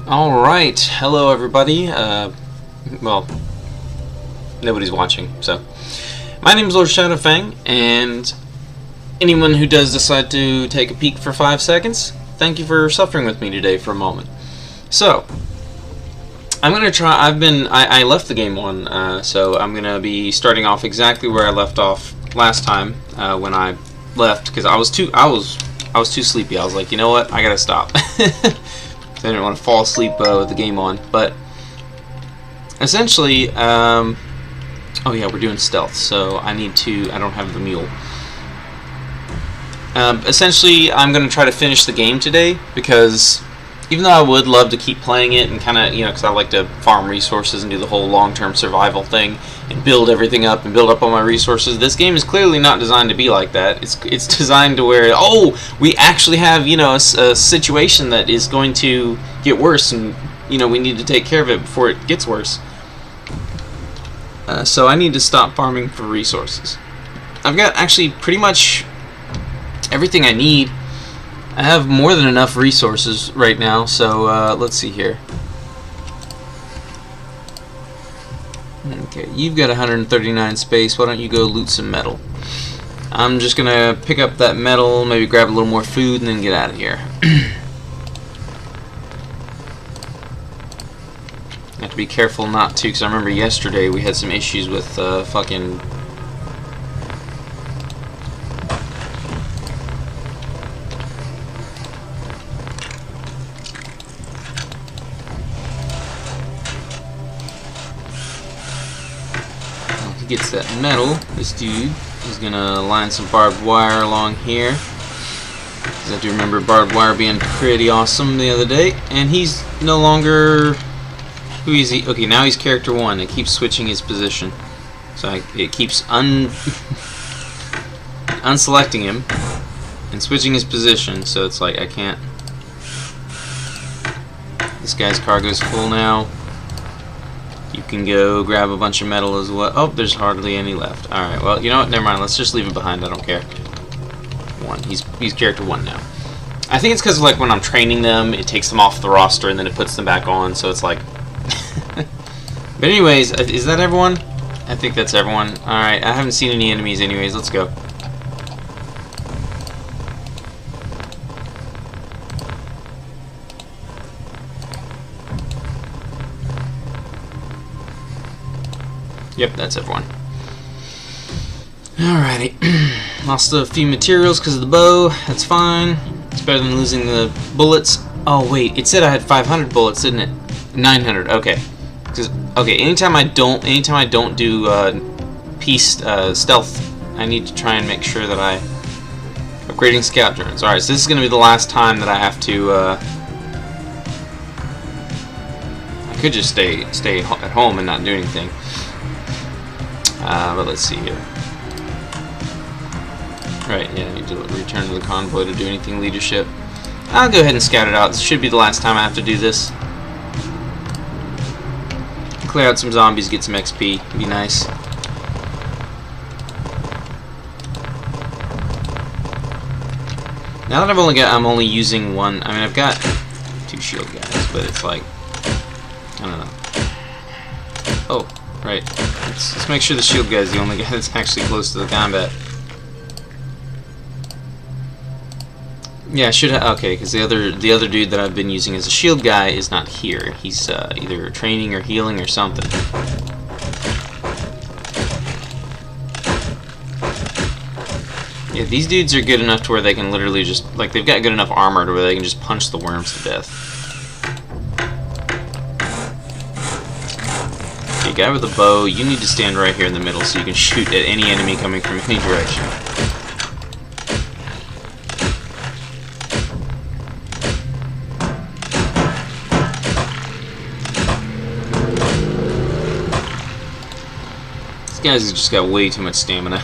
Alright, hello everybody. Well, nobody's watching, so. My name is Lord Shadowfang, and anyone who does decide to take a peek for 5 seconds, thank you for suffering with me today for a moment. So, I'm gonna try. I left the game one, so I'm gonna be starting off exactly where I left off last time when I left, because I was too sleepy. I was like, you know what, I gotta stop. I didn't want to fall asleep with the game on, but essentially, oh yeah, we're doing stealth, so I don't have the mule. Essentially, I'm going to try to finish the game today, because even though I would love to keep playing it and kind of, because I like to farm resources and do the whole long-term survival thing and build everything up and build up all my resources, this game is clearly not designed to be like that. It's designed to where, we actually have, a situation that is going to get worse, and, we need to take care of it before it gets worse. So I need to stop farming for resources. I've got actually pretty much everything I need. I have more than enough resources right now, so let's see here. Okay, you've got 139 space. Why don't you go loot some metal? I'm just gonna pick up that metal, maybe grab a little more food, and then get out of here. I have to be careful not to, because I remember yesterday we had some issues with fucking... Gets that metal, this dude is gonna line some barbed wire along here, because I do remember barbed wire being pretty awesome the other day. And he's no longer, who is he? Okay, now he's character 1. It keeps switching his position, so it keeps unselecting him and switching his position, so it's like I can't. This guy's cargo's full now. You can go grab a bunch of metal as well. Oh, there's hardly any left. Alright, well, you know what? Never mind. Let's just leave it behind. I don't care. 1. He's character 1 now. I think it's because, like, when I'm training them, it takes them off the roster and then it puts them back on, so it's like... But anyways, is that everyone? I think that's everyone. Alright, I haven't seen any enemies anyways. Let's go. Yep, that's everyone. Alrighty. Lost a few materials because of the bow. That's fine. It's better than losing the bullets. Oh, wait. It said I had 500 bullets, didn't it? 900. Okay. Okay, anytime I don't do stealth, I need to try and make sure that I... Upgrading scout drones. Alright, so this is going to be the last time that I have to... I could just stay at home and not do anything. But let's see here. Right, yeah, I need to return to the convoy to do anything leadership. I'll go ahead and scout it out. This should be the last time I have to do this. Clear out some zombies, get some XP. Be nice. Now that I'm only using one. I mean, I've got 2 shield guys, but it's like, I don't know. Oh, right. Let's make sure the shield guy is the only guy that's actually close to the combat. Yeah, I should have. Okay, because the other dude that I've been using as a shield guy is not here. He's either training or healing or something. Yeah, these dudes are good enough to where they can literally just, like, they've got good enough armor to where they can just punch the worms to death. Guy with a bow, you need to stand right here in the middle so you can shoot at any enemy coming from any direction. This guy's just got way too much stamina.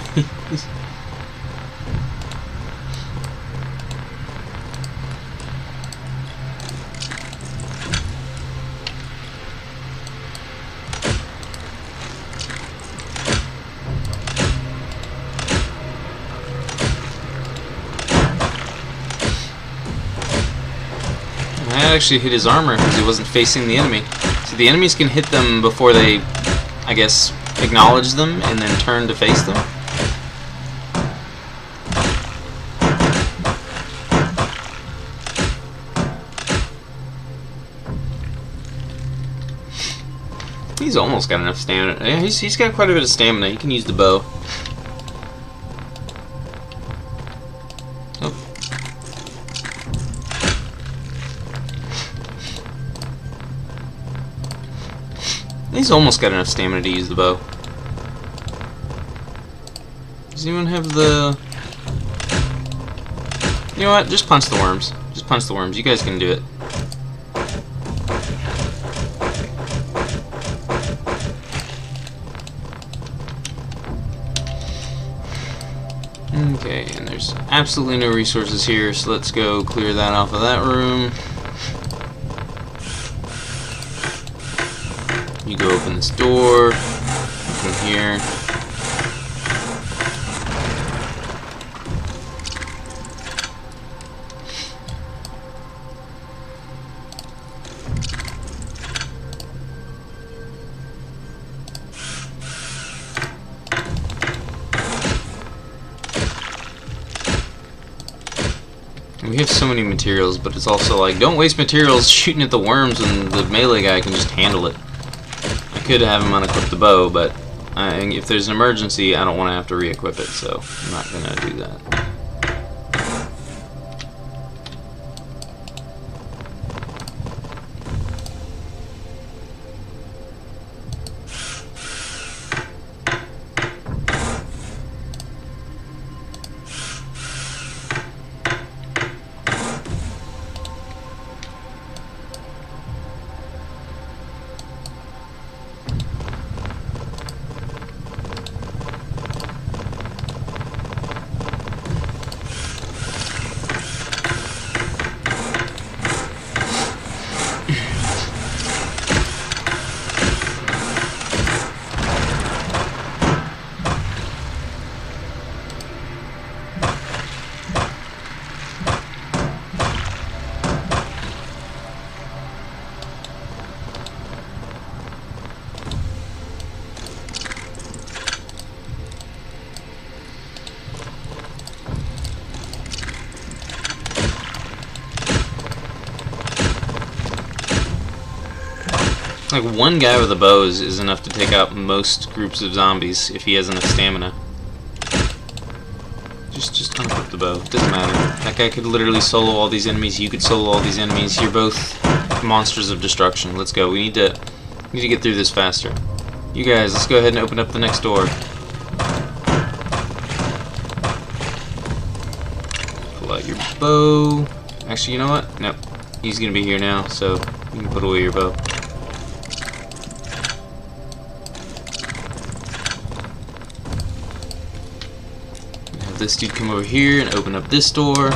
that actually hit his armor because he wasn't facing the enemy. So the enemies can hit them before they, I guess, acknowledge them and then turn to face them. He's almost got enough stamina. Yeah, he's got quite a bit of stamina. He can use the bow. Oh. He's almost got enough stamina to use the bow. Does anyone have the... You know what? Just punch the worms. Just punch the worms. You guys can do it. Okay, and there's absolutely no resources here, so let's go clear that off of that room. You go open this door, open here. We have so many materials, but it's also like, don't waste materials shooting at the worms when the melee guy can just handle it. I could have him unequip the bow, but if there's an emergency, I don't want to have to re-equip it, so I'm not going to do that. Like, one guy with a bow is enough to take out most groups of zombies if he has enough stamina. Just unequip the bow. It doesn't matter. That guy could literally solo all these enemies. You could solo all these enemies. You're both monsters of destruction. Let's go. We need to get through this faster. You guys, let's go ahead and open up the next door. Pull out your bow. Actually, you know what? Nope. He's gonna be here now, so you can put away your bow. This dude come over here and open up this door.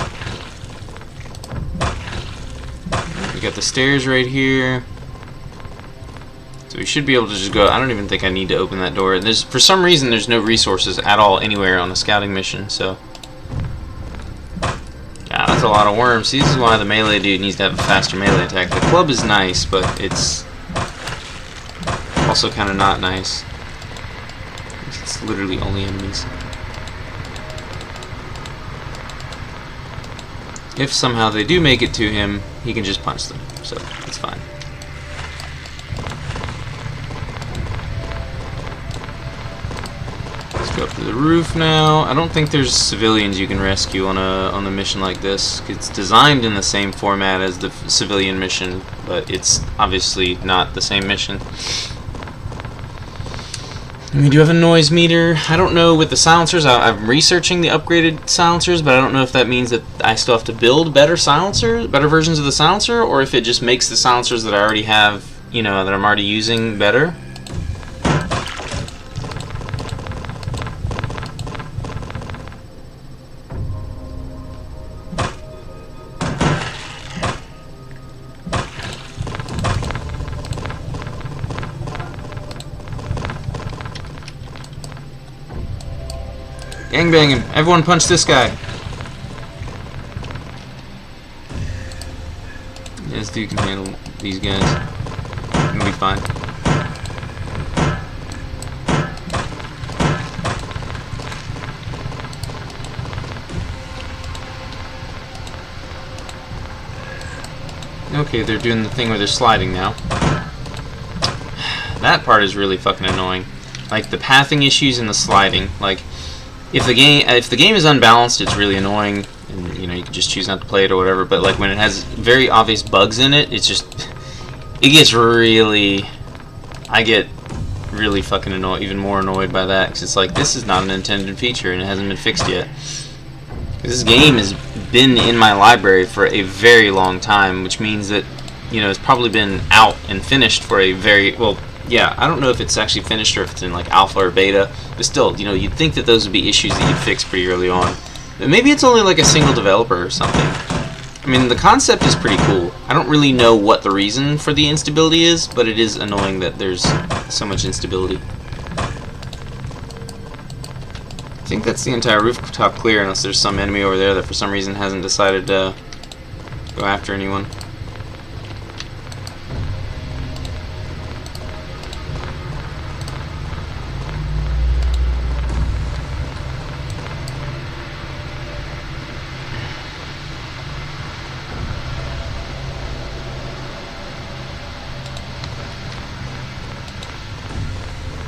We got the stairs right here, so we should be able to just go. I don't even think I need to open that door. There's, for some reason, there's no resources at all anywhere on a scouting mission, so yeah, that's a lot of worms. See, this is why the melee dude needs to have a faster melee attack. The club is nice, but it's also kind of not nice. It's literally only enemies. If somehow they do make it to him, he can just punch them, so it's fine. Let's go up to the roof now. I don't think there's civilians you can rescue on a mission like this. It's designed in the same format as the civilian mission, but it's obviously not the same mission. We do have a noise meter. I don't know with the silencers. I'm researching the upgraded silencers, but I don't know if that means that I still have to build better silencers, better versions of the silencer, or if it just makes the silencers that I already have, you know, that I'm already using better. Gangbang him. Everyone punch this guy. This 2 can handle these guys. It'll be fine. Okay, they're doing the thing where they're sliding now. That part is really fucking annoying. Like the pathing issues and the sliding. Like if the game is unbalanced, it's really annoying, and you know you can just choose not to play it or whatever. But like when it has very obvious bugs in it, it's just it gets really. I get really fucking annoyed, even more annoyed by that, because it's like this is not an intended feature and it hasn't been fixed yet. This game has been in my library for a very long time, which means that, you know, it's probably been out and finished for a very, well, yeah, I don't know if it's actually finished or if it's in like alpha or beta, but still, you know, you'd think that those would be issues that you'd fix pretty early on. But maybe it's only like a single developer or something. I mean, the concept is pretty cool. I don't really know what the reason for the instability is, but it is annoying that there's so much instability. I think that's the entire rooftop clear, unless there's some enemy over there that for some reason hasn't decided to go after anyone.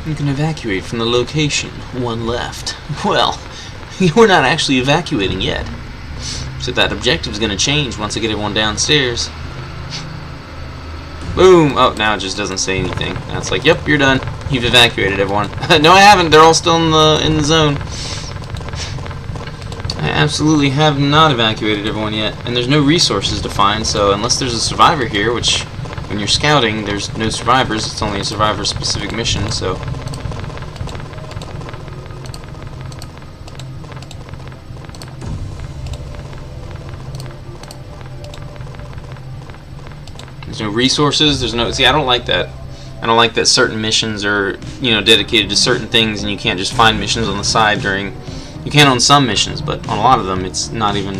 You can evacuate from the location. 1 left. Well, you're not actually evacuating yet. So that objective's gonna change once I get everyone downstairs. Boom! Oh, now it just doesn't say anything. Now it's like, yep, you're done. You've evacuated everyone. No, I haven't. They're all still in the zone. I absolutely have not evacuated everyone yet. And there's no resources to find, so unless there's a survivor here, which when you're scouting, there's no survivors. It's only a survivor-specific mission, so... There's no resources, there's no... See, I don't like that. I don't like that certain missions are, you know, dedicated to certain things and you can't just find missions on the side during... You can on some missions, but on a lot of them it's not even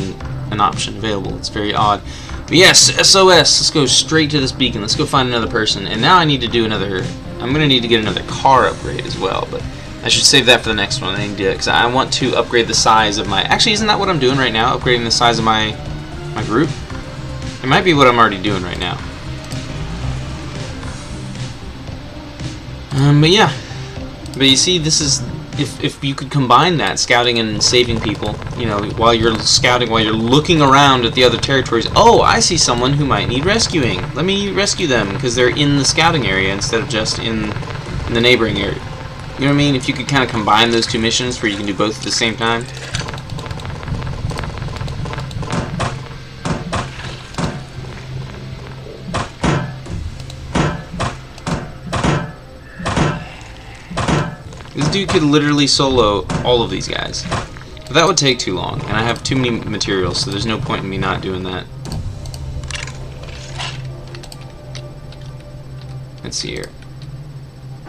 an option available. It's very odd. But yes, SOS! Let's go straight to this beacon. Let's go find another person. And now I need to do another... I'm going to need to get another car upgrade as well, but I should save that for the next one. I need to do it, because I want to upgrade the size of my... Actually, isn't that what I'm doing right now? Upgrading the size of my group? It might be what I'm already doing right now. But yeah. But you see, this is... If you could combine that, scouting and saving people, you know, while you're scouting, while you're looking around at the other territories, oh, I see someone who might need rescuing. Let me rescue them, because they're in the scouting area instead of just in the neighboring area. You know what I mean? If you could kind of combine those 2 missions where you can do both at the same time. This dude could literally solo all of these guys. But that would take too long, and I have too many materials, so there's no point in me not doing that. Let's see here.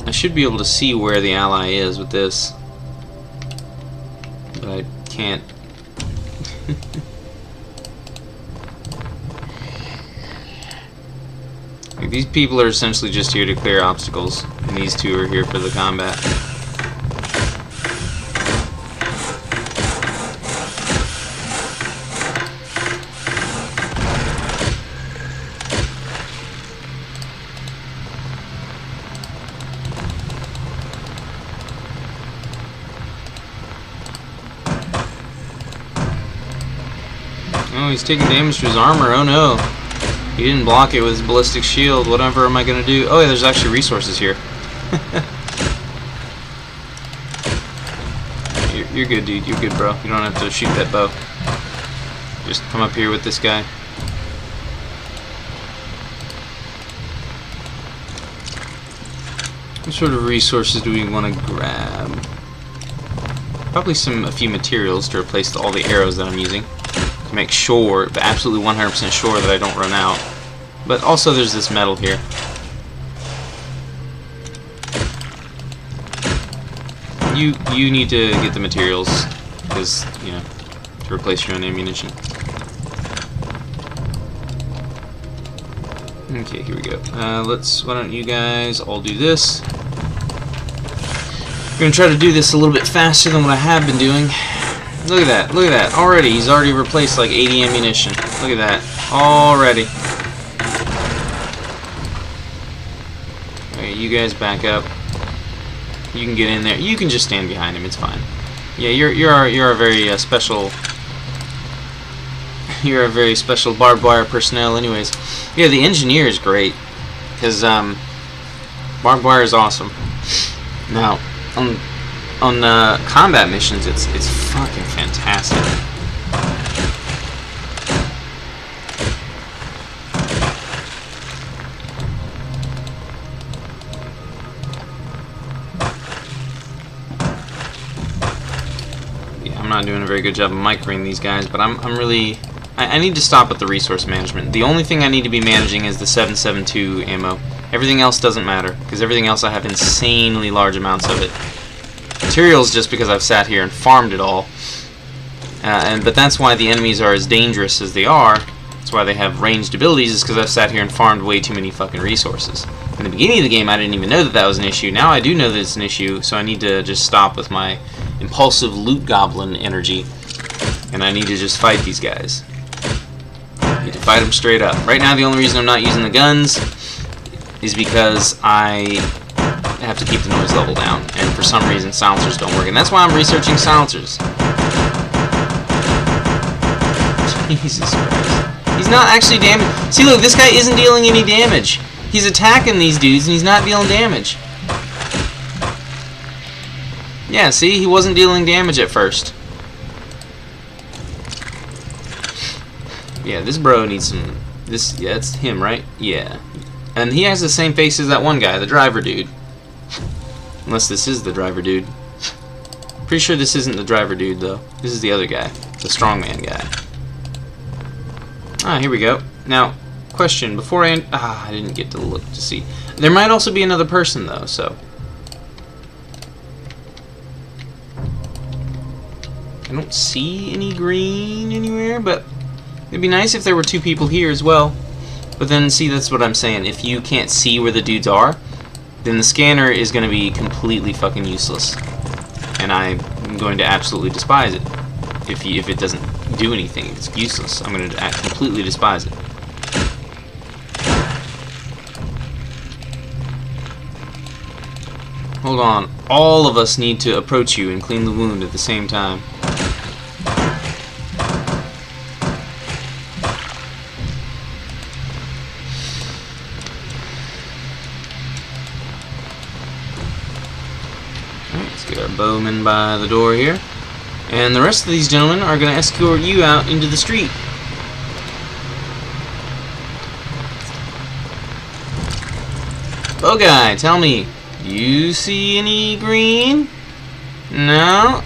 I should be able to see where the ally is with this. But I can't. Like, these people are essentially just here to clear obstacles, and these 2 are here for the combat. Oh, he's taking damage to his armor. Oh no. He didn't block it with his ballistic shield. Whatever am I going to do? Oh yeah, there's actually resources here. You're good, dude. You're good, bro. You don't have to shoot that bow. Just come up here with this guy. What sort of resources do we want to grab? Probably a few materials to replace all the arrows that I'm using. To make sure, but absolutely 100% sure that I don't run out. But also there's this metal here. You need to get the materials, because, you know, to replace your own ammunition. Okay, here we go. Why don't you guys all do this? I'm gonna try to do this a little bit faster than what I have been doing. Look at that, look at that. Already, he's already replaced like 80 ammunition. Look at that. Already. Alright, you guys back up. You can get in there. You can just stand behind him, it's fine. Yeah, you're a very special... You're a very special barbed wire personnel anyways. Yeah, the engineer is great. Because, barbed wire is awesome. Now, on combat missions, it's fucking fantastic. Yeah, I'm not doing a very good job of microing these guys, but I'm really... I need to stop with the resource management. The only thing I need to be managing is the 7.72 ammo. Everything else doesn't matter, because everything else I have insanely large amounts of it. Materials just because I've sat here and farmed it all. But that's why the enemies are as dangerous as they are. That's why they have ranged abilities, is because I've sat here and farmed way too many fucking resources. In the beginning of the game, I didn't even know that that was an issue. Now I do know that it's an issue, so I need to just stop with my impulsive loot goblin energy. And I need to just fight these guys. I need to fight them straight up. Right now, the only reason I'm not using the guns is because I have to keep the noise level down, and for some reason silencers don't work, and that's why I'm researching silencers. Jesus Christ. He's not actually damaged. See, look, this guy isn't dealing any damage. He's attacking these dudes, and he's not dealing damage. Yeah, see, he wasn't dealing damage at first. Yeah, this bro needs some... Yeah, it's him, right? Yeah. And he has the same face as that one guy, the driver dude. Unless this is the driver dude. Pretty sure this isn't the driver dude, though. This is the other guy. The strongman guy. Ah, here we go. Now, question. Before I... I didn't get to look to see. There might also be another person, though, so... I don't see any green anywhere, but... It'd be nice if there were two people here as well. But then, see, that's what I'm saying. If you can't see where the dudes are, then the scanner is going to be completely fucking useless. And I'm going to absolutely despise it. If it doesn't do anything, if it's useless, I'm going to completely despise it. Hold on. All of us need to approach you and clean the wound at the same time. Get our bowman by the door here. And the rest of these gentlemen are going to escort you out into the street. Bow guy, tell me, do you see any green? No,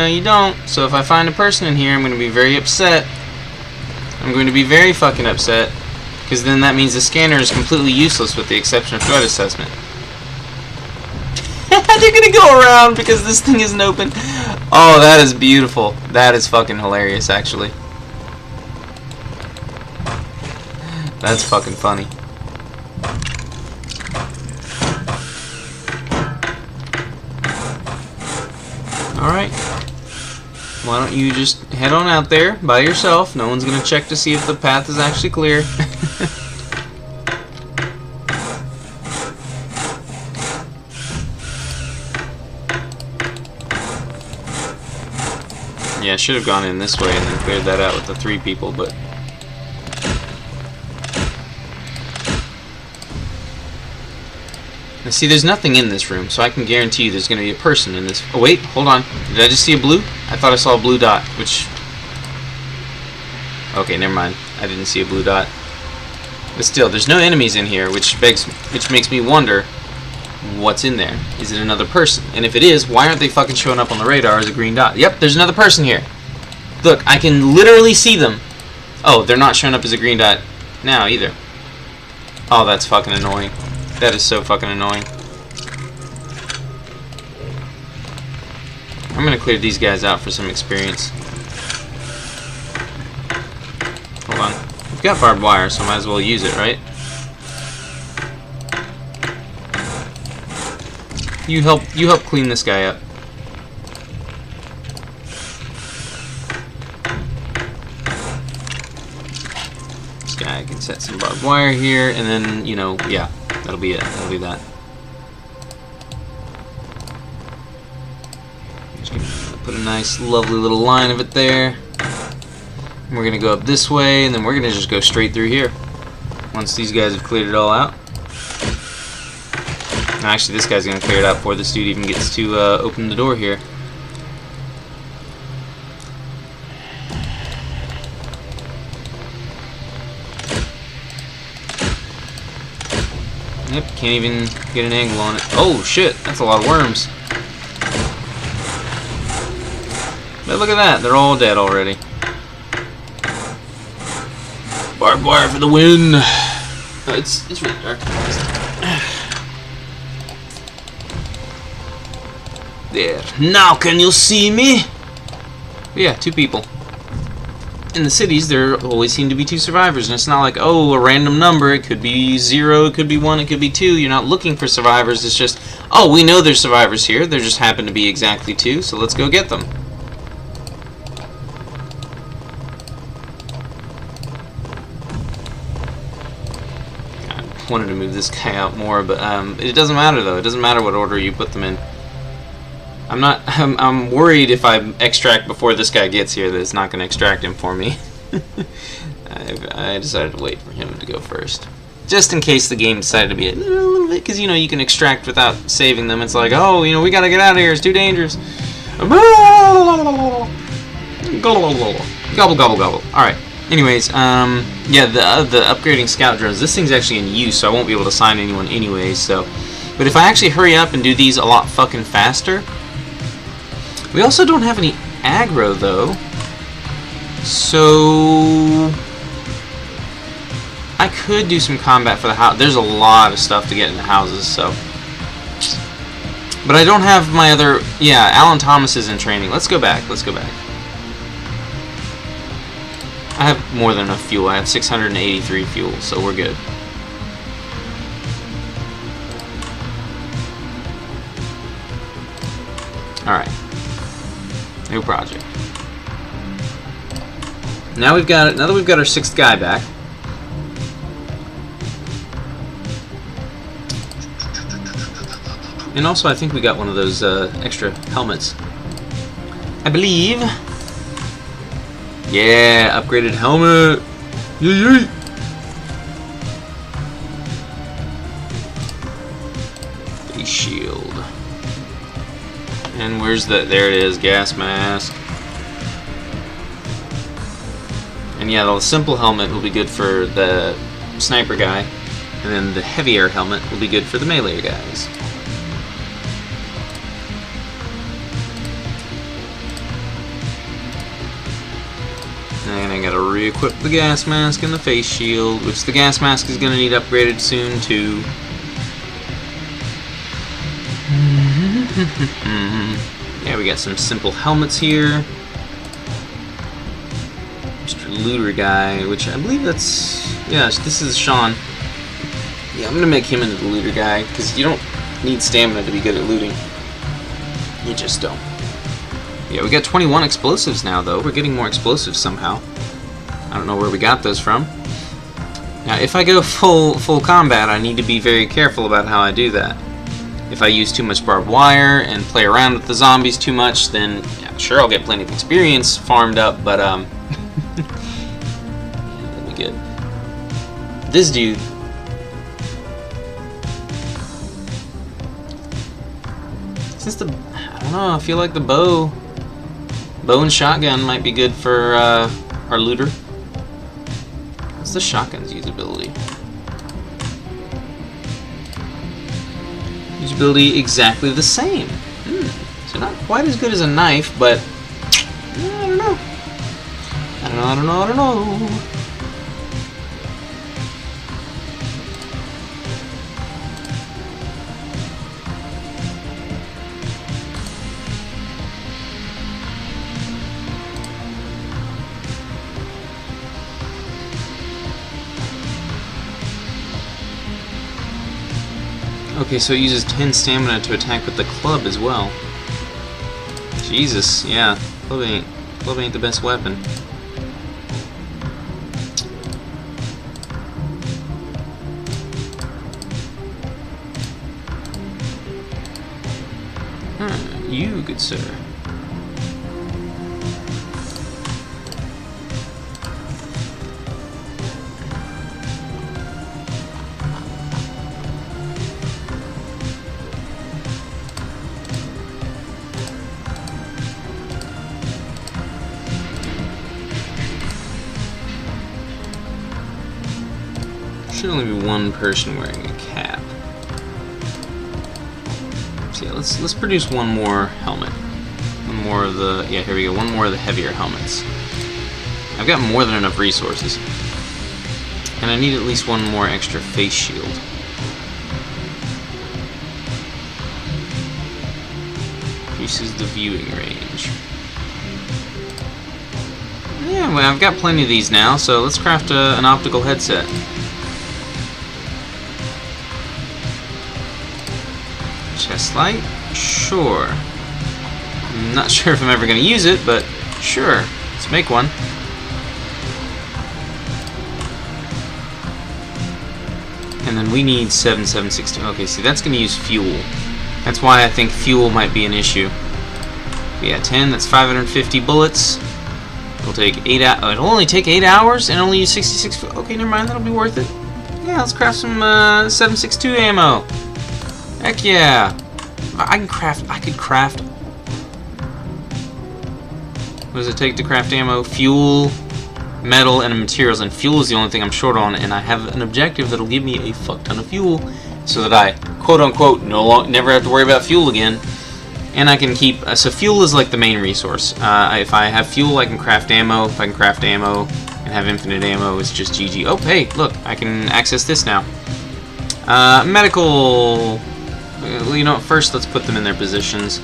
you don't. So if I find a person in here, I'm going to be very upset. I'm going to be very fucking upset. Because then that means the scanner is completely useless with the exception of threat assessment. They're gonna go around because this thing isn't open. Oh, that is beautiful. That is fucking hilarious, actually. That's fucking funny. Alright. Why don't you just head on out there by yourself. No one's gonna check to see if the path is actually clear. Yeah, I should have gone in this way and then cleared that out with the 3 people, but... Now see, there's nothing in this room, so I can guarantee you there's going to be a person in this... Oh wait, hold on. Did I just see a blue? I thought I saw a blue dot, which... Okay, never mind. I didn't see a blue dot. But still, there's no enemies in here, which makes me wonder... What's in there? Is it another person? And if it is, why aren't they fucking showing up on the radar as a green dot? Yep, there's another person here. Look, I can literally see them. Oh, they're not showing up as a green dot now either. Oh, that's fucking annoying. That is so fucking annoying. I'm gonna clear these guys out for some experience. Hold on. We've got barbed wire, so I might as well use it, right? You help clean this guy up. This guy can set some barbed wire here, and then, you know, yeah, that'll be it. That'll be that. Just gonna put a nice, lovely little line of it there. And we're gonna go up this way, and then we're gonna just go straight through here. Once these guys have cleared it all out. And actually, this guy's gonna clear it out before this dude even gets to open the door here. Yep, can't even get an angle on it. Oh shit, that's a lot of worms. But look at that, they're all dead already. Barbed wire for the win. Oh, it's really dark. There. Now can you see me? But yeah, 2 people. In the cities, there always seem to be 2 survivors, and it's not like, oh, a random number. It could be 0, it could be 1, it could be 2. You're not looking for survivors. It's just, oh, we know there's survivors here. There just happen to be exactly 2, so let's go get them. I wanted to move this guy out more, but it doesn't matter though. It doesn't matter what order you put them in. I'm worried if I extract before this guy gets here that it's not going to extract him for me. I decided to wait for him to go first. Just in case the game decided to be a little bit, because, you know, you can extract without saving them. It's like, oh, you know, we got to get out of here. It's too dangerous. Gobble, gobble, gobble. Alright. Anyways, yeah, the upgrading scout drones. This thing's actually in use, so I won't be able to sign anyone anyways, so. But if I actually hurry up and do these a lot fucking faster. We also don't have any aggro, though. So I could do some combat for the house. There's a lot of stuff to get in the houses, so. But I don't have my other. Yeah, Alan Thomas is in training. Let's go back. Let's go back. I have more than enough fuel. I have 683 fuel, so we're good. Alright. New project. Now that we've got our 6th guy back. And also I think we got one of those extra helmets. I believe. Yeah, upgraded helmet. Yay! Face shield. And where's the? There it is, gas mask. And yeah, the simple helmet will be good for the sniper guy, and then the heavier helmet will be good for the melee guys. And I gotta re-equip the gas mask and the face shield, which the gas mask is gonna need upgraded soon too. Yeah, we got some simple helmets here. Mr. Looter guy, which I believe that's... Yeah, this is Sean. Yeah, I'm gonna make him into the looter guy, because you don't need stamina to be good at looting. You just don't. Yeah, we got 21 explosives now, though. We're getting more explosives somehow. I don't know where we got those from. Now, if I go full combat, I need to be very careful about how I do that. If I use too much barbed wire and play around with the zombies too much, then yeah, sure, I'll get plenty of experience farmed up, but yeah, that'll be good. This dude. Since I don't know, I feel like the bow and shotgun might be good for our looter. What's the shotgun's usability? Usability exactly the same. So not quite as good as a knife, but I don't know. I don't know. Okay, so it uses 10 stamina to attack with the club as well. Jesus, yeah. Club ain't the best weapon. You, good sir. Should only be one person wearing a cap. So yeah, let's produce one more helmet. One more of the here we go. One more of the heavier helmets. I've got more than enough resources, and I need at least one more extra face shield. Increases the viewing range. Yeah, well, I've got plenty of these now, so let's craft an optical headset. Chest light? Sure. I'm not sure if I'm ever going to use it, but sure. Let's make one. And then we need 7762. Okay, see, that's going to use fuel. That's why I think fuel might be an issue. Yeah, 10, that's 550 bullets. It'll take 8 hours. It'll only take 8 hours and only use 66. Okay, never mind, that'll be worth it. Yeah, let's craft some 762 ammo. Heck yeah. I could craft. What does it take to craft ammo? Fuel, metal, and materials. And fuel is the only thing I'm short on, and I have an objective that'll give me a fuck ton of fuel, so that I, quote unquote, never have to worry about fuel again. And I can keep. So fuel is like the main resource. If I have fuel, I can craft ammo. If I can craft ammo and have infinite ammo, it's just GG. Oh, hey, look, I can access this now. Medical. Well, you know what, first let's put them in their positions.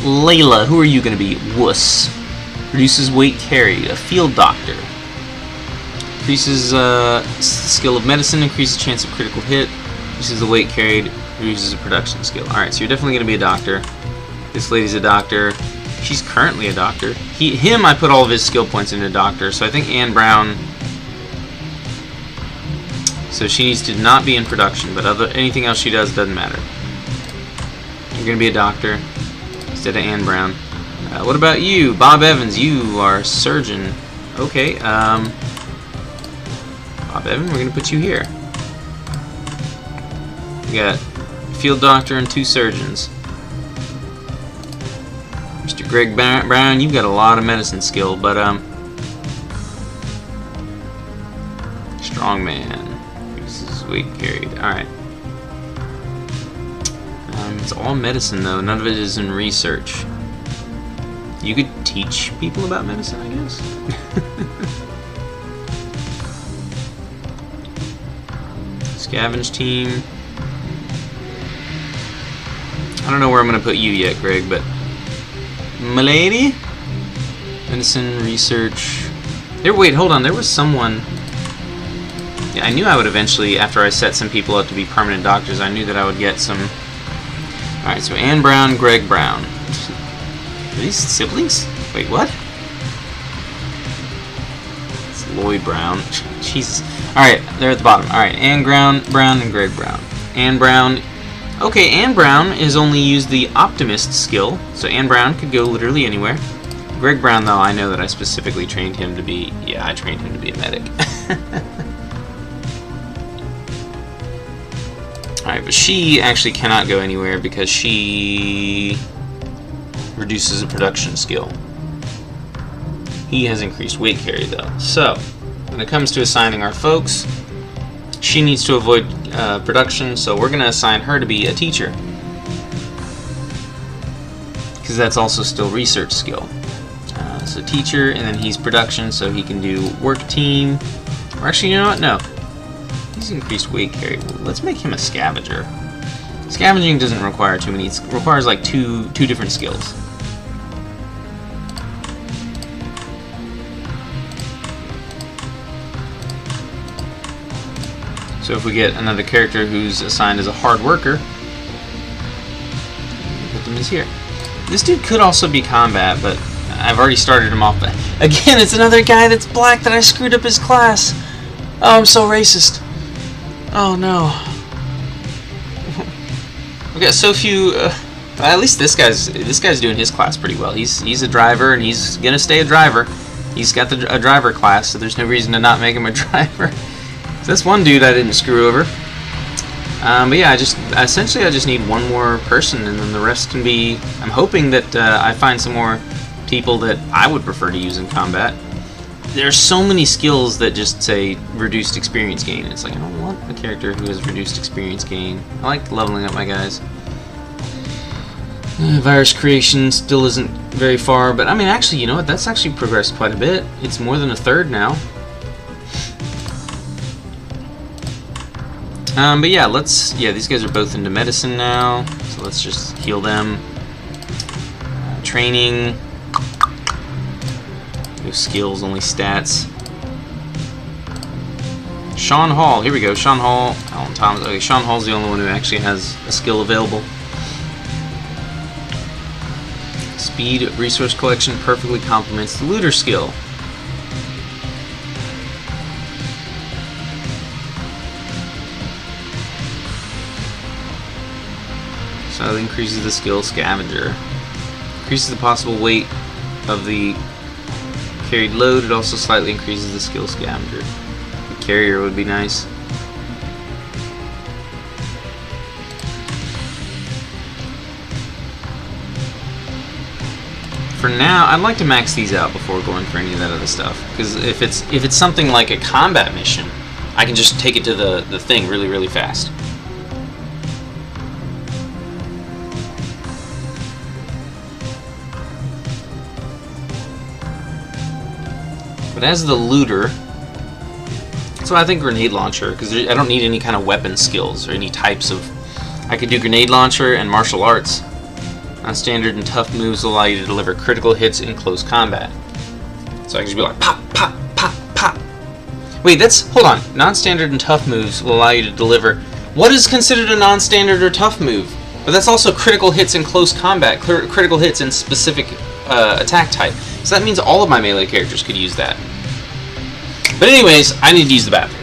Layla, who are you going to be? Wuss. Reduces weight carried. A field doctor. Increases skill of medicine, increases chance of critical hit, reduces the weight carried, reduces the production skill. Alright, so you're definitely going to be a doctor. This lady's a doctor. She's currently a doctor. Him, I put all of his skill points into doctor, so I think Anne Brown... So she needs to not be in production, but anything else she does doesn't matter. You're going to be a doctor instead of Anne Brown. What about you? Bob Evans, you are a surgeon. Okay, Bob Evans, we're going to put you here. We got a field doctor and 2 surgeons. Mr. Greg Brown, you've got a lot of medicine skill, but, strong man. Weight carried. Alright. It's all medicine, though. None of it is in research. You could teach people about medicine, I guess? Scavenge team. I don't know where I'm going to put you yet, Greg, but... Milady? Medicine, research... Wait, hold on. There was someone... Yeah, I knew I would eventually, after I set some people up to be permanent doctors, I knew that I would get some... Alright, so Anne Brown, Greg Brown. Are these siblings? Wait, what? It's Lloyd Brown. Jesus. Alright, they're at the bottom. Alright, Anne Brown, and Greg Brown. Anne Brown... Okay, Anne Brown has only used the Optimist skill, so Anne Brown could go literally anywhere. Greg Brown, though, I know that I specifically trained him to be... Yeah, I trained him to be a medic. Alright, but she actually cannot go anywhere because she reduces the production skill. He has increased weight carry, though. So, when it comes to assigning our folks, she needs to avoid production, so we're going to assign her to be a teacher. Because that's also still research skill. So teacher, and then he's production, so he can do work team. Or actually, you know what? No. He's increased weight carry. Let's make him a scavenger. Scavenging doesn't require too many. It requires like two different skills. So if we get another character who's assigned as a hard worker, put them as here. This dude could also be combat, but I've already started him off. Again, it's another guy that's black that I screwed up his class. Oh, I'm so racist. Oh no. We got so few. At least this guy's doing his class pretty well. He's a driver, and he's gonna stay a driver. He's got a driver class, so there's no reason to not make him a driver. So that's one dude I didn't screw over. But yeah, I just need one more person, and then the rest can be. I'm hoping that I find some more people that I would prefer to use in combat. There's so many skills that just say reduced experience gain. It's like, I don't want a character who has reduced experience gain. I like leveling up my guys. Virus creation still isn't very far, but I mean, actually, you know what? That's actually progressed quite a bit. It's more than a third now. But yeah, these guys are both into medicine now, so let's just heal them. Training. No skills, only stats. Sean Hall, here we go. Sean Hall, Alan Thomas. Okay, Sean Hall's the only one who actually has a skill available. Speed of resource collection perfectly complements the looter skill. So it increases the skill scavenger. Increases the possible weight of the carried load. It also slightly increases the skill scavenger. The carrier would be nice. For now, I'd like to max these out before going for any of that other stuff. Because if it's something like a combat mission, I can just take it to the thing really, really fast. But as the looter, so I think grenade launcher, because I don't need any kind of weapon skills or any types of. I could do grenade launcher and martial arts. Non-standard and tough moves allow you to deliver critical hits in close combat. So I can just be like pop, pop, pop, pop. Wait, hold on. Non-standard and tough moves will allow you to deliver. What is considered a non-standard or tough move? But that's also critical hits in close combat, critical hits in specific attack type. So that means all of my melee characters could use that. But anyways, I need to use the bathroom.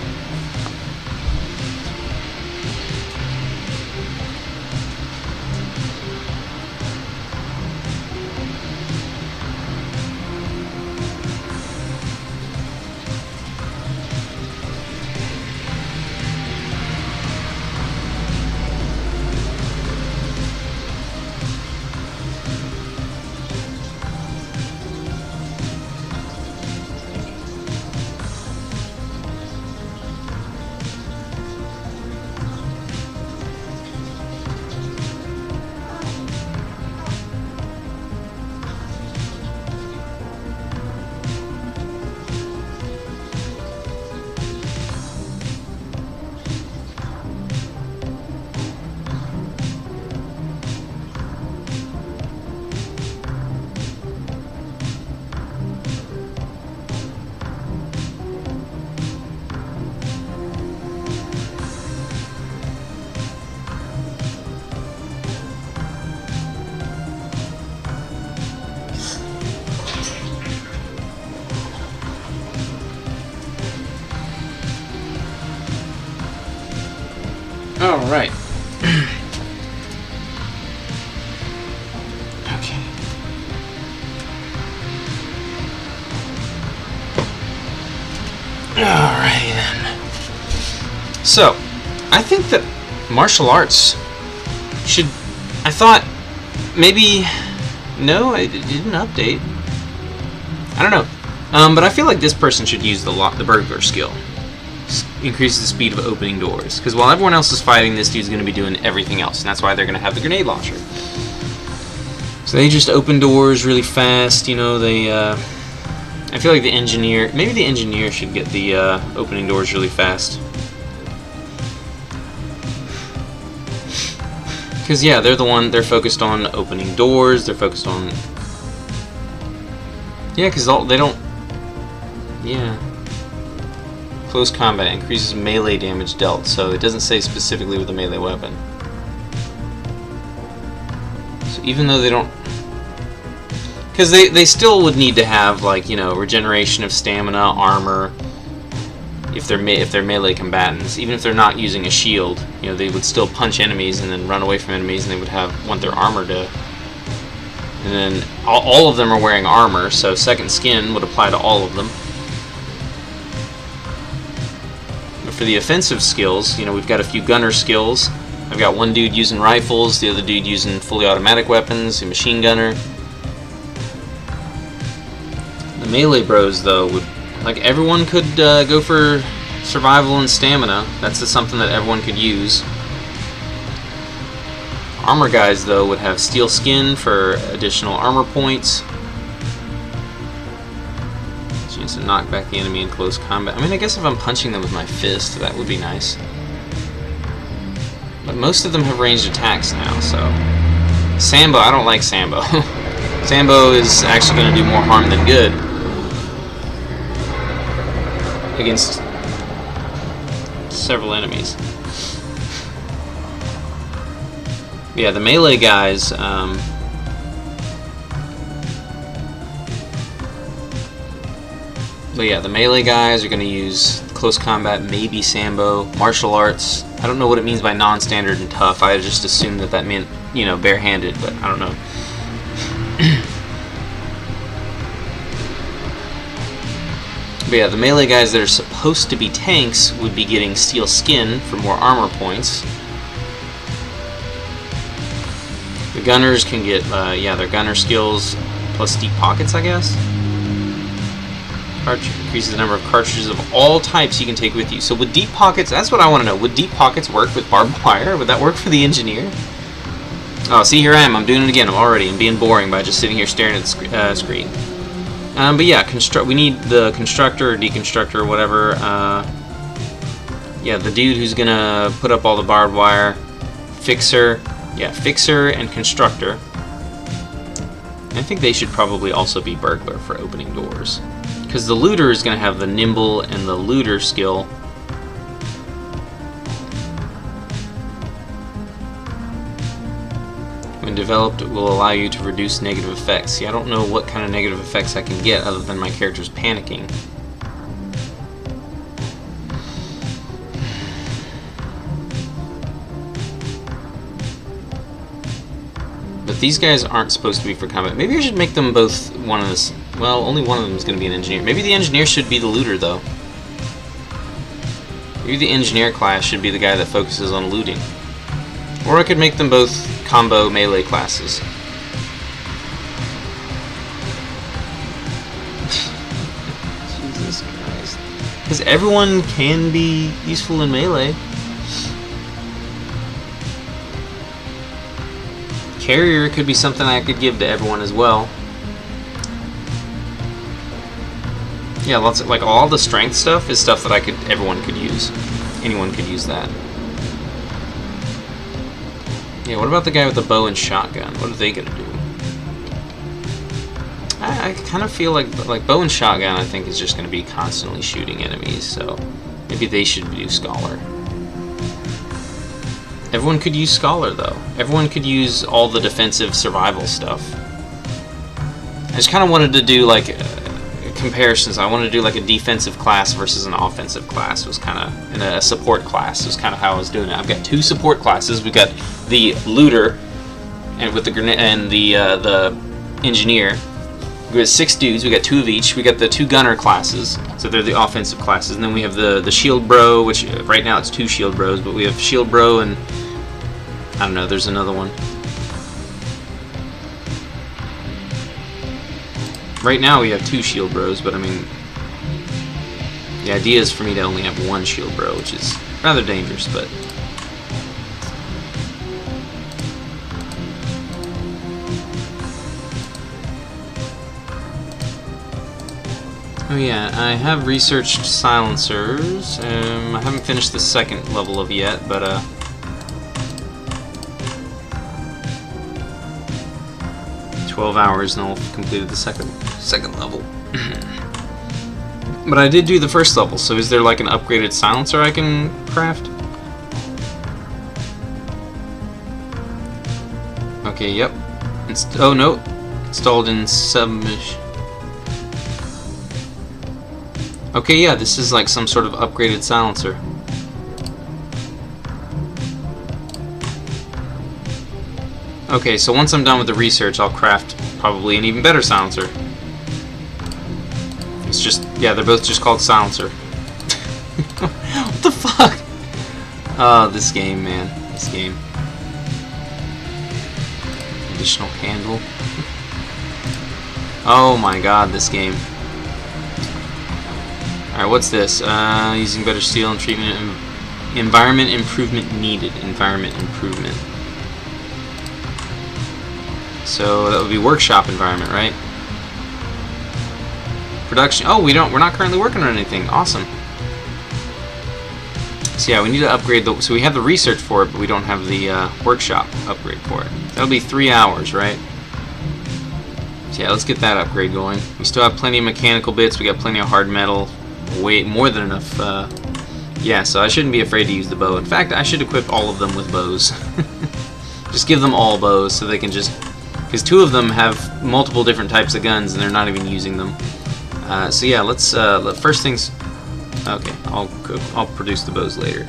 All right. Okay. Alrighty then. So, I think that martial arts should. I thought maybe. No, it didn't update. I don't know. But I feel like this person should use the burglar skill. Increases the speed of opening doors. Because while everyone else is fighting, this dude's going to be doing everything else. And that's why they're going to have the grenade launcher. So they just open doors really fast. You know, they. I feel like the engineer. Maybe the engineer should get the opening doors really fast. Because, yeah, they're focused on opening doors. They're focused on. Yeah, because they don't. Yeah. Close combat increases melee damage dealt, so it doesn't say specifically with a melee weapon. So even though they don't... Because they still would need to have, like, you know, regeneration of stamina, armor, if they're melee combatants. Even if they're not using a shield, you know, they would still punch enemies and then run away from enemies, and they would want their armor to... And then all of them are wearing armor, so second skin would apply to all of them. But for the offensive skills, you know, we've got a few gunner skills. I've got one dude using rifles, the other dude using fully automatic weapons, a machine gunner. The melee bros, though, would... Like, everyone could go for survival and stamina. That's just something that everyone could use. Armor guys, though, would have steel skin for additional armor points. Chance to knock back the enemy in close combat. I mean, I guess if I'm punching them with my fist, that would be nice. But most of them have ranged attacks now, so... Sambo, I don't like Sambo. Sambo is actually going to do more harm than good against several enemies. Yeah, the melee guys, but yeah, the melee guys are going to use close combat, maybe Sambo, martial arts. I don't know what it means by non-standard and tough. I just assumed that that meant, you know, barehanded, but I don't know. But yeah, the melee guys that are supposed to be tanks would be getting steel skin for more armor points. The gunners can get, yeah, their gunner skills plus deep pockets, I guess. Increases the number of cartridges of all types you can take with you. So with deep pockets, that's what I want to know. Would deep pockets work with barbed wire? Would that work for the engineer? Oh, see, here I am. I'm doing it again. I'm being boring by just sitting here staring at the screen. But yeah, we need the constructor or deconstructor or whatever. Yeah, the dude who's gonna put up all the barbed wire. Fixer. Yeah, fixer and constructor. And I think they should probably also be burglar for opening doors. Because the looter is going to have the nimble and the looter skill. When developed, it will allow you to reduce negative effects. See, I don't know what kind of negative effects I can get other than my character's panicking. But these guys aren't supposed to be for combat. Maybe I should make them both one of this. Well, only one of them is going to be an engineer. Maybe the engineer should be the looter, though. Maybe the engineer class should be the guy that focuses on looting. Or I could make them both combo melee classes. Jesus Christ. Because everyone can be useful in melee. Carrier could be something I could give to everyone as well. Yeah, lots of, like, all the strength stuff is stuff that everyone could use. Anyone could use that. Yeah, what about the guy with the bow and shotgun? What are they gonna do? I kind of feel like bow and shotgun, I think, is just gonna be constantly shooting enemies, so maybe they should do Scholar. Everyone could use Scholar, though. Everyone could use all the defensive survival stuff. I just kind of wanted to do, like, comparisons. I wanted to do, like, a defensive class versus an offensive class. Was kind of, and a support class was kind of how I was doing it. I've got two support classes. We've got the looter, and with the grenade, and the engineer. We got 6 dudes. We got 2 of each. We got the 2 gunner classes, so they're the offensive classes. And then we have the shield bro, which right now it's 2 shield bros, but we have shield bro and I don't know. There's another one. Right now we have 2 shield bros, but I mean, the idea is for me to only have 1 shield bro, which is rather dangerous, but. Oh yeah, I have researched silencers. I haven't finished the second level of yet, but 12 hours and I'll have completed the second level. But I did do the first level, so is there like an upgraded silencer I can craft? Okay, yep. Oh no, installed in submission. Okay, yeah, this is like some sort of upgraded silencer. Okay, so once I'm done with the research, I'll craft probably an even better silencer. It's just, yeah, they're both just called silencer. What the fuck? Oh, this game, man. This game. Additional candle. Oh my god, this game. Alright, what's this? Using better steel and treatment. Environment improvement needed. Environment improvement. So that would be workshop environment, right? Production. Oh, we're not currently working on anything. Awesome. So yeah, we need to upgrade the. So we have the research for it, but we don't have the workshop upgrade for it. That'll be 3 hours, right? So yeah, let's get that upgrade going. We still have plenty of mechanical bits. We got plenty of hard metal. Way more than enough. Yeah, so I shouldn't be afraid to use the bow. In fact, I should equip all of them with bows. Just give them all bows so they can just. Because 2 of them have multiple different types of guns and they're not even using them. So yeah, let's first things. Okay, I'll produce the bows later.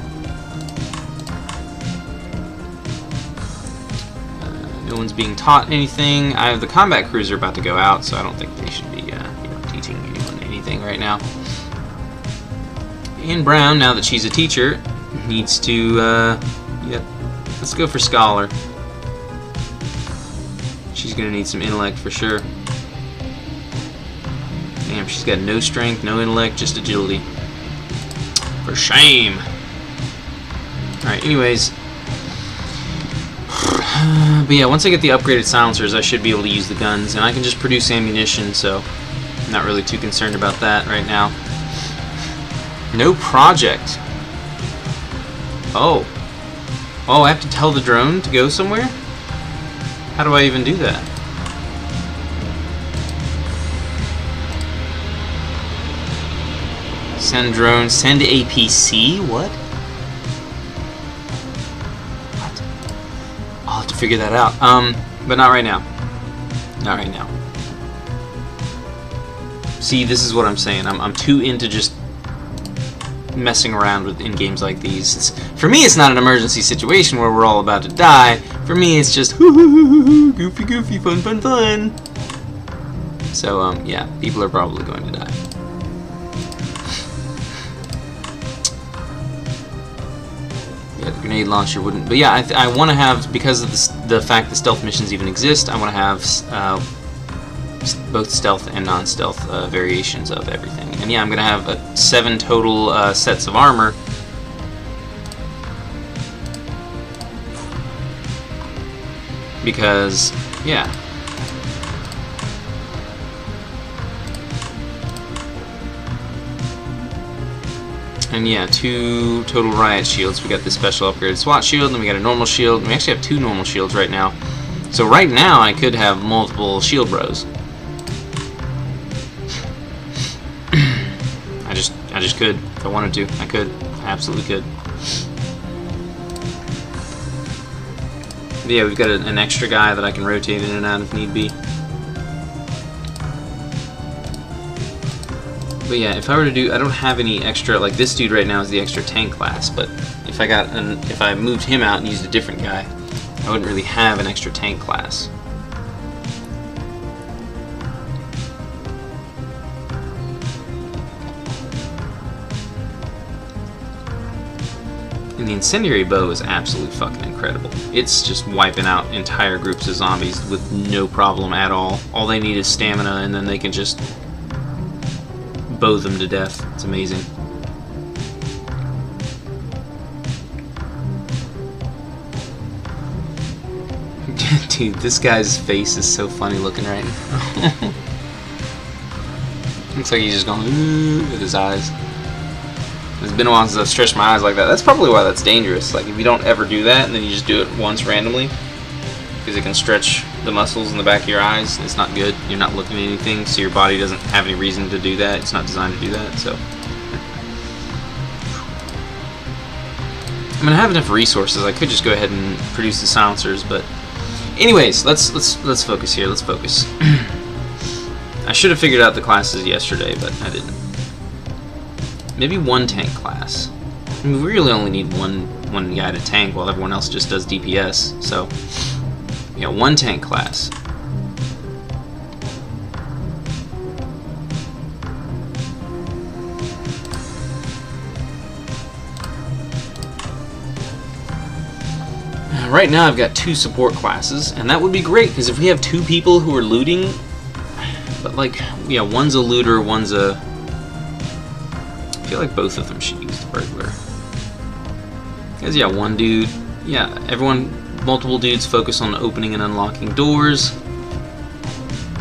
No one's being taught anything. I have the combat cruiser about to go out, so I don't think they should be teaching anyone anything right now. And Brown, now that she's a teacher, needs to yeah, let's go for scholar. She's gonna need some intellect for sure. Damn, she's got no strength, no intellect, just agility. For shame. Alright, anyways. But yeah, once I get the upgraded silencers, I should be able to use the guns, and I can just produce ammunition, so I'm not really too concerned about that right now. No project. Oh. Oh, I have to tell the drone to go somewhere? How do I even do that? Send drone, send APC? What? What? I'll have to figure that out. But not right now. Not right now. See, this is what I'm saying. I'm too into just messing around with in games like these. For me, it's not an emergency situation where we're all about to die. For me, it's just goofy, goofy, fun, fun, fun. So, yeah, people are probably going to die. Yeah, the grenade launcher wouldn't. But yeah, I want to have, because of the fact that stealth missions even exist, I want to have both stealth and non-stealth variations of everything. And yeah, I'm going to have 7 total sets of armor. Because, yeah. And yeah, 2 total riot shields. We got this special upgraded SWAT shield, and we got a normal shield. And we actually have 2 normal shields right now. So right now, I could have multiple shield bros. I just could. If I wanted to, I could. I absolutely could. But yeah, we've got an extra guy that I can rotate in and out if need be. But yeah, if I were to do, I don't have any extra, like this dude right now is the extra tank class, but if I moved him out and used a different guy, I wouldn't really have an extra tank class. And the incendiary bow is absolutely fucking incredible. It's just wiping out entire groups of zombies with no problem at all. All they need is stamina, and then they can just bow them to death. It's amazing. Dude, this guy's face is so funny looking right now. Looks like he's just going ooh with his eyes. It's been a while since I've stretched my eyes like that. That's probably why that's dangerous. Like, if you don't ever do that and then you just do it once randomly, because it can stretch the muscles in the back of your eyes. It's not good. You're not looking at anything, so your body doesn't have any reason to do that. It's not designed to do that. So I mean, I have enough resources. I could just go ahead and produce the silencers, but anyways, let's focus here. Let's focus. I should have figured out the classes yesterday, but I didn't. Maybe one tank class. I mean, we really only need one guy to tank, while everyone else just does DPS. So, yeah, one tank class. Right now I've got 2 support classes, and that would be great, because if we have 2 people who are looting, but like, yeah, one's a looter, one's a... I feel like both of them should use the burglar. Because, yeah, one dude, yeah, multiple dudes focus on opening and unlocking doors.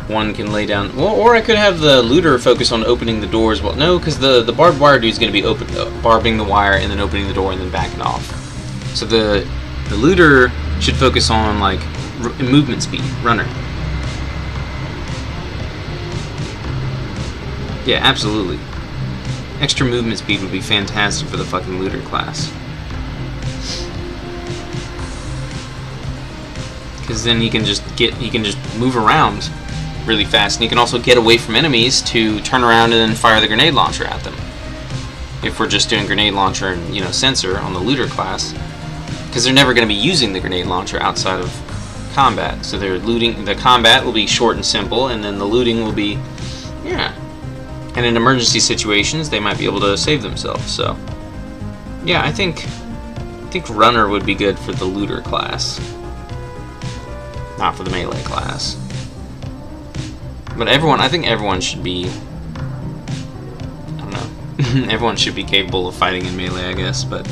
One can lay down, well, or I could have the looter focus on opening the doors. Well, no, because the barbed wire dude's going to be barbing the wire and then opening the door and then backing off. So the looter should focus on, like, movement speed, runner. Yeah, absolutely. Extra movement speed would be fantastic for the fucking looter class. Because then he can just move around really fast, and he can also get away from enemies to turn around and then fire the grenade launcher at them. If we're just doing grenade launcher and, you know, sensor on the looter class. Because they're never going to be using the grenade launcher outside of combat. So they're looting. The combat will be short and simple, and then the looting will be, yeah. And in emergency situations, they might be able to save themselves. So, yeah, I think runner would be good for the looter class, not for the melee class. But I think everyone should be. I don't know. Everyone should be capable of fighting in melee, I guess. But,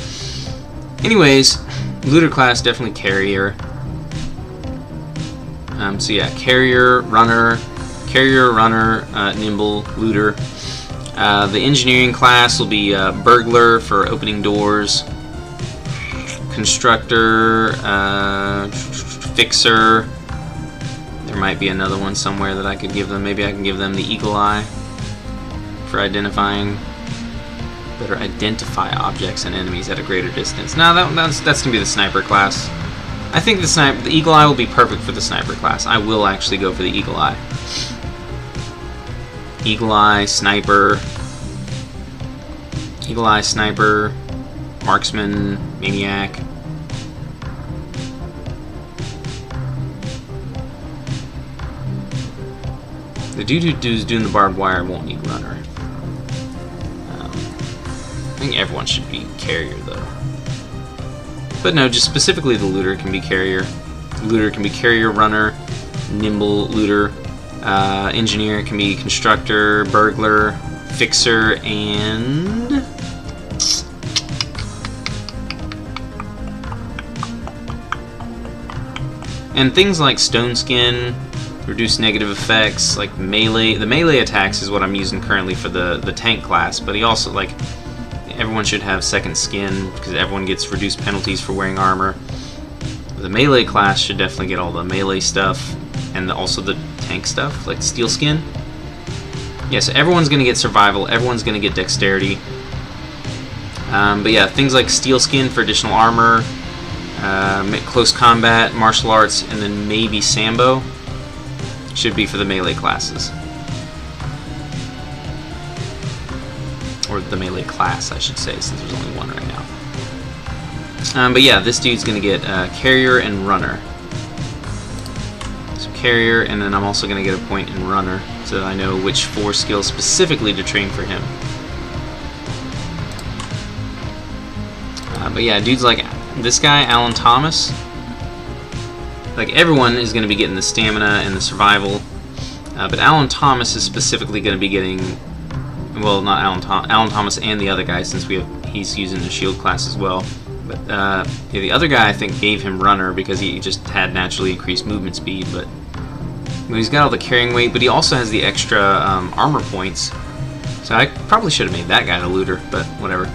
anyways. Looter class, definitely carrier. So yeah, carrier, runner, nimble, looter. The engineering class will be burglar for opening doors, constructor, fixer. There might be another one somewhere that I could give them. Maybe I can give them the eagle eye for identifying. Better identify objects and enemies at a greater distance. Now that's gonna be the sniper class. I think the eagle eye will be perfect for the sniper class. I will actually go for the eagle eye. Eagle eye, sniper, marksman, maniac. The dude who's doing the barbed wire won't need runner. I think everyone should be carrier, though. But no, just specifically the looter can be carrier. Looter can be carrier, runner, nimble, looter. Engineer can be constructor, burglar, fixer, and... And things like stone skin, reduce negative effects, like melee. The melee attacks is what I'm using currently for the tank class, but he also, like... Everyone should have second skin, because everyone gets reduced penalties for wearing armor. The melee class should definitely get all the melee stuff, and also the tank stuff, like steel skin. Yeah, so everyone's going to get survival, everyone's going to get dexterity. But yeah, things like steel skin for additional armor, close combat, martial arts, and then maybe Sambo should be for the melee classes. Or the melee class, I should say, since there's only one right now. But yeah, this dude's going to get carrier and runner. So carrier, and then I'm also going to get a point in runner, so that I know which 4 skills specifically to train for him. But yeah, dudes like this guy, Alan Thomas. Like, everyone is going to be getting the stamina and the survival. But Alan Thomas is specifically going to be getting... Well, not Alan Thomas and the other guy, since he's using the shield class as well. But yeah, the other guy I think gave him runner because he just had naturally increased movement speed. But he's got all the carrying weight, but he also has the extra armor points. So I probably should have made that guy the looter, but whatever.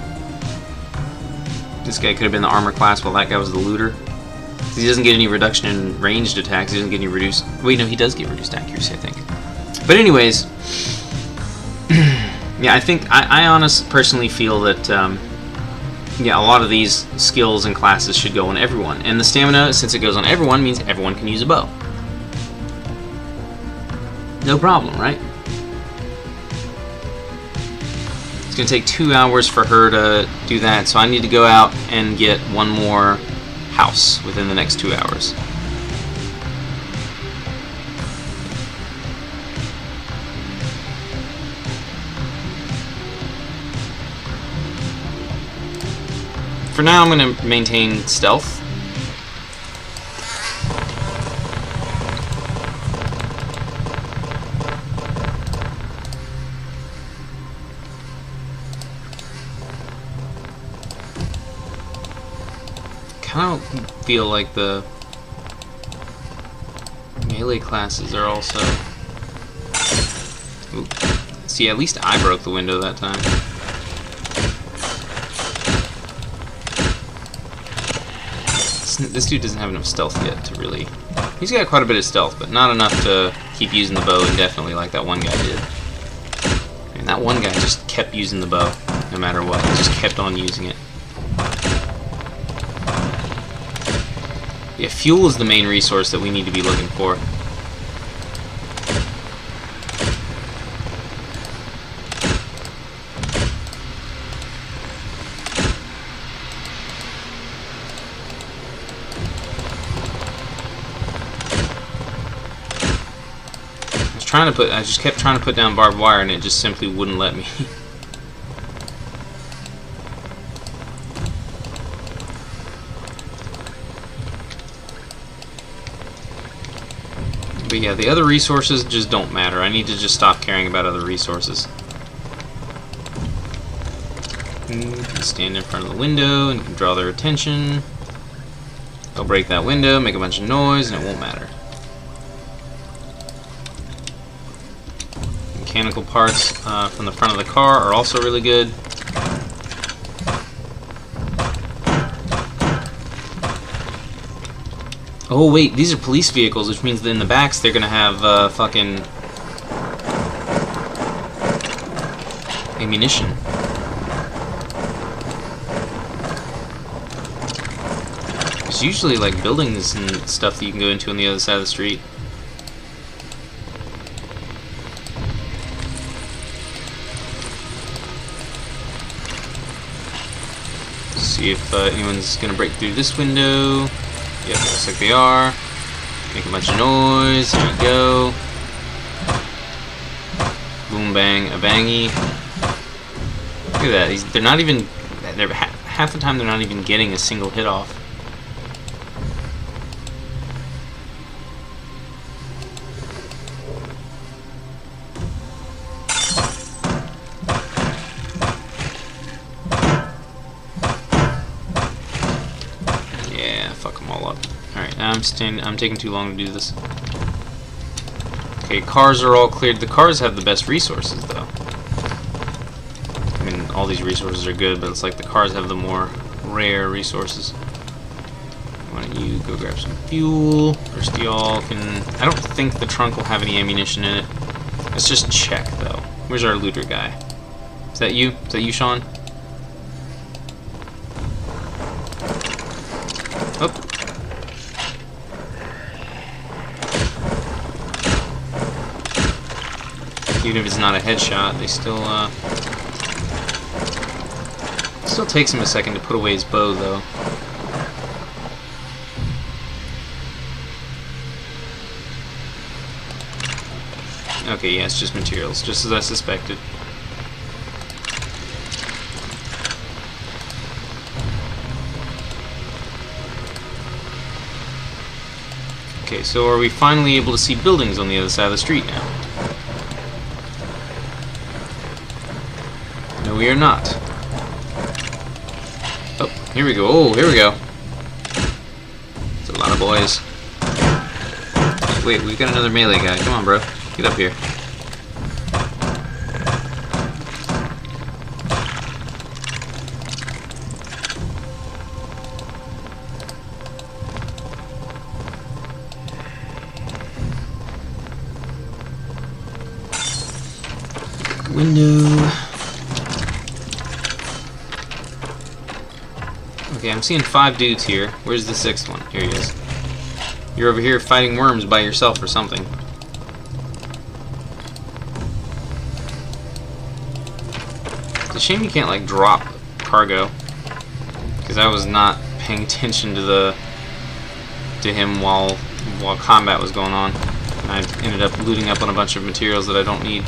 This guy could have been the armor class while that guy was the looter. He doesn't get any reduction in ranged attacks. He doesn't get any reduced... Wait, no, he does get reduced accuracy, I think. But anyways... yeah, I think... I honestly personally feel that... yeah, a lot of these skills and classes should go on everyone. And the stamina, since it goes on everyone, means everyone can use a bow. No problem, right? It's going to take 2 hours for her to do that, so I need to go out and get one more house within the next 2 hours. For now, I'm going to maintain stealth. I don't feel like the melee classes are also... Ooh. See, at least I broke the window that time. This dude doesn't have enough stealth yet to really... He's got quite a bit of stealth, but not enough to keep using the bow indefinitely like that one guy did. And that one guy just kept using the bow, no matter what. He just kept on using it. Yeah, fuel is the main resource that we need to be looking for. I just kept trying to put down barbed wire and it just simply wouldn't let me. But yeah, the other resources just don't matter. I need to just stop caring about other resources. You can stand in front of the window and you can draw their attention. They'll break that window, make a bunch of noise, and it won't matter. Mechanical parts from the front of the car are also really good. Oh wait, these are police vehicles, which means that in the backs they're gonna have fucking ammunition. There's usually like buildings and stuff that you can go into on the other side of the street. See if anyone's gonna break through this window. Yep, looks like they are. Make a bunch of noise. There you go. Boom, bang, a bangy. Look at that. They're not even. They're half the time they're not even getting a single hit off. I'm taking too long to do this. Okay, cars are all cleared. The cars have the best resources, though. I mean, all these resources are good, but it's like the cars have the more rare resources. Why don't you go grab some fuel? First, y'all can... I don't think the trunk will have any ammunition in it. Let's just check, though. Where's our looter guy? Is that you? Is that you, Sean? Oh. Even if it's not a headshot, they still takes him a second to put away his bow, though. Okay, yeah, it's just materials, just as I suspected. Okay, so are we finally able to see buildings on the other side of the street now? No, we are not. Oh, here we go. Oh, here we go. It's a lot of boys. Wait, we've got another melee guy. Come on, bro. Get up here. Window. Okay, I'm seeing 5 dudes here. Where's the 6th one? Here he is. You're over here fighting worms by yourself or something. It's a shame you can't, like, drop cargo. Because I was not paying attention to him while combat was going on. And I ended up looting up on a bunch of materials that I don't need.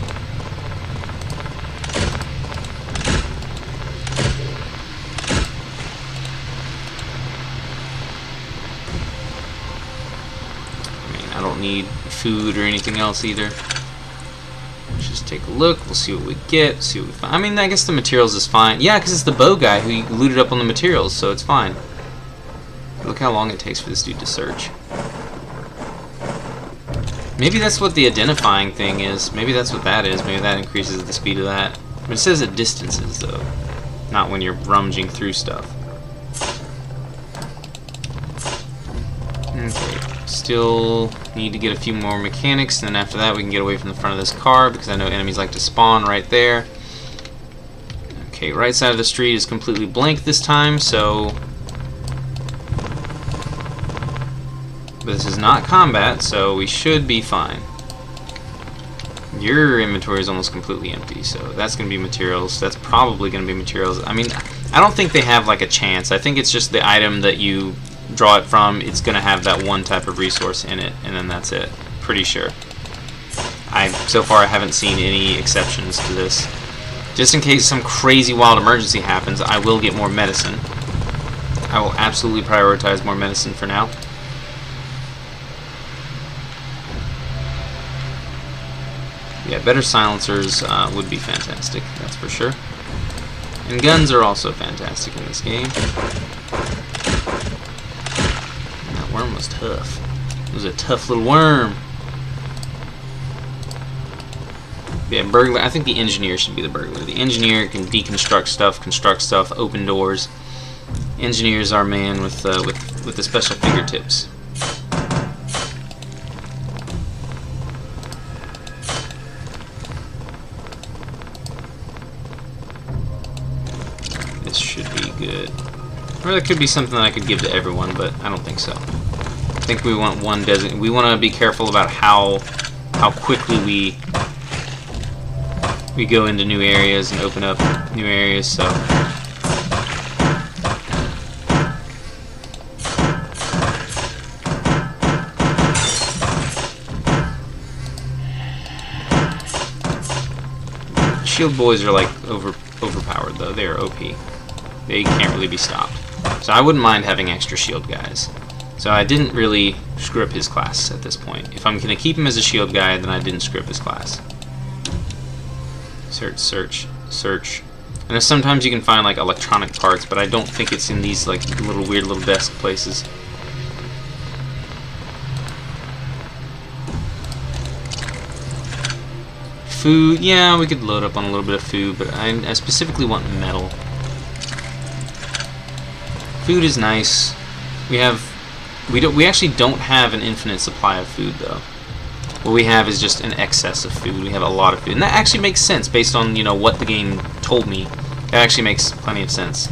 I don't need food or anything else either. Let's just take a look. We'll see what we get. See what we find. I mean, I guess the materials is fine. Yeah, because it's the bow guy who looted up on the materials, so it's fine. Look how long it takes for this dude to search. Maybe that's what the identifying thing is. Maybe that's what that is. Maybe that increases the speed of that. But it says at distances, though. Not when you're rummaging through stuff. Okay. Still need to get a few more mechanics, and then after that we can get away from the front of this car because I know enemies like to spawn right there. Okay, right side of the street is completely blank this time, so this is not combat, so we should be fine. Your inventory is almost completely empty, so that's going to be materials. That's probably going to be materials. I mean, I don't think they have like a chance. I think it's just the item that you draw it from, it's going to have that one type of resource in it, and then that's it. Pretty sure. So far I haven't seen any exceptions to this. Just in case some crazy wild emergency happens, I will get more medicine. I will absolutely prioritize more medicine for now. Yeah, better silencers would be fantastic, that's for sure. And guns are also fantastic in this game. That worm was tough. It was a tough little worm. Yeah, burglar. I think the engineer should be the burglar. The engineer can deconstruct stuff, construct stuff, open doors. Engineer's our man with the special fingertips. This should be good. Or that could be something that I could give to everyone, but I don't think so. I think we want one designated. We want to be careful about how quickly we go into new areas and open up new areas. So shield boys are like overpowered though. They are OP. They can't really be stopped. So I wouldn't mind having extra shield guys. So I didn't really screw up his class at this point. If I'm going to keep him as a shield guy, then I didn't screw up his class. Search, search, search. And sometimes you can find like electronic parts, but I don't think it's in these like little weird little desk places. Food, yeah, we could load up on a little bit of food, but I specifically want metal. Food is nice. We actually don't have an infinite supply of food though. What we have is just an excess of food. We have a lot of food, and that actually makes sense based on what the game told me. That actually makes plenty of sense.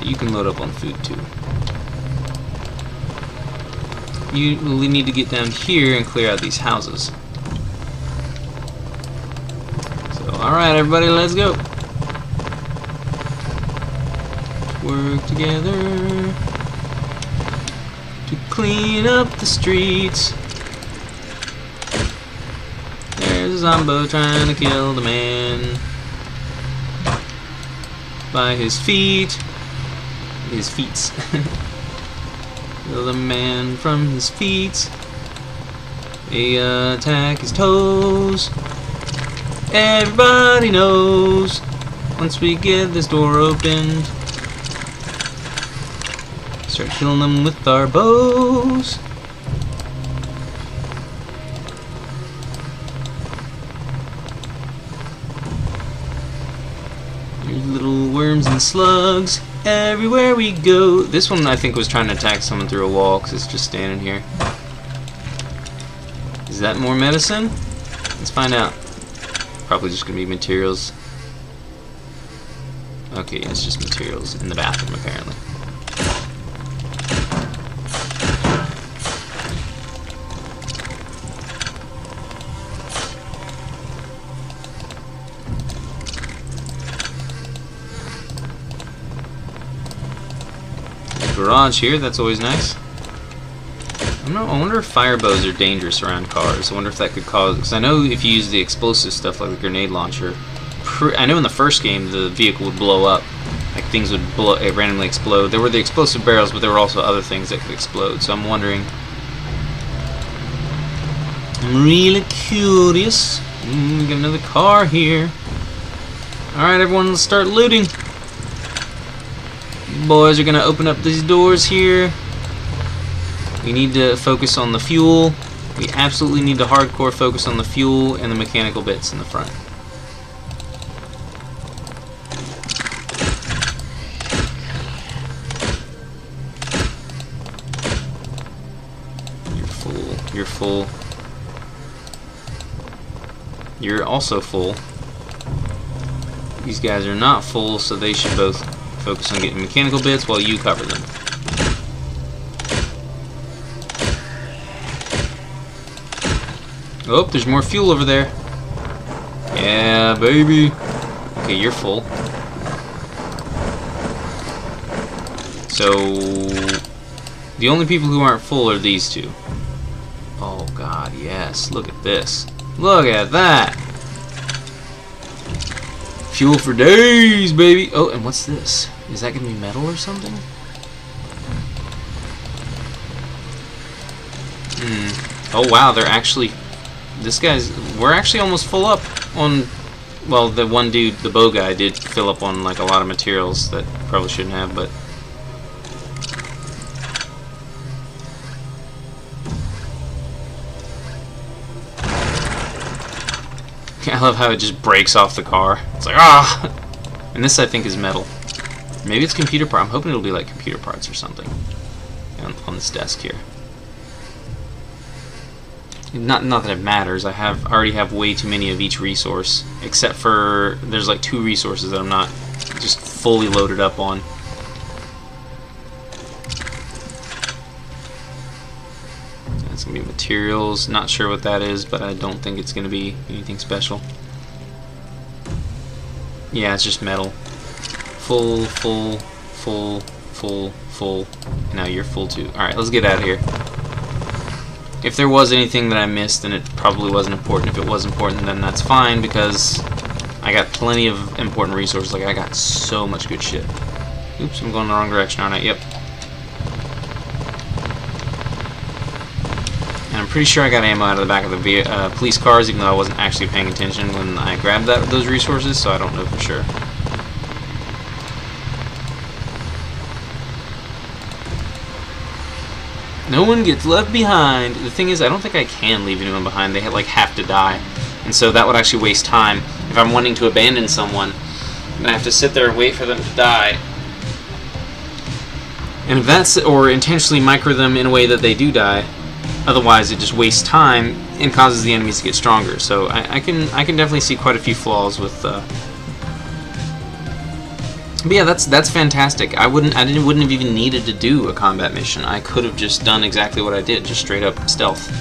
You can load up on food too. You will need to get down here and clear out these houses. So, alright everybody, let's go. Work together to clean up the streets. There's a Zombo trying to kill the man by his feet. His feet. Kill the man from his feet. They attack his toes. Everybody knows. Once we get this door opened, start killing them with our bows. worms and slugs everywhere we go. This one I think was trying to attack someone through a wall because it's just standing here. Is that more medicine? Let's find out. Probably just gonna be materials. Okay, it's just materials in the bathroom apparently. Garage here, that's always nice. I wonder if fire bows are dangerous around cars. I wonder if that could cause... Because I know if you use the explosive stuff like the grenade launcher... I know in the first game the vehicle would blow up. Like things would randomly explode. There were the explosive barrels, but there were also other things that could explode. So I'm wondering... I'm really curious. Get another car here. Alright everyone, let's start looting. Boys are gonna open up these doors here. We need to focus on the fuel. We absolutely need to hardcore focus on the fuel and the mechanical bits in the front. You're full. You're full. You're also full. These guys are not full, so they should both focus on getting mechanical bits while you cover them. Oh, there's more fuel over there. Yeah, baby. Okay, you're full. So, the only people who aren't full are these two. Oh god, yes. Look at this. Look at that. Fuel for days, baby. Oh, and what's this? Is that gonna be metal or something? Oh wow, they're actually... We're actually almost full up on... Well, the one dude, the bow guy, did fill up on like a lot of materials that probably shouldn't have, but... I love how it just breaks off the car. It's like, ah! And this, I think, is metal. Maybe it's computer part. I'm hoping it'll be like computer parts or something on this desk here. Not that it matters. I already have way too many of each resource, except for there's like 2 resources that I'm not just fully loaded up on. That's gonna be materials. Not sure what that is, but I don't think it's gonna be anything special. Yeah, it's just metal. Full, full, full, full, full. And now you're full too. Alright, let's get out of here. If there was anything that I missed, then it probably wasn't important. If it was important, then that's fine, because I got plenty of important resources. Like, I got so much good shit. Oops, I'm going the wrong direction, aren't I? Yep. And I'm pretty sure I got ammo out of the back of the police cars, even though I wasn't actually paying attention when I grabbed those resources, so I don't know for sure. No one gets left behind. The thing is, I don't think I can leave anyone behind. They have to die. And so that would actually waste time. If I'm wanting to abandon someone, then I have to sit there and wait for them to die. And if that's, or intentionally micro them in a way that they do die, otherwise it just wastes time and causes the enemies to get stronger. So I can definitely see quite a few flaws with but yeah, that's fantastic. I wouldn't have even needed to do a combat mission. I could have just done exactly what I did, just straight up stealth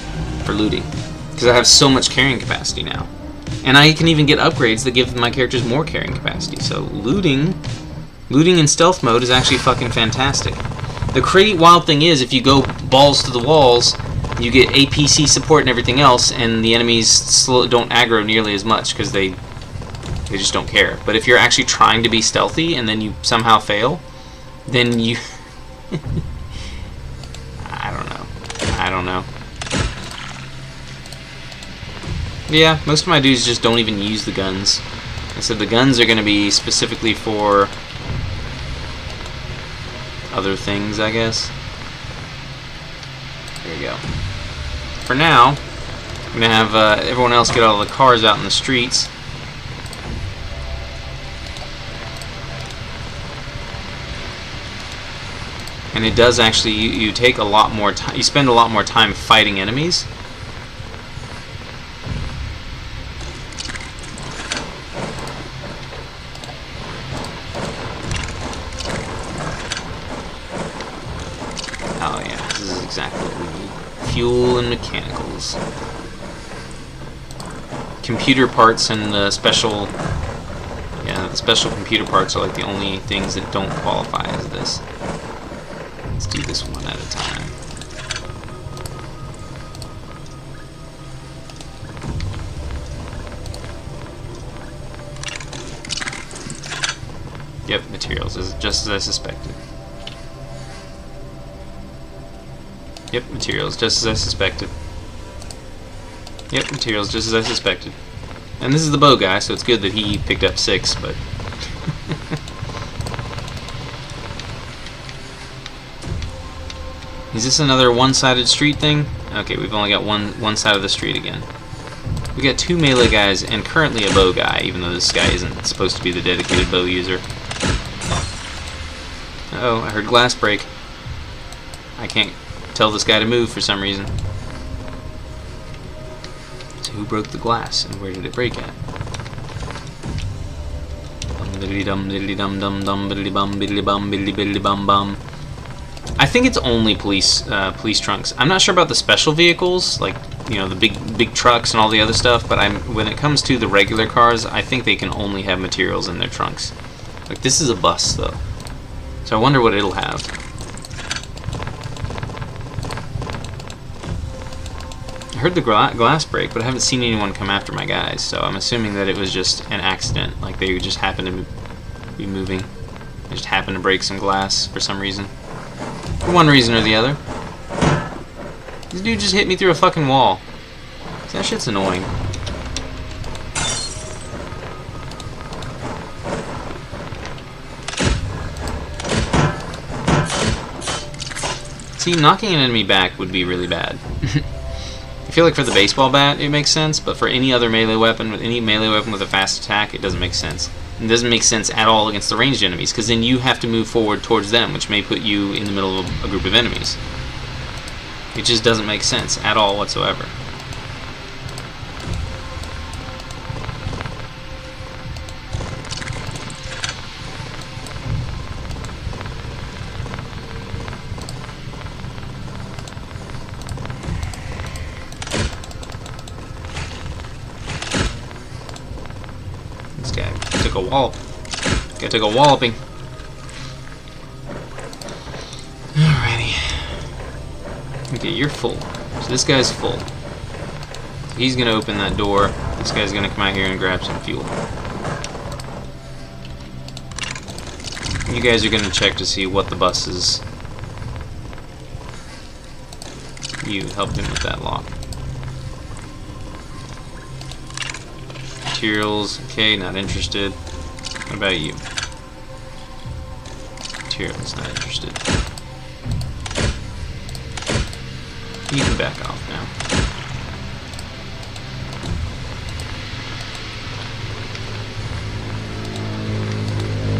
for looting, because I have so much carrying capacity now, and I can even get upgrades that give my characters more carrying capacity. So looting in stealth mode is actually fucking fantastic. The crazy wild thing is, if you go balls to the walls, you get APC support and everything else, and the enemies don't aggro nearly as much because they just don't care. But if you're actually trying to be stealthy and then you somehow fail, then you... I don't know. Yeah, most of my dudes just don't even use the guns. I said the guns are going to be specifically for other things, I guess. There we go. For now, I'm going to have everyone else get all the cars out in the streets. and it does actually, you take a lot more time, you spend a lot more time fighting enemies. Oh yeah, this is exactly what we need. Fuel and mechanicals. Computer parts and special... Yeah, the special computer parts are like the only things that don't qualify as this. Let's do this one at a time. Yep, materials, just as I suspected. Yep, materials, just as I suspected. Yep, materials, just as I suspected. And this is the bow guy, so it's good that he picked up 6, but... Is this another one-sided street thing? Okay, we've only got one side of the street again. We got 2 melee guys and currently a bow guy, even though this guy isn't supposed to be the dedicated bow user. Uh-oh, I heard glass break. I can't tell this guy to move for some reason. So who broke the glass and where did it break at? I think it's only police trunks. I'm not sure about the special vehicles, like, you know, the big trucks and all the other stuff, but when it comes to the regular cars, I think they can only have materials in their trunks. Like, this is a bus though, so I wonder what it'll have. I heard the glass break, but I haven't seen anyone come after my guys, so I'm assuming that it was just an accident. Like, they just happened to be moving. They just happened to break some glass for some reason. For one reason or the other. This dude just hit me through a fucking wall. That shit's annoying. See, knocking an enemy back would be really bad. I feel like for the baseball bat it makes sense, but for any other melee weapon, with a fast attack, it doesn't make sense. It doesn't make sense at all against the ranged enemies, because then you have to move forward towards them, which may put you in the middle of a group of enemies. It just doesn't make sense at all whatsoever. This guy took a wallop. This guy took a walloping. Alrighty. Okay, you're full. So this guy's full. He's gonna open that door. This guy's gonna come out here and grab some fuel. You guys are gonna check to see what the bus is. You helped him with that lock. Materials, okay, not interested. What about you? Materials, not interested. You can back off now.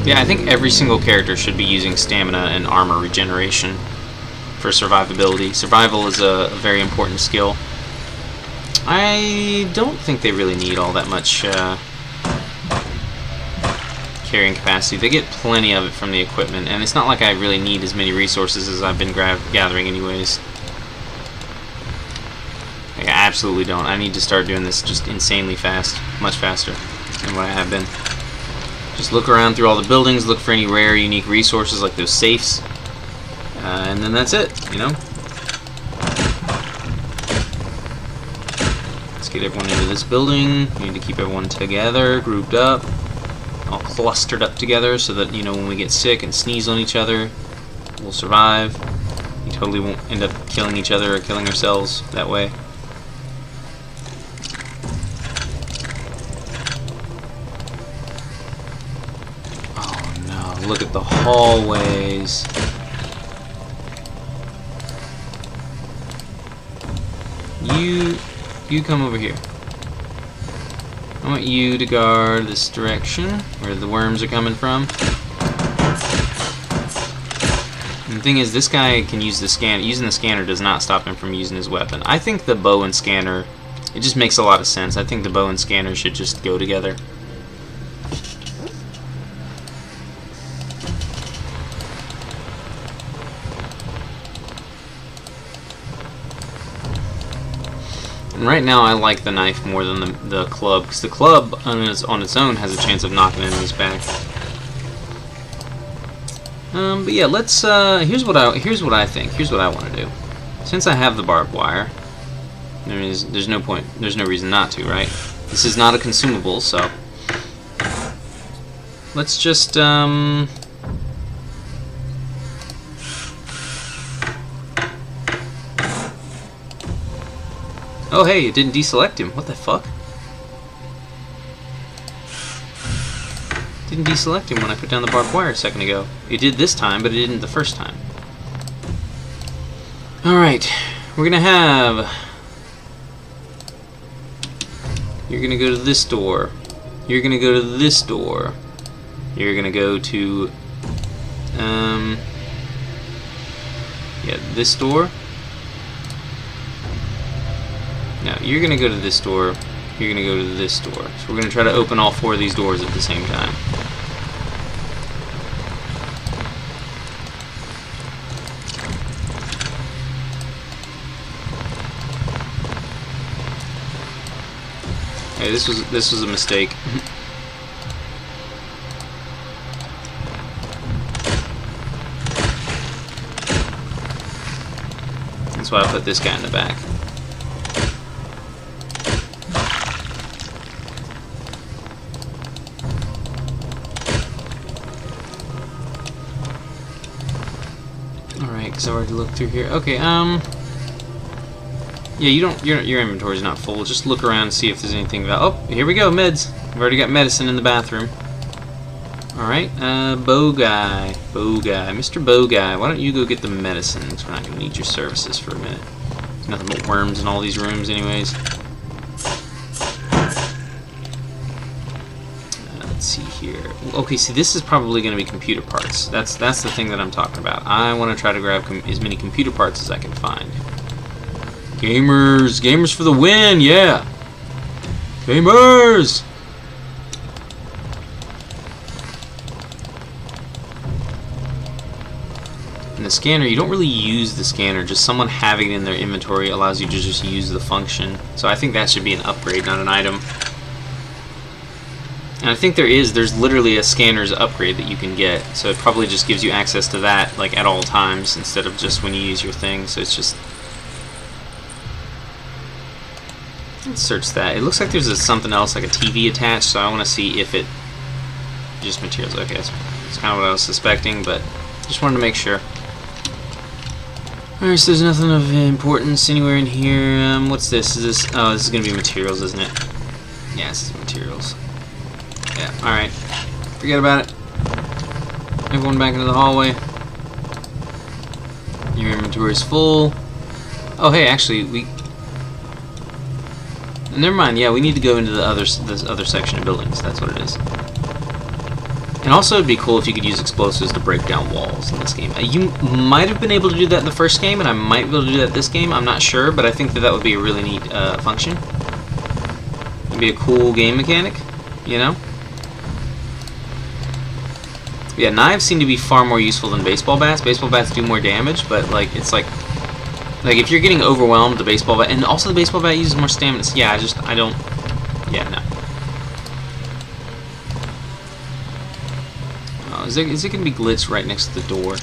Yeah, I think every single character should be using stamina and armor regeneration for survivability. Survival is a very important skill. I don't think they really need all that much carrying capacity. They get plenty of it from the equipment, and it's not like I really need as many resources as I've been gathering anyways. Like, I absolutely don't. I need to start doing this just insanely fast, much faster than what I have been. Just look around through all the buildings, look for any rare, unique resources like those safes, and then that's it, you know? Let's get everyone into this building. We need to keep everyone together, grouped up, all clustered up together so that, you know, when we get sick and sneeze on each other, we'll survive. We totally won't end up killing each other or killing ourselves that way. Look at the hallways. You come over here. I want you to guard this direction where the worms are coming from. thing is, this guy can use the scan. Using the scanner does not stop him from using his weapon. I think the bow and scanner, it just makes a lot of sense. I think the bow and scanner should just go together. And right now, I like the knife more than the club, because the club on its own has a chance of knocking enemies back. But yeah, let's. Here's what I think. Here's what I want to do. Since I have the barbed wire, there's no point. There's no reason not to, right? This is not a consumable, so let's just Oh, hey, it didn't deselect him. What the fuck? Didn't deselect him when I put down the barbed wire a second ago. It did this time, but it didn't the first time. Alright, we're gonna have... You're gonna go to this door. You're gonna go to this door. You're gonna go to... Yeah, this door. No, you're gonna go to this door. You're gonna go to this door. So we're gonna try to open all 4 of these doors at the same time. Hey, this was a mistake. That's why I put this guy in the back. Alright, because I already looked through here. Okay, yeah, your inventory's not full. Just look around and see if there's anything about... Oh, here we go, meds. I've already got medicine in the bathroom. Alright, bow guy. Bow guy. Mr. Bow guy, why don't you go get the medicine? Because we're not going to need your services for a minute. There's nothing but worms in all these rooms anyways. Let's see here. Okay, see, this is probably going to be computer parts. That's the thing that I'm talking about. I want to try to grab as many computer parts as I can find. Gamers! Gamers for the win! Yeah! Gamers! And the scanner, you don't really use the scanner. Just someone having it in their inventory allows you to just use the function. So I think that should be an upgrade, not an item. And I think there's literally a scanner's upgrade that you can get. So it probably just gives you access to that, like, at all times, instead of just when you use your thing. So it's just... Let's search that. It looks like there's something else, like a TV attached, so I want to see if it... Just materials. Okay, that's kind of what I was suspecting, but just wanted to make sure. Alright, so there's nothing of importance anywhere in here. What's this? Is this... Oh, this is going to be materials, isn't it? Yeah, this is materials. Yeah, alright. Forget about it. Everyone back into the hallway. Your inventory is full. Oh, hey, actually, we... Never mind, yeah, we need to go into this other section of buildings. That's what it is. And also, it'd be cool if you could use explosives to break down walls in this game. You might have been able to do that in the first game, and I might be able to do that this game. I'm not sure, but I think that would be a really neat function. It'd be a cool game mechanic, you know? Yeah, knives seem to be far more useful than baseball bats. Baseball bats do more damage, but, like, it's like if you're getting overwhelmed, the baseball bat, and also the baseball bat uses more stamina. So yeah, I don't, yeah, no. Oh, is it gonna be glitched right next to the door?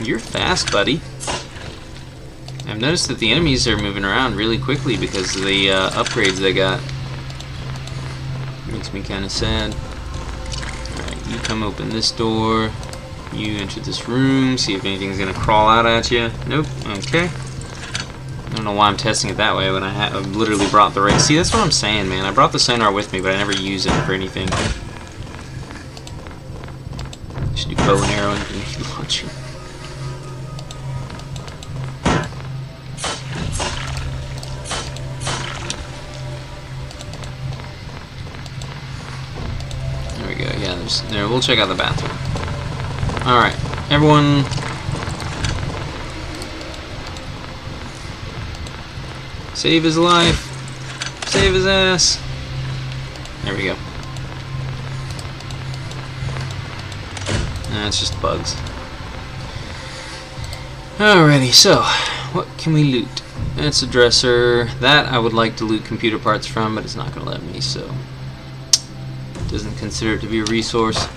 You're fast, buddy. I've noticed that the enemies are moving around really quickly because of the upgrades they got. Makes me kind of sad. Alright, you come open this door. You enter this room. See if anything's going to crawl out at you. Nope. Okay. don't know why I'm testing it that way when I literally brought the ray. See, that's what I'm saying, man. I brought the sonar with me, but I never use it for anything. Should do bow and arrow and grenade launcher. There we go. Yeah, there. We'll check out the bathroom. All right, everyone. Save his life. Save his ass. There we go. It's just bugs. Alrighty, so what can we loot? It's a dresser. That I would like to loot computer parts from, but it's not going to let me, so it doesn't consider it to be a resource.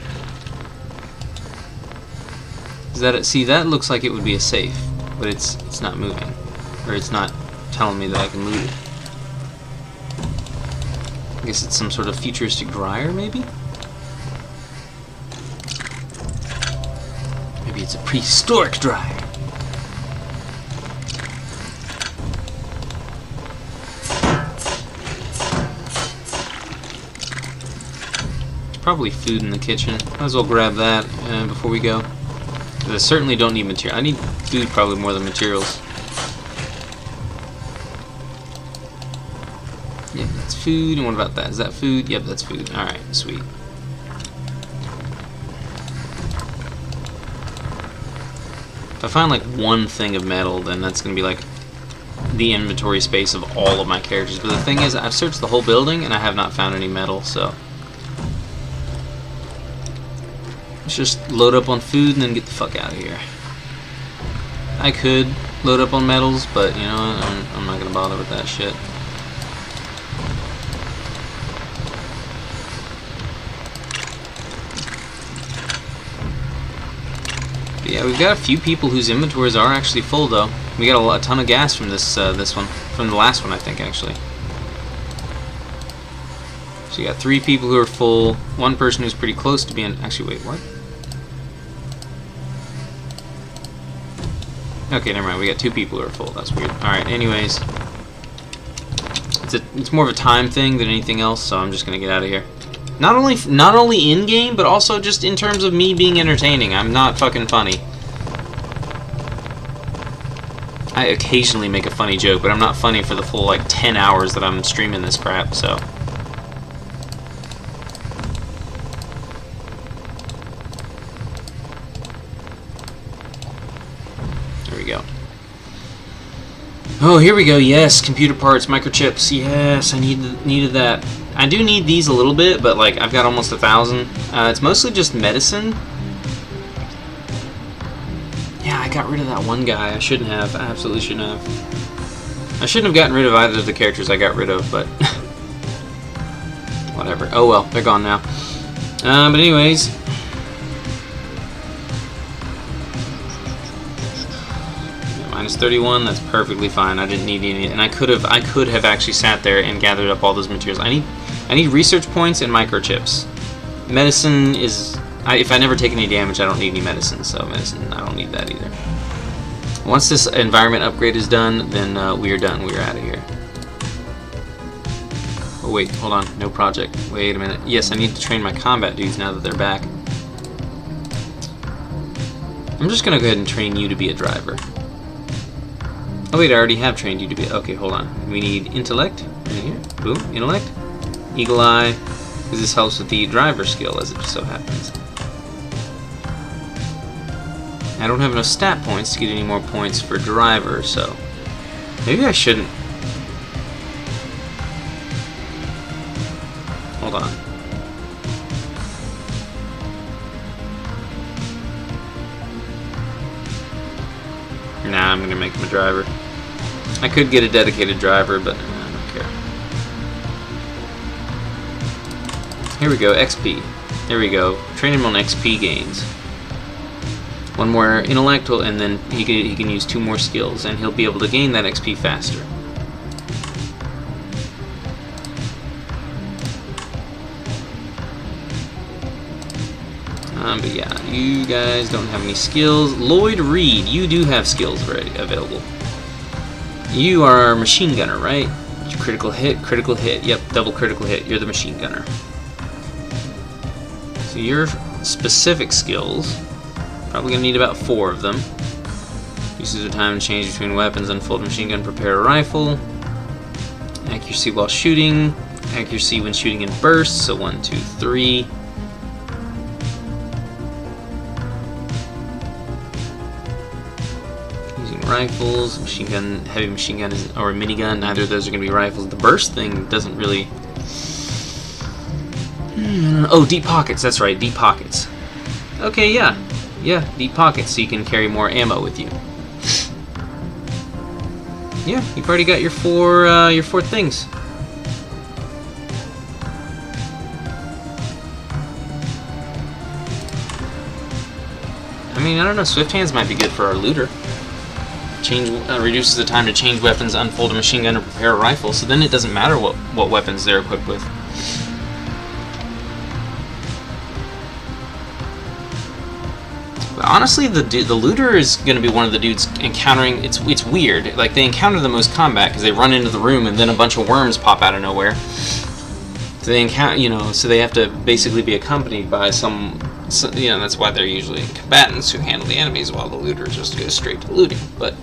Is that it? See, that looks like it would be a safe, but it's not moving, or it's not telling me that I can loot it. I guess it's some sort of futuristic dryer, maybe? Maybe it's a prehistoric dryer. There's probably food in the kitchen. Might as well grab that before we go. Because I certainly don't need material. I need food probably more than materials. Yeah, that's food. And what about that? Is that food? Yep, that's food. Alright, sweet. If I find like one thing of metal, then that's going to be like the inventory space of all of my characters. But the thing is, I've searched the whole building and I have not found any metal, so let's just load up on food and then get the fuck out of here. I could load up on metals, but you know, I'm not going to bother with that shit. Yeah, we've got a few people whose inventories are actually full, though. We got a ton of gas from this one, from the last one, I think, actually. So you got 3 people who are full, 1 person who's pretty close to being. Actually, wait, what? Okay, never mind. We got 2 people who are full. That's weird. All right. Anyways, it's more of a time thing than anything else. So I'm just gonna get out of here. Not only in game, but also just in terms of me being entertaining. I'm not fucking funny. I occasionally make a funny joke, but I'm not funny for the full like 10 hours that I'm streaming this crap. So there we go. Oh, here we go. Yes, computer parts, microchips. Yes, I needed that. I do need these a little bit, but like I've got almost 1,000. It's mostly just medicine. Yeah, I got rid of that one guy. I shouldn't have. I absolutely shouldn't have. I shouldn't have gotten rid of either of the characters I got rid of, but whatever. Oh well, they're gone now. But anyways. Minus 31, that's perfectly fine. I didn't need any, and I could have actually sat there and gathered up all those materials. I need research points and microchips. Medicine is, if I never take any damage, I don't need any medicine. So medicine, I don't need that either. Once this environment upgrade is done, then we are done. We are out of here. Oh wait, hold on. No project. Wait a minute. Yes, I need to train my combat dudes now that they're back. I'm just gonna go ahead and train you to be a driver. Oh wait, I already have trained you to be. Okay, hold on. We need intellect right here. Boom, intellect. Eagle eye, because this helps with the driver skill, as it so happens. I don't have enough stat points to get any more points for driver, so maybe I shouldn't. Hold on. Nah, I'm gonna make him a driver. I could get a dedicated driver, but I don't care. Here we go, XP. There we go. Train him on XP gains. 1 more intellect, and then he can use 2 more skills, and he'll be able to gain that XP faster. But yeah, you guys don't have any skills. Lloyd Reed, you do have skills already available. You are a machine gunner, right? Critical hit, critical hit. Yep, double critical hit. You're the machine gunner. So your specific skills, probably gonna need about 4 of them. Uses the time to change between weapons, unfold machine gun, prepare a rifle. Accuracy while shooting. Accuracy when shooting in bursts, so 1, 2, 3. Using rifles, machine gun, heavy machine gun, or a minigun, neither of those are going to be rifles. The burst thing doesn't really... Oh, deep pockets, that's right, deep pockets. Okay, yeah, deep pockets, so you can carry more ammo with you. Yeah, you've already got your four things. I mean, I don't know, Swift Hands might be good for our looter. Reduces the time to change weapons, unfold a machine gun, or prepare a rifle, so then it doesn't matter what weapons they're equipped with. But honestly, the looter is going to be one of the dudes encountering... It's weird. Like, they encounter the most combat because they run into the room and then a bunch of worms pop out of nowhere. So they encounter, so they have to basically be accompanied by some... So, that's why they're usually combatants who handle the enemies, while the looter just goes straight to looting. But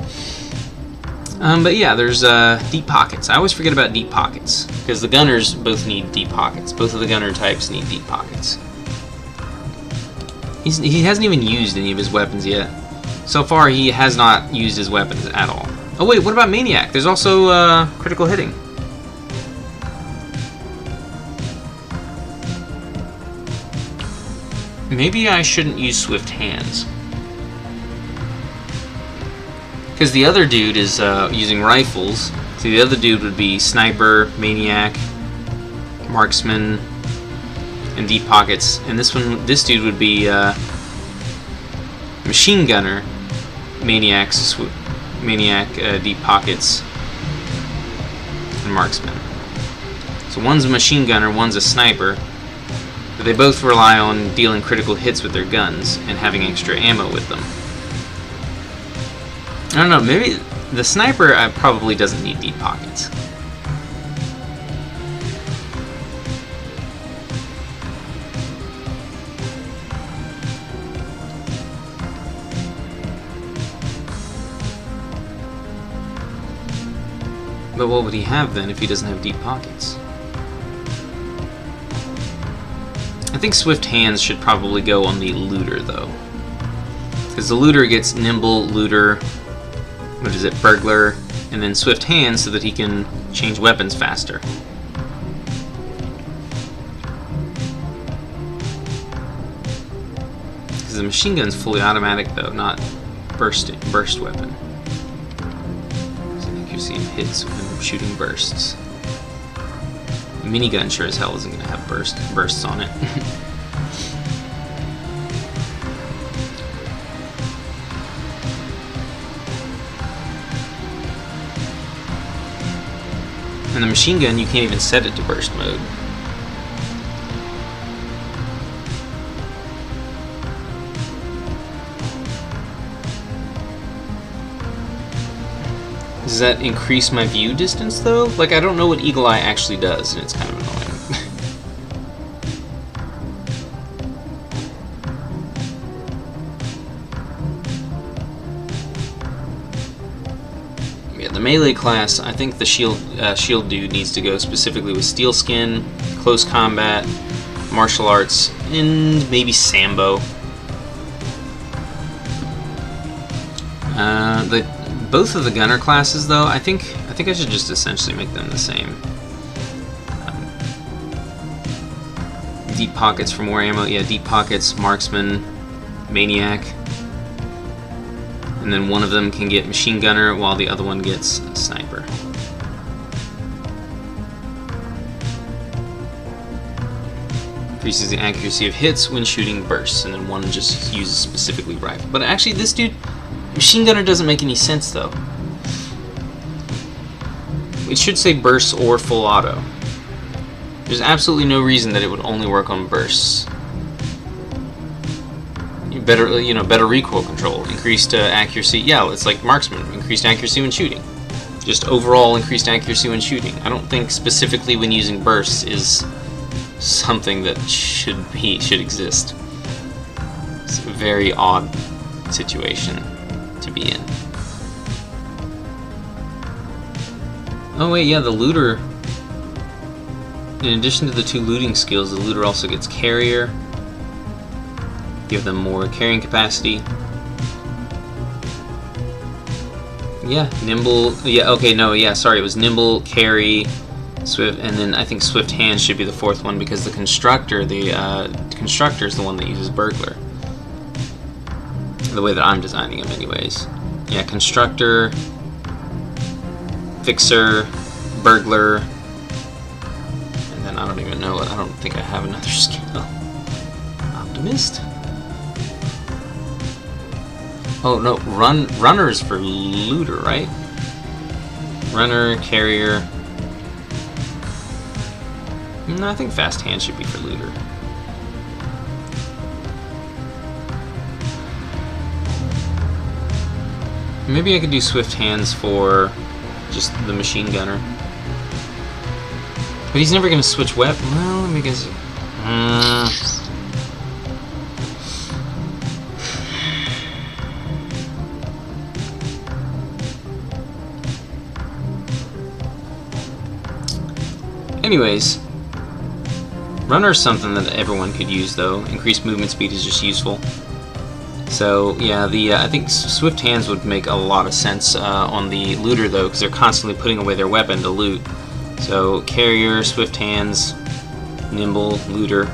yeah, there's deep pockets. I always forget about deep pockets because the gunners both need deep pockets. Both of the gunner types need deep pockets. He hasn't even used any of his weapons yet. So far, he has not used his weapons at all. Oh wait, what about Maniac? There's also critical hitting. Maybe I shouldn't use Swift Hands. Because the other dude is using rifles. So the other dude would be Sniper, Maniac, Marksman, and Deep Pockets. And this dude would be Machine Gunner, Maniac, Deep Pockets, and Marksman. So one's a Machine Gunner, one's a Sniper. But they both rely on dealing critical hits with their guns and having extra ammo with them. I don't know, maybe the Sniper probably doesn't need deep pockets. But what would he have then if he doesn't have deep pockets? I think Swift Hands should probably go on the looter, though. Because the looter gets nimble, looter, burglar, and then Swift Hands so that he can change weapons faster. Because the machine gun's fully automatic, though, not burst weapon. So accuracy of hits when shooting bursts. The minigun sure as hell isn't going to have bursts on it. And the machine gun, you can't even set it to burst mode. Does that increase my view distance, though? Like, I don't know what Eagle Eye actually does, and it's kind of annoying. Yeah, the melee class, I think the shield dude needs to go specifically with Steel Skin, Close Combat, Martial Arts, and maybe Sambo. Both of the gunner classes, though, I think I should just essentially make them the same. Deep Pockets for more ammo. Yeah, Deep Pockets, Marksman, Maniac. And then one of them can get Machine Gunner while the other one gets Sniper. Increases the accuracy of hits when shooting bursts, and then one just uses specifically rifle. But actually, this dude, Machine Gunner doesn't make any sense, though. It should say bursts or full auto. There's absolutely no reason that it would only work on bursts. Better recoil control, increased accuracy. Yeah, it's like Marksman, increased accuracy when shooting. Just overall increased accuracy when shooting. I don't think specifically when using bursts is something that should exist. It's a very odd situation to be in. Oh wait, yeah, the looter, in addition to the 2 looting skills, the looter also gets carrier. Give them more carrying capacity. Yeah, nimble, yeah, okay, no, yeah, sorry, it was nimble, carry, swift, and then I think swift hands should be the 4th one, because the constructor is the one that uses burglar. The way that I'm designing them anyways. Yeah, constructor, fixer, burglar, and then I don't even know, I don't think I have another skill. Optimist? Oh no, runners for looter, right? Runner, carrier. No, I think fast hand should be for looter. Maybe I could do swift hands for just the machine gunner. But he's never going to switch weapon. Well, let me guess. Anyways, runner is something that everyone could use, though. Increased movement speed is just useful. So yeah, I think swift hands would make a lot of sense on the looter, though, because they're constantly putting away their weapon to loot. So carrier, swift hands, nimble, looter.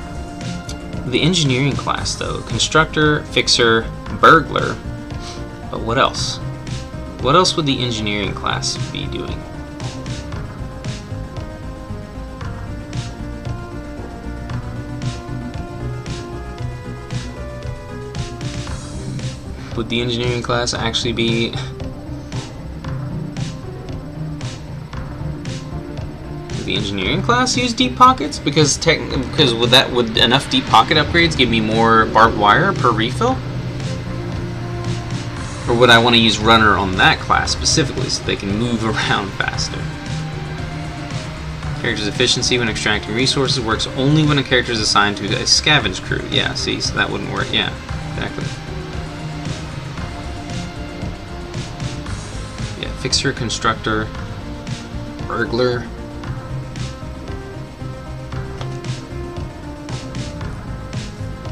The engineering class, though, constructor, fixer, burglar. But what else? What else would the engineering class be doing? Would the engineering class actually be... Would the engineering class use deep pockets? Because would enough deep pocket upgrades give me more barbed wire per refill? Or would I want to use runner on that class specifically so they can move around faster? Character's efficiency when extracting resources works only when a character is assigned to a scavenge crew. Yeah, see, so that wouldn't work. Yeah, exactly. Fixer, constructor, burglar.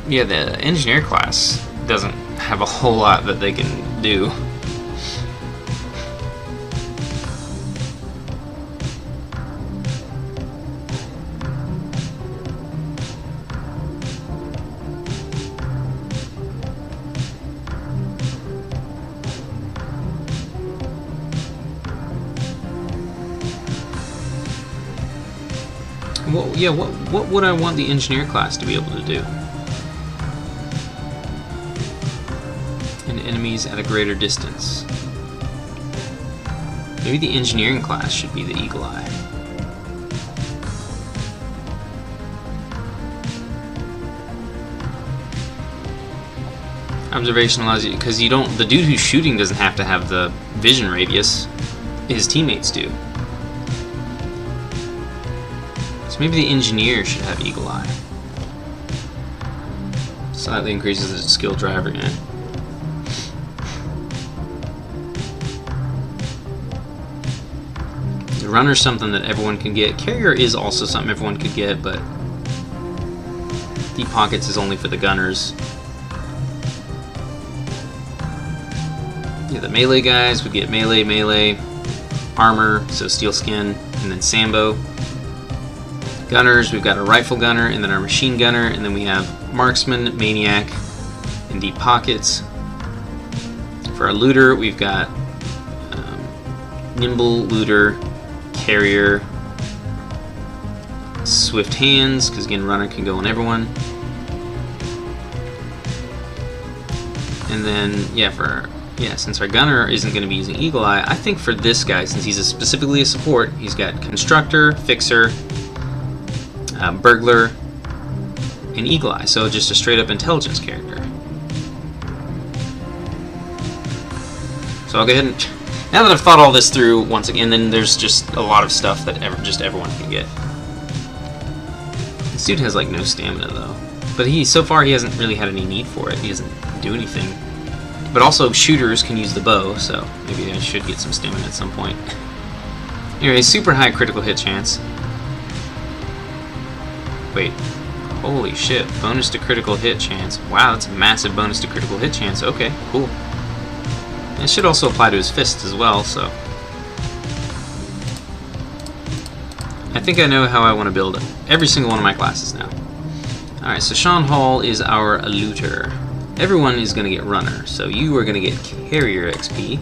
Yeah, the engineer class doesn't have a whole lot that they can do. What would I want the engineer class to be able to do? And enemies at a greater distance. Maybe the engineering class should be the Eagle Eye. Observational, because the dude who's shooting doesn't have to have the vision radius. His teammates do. Maybe the engineer should have Eagle Eye. Slightly increases the skill driver, yeah. The runner's something that everyone can get. Carrier is also something everyone could get, but deep pockets is only for the gunners. Yeah, the melee guys would get melee, armor, so steel skin, and then Sambo. Gunners, we've got a rifle gunner, and then our machine gunner, and then we have marksman, maniac, and deep pockets. For our looter, we've got nimble, looter, carrier, swift hands, because again, runner can go on everyone. And then, since our gunner isn't going to be using Eagle Eye, I think for this guy, since he's specifically a support, he's got constructor, fixer, burglar, and Eagle Eye, so just a straight up intelligence character. So I'll go ahead and Now that I've thought all this through once again, then there's just a lot of stuff that everyone can get. This dude has like no stamina though, but so far he hasn't really had any need for it. He doesn't do anything. But also shooters can use the bow, so maybe I should get some stamina at some point. Anyway, super high critical hit chance. Wait, holy shit! Bonus to critical hit chance. Wow, that's a massive bonus to critical hit chance. Okay, cool. It should also apply to his fists as well, so... I think I know how I want to build every single one of my classes now. Alright, so Sean Hall is our looter. Everyone is going to get runner, so you are going to get carrier XP.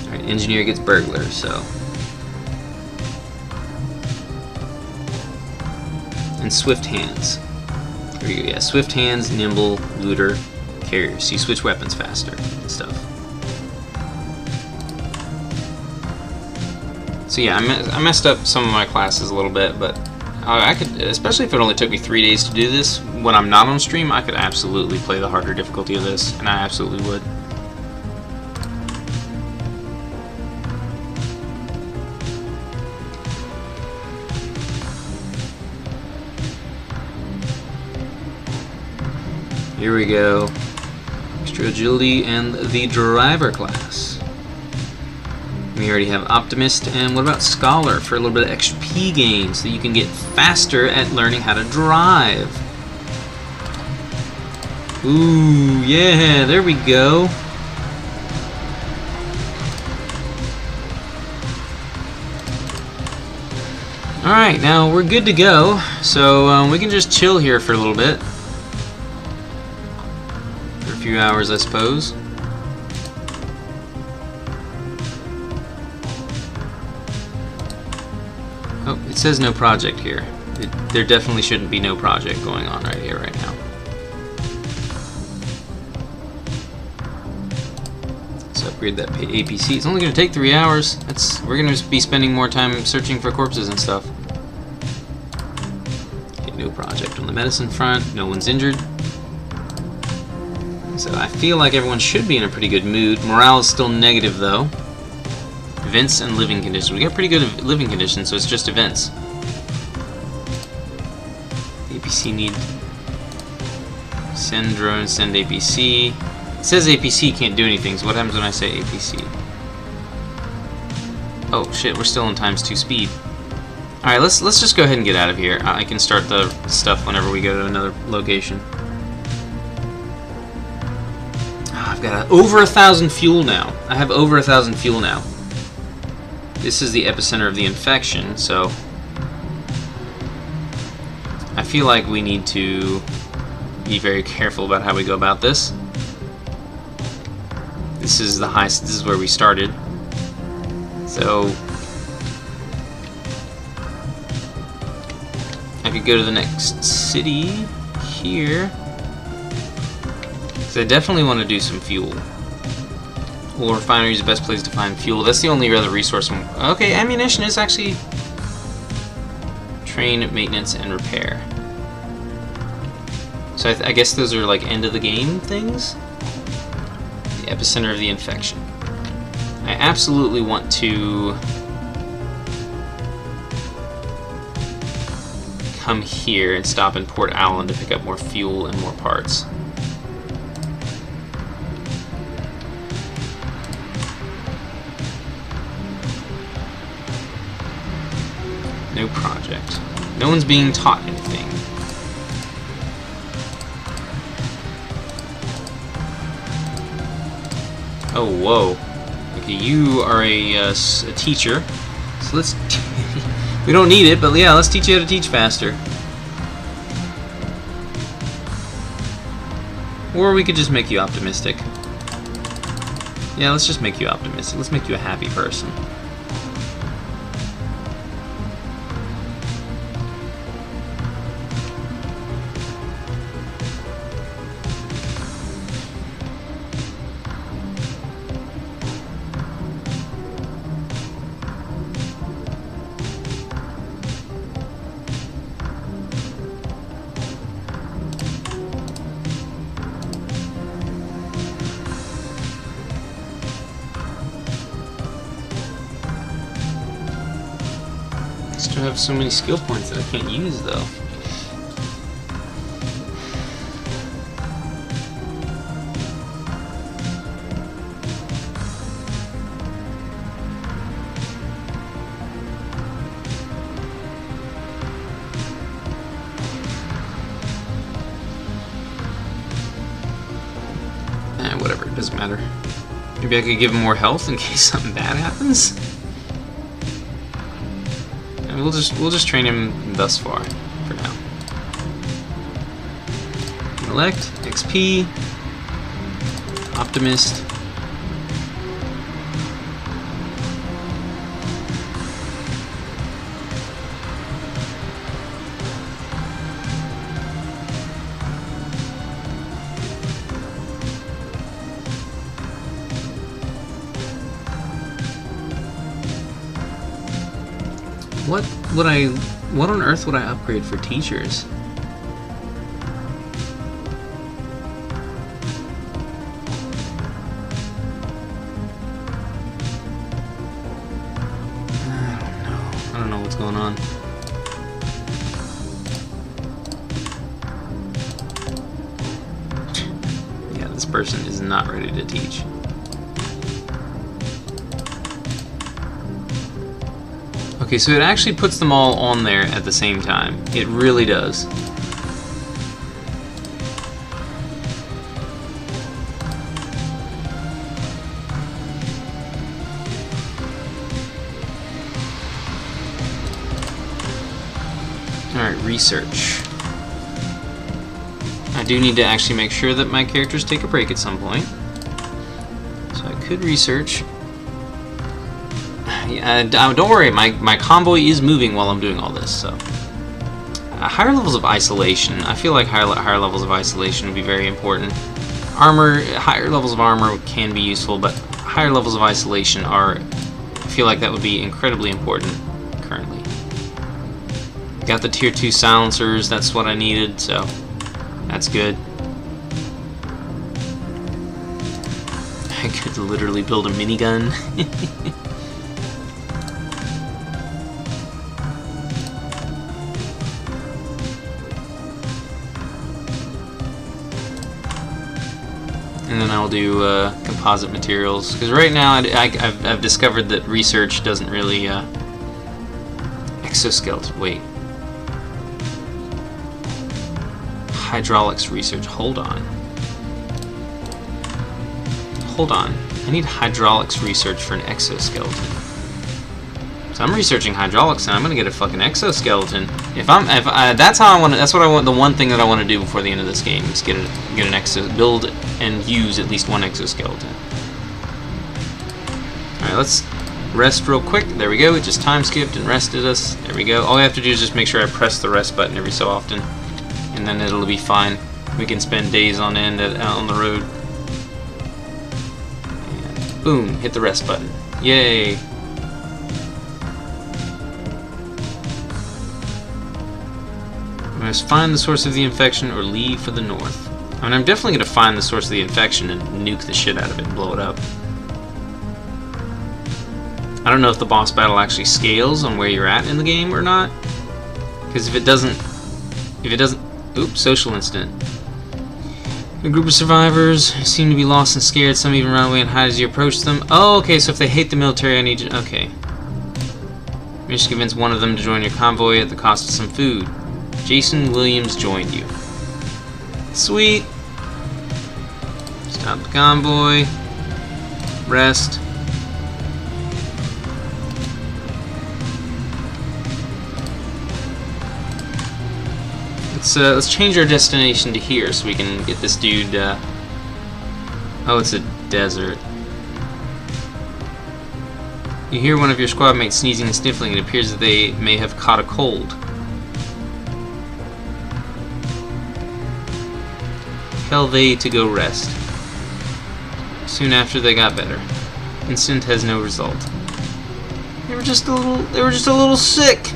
Alright, engineer gets burglar, so... And swift hands. There you go, yeah, swift hands, nimble, looter, carrier. So you switch weapons faster and stuff. So yeah, I messed up some of my classes a little bit, but I could, especially if it only took me 3 days to do this, when I'm not on stream, I could absolutely play the harder difficulty of this, and I absolutely would. Here we go. Extra agility and the driver class. We already have Optimist, and what about Scholar for a little bit of XP gain so you can get faster at learning how to drive. Ooh, yeah, there we go. Alright, now we're good to go, so we can just chill here for a little bit. For a few hours, I suppose. Oh, it says no project here. There definitely shouldn't be no project going on right here, right now. Let's upgrade that APC. It's only going to take 3 hours. We're going to be spending more time searching for corpses and stuff. Okay, no project on the medicine front. No one's injured. So I feel like everyone should be in a pretty good mood. Morale is still negative, though. Events and living conditions. We got pretty good living conditions, so it's just events. APC need... Send drone, send APC. It says APC can't do anything, so what happens when I say APC? Oh shit, we're still in ×2 speed. Alright, let's just go ahead and get out of here. I can start the stuff whenever we go to another location. I've got over 1,000 fuel now. I have over 1,000 fuel now. This is the epicenter of the infection, so I feel like we need to be very careful about how we go about this. This is the highest. This is where we started. So I could go to the next city here. So I definitely want to do some fuel. Oil refinery is the best place to find fuel. That's the only other resource. Okay, ammunition is actually train, maintenance, and repair. So I guess those are like end of the game things. The epicenter of the infection. I absolutely want to come here and stop in Port Allen to pick up more fuel and more parts. No project. No one's being taught anything. Oh, whoa. Okay, you are a teacher. So let's... we don't need it, but yeah, let's teach you how to teach faster. Or we could just make you optimistic. Yeah, let's just make you optimistic. Let's make you a happy person. Still have so many skill points that I can't use though. Whatever, it doesn't matter. Maybe I could give him more health in case something bad happens. And we'll just train him thus far for now. Elect, XP, Optimist. What on earth would I upgrade for teachers? I don't know what's going on. Yeah, this person is not ready to teach. Okay, so it actually puts them all on there at the same time. It really does. Alright, research. I do need to actually make sure that my characters take a break at some point. So I could research. Don't worry, my convoy is moving while I'm doing all this, so. Higher levels of isolation. I feel like higher levels of isolation would be very important. Higher levels of armor can be useful, but higher levels of isolation are, I feel like that would be incredibly important currently. Got the tier 2 silencers, that's what I needed, so that's good. I could literally build a minigun. And then I'll do composite materials, because right now I've discovered that research doesn't really exoskeleton. Wait, hydraulics research. Hold on. I need hydraulics research for an exoskeleton. So I'm researching hydraulics, and I'm gonna get a fucking exoskeleton. That's how I want. That's what I want. The one thing that I want to do before the end of this game is get an build and use at least one exoskeleton. All right, let's rest real quick. There we go. It just time skipped and rested us. There we go. All I have to do is just make sure I press the rest button every so often, and then it'll be fine. We can spend days on end out on the road. And boom, hit the rest button. Yay. We must find the source of the infection or leave for the north. I mean, I'm definitely going to find the source of the infection and nuke the shit out of it and blow it up. I don't know if the boss battle actually scales on where you're at in the game or not. Because if it doesn't... Oops, social incident. A group of survivors seem to be lost and scared. Some even run away and hide as you approach them. Oh, okay, so if they hate the military, I need to... Okay. Managed to convince one of them to join your convoy at the cost of some food. Jason Williams joined you. Sweet. Stop the convoy. Rest. Let's change our destination to here so we can get this dude. Oh, it's a desert. You hear one of your squad mates sneezing and sniffling. It appears that they may have caught a cold. Tell they to go rest. Soon after they got better. Instant has no result. They were just a little sick.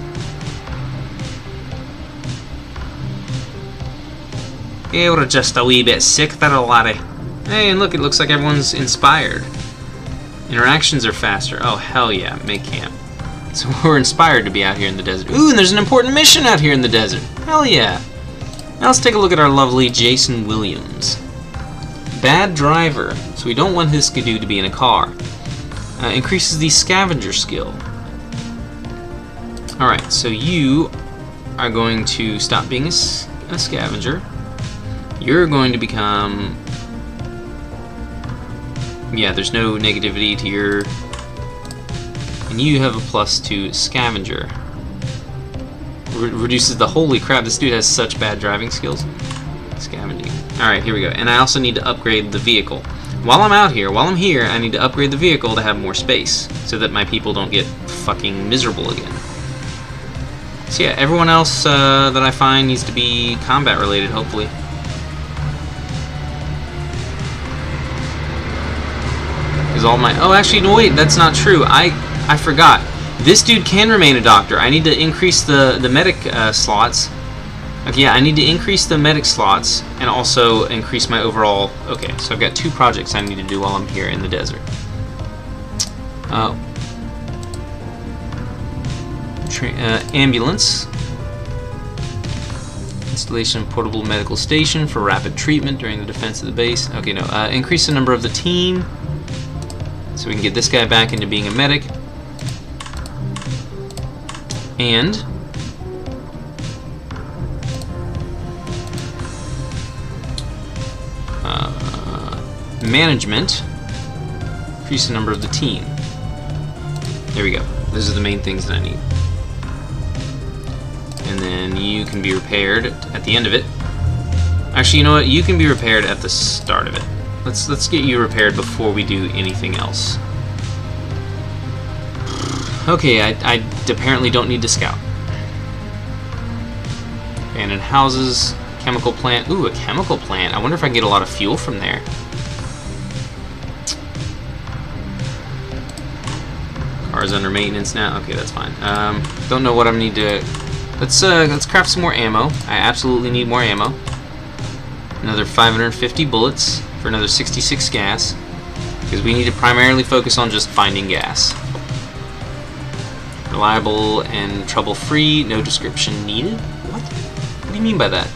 They were just a wee bit sick, there, laddie. Hey, and look, it looks like everyone's inspired. Interactions are faster. Oh, hell yeah, make camp. So we're inspired to be out here in the desert. Ooh, and there's an important mission out here in the desert. Hell yeah. Now let's take a look at our lovely Jason Williams. Bad driver. So we don't want his skidoo to be in a car. Increases the scavenger skill. Alright, so you are going to stop being a scavenger. You're going to become... Yeah, there's no negativity to your... And you have a +2 scavenger. Reduces the... Holy crap, this dude has such bad driving skills. Scavenging. Alright, here we go. And I also need to upgrade the vehicle. While I'm here, I need to upgrade the vehicle to have more space, so that my people don't get fucking miserable again. So yeah, everyone else that I find needs to be combat related, hopefully. Is all my... Oh, actually, no, wait, that's not true. I forgot. This dude can remain a doctor. I need to increase the medic slots. Okay, yeah, I need to increase the medic slots and also increase my overall... Okay, so I've got 2 projects I need to do while I'm here in the desert. Ambulance. Installation of portable medical station for rapid treatment during the defense of the base. Okay, no. Increase the number of the team so we can get this guy back into being a medic. And... management. Increase the number of the team. There we go. Those are the main things that I need. And then you can be repaired at the end of it. Actually, you know what? You can be repaired at the start of it. Let's get you repaired before we do anything else. Okay, I apparently don't need to scout. Abandoned houses, chemical plant. Ooh, a chemical plant. I wonder if I can get a lot of fuel from there. Car's under maintenance now. Okay, that's fine. Don't know what I need to... Let's craft some more ammo. I absolutely need more ammo. Another 550 bullets for another 66 gas, because we need to primarily focus on just finding gas. Reliable and trouble-free. No description needed. What? What do you mean by that?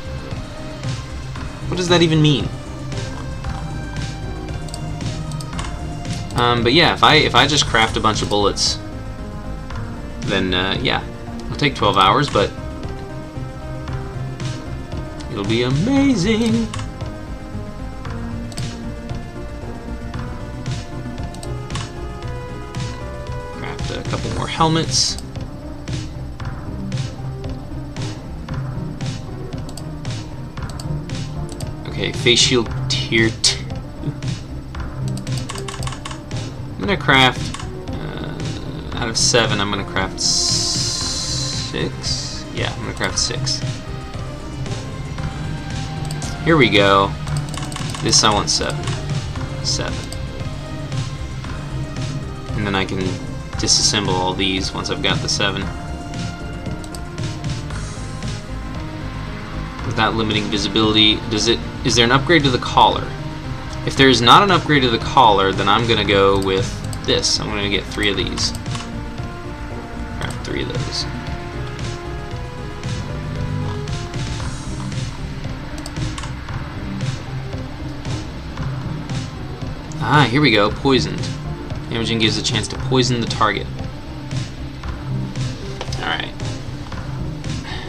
What does that even mean? But yeah, if I just craft a bunch of bullets, then yeah, it'll take 12 hours, but it'll be amazing. Craft a couple more helmets. Okay, face shield tier 2. I'm gonna craft, out of 7, I'm gonna craft 6. Yeah, I'm gonna craft 6. Here we go. This I want 7. 7. And then I can disassemble all these once I've got the 7. Without limiting visibility, is there an upgrade to the collar? If there is not an upgrade to the collar, then I'm gonna go with this. I'm gonna get 3 of these. Craft 3 of those. Ah, here we go. Poisoned. Damaging gives a chance to poison the target. Alright.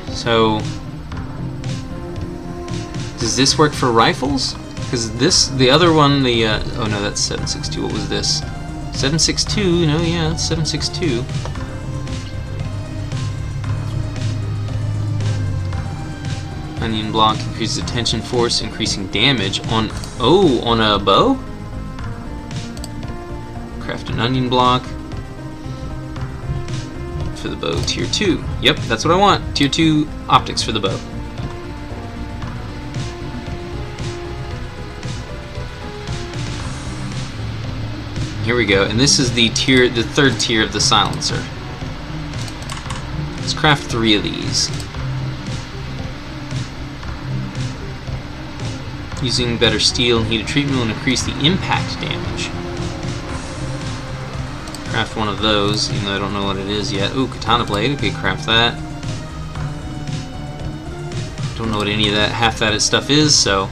So... does this work for rifles? Because this, the other one, the, oh no, that's 7.62. What was this? 7.62, no, yeah, that's 7.62. Onion block increases attention force, increasing damage on, oh, on a bow? Craft an onion block for the bow, tier 2. Yep, that's what I want. Tier 2 optics for the bow. Here we go, and this is the tier, the 3rd tier of the silencer. Let's craft 3 of these. Using better steel and heated treatment will increase the impact damage. Craft one of those, even though I don't know what it is yet. Ooh, katana blade. Okay, craft that. Don't know what any of that, half that stuff is, so.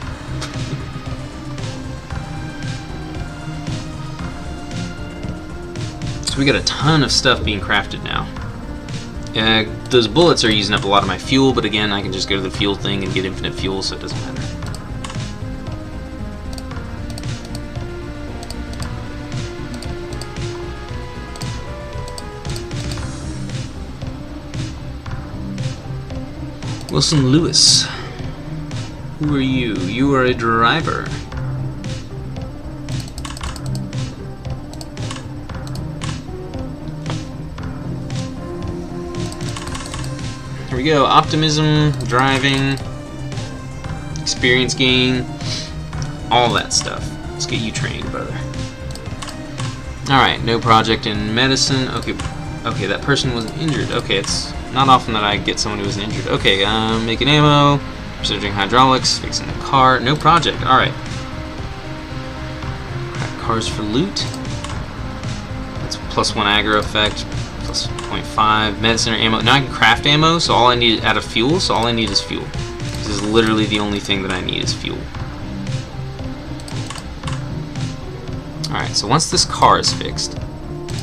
So we got a ton of stuff being crafted now. Those bullets are using up a lot of my fuel, but again, I can just go to the fuel thing and get infinite fuel, so it doesn't matter. Wilson Lewis. Who are you? You are a driver. Here we go. Optimism, driving, experience gain, all that stuff. Let's get you trained, brother. Alright, no project in medicine. Okay, that person wasn't injured. Okay, it's not often that I get someone who isn't injured. Okay, making ammo, researching hydraulics, fixing the car. No project. Alright. Cars for loot. That's +1 aggro effect, plus 0.5. Medicine or ammo. Now I can craft ammo, so all I need out of fuel, so all I need is fuel. This is literally the only thing that I need is fuel. Alright, so once this car is fixed,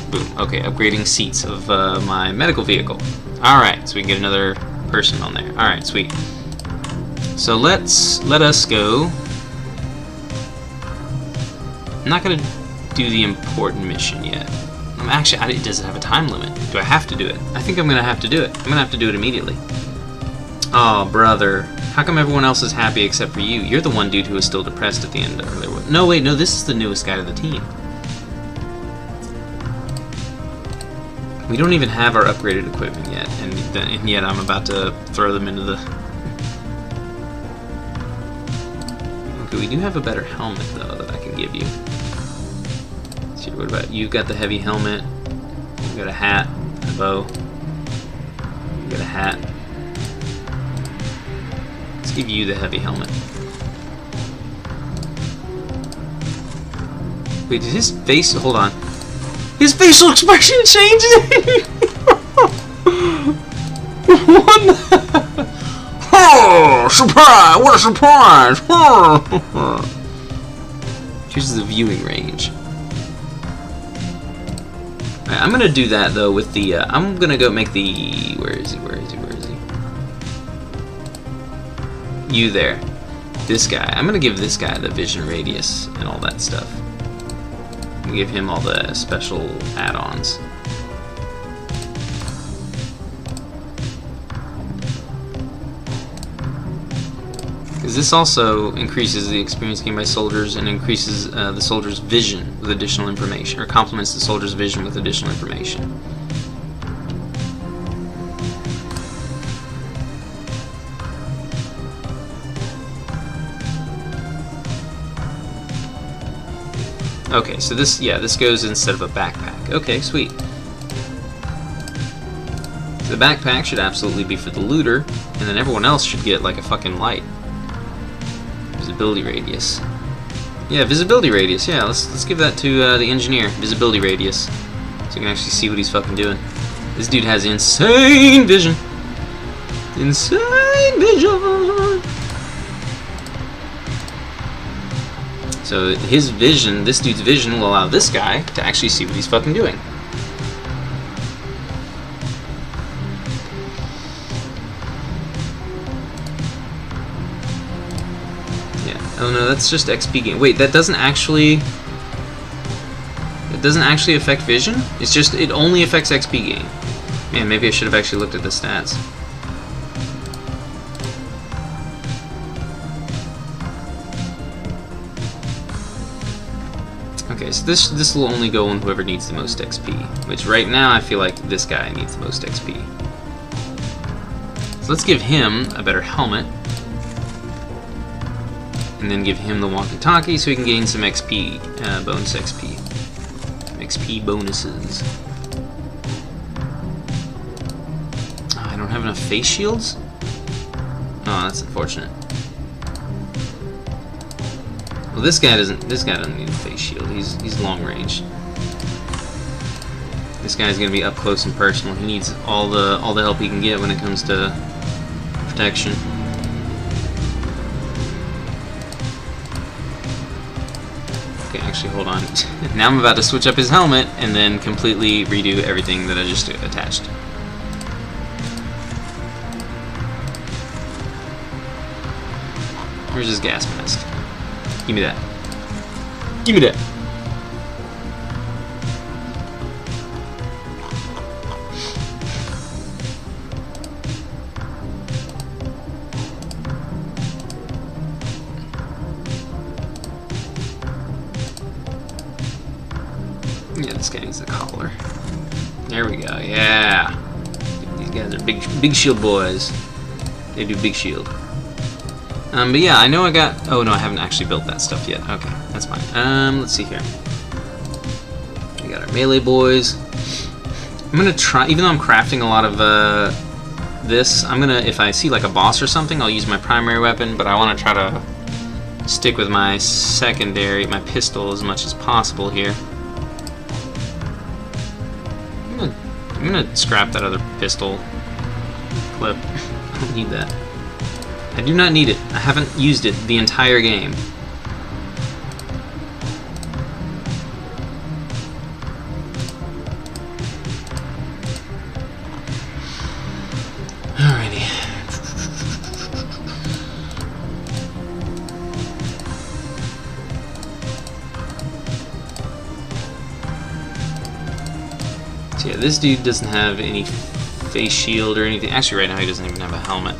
boom. Okay, upgrading seats of my medical vehicle. Alright, so we can get another person on there. Alright, sweet. So let us go. I'm not gonna do the important mission yet. Actually, it doesn't have a time limit. Do I have to do it? I think I'm gonna have to do it. I'm gonna have to do it immediately. Oh, brother. How come everyone else is happy except for you? You're the one dude who was still depressed at the end earlier. No, wait, no, this is the newest guy to the team. We don't even have our upgraded equipment yet, and yet I'm about to throw them into the... Okay, we do have a better helmet, though, that I can give you. Let's see, what about you? You've got the heavy helmet. You've got a hat, a bow. You've got a hat. Let's give you the heavy helmet. Wait, did his face... Hold on. His facial expression changed! What the... Oh, surprise! What a surprise! Here's the viewing range. Right, I'm gonna do that though with the... I'm gonna go make the... Where is he? You there. This guy. I'm gonna give this guy the vision radius and all that stuff. Give him all the special add-ons. Because this also increases the experience gained by soldiers and increases the soldier's vision with additional information, or complements the soldier's vision with additional information. Okay, so this goes instead of a backpack. Okay, sweet. So the backpack should absolutely be for the looter, and then everyone else should get like a fucking light. Visibility radius. Yeah, visibility radius. Yeah, let's give that to the engineer. Visibility radius, so you can actually see what he's fucking doing. This dude has insane vision. Insane vision. So his vision, this dude's vision, will allow this guy to actually see what he's fucking doing. Yeah. Oh no, that's just XP gain. Wait, that doesn't actually... It doesn't actually affect vision? It's just, it only affects XP gain. Man, maybe I should have actually looked at the stats. Okay, so this will only go on whoever needs the most XP, which right now I feel like this guy needs the most XP. So let's give him a better helmet, and then give him the walkie-talkie so he can gain some XP, bonus XP. XP bonuses. Oh, I don't have enough face shields? Oh, that's unfortunate. Well, this guy doesn't need a face shield. He's long range. This guy's gonna be up close and personal. He needs all the help he can get when it comes to protection. Okay, actually, hold on. Now I'm about to switch up his helmet and then completely redo everything that I just attached. Where's his gas mask? Give me that. Give me that. Yeah, this guy needs a collar. There we go. Yeah. These guys are big shield boys. They do big shield. But yeah, I know I got... Oh, no, I haven't actually built that stuff yet. Okay, that's fine. Let's see here. We got our melee boys. I'm gonna try... Even though I'm crafting a lot of this, I'm gonna... If I see, like, a boss or something, I'll use my primary weapon, but I want to try to stick with my secondary, my pistol, as much as possible here. I'm gonna scrap that other pistol clip. I don't need that. I do not need it. I haven't used it the entire game. Alrighty. So yeah, this dude doesn't have any face shield or anything. Actually, right now he doesn't even have a helmet.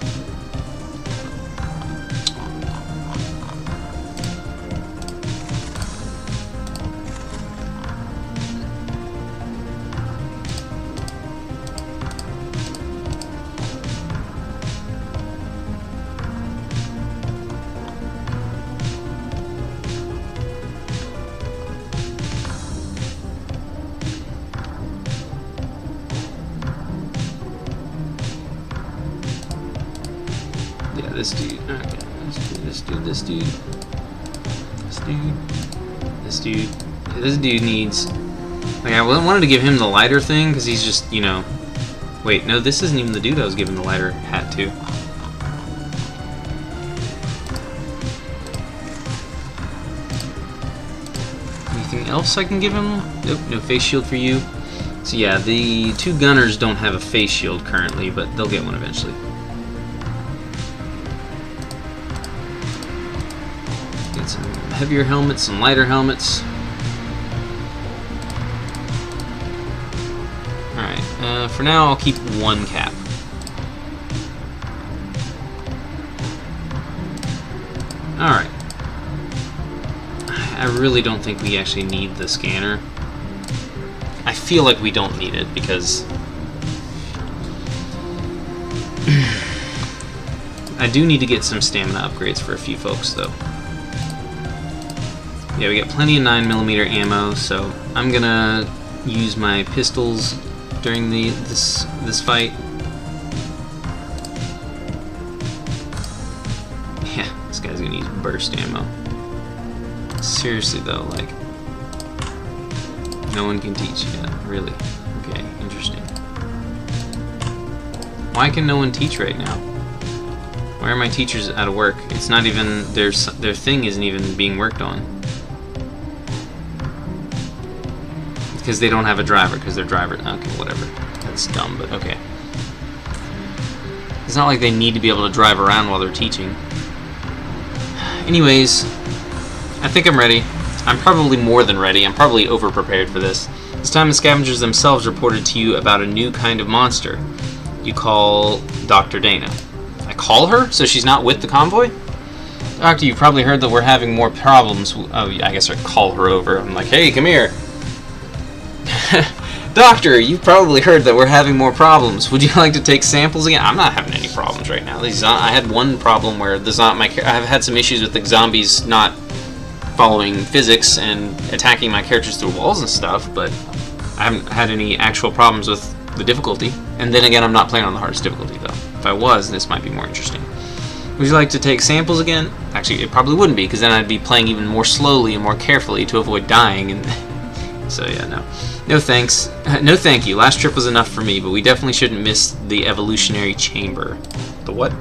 Yeah, this dude. Okay, this dude needs... Like, I wanted to give him the lighter thing, because he's just, you know... Wait, no, this isn't even the dude I was giving the lighter hat to. Anything else I can give him? Nope, no face shield for you. So yeah, the two gunners don't have a face shield currently, but they'll get one eventually. Get some heavier helmets, some lighter helmets. Alright, for now I'll keep one cap. Alright. I really don't think we actually need the scanner. I feel like we don't need it because I do need to get some stamina upgrades for a few folks though. Yeah, we got plenty of 9mm ammo, so I'm gonna use my pistols during this fight. Yeah, this guy's gonna use burst ammo. Seriously though, like, no one can teach yet, really? Okay, interesting. Why can no one teach right now? Why are my teachers out of work? It's not even, their thing isn't even being worked on. Because they don't have a driver, because their driver, okay, whatever. That's dumb, but okay. It's not like they need to be able to drive around while they're teaching. Anyways, I think I'm ready. I'm probably more than ready. I'm probably over-prepared for this. This time the scavengers themselves reported to you about a new kind of monster. You call Dr. Dana. I call her? So she's not with the convoy? Doctor, you've probably heard that we're having more problems. Oh, I guess I call her over. I'm like, hey, come here. Doctor, you've probably heard that we're having more problems. Would you like to take samples again? I'm not having any problems right now. I had one problem where I've had some issues with the zombies not following physics and attacking my characters through walls and stuff, but I haven't had any actual problems with the difficulty. And then again, I'm not playing on the hardest difficulty, though. If I was, this might be more interesting. Would you like to take samples again? Actually, it probably wouldn't be, because then I'd be playing even more slowly and more carefully to avoid dying, and so yeah, no. No thanks. No thank you. Last trip was enough for me, but we definitely shouldn't miss the evolutionary chamber. The what?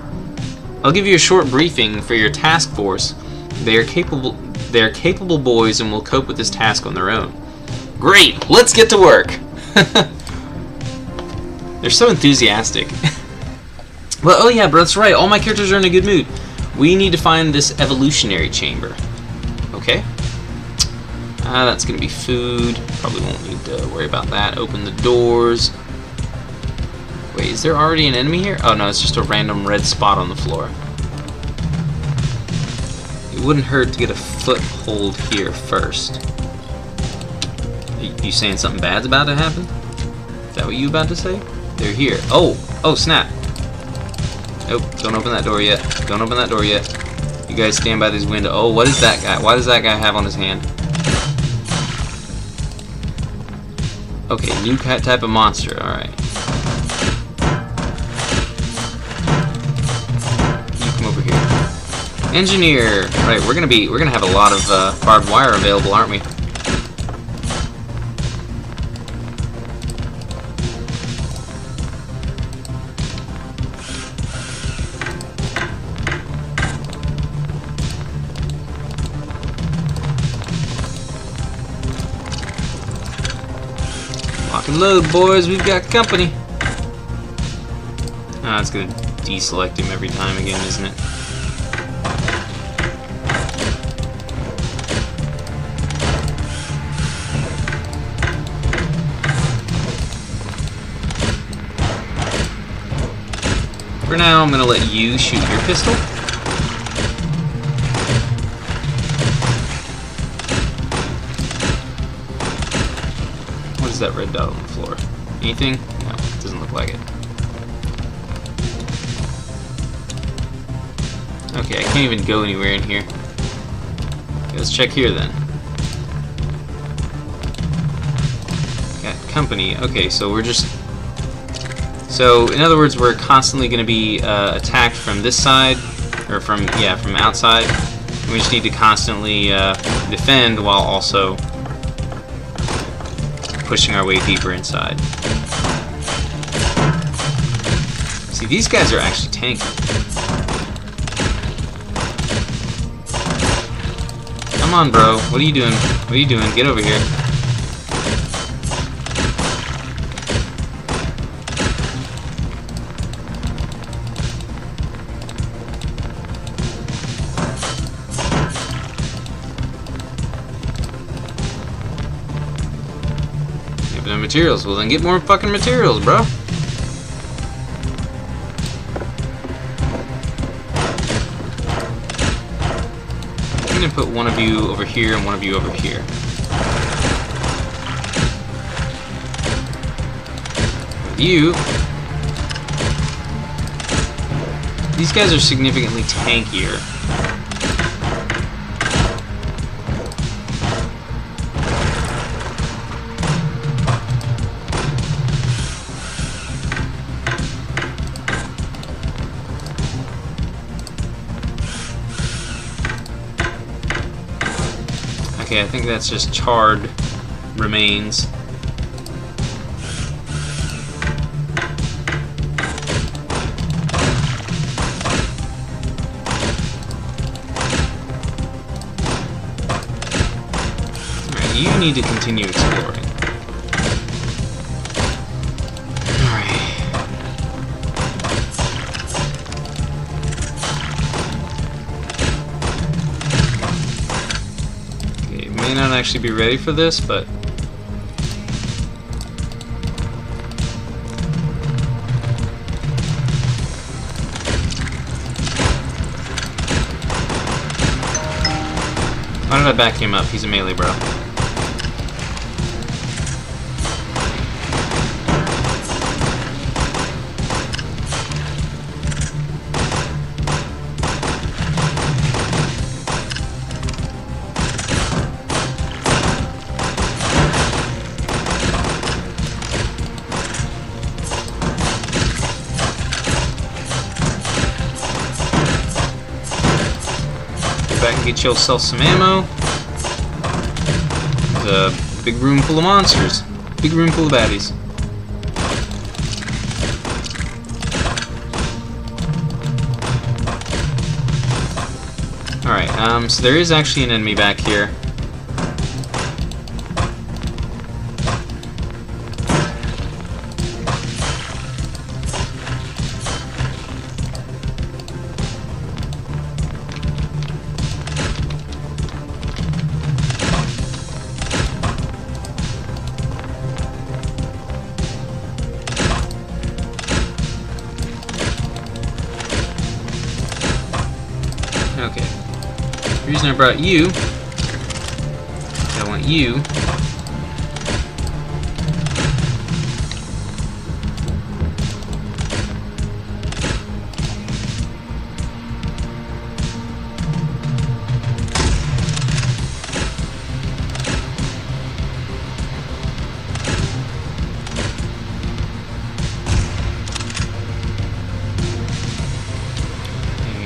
I'll give you a short briefing for your task force. They are capable boys and will cope with this task on their own. Great! Let's get to work! They're so enthusiastic. Well, oh yeah, bro, that's right. All my characters are in a good mood. We need to find this evolutionary chamber. Okay. That's gonna be food. Probably won't need to worry about that. Open the doors. Wait, is there already an enemy here? Oh no, it's just a random red spot on the floor. It wouldn't hurt to get a foothold here first. You saying something bad's about to happen? Is that what you about to say? They're here. Oh snap. Nope, don't open that door yet. Don't open that door yet. You guys stand by this window. Oh, what is that guy? Why does that guy have on his hand? Okay, new type of monster. Alright. You come over here. Engineer! Right, we're gonna have a lot of barbed wire available, aren't we? Lock and load, boys. We've got company. Ah, it's gonna deselect him every time again, isn't it? For now, I'm gonna let you shoot your pistol. What is that red dot on the floor? Anything? No, it doesn't look like it. Okay, I can't even go anywhere in here. Okay, let's check here then. Got company. Okay, so we're just... So, in other words, we're constantly going to be attacked from this side, or from outside. And we just need to constantly defend while also pushing our way deeper inside. See, these guys are actually tanky. Come on, bro. What are you doing? What are you doing? Get over here. Materials. Well, then get more fucking materials, bro. I'm gonna put one of you over here and one of you over here. You. These guys are significantly tankier. Okay, I think that's just charred remains. Alright, you need to continue exploring. May not actually be ready for this, but why did I back him up? He's a melee bro. Back and get yourself some ammo. There's a big room full of monsters. Big room full of baddies. Alright, so there is actually an enemy back here. Okay. The reason I brought you, I want you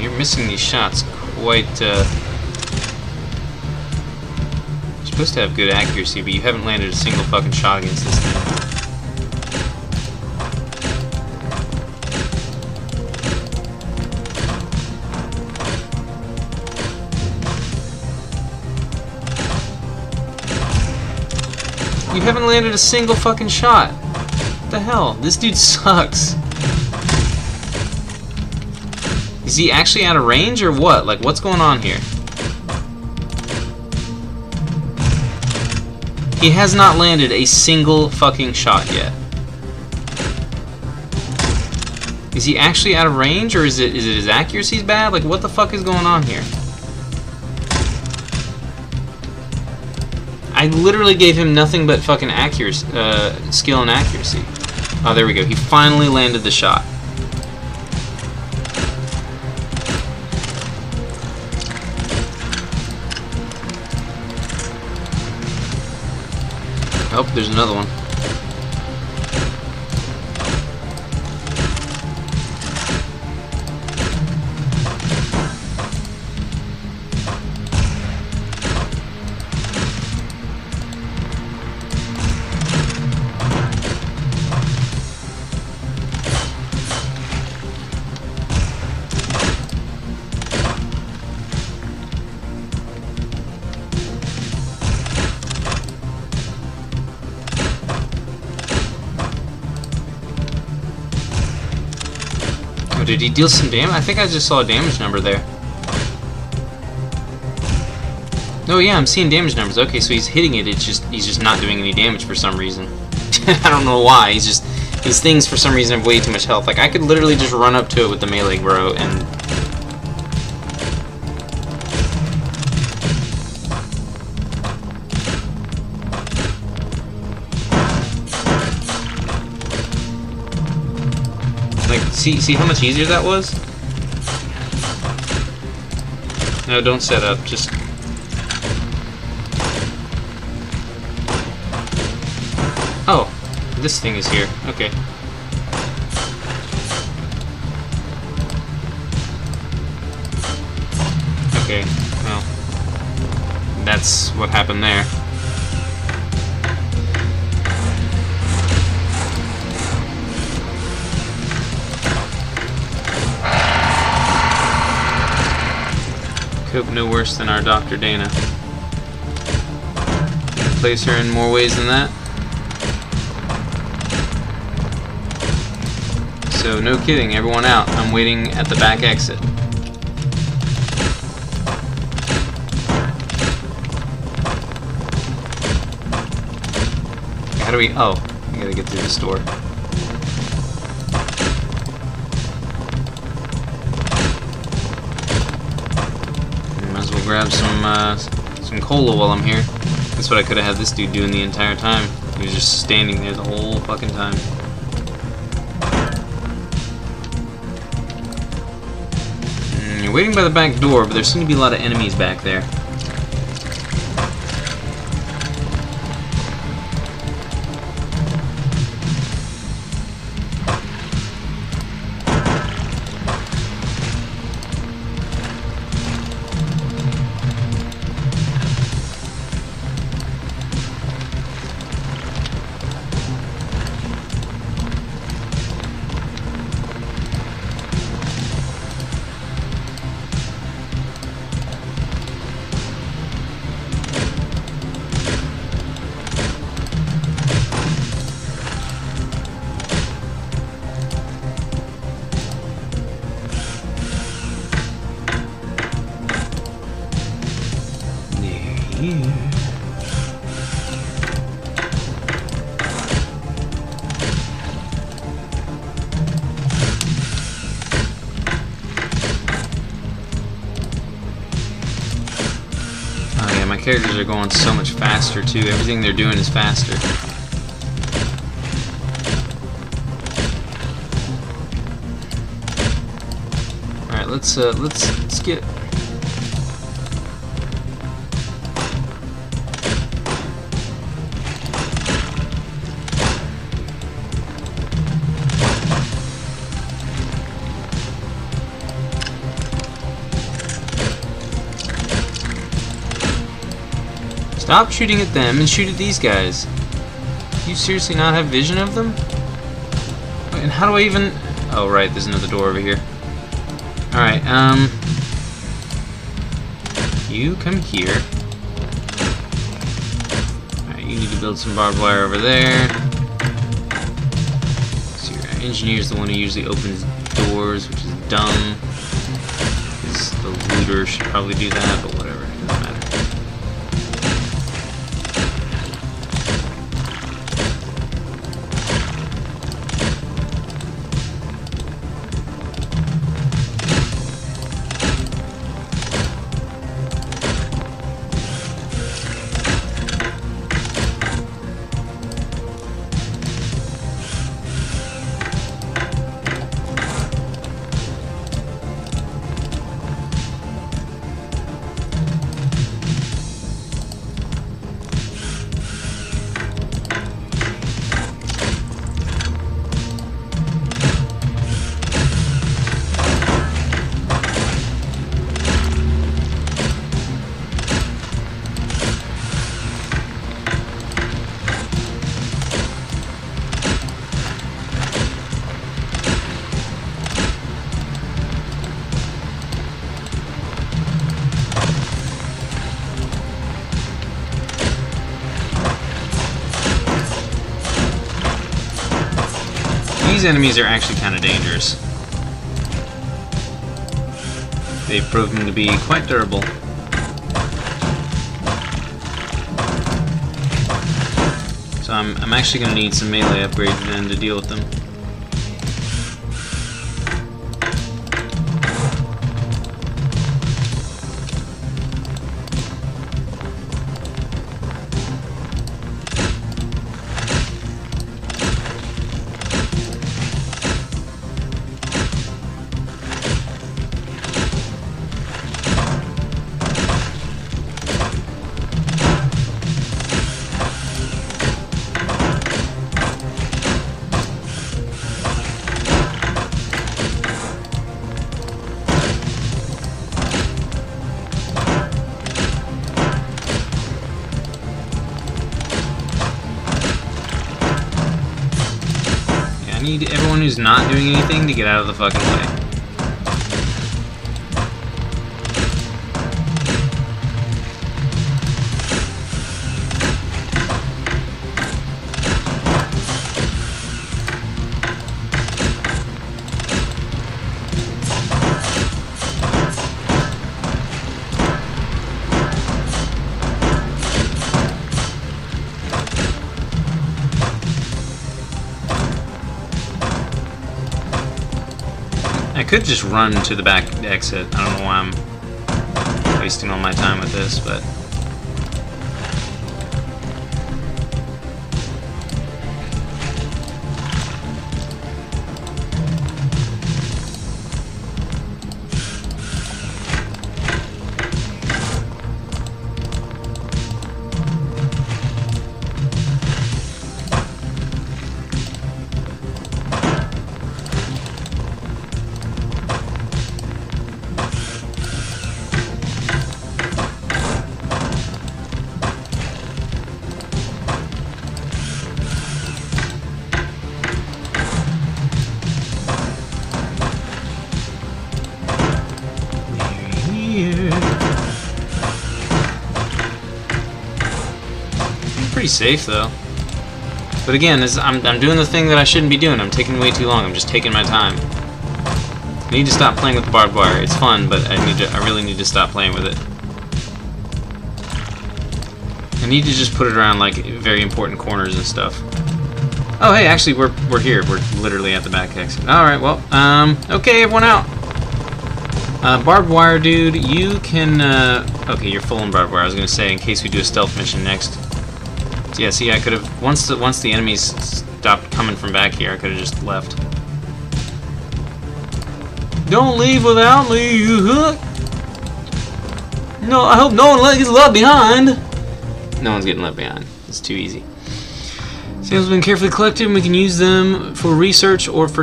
you're missing these shots quite, you're supposed to have good accuracy, but you haven't landed a single fucking shot against this thing. You haven't landed a single fucking shot. What the hell? This dude sucks. Is he actually out of range or what? Like, what's going on here? He has not landed a single fucking shot yet. Is he actually out of range, or is it his accuracy's bad? Like, what the fuck is going on here? I literally gave him nothing but fucking accuracy, skill and accuracy. Oh, there we go. He finally landed the shot. Oh, there's another one. Oh, did he deal some damage? I think I just saw a damage number there. Oh yeah, I'm seeing damage numbers. Okay, so he's hitting it. It's just he's just not doing any damage for some reason. I don't know why. He's just these things for some reason have way too much health. Like I could literally just run up to it with the melee bro and. Like, see how much easier that was? No, don't set up, just... Oh, this thing is here, okay. Okay, well, that's what happened there. Hope no worse than our Dr. Dana. Place her in more ways than that. So no kidding, everyone out. I'm waiting at the back exit. How do we... Oh, I gotta get through this door. Grab some cola while I'm here. That's what I could have had this dude doing the entire time. He was just standing there the whole fucking time. You're waiting by the back door, but there seem to be a lot of enemies back there. here. Oh yeah, my characters are going so much faster too. Everything they're doing is faster. Alright, let's get. Stop shooting at them and shoot at these guys. Do you seriously not have vision of them? Wait, and how do I even... Oh, right, there's another door over here. Alright, you come here. Alright, you need to build some barbed wire over there. So your engineer's the one who usually opens doors, which is dumb. Because the looter should probably do that, but whatever, it doesn't matter. These enemies are actually kind of dangerous. They've proven to be quite durable. So I'm actually going to need some melee upgrades then to deal with them. I need everyone who's not doing anything to get out of the fucking way. I could just run to the back exit. I don't know why I'm wasting all my time with this, but... Pretty safe though. But again, I'm doing the thing that I shouldn't be doing. I'm taking way too long. I'm just taking my time. I need to stop playing with the barbed wire. It's fun, but I really need to stop playing with it. I need to just put it around like very important corners and stuff. Oh hey, actually we're here. We're literally at the back exit. Alright, well, okay, everyone out. Barbed wire dude, you can okay, you're full on barbed wire. I was gonna say in case we do a stealth mission next. Yeah, see, I could have once the enemies stopped coming from back here, I could have just left. Don't leave without me, you hook. No, I hope no one gets left behind. No one's getting left behind. It's too easy. Samples have been carefully collected, and we can use them for research or to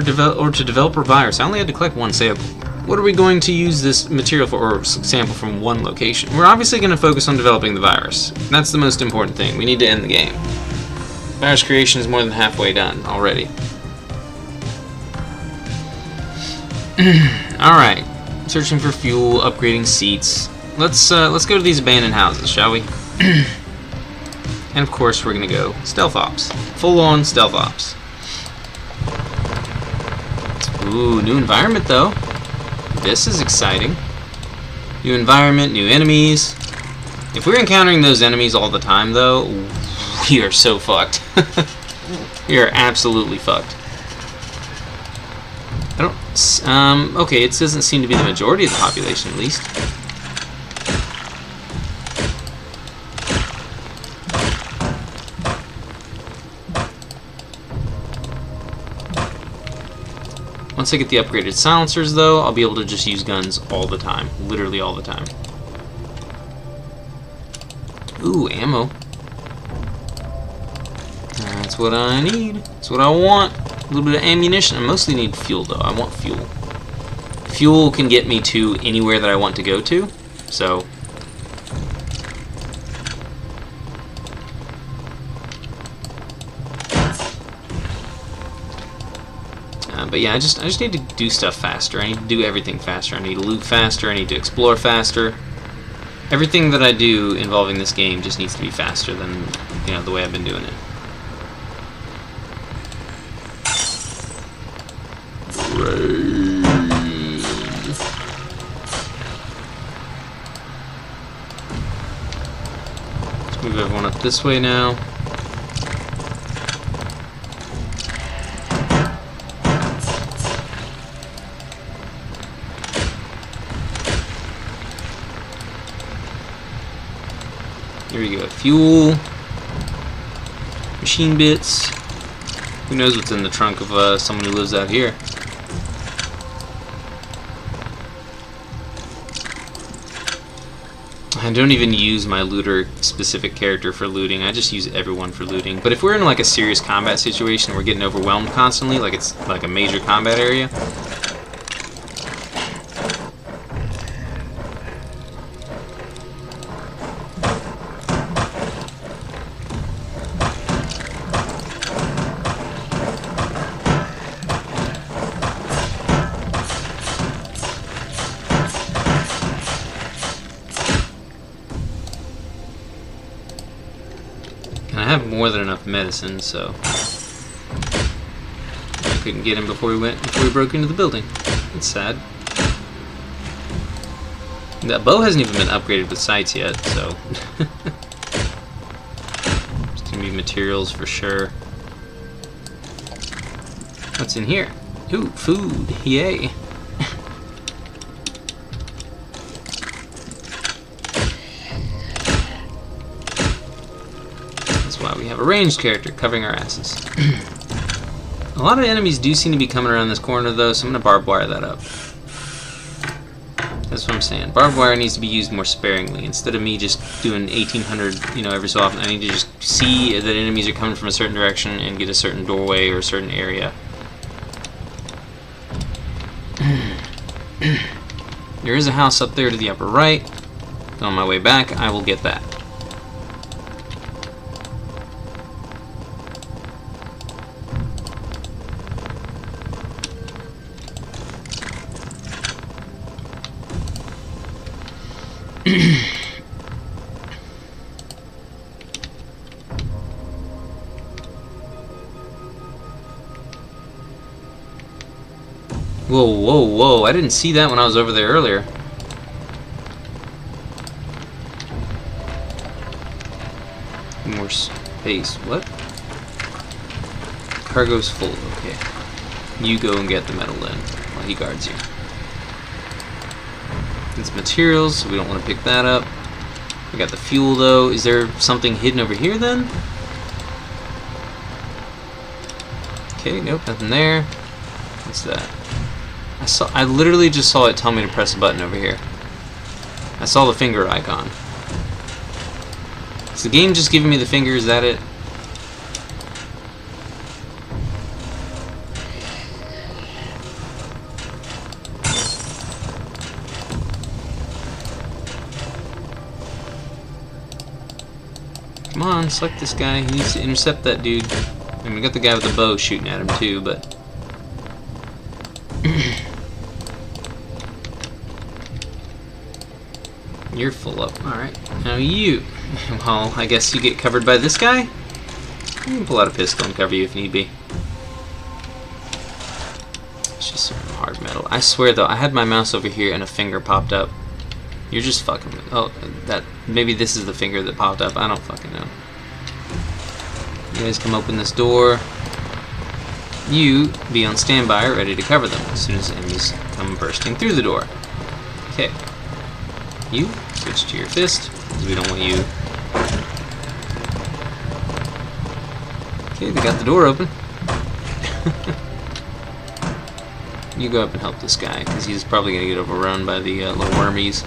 develop a virus. I only had to collect one sample. What are we going to use this material for, or sample from one location? We're obviously going to focus on developing the virus. That's the most important thing. We need to end the game. Virus creation is more than halfway done already. Alright. Searching for fuel, upgrading seats. Let's go to these abandoned houses, shall we? And of course we're going to go stealth ops. Full on stealth ops. Ooh, new environment though. This is exciting. New environment, new enemies. If we're encountering those enemies all the time, though, we are so fucked. We are absolutely fucked. I don't... okay, it doesn't seem to be the majority of the population, at least. Once I get the upgraded silencers, though, I'll be able to just use guns all the time. Literally all the time. Ooh, ammo. That's what I need. That's what I want. A little bit of ammunition. I mostly need fuel, though. I want fuel. Fuel can get me to anywhere that I want to go to, so... but yeah, I just need to do stuff faster. I need to do everything faster. I need to loot faster. I need to explore faster. Everything that I do involving this game just needs to be faster than, you know, the way I've been doing it. Let's move everyone up this way now. Here we go. Fuel, machine bits. Who knows what's in the trunk of someone who lives out here? I don't even use my looter-specific character for looting. I just use everyone for looting. But if we're in like a serious combat situation, we're getting overwhelmed constantly, like it's like a major combat area. I have more than enough medicine, so I couldn't get him before we broke into the building. It's sad. That bow hasn't even been upgraded with sights yet, so it's gonna be materials for sure. What's in here? Ooh, food! Yay! Why we have a ranged character covering our asses. A lot of enemies do seem to be coming around this corner though, so I'm gonna barbed wire that up. That's what I'm saying. Barbed wire needs to be used more sparingly. Instead of me just doing 1800, you know, every so often, I need to just see that enemies are coming from a certain direction and get a certain doorway or a certain area. There is a house up there to the upper right. On my way back, I will get that. Whoa, whoa, whoa. I didn't see that when I was over there earlier. More space. What? Cargo's full. Okay. You go and get the metal then, while he guards you. It's materials, so we don't want to pick that up. We got the fuel though. Is there something hidden over here then? Okay, nope, nothing there. What's that? I literally just saw it tell me to press a button over here. I saw the finger icon. Is the game just giving me the finger? Is that it? Come on, select this guy. He needs to intercept that dude. I mean, we got the guy with the bow shooting at him too, but... You're full up. Alright. Now you... Well, I guess you get covered by this guy? You can pull out a pistol and cover you if need be. It's just some hard metal. I swear though, I had my mouse over here and a finger popped up. You're just fucking with... Oh, that... Maybe this is the finger that popped up. I don't fucking know. You guys come open this door. You be on standby, ready to cover them as soon as enemies come bursting through the door. Okay. You switch to your fist, because we don't want you. Okay, they got the door open. You go up and help this guy, because he's probably going to get overrun by the little wormies.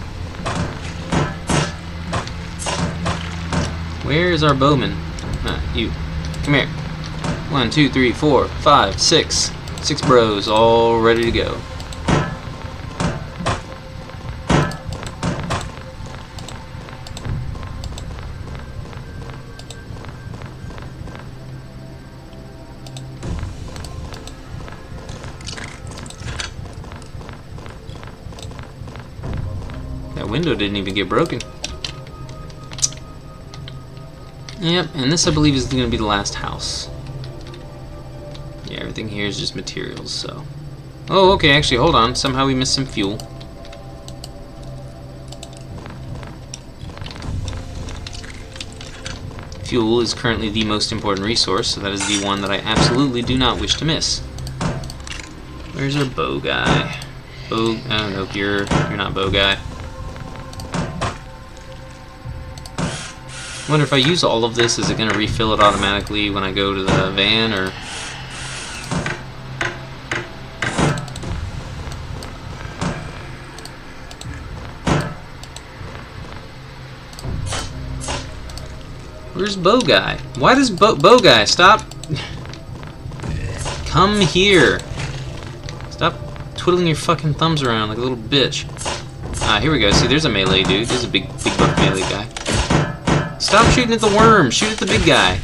Where is our bowman? You. Come here. 1, 2, 3, 4, 5, 6. 6 bros, all ready to go. That window didn't even get broken. Yep, and this I believe is going to be the last house. Yeah, everything here is just materials, so... Oh, okay, actually, hold on. Somehow we missed some fuel. Fuel is currently the most important resource, so that is the one that I absolutely do not wish to miss. Where's our bow guy? Bow... Oh, nope, you're not bow guy. I wonder if I use all of this, is it going to refill it automatically when I go to the van, or... Where's Bow Guy? Why does Bow Guy stop? Come here. Stop twiddling your fucking thumbs around like a little bitch. Ah, here we go. See, there's a melee dude. There's a big buff melee guy. Stop shooting at the worm. Shoot at the big guy.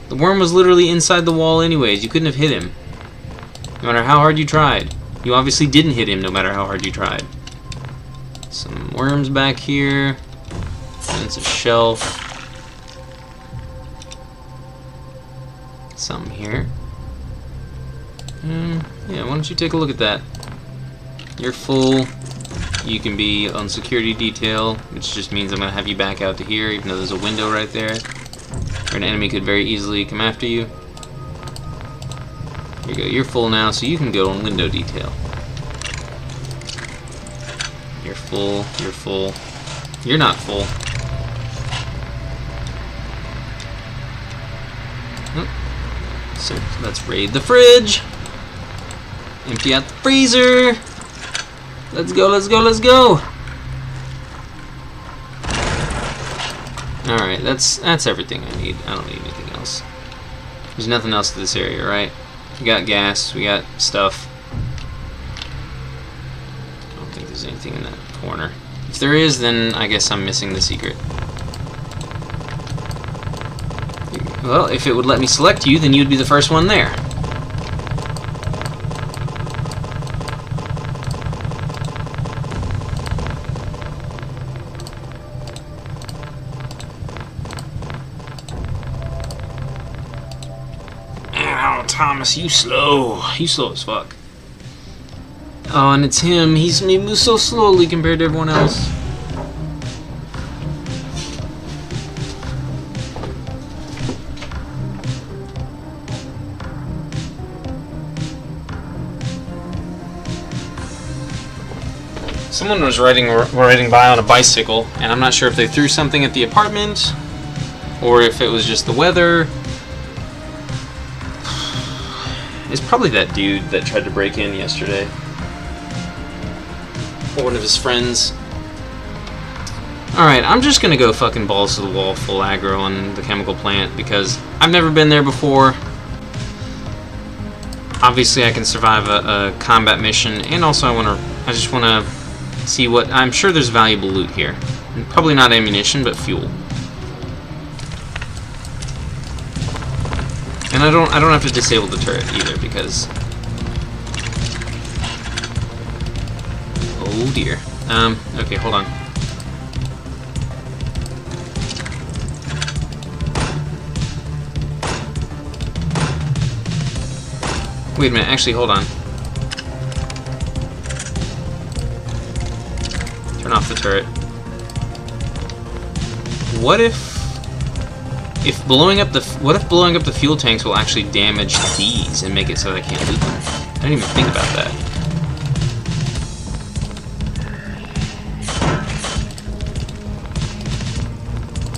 The worm was literally inside the wall anyways. You couldn't have hit him. No matter how hard you tried. You obviously didn't hit him no matter how hard you tried. Some worms back here. And it's a shelf. Some here. Yeah, why don't you take a look at that? You're full. You can be on security detail, which just means I'm going to have you back out to here, even though there's a window right there. Or an enemy could very easily come after you. Here you go, you're full now, so you can go on window detail. You're full, you're full. You're not full. Oh. So let's raid the fridge. Empty out the freezer. Let's go, let's go, let's go! Alright, that's everything I need. I don't need anything else. There's nothing else to this area, right? We got gas, we got stuff. I don't think there's anything in that corner. If there is, then I guess I'm missing the secret. Well, if it would let me select you, then you'd be the first one there. Thomas, you slow. You slow as fuck. Oh, and it's him. He moves so slowly compared to everyone else. Someone was riding by on a bicycle, and I'm not sure if they threw something at the apartment or if it was just the weather. It's probably that dude that tried to break in yesterday. Or one of his friends. Alright, I'm just gonna go fucking balls to the wall full aggro on the chemical plant because I've never been there before. Obviously I can survive a combat mission, and also I just wanna see what, I'm sure there's valuable loot here. And probably not ammunition, but fuel. And I don't have to disable the turret either because, oh dear. Okay, hold on. Wait a minute, actually, hold on. Turn off the turret. What if blowing up the fuel tanks will actually damage these and make it so that I can't loot them? I didn't even think about that.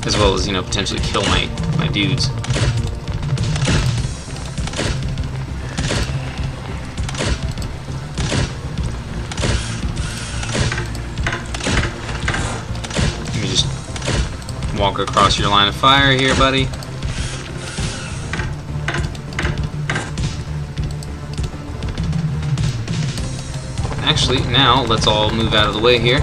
As well as, you know, potentially kill my dudes. Walk across your line of fire here, buddy. Actually, now let's all move out of the way here.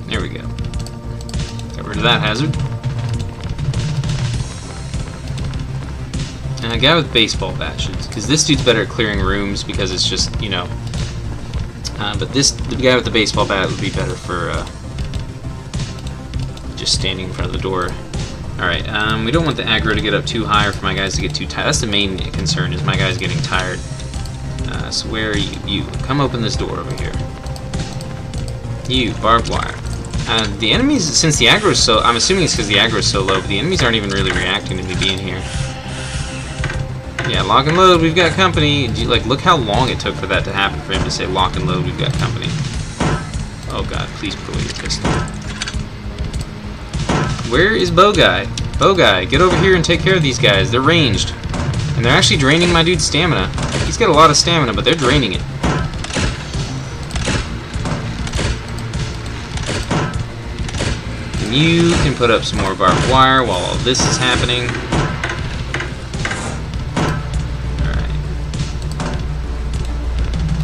There we go. Get rid of that hazard. And a guy with baseball bat should, because this dude's better at clearing rooms because it's just, you know. But the guy with the baseball bat would be better for just standing in front of the door. Alright, we don't want the aggro to get up too high or for my guys to get too tired. That's the main concern, is my guys getting tired. So where are you? You, come open this door over here. You, barbed wire. The enemies, since the aggro is so, I'm assuming it's because the aggro is so low, but the enemies aren't even really reacting to me being here. Yeah, lock and load, we've got company. Like, look how long it took for that to happen, for him to say lock and load, we've got company. Oh god, please put away your pistol. Where is Bow Guy? Bow Guy, get over here and take care of these guys. They're ranged. And they're actually draining my dude's stamina. He's got a lot of stamina, but they're draining it. And you can put up some more barbed wire while all this is happening. Alright.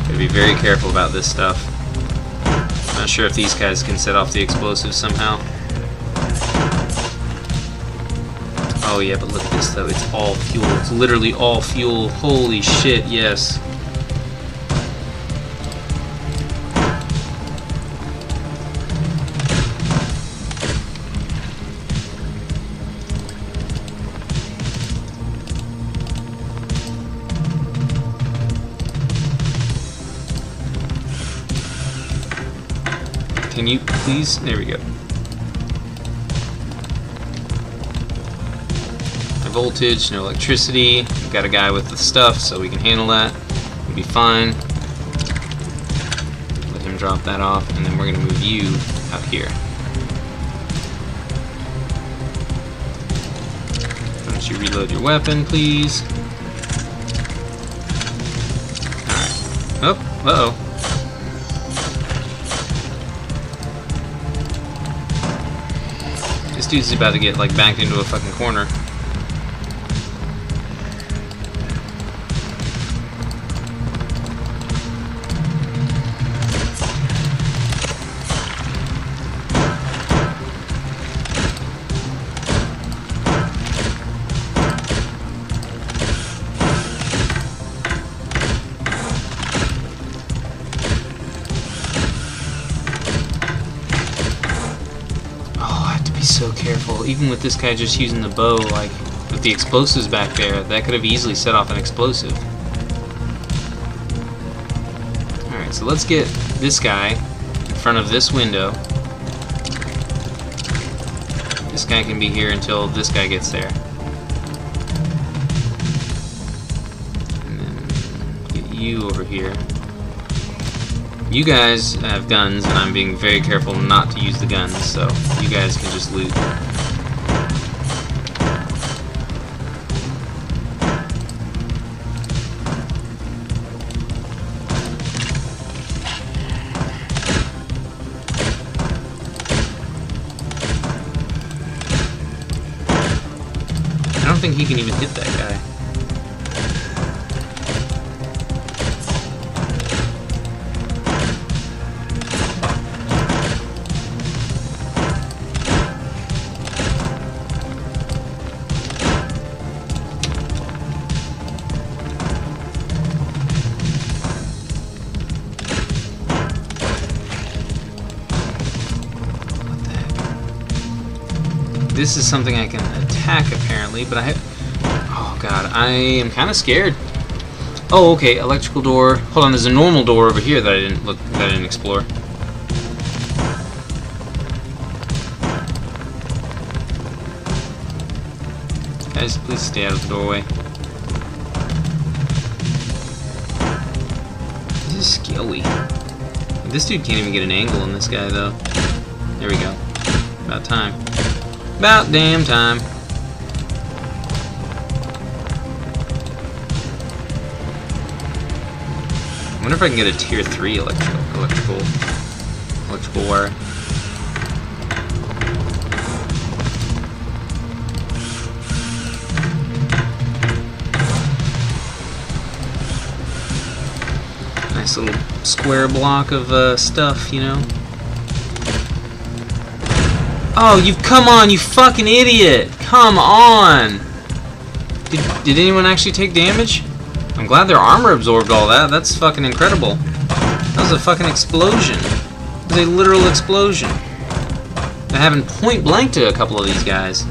Gotta be very careful about this stuff. I'm not sure if these guys can set off the explosives somehow. Oh yeah, but look at this though, it's all fuel. It's literally all fuel. Holy shit, yes. Can you please? There we go. Voltage, no electricity. We've got a guy with the stuff, so we can handle that. We'll be fine. Let him drop that off, and then we're going to move you out here. Why don't you reload your weapon, please? Alright. Oh, uh-oh. This dude's about to get, like, backed into a fucking corner. So careful, even with this guy just using the bow, like with the explosives back there. That could have easily set off an explosive. Alright, so let's get this guy in front of this window. This guy can be here until this guy gets there. And then get you over here. You guys have guns, and I'm being very careful not to use the guns, so you guys can just loot. I don't think he can even hit that guy. This is something I can attack apparently, but I have... Oh god, I am kind of scared. Oh, okay, electrical door. Hold on, there's a normal door over here that I didn't explore. Guys, please stay out of the doorway. This is scary. This dude can't even get an angle on this guy though. There we go. About time. About damn time. I wonder if I can get a tier 3 electrical wire. Nice little square block of stuff, you know. Oh, come on, you fucking idiot! Come on! Did anyone actually take damage? I'm glad their armor absorbed all that. That's fucking incredible. That was a fucking explosion. It was a literal explosion. That happened point blank to a couple of these guys.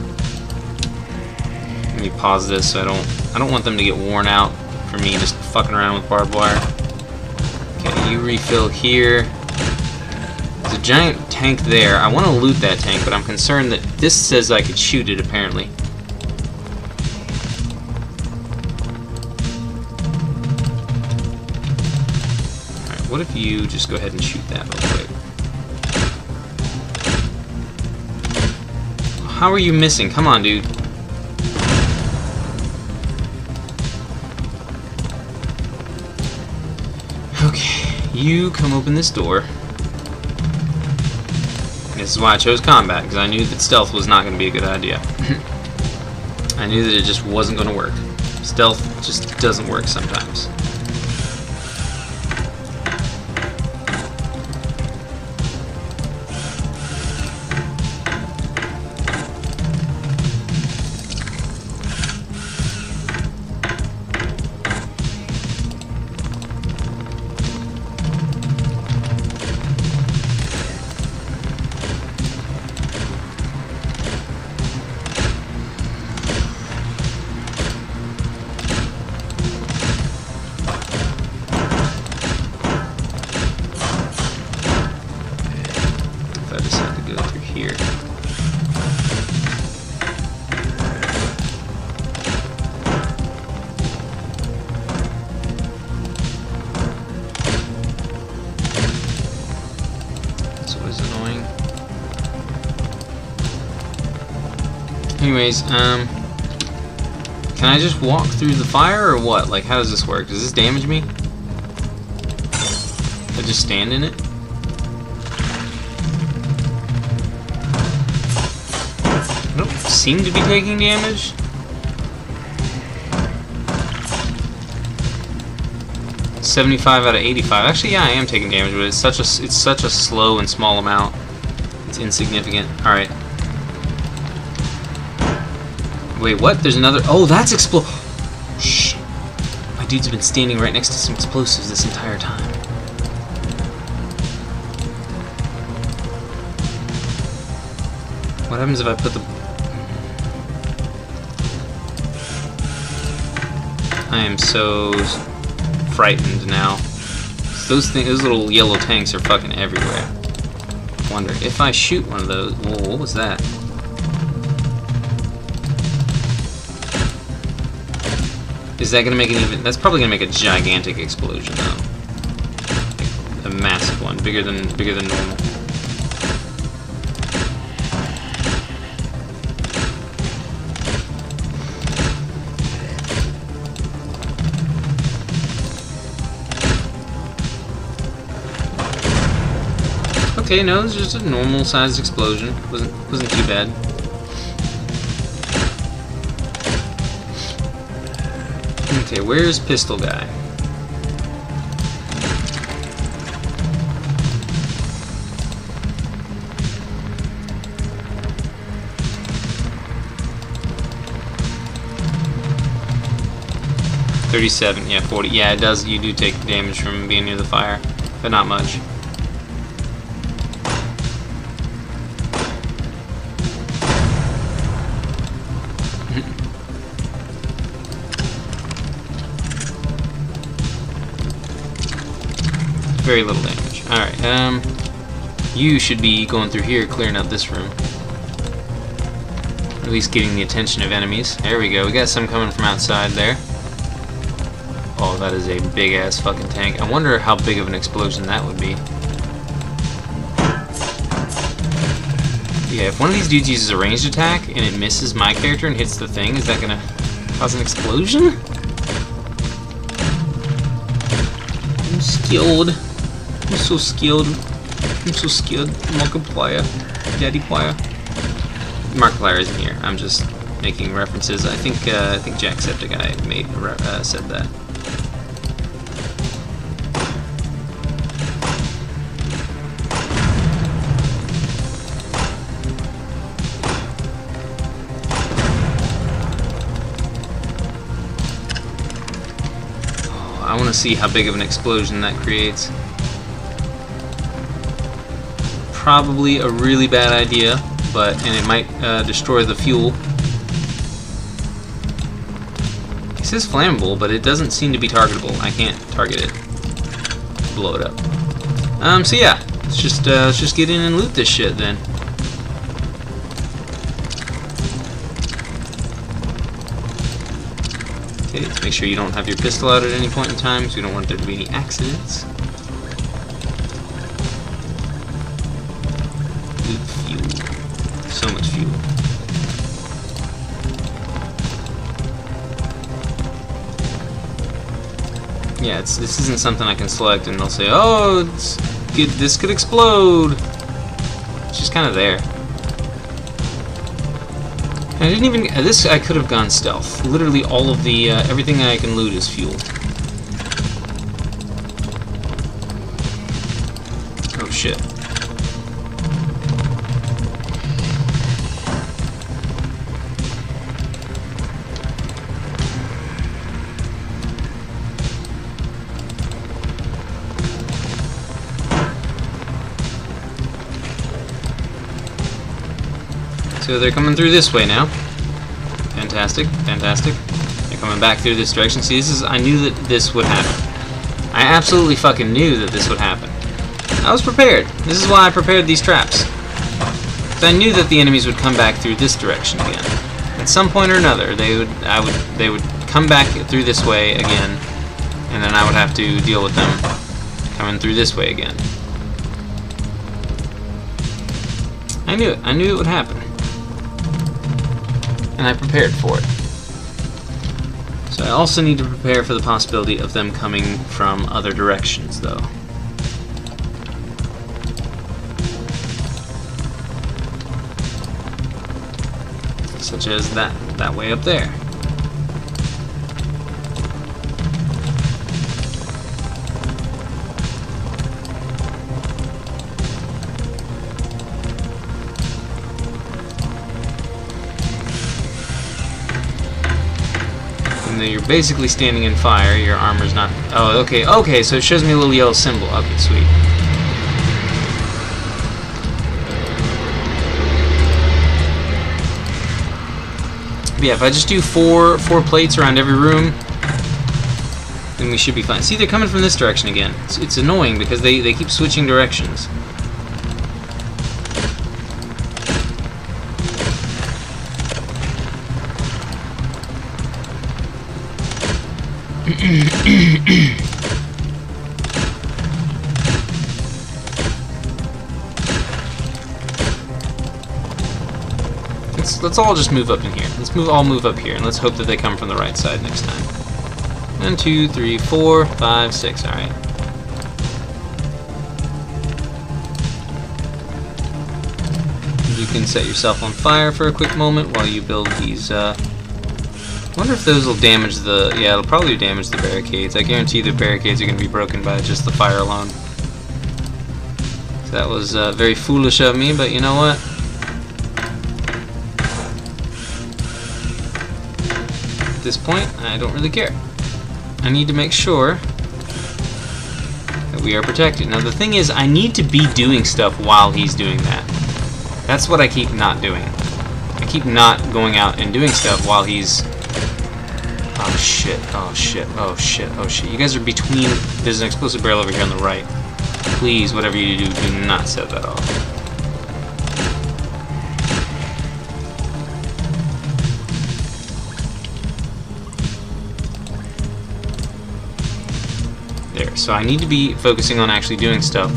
Let me pause this so I don't want them to get worn out for me just fucking around with barbed wire. Okay, you refill here. There's a giant tank there. I want to loot that tank, but I'm concerned that this says I could shoot it, apparently. Alright, what if you just go ahead and shoot that real quick? How are you missing? Come on, dude. Okay, you come open this door. This is why I chose combat, because I knew that stealth was not going to be a good idea. I knew that it just wasn't going to work. Stealth just doesn't work sometimes. Anyways, can I just walk through the fire or what? Like, how does this work? Does this damage me? I just stand in it? I don't seem to be taking damage. $75 out of 85. Actually, yeah, I am taking damage, but it's such a slow and small amount. It's insignificant. All right. Wait, what? There's another... Oh, that's Shh. My dude's been standing right next to some explosives this entire time. What happens if I put the... I am so frightened now. Those little yellow tanks are fucking everywhere. Wonder if I shoot one of those. Whoa, what was that? Is that gonna make an even? That's probably gonna make a gigantic explosion, though. A massive one, bigger than normal. Okay, no, it was just a normal sized explosion. Wasn't too bad. Okay, where's Pistol Guy? $37, yeah, 40. Yeah, it does. You do take damage from being near the fire, but not much. Very little damage. Alright, you should be going through here, clearing out this room. At least getting the attention of enemies. There we go. We got some coming from outside there. Oh, that is a big-ass fucking tank. I wonder how big of an explosion that would be. Yeah, if one of these dudes uses a ranged attack and it misses my character and hits the thing, is that gonna cause an explosion? I'm skilled. I'm so skilled. I'm so skilled. Markiplier. Daddy Plier. Markiplier isn't here. I'm just making references. I think Jacksepticeye said that. I want to see how big of an explosion that creates. Probably a really bad idea, and it might destroy the fuel. It says flammable, but it doesn't seem to be targetable. I can't target it. Blow it up. So yeah, let's just get in and loot this shit then. Okay, let's make sure you don't have your pistol out at any point in time, because we don't want there to be any accidents. Loot fuel. So much fuel. Yeah, this isn't something I can select and they'll say, oh, this could explode. It's just kind of there. I didn't even. This I could have gone stealth. Literally all of the everything I can loot is fuel. Oh shit. So they're coming through this way now. Fantastic, fantastic. They're coming back through this direction. See, I knew that this would happen. I absolutely fucking knew that this would happen. I was prepared. This is why I prepared these traps. Because I knew that the enemies would come back through this direction again. At some point or another, they would come back through this way again, and then I would have to deal with them coming through this way again. I knew it. I knew it would happen. And I prepared for it. So I also need to prepare for the possibility of them coming from other directions, though. Such as that way up there. You're basically standing in fire. Your armor's not. Oh, okay, okay. So it shows me a little yellow symbol. Okay, sweet. But yeah, if I just do four plates around every room, then we should be fine. See, they're coming from this direction again. It's annoying because they keep switching directions. Let's all just move up in here. Let's all move up here, and let's hope that they come from the right side next time. 1, 2, 3, 4, 5, 6. All right. You can set yourself on fire for a quick moment while you build these. I wonder if those will damage the. Yeah, it'll probably damage the barricades. I guarantee the barricades are going to be broken by just the fire alone. So that was very foolish of me, but you know what? At this point, I don't really care. I need to make sure that we are protected. Now the thing is, I need to be doing stuff while he's doing that. That's what I keep not doing. I keep not going out and doing stuff while he's... Oh shit, oh shit, oh shit, oh shit. You guys are between... There's an explosive barrel over here on the right. Please, whatever you do, do not set that off. There, so I need to be focusing on actually doing stuff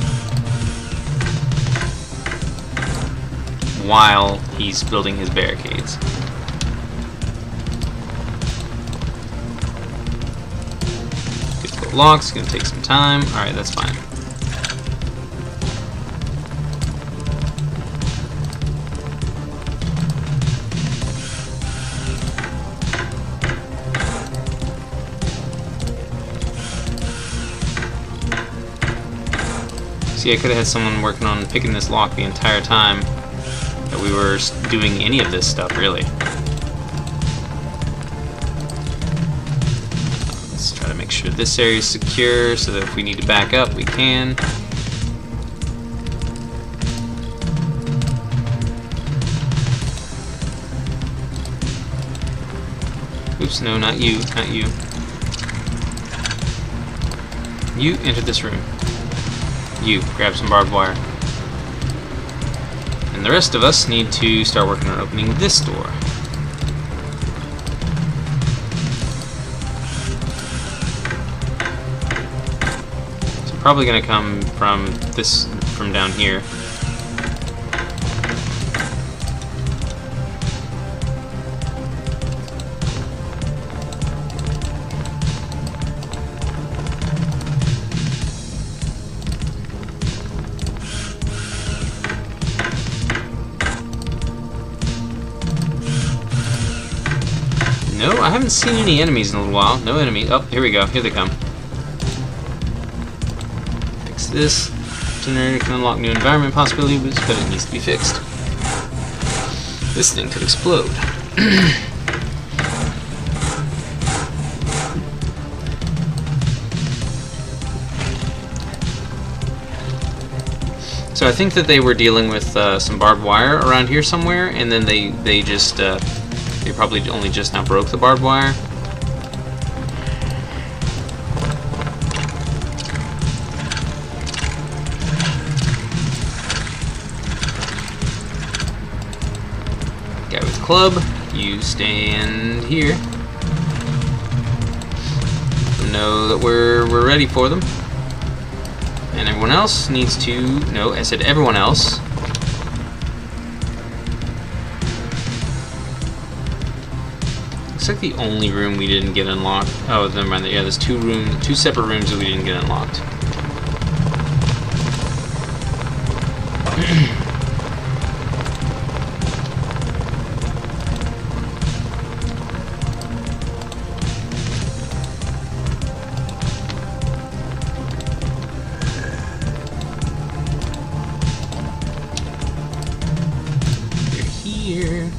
while he's building his barricades. Difficult locks, gonna take some time. Alright, that's fine. See, I could have had someone working on picking this lock the entire time that we were doing any of this stuff, really. Let's try to make sure this area is secure so that if we need to back up, we can. Oops, no, not you, not you. You enter this room. You grab some barbed wire. And the rest of us need to start working on opening this door. So probably gonna come from down here. No, I haven't seen any enemies in a little while. No enemies. Oh, here we go. Here they come. Fix this. Generator can unlock new environment possibilities, but it needs to be fixed. This thing could explode. So I think that they were dealing with some barbed wire around here somewhere, and then they just... They probably only just now broke the barbed wire. Guy with club, you stand here. Know that we're ready for them. And everyone else needs to... No, I said everyone else. Looks like the only room we didn't get unlocked. Oh, never mind. Yeah, there's two separate rooms that we didn't get unlocked. They're here.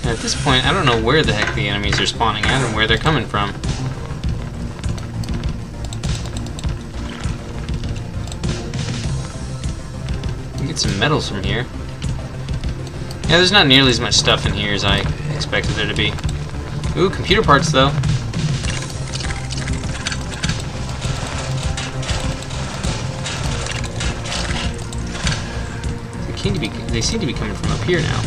Now, at this point, I don't know where the heck the enemies are spawning at and where they're coming from. Get some metals from here. Yeah, there's not nearly as much stuff in here as I expected there to be. Ooh, computer parts though. They seem to be coming from up here now.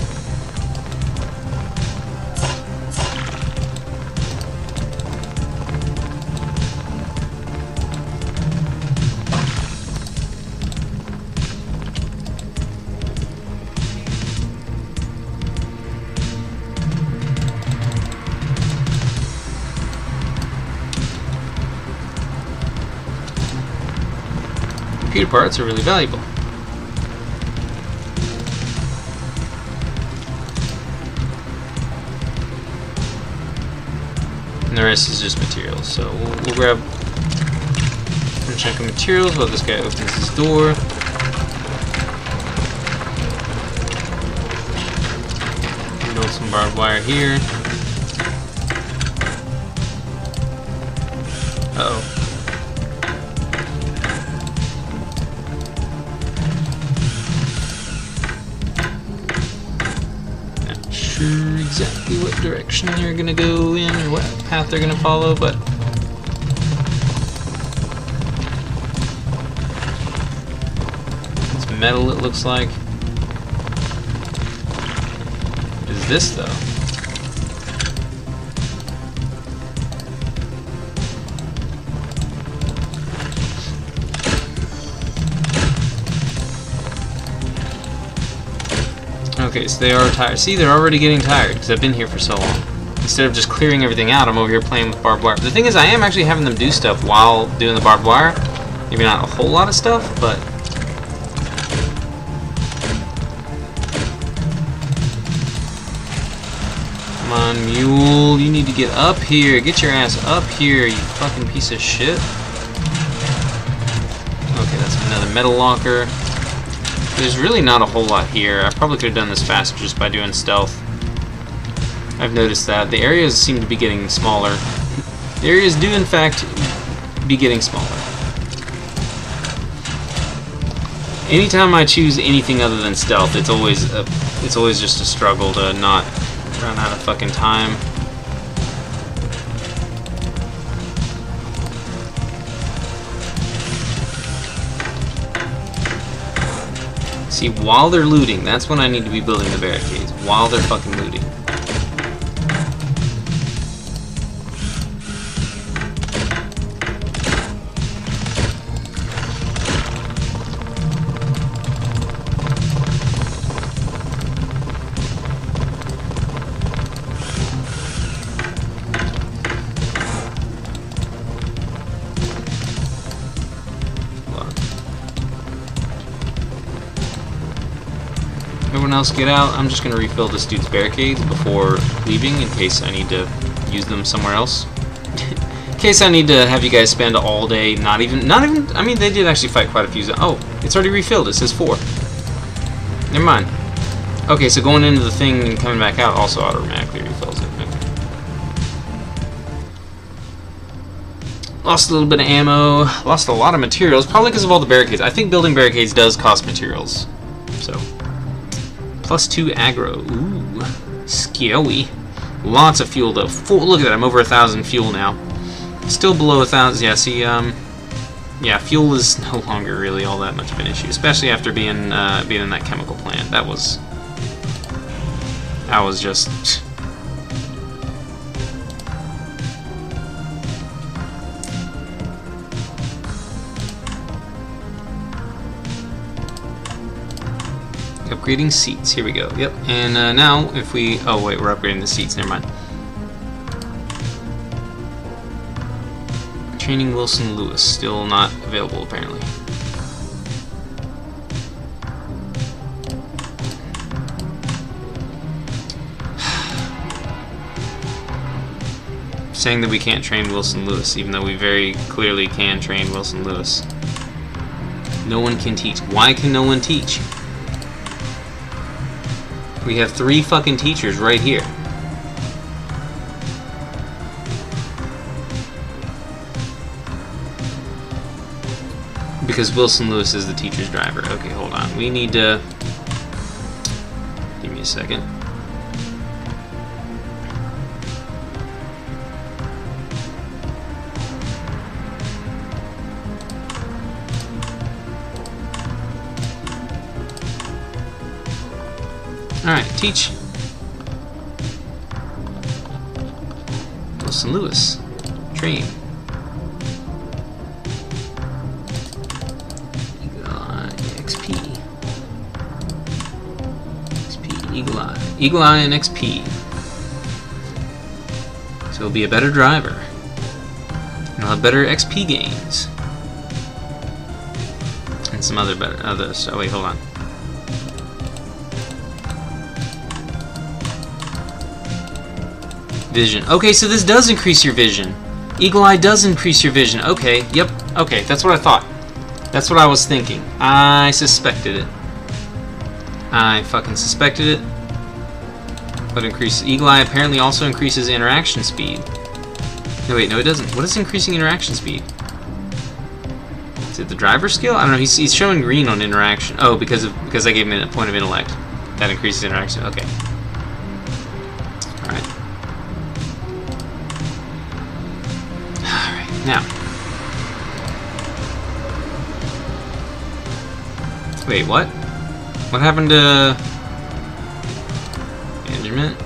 Computer parts are really valuable. And the rest is just materials. So we'll grab a chunk of materials while this guy opens his door. Build some barbed wire here. Uh-oh. Exactly what direction they're gonna go in or what path they're gonna follow, but it's metal, it looks like. What is this though? Okay, so they are tired. See, they're already getting tired because I've been here for so long. Instead of just clearing everything out, I'm over here playing with barbed wire. The thing is, I am actually having them do stuff while doing the barbed wire. Maybe not a whole lot of stuff, but... Come on, mule. You need to get up here. Get your ass up here, you fucking piece of shit. Okay, that's another metal locker. There's really not a whole lot here. I probably could have done this faster just by doing stealth. I've noticed that. The areas seem to be getting smaller. The areas do, in fact, be getting smaller. Anytime I choose anything other than stealth, it's always just a struggle to not run out of fucking time. See, while they're looting, that's when I need to be building the barricades. While they're fucking looting. Everyone else get out. I'm just going to refill this dude's barricades before leaving in case I need to use them somewhere else. In case I need to have you guys spend all day not even, I mean, they did actually fight quite a few. Oh, it's already refilled. It says 4. Never mind. Okay, so going into the thing and coming back out also automatically refills it. Okay. Lost a little bit of ammo. Lost a lot of materials, probably because of all the barricades. I think building barricades does cost materials. So... +2 aggro. Ooh, scary. Lots of fuel though. Look at that, I'm over 1,000 fuel now. Still below 1,000. Yeah, see, yeah, fuel is no longer really all that much of an issue, especially after being in that chemical plant. That was just. Upgrading seats. Here we go. Yep. And now, if we... Oh, wait. We're upgrading the seats. Never mind. Training Wilson Lewis. Still not available, apparently. Saying that we can't train Wilson Lewis, even though we very clearly can train Wilson Lewis. No one can teach. Why can no one teach? We have 3 fucking teachers right here. Because Wilson Lewis is the teacher's driver. Okay, hold on. We need to... Give me a second. Alright, teach. Wilson Lewis. Train. XP. XP. Eagle Eye. Eagle Eye and XP. So he'll be a better driver. And he'll have better XP gains. And some other better others. Oh wait, hold on. Vision. Okay, so this does increase your vision. Eagle Eye does increase your vision. Okay, yep. Okay, that's what I thought. That's what I was thinking. I suspected it. I fucking suspected it. But increases Eagle Eye apparently also increases interaction speed. No, wait, no, it doesn't. What is increasing interaction speed? Is it the driver skill? I don't know. He's showing green on interaction. Oh, because I gave him a point of intellect. That increases interaction. Okay. All right. Now, wait, what? What happened to management?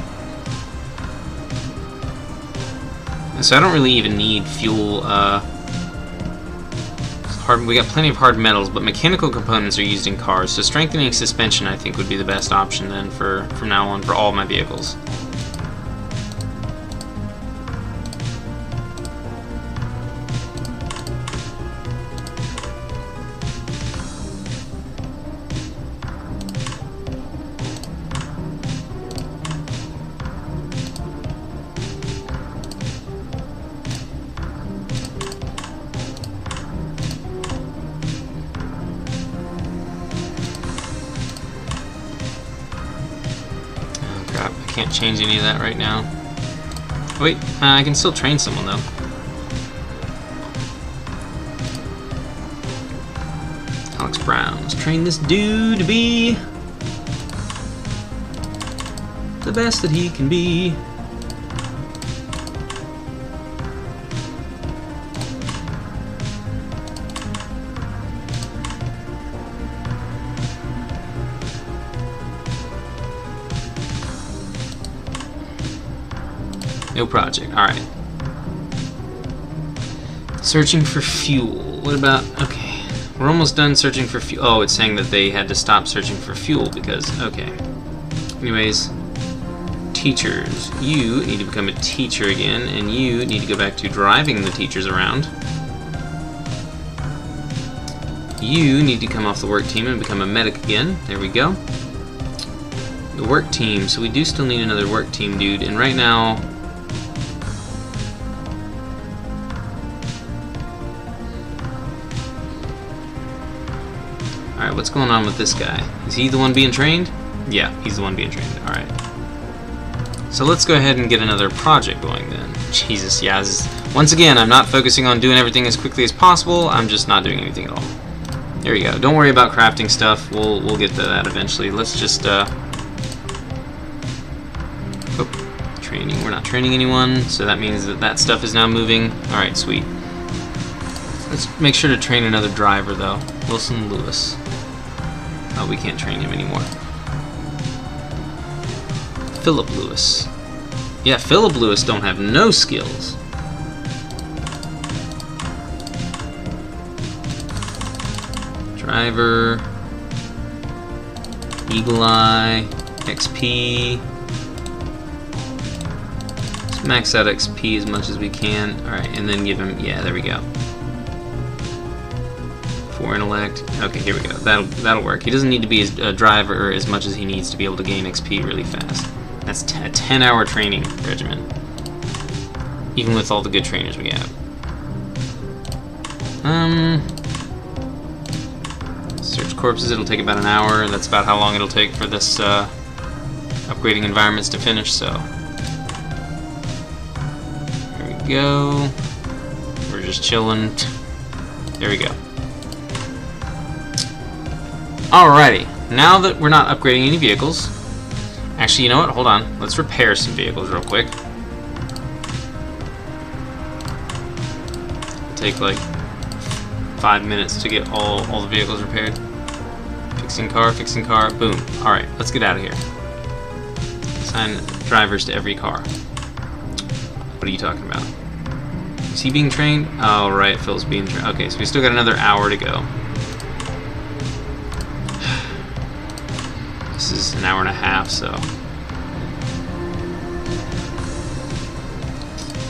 So I don't really even need fuel. We got plenty of hard metals, but mechanical components are used in cars. So strengthening suspension, I think, would be the best option then from now on for all my vehicles. Can't change any of that right now. Wait, I can still train someone though. Alex Brown, let's train this dude to be the best that he can be. No project. Alright. Searching for fuel. What about... Okay. We're almost done searching for fuel. Oh, it's saying that they had to stop searching for fuel because... Okay. Anyways. Teachers. You need to become a teacher again, and you need to go back to driving the teachers around. You need to come off the work team and become a medic again. There we go. The work team. So we do still need another work team dude, and right now... Alright, what's going on with this guy? Is he the one being trained? Yeah, he's the one being trained. Alright. So let's go ahead and get another project going then. Jesus, yeah. Once again, I'm not focusing on doing everything as quickly as possible. I'm just not doing anything at all. There we go. Don't worry about crafting stuff. We'll get to that eventually. Let's just, training. We're not training anyone, so that means that stuff is now moving. Alright, sweet. Let's make sure to train another driver, though. Wilson Lewis. Oh, we can't train him anymore. Philip Lewis. Yeah, Philip Lewis don't have no skills. Driver. Eagle Eye. XP. Let's max out XP as much as we can. Alright, and then give him... Yeah, there we go. 4 intellect. Okay, here we go. That'll work. He doesn't need to be a driver as much as he needs to be able to gain XP really fast. That's a 10-hour training regimen. Even with all the good trainers we have. Search corpses, it'll take about an hour. That's about how long it'll take for this upgrading environments to finish, so. There we go. We're just chilling. There we go. Alrighty, now that we're not upgrading any vehicles, actually, you know what? Hold on. Let's repair some vehicles real quick. Take like 5 minutes to get all the vehicles repaired. Fixing car, boom. Alright, let's get out of here. Assign drivers to every car. What are you talking about? Is he being trained? Oh, right, Phil's being trained. Okay, so we still got another hour to go. This is an hour and a half, so.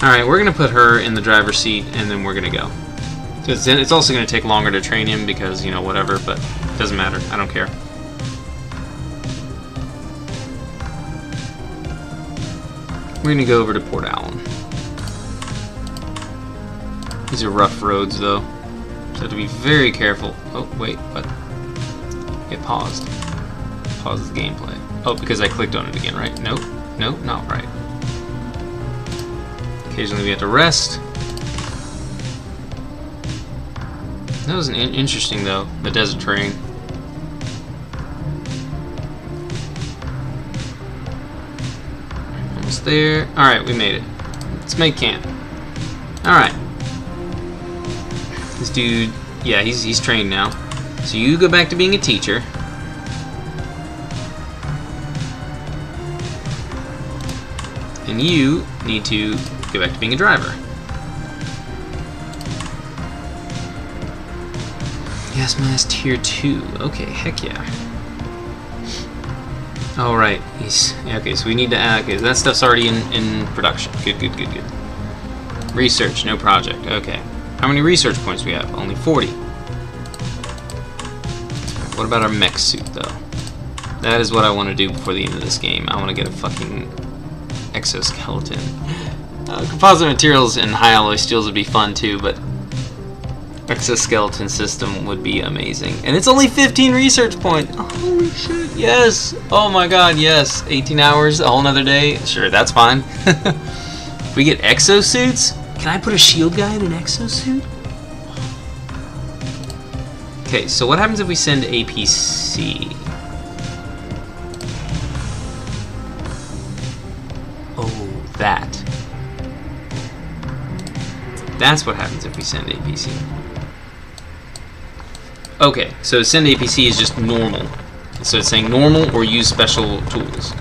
Alright, we're going to put her in the driver's seat, and then we're going to go. It's also going to take longer to train him because, you know, whatever, but it doesn't matter. I don't care. We're going to go over to Port Allen. These are rough roads, though, so I have to be very careful. Oh, wait, what? It paused. Pause the gameplay. Oh, because I clicked on it again, right? Nope. Nope, not right. Occasionally we have to rest. That was interesting, though, the desert terrain. Almost there. Alright, we made it. Let's make camp. Alright. This dude, yeah, he's trained now. So you go back to being a teacher. And you need to go back to being a driver. Gas mask tier 2. Okay, heck yeah. Alright, okay, so we need to add, okay, that stuff's already in production. Good. Research, no project, okay. How many research points do we have? Only 40. What about our mech suit, though? That is what I want to do before the end of this game. I want to get a fucking exoskeleton. Composite materials and high alloy steels would be fun, too, but exoskeleton system would be amazing. And it's only 15 research points. Holy shit, yes. Oh my god, yes. 18 hours, a whole nother day. Sure, that's fine. If we get exosuits, can I put a shield guy in an exosuit? Okay, so what happens if we send APC? Oh, that. That's what happens if we send APC. Okay, so send APC is just normal. So it's saying normal or use special tools.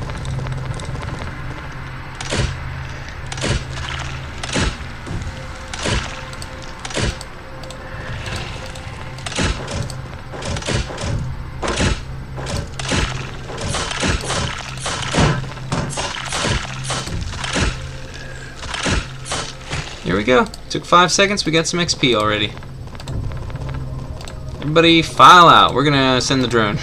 Here we go. Took 5 seconds, we got some XP already. Everybody file out. We're gonna send the drone.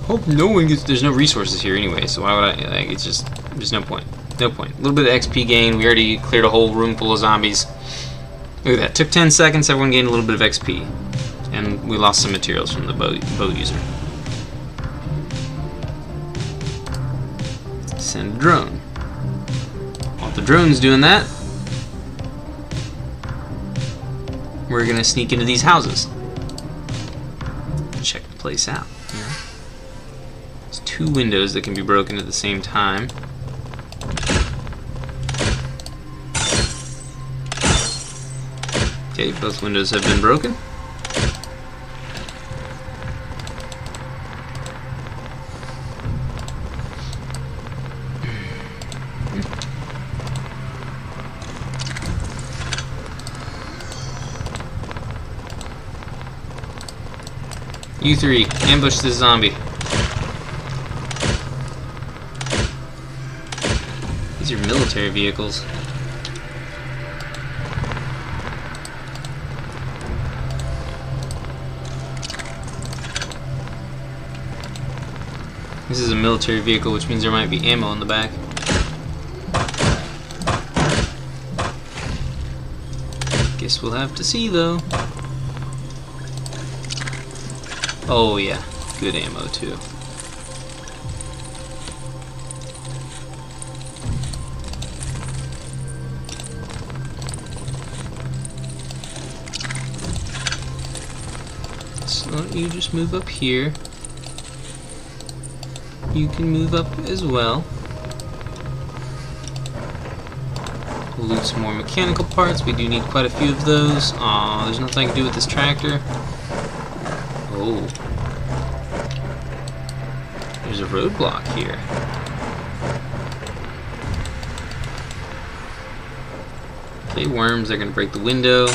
Hope no one gets, there's no resources here anyway, so why would I, like, it's just, there's no point. No point. A little bit of XP gain. We already cleared a whole room full of zombies. Look at that. Took 10 seconds, everyone gained a little bit of XP. And we lost some materials from the bow user. Send a drone. While the drone's doing that, we're gonna sneak into these houses. Check the place out. Yeah. There's 2 windows that can be broken at the same time. Okay, both windows have been broken. You 3, ambush this zombie. These are military vehicles. This is a military vehicle, which means there might be ammo in the back. Guess we'll have to see, though. Oh yeah, good ammo too. So you just move up here. You can move up as well. We'll loot some more mechanical parts. We do need quite a few of those. Aw, there's nothing I can do with this tractor. Oh. There's a roadblock here. Play worms, they're gonna break the window.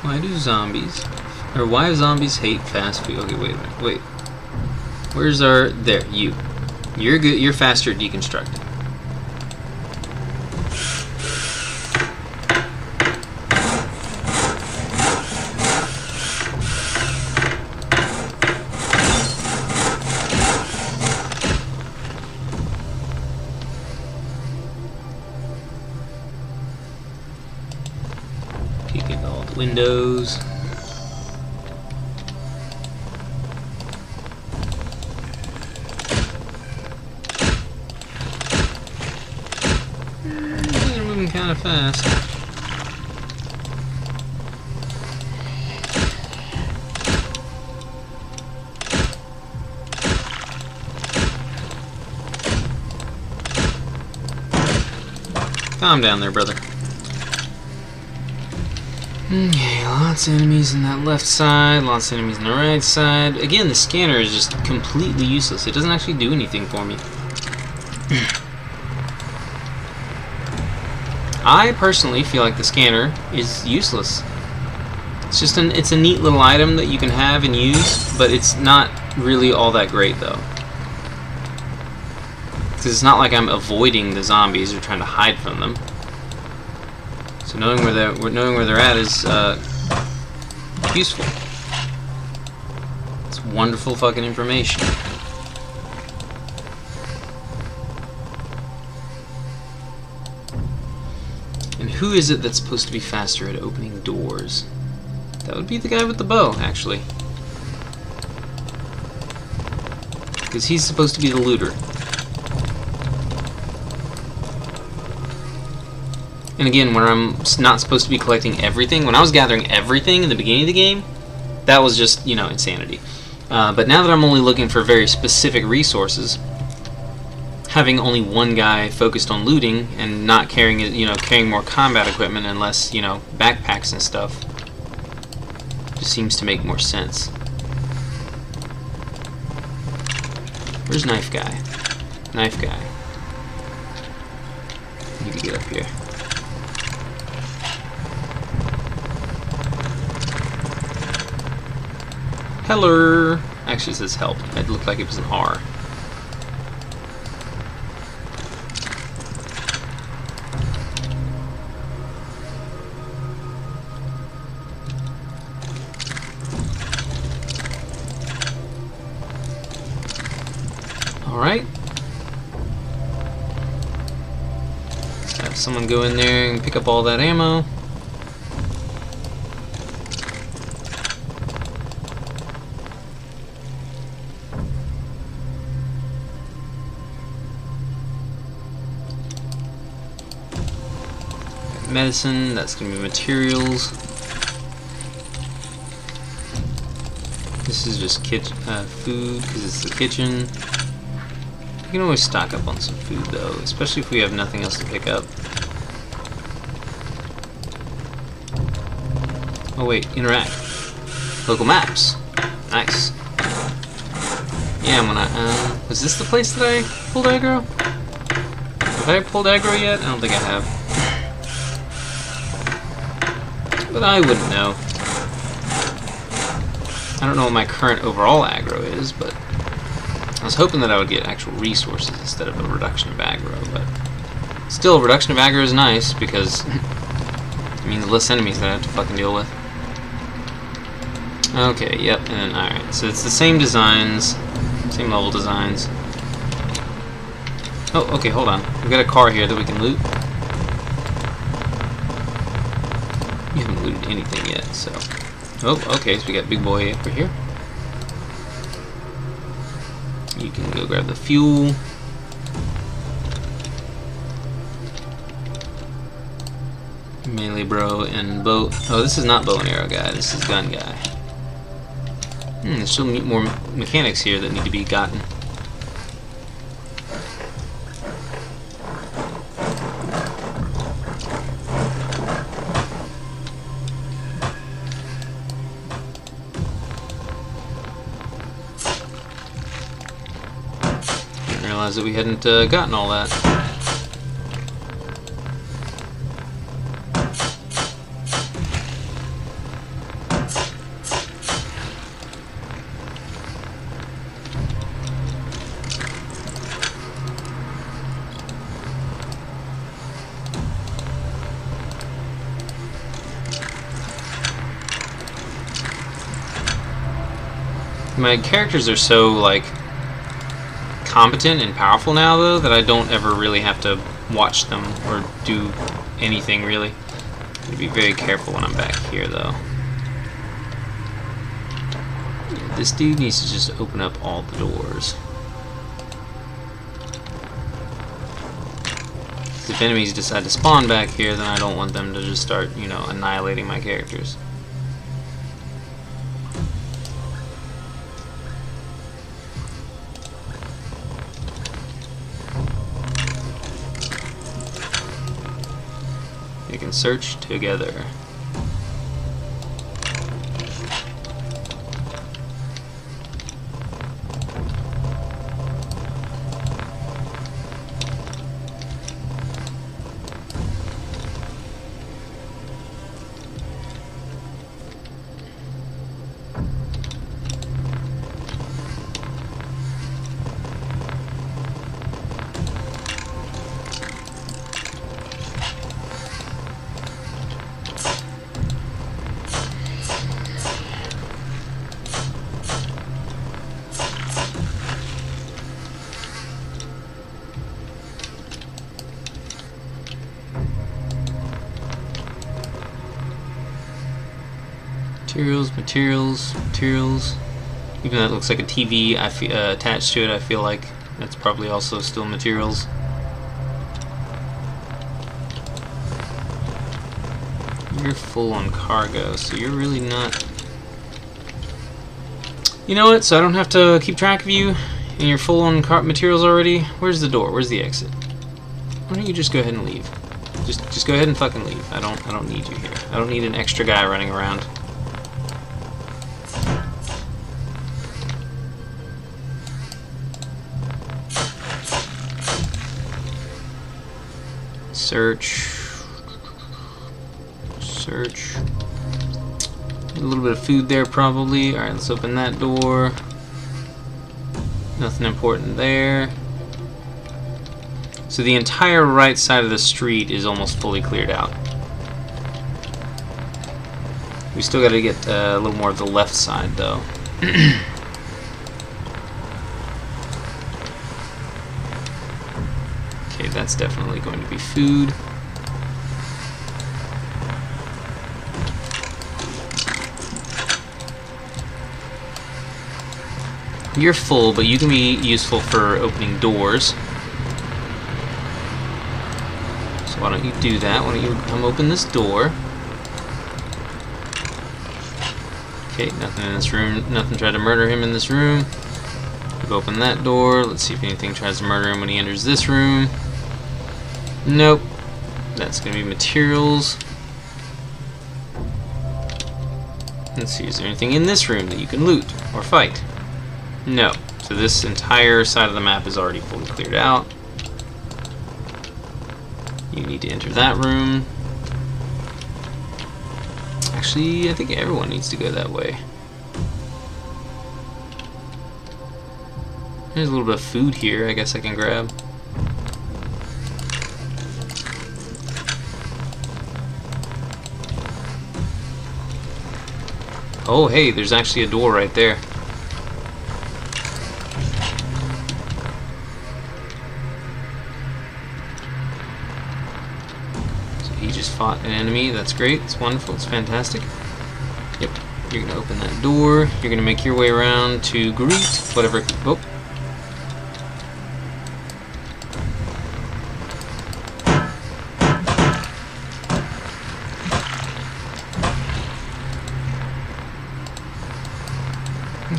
Why do zombies, or why do zombies hate fast food? Okay, wait a minute, wait. Where's our, there, you. You're good, you're faster at deconstructing. Peeking all the windows. These are moving kind of fast. Calm down there, brother. Okay, lots of enemies on that left side, lots of enemies on the right side. Again, the scanner is just completely useless. It doesn't actually do anything for me. I personally feel like the scanner is useless. It's just it's a neat little item that you can have and use, but it's not really all that great though. Because it's not like I'm avoiding the zombies or trying to hide from them. So knowing where they're at is useful. It's wonderful fucking information. And who is it that's supposed to be faster at opening doors? That would be the guy with the bow, actually. Because he's supposed to be the looter. And again, where I'm not supposed to be collecting everything, when I was gathering everything in the beginning of the game, that was just, you know, insanity. But now that I'm only looking for very specific resources, having only one guy focused on looting and not carrying, you know, carrying more combat equipment and less, you know, backpacks and stuff, just seems to make more sense. Where's Knife Guy? Knife Guy. I need to get up here. Hello. Actually, it says help. It looked like it was an R. All right. Let's have someone go in there and pick up all that ammo. Medicine, that's going to be materials. This is just food, because it's the kitchen. You can always stock up on some food though, especially if we have nothing else to pick up. Oh wait, interact. Local maps. Nice. Yeah, I'm gonna, was this the place that I pulled aggro? Have I pulled aggro yet? I don't think I have. But I wouldn't know. I don't know what my current overall aggro is, but I was hoping that I would get actual resources instead of a reduction of aggro, but still, a reduction of aggro is nice because it means less enemies that I have to fucking deal with. Okay, yep, and then, alright, so it's the same designs, same level designs. Oh, okay, hold on. We've got a car here that we can loot. We haven't looted anything yet, so... Oh, okay, so we got Big Boy over here. You can go grab the fuel. Melee bro and bow. Oh, this is not bow and arrow guy. This is gun guy. There's still more mechanics here that need to be gotten. Didn't realize that we hadn't gotten all that. My characters are so, like, competent and powerful now, though, that I don't ever really have to watch them or do anything, really. I'm going to be very careful when I'm back here, though. Yeah, this dude needs to just open up all the doors. If enemies decide to spawn back here, then I don't want them to just start, you know, annihilating my characters. We can search together. Materials. Even though it looks like a TV attached to it, I feel like that's probably also still materials. You're full on cargo, so you're really not... You know what? So I don't have to keep track of you, and you're full on materials already. Where's the door? Where's the exit? Why don't you just go ahead and leave? Just go ahead and fucking leave. I don't need you here. I don't need an extra guy running around. Search. A little bit of food there, probably. Alright, let's open that door. Nothing important there. So the entire right side of the street is almost fully cleared out. We still got to get a little more of the left side, though. Okay, that's definitely going to be food. You're full, but you can be useful for opening doors. So why don't you do that? Why don't you come open this door? Okay, nothing in this room. Nothing tried to murder him in this room. We'll open that door. Let's see if anything tries to murder him when he enters this room. Nope. That's going to be materials. Let's see, is there anything in this room that you can loot or fight? No. So this entire side of the map is already fully cleared out. You need to enter that room. Actually, I think everyone needs to go that way. There's a little bit of food here I guess I can grab. Oh, hey, there's actually a door right there. So he just fought an enemy. That's great. It's wonderful. It's fantastic. Yep. You're going to open that door. You're going to make your way around to greet whatever... Oh.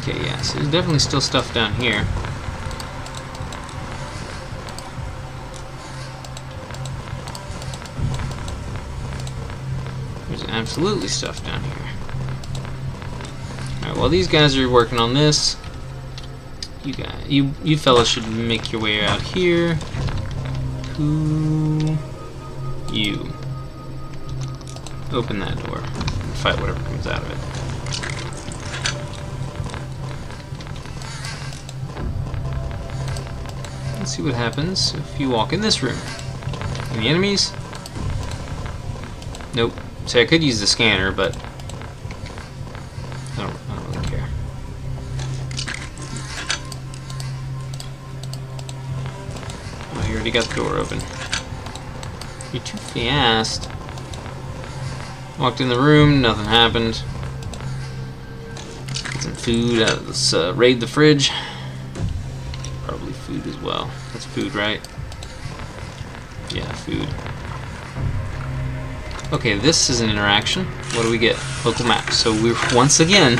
Okay, yeah, so there's definitely still stuff down here. There's absolutely stuff down here. Alright, while these guys are working on this, you fellas should make your way out here. You open that door and fight whatever comes out of it. Let's see what happens if you walk in this room. Any enemies? Nope. So I could use the scanner, but I don't really care. Oh, you already got the door open. You're too fast. Walked in the room, nothing happened. Get some food. Let's raid the fridge. Probably food as well. That's food, right? Yeah, food. Okay, this is an interaction. What do we get? Local map. So we're once again.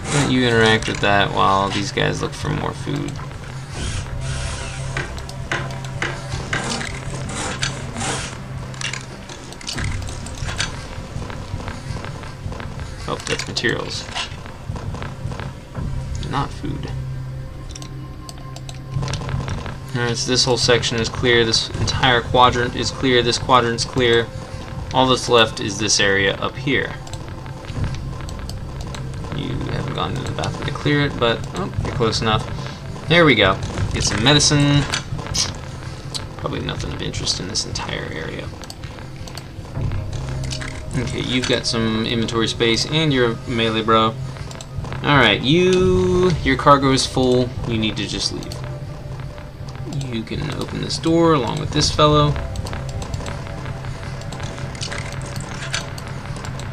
Why don't you interact with that while these guys look for more food? Oh, that's materials. Not food. Alright, so this whole section is clear. This entire quadrant is clear. This quadrant's clear. All that's left is this area up here. You haven't gone to the bathroom to clear it, but oh, you're close enough. There we go. Get some medicine. Probably nothing of interest in this entire area. Okay, you've got some inventory space, and you're a melee bro. Alright, your cargo is full. You need to just leave. You can open this door along with this fellow.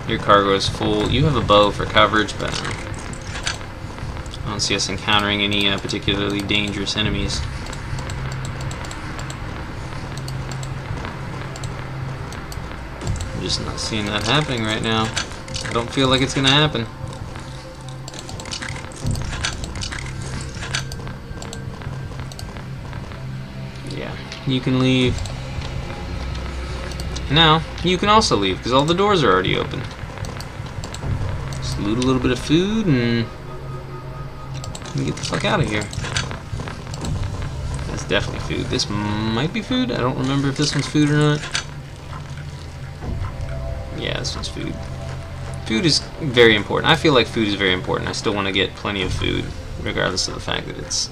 Your cargo is full. You have a bow for coverage, but I don't see us encountering any particularly dangerous enemies. I'm just not seeing that happening right now. I don't feel like it's gonna happen. Yeah, you can leave. And now, you can also leave, because all the doors are already open. Just loot a little bit of food and get the fuck out of here. That's definitely food. This might be food. I don't remember if this one's food or not. Yeah, this one's food. Food is very important. I feel like food is very important. I still want to get plenty of food, regardless of the fact that it's...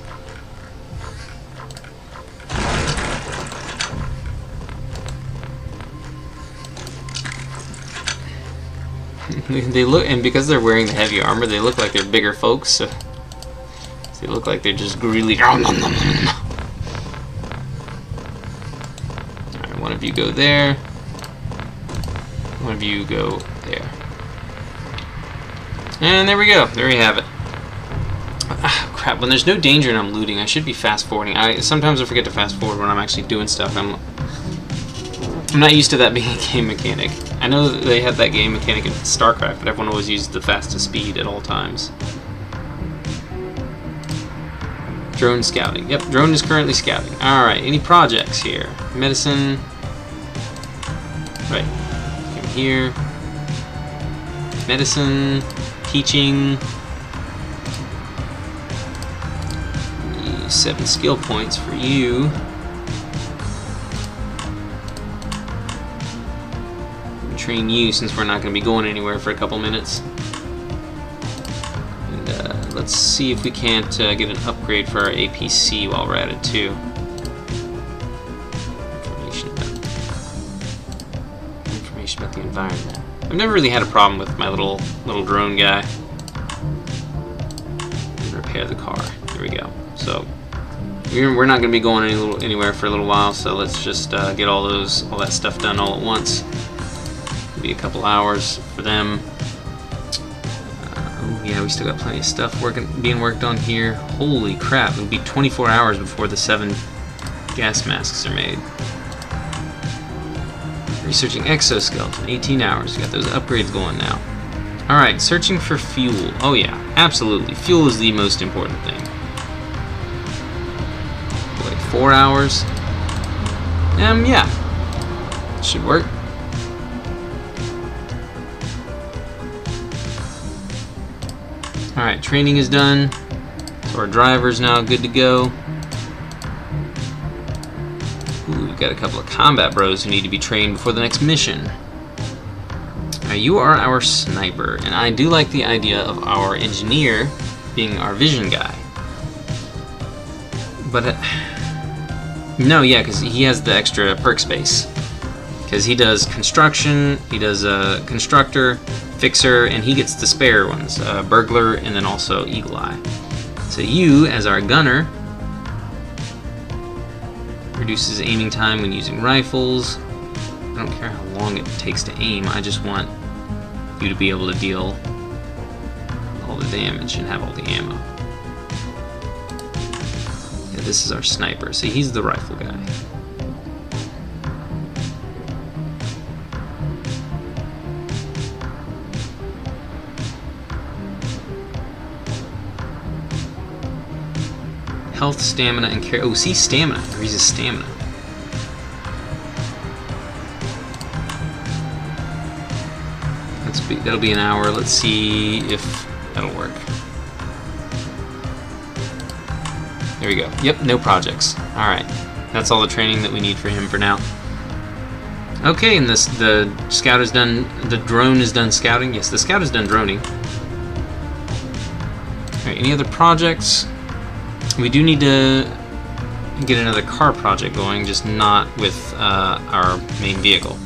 They look, and because they're wearing the heavy armor, they look like they're bigger folks, so they look like they're just greedy. Alright, one of you go there. One of you go there. And there we go. There you have it. Ah, crap. When there's no danger and I'm looting, I should be fast forwarding. Sometimes I forget to fast forward when I'm actually doing stuff. I'm not used to that being a game mechanic. I know that they have that game mechanic in StarCraft, but everyone always uses the fastest speed at all times. Drone scouting. Yep, drone is currently scouting. Alright, any projects here? Medicine. Right. Come here. Medicine. Teaching. 7 skill points for you. Train you since we're not going to be going anywhere for a couple minutes. And let's see if we can't get an upgrade for our APC while we're at it too. Information about the environment. I've never really had a problem with my little drone guy. Repair the car. There we go. So we're not going to be going anywhere for a little while. So let's just get all that stuff done all at once. Be a couple hours for them. Oh yeah, we still got plenty of stuff being worked on here. Holy crap, it'll be 24 hours before the 7 gas masks are made. Researching exoskeleton, 18 hours. We got those upgrades going now. Alright, searching for fuel. Oh yeah, absolutely. Fuel is the most important thing. Like 4 hours? Yeah. Should work. Alright, training is done. So our driver's now good to go. Ooh, we've got a couple of combat bros who need to be trained before the next mission. Now you are our sniper, and I do like the idea of our engineer being our vision guy. But no, yeah, because he has the extra perk space. Because he does construction, he does constructor, fixer, and he gets the spare ones, burglar, and then also eagle eye. So you, as our gunner, reduces aiming time when using rifles. I don't care how long it takes to aim, I just want you to be able to deal all the damage and have all the ammo. Yeah, this is our sniper, so he's the rifle guy. Health, stamina, and care. Oh, see, stamina. Increases stamina. That'll be an hour. Let's see if that'll work. There we go. Yep, no projects. Alright. That's all the training that we need for him for now. Okay, and the scout is done. The drone is done scouting. Yes, the scout is done droning. Alright, any other projects? We do need to get another car project going, just not with our main vehicle.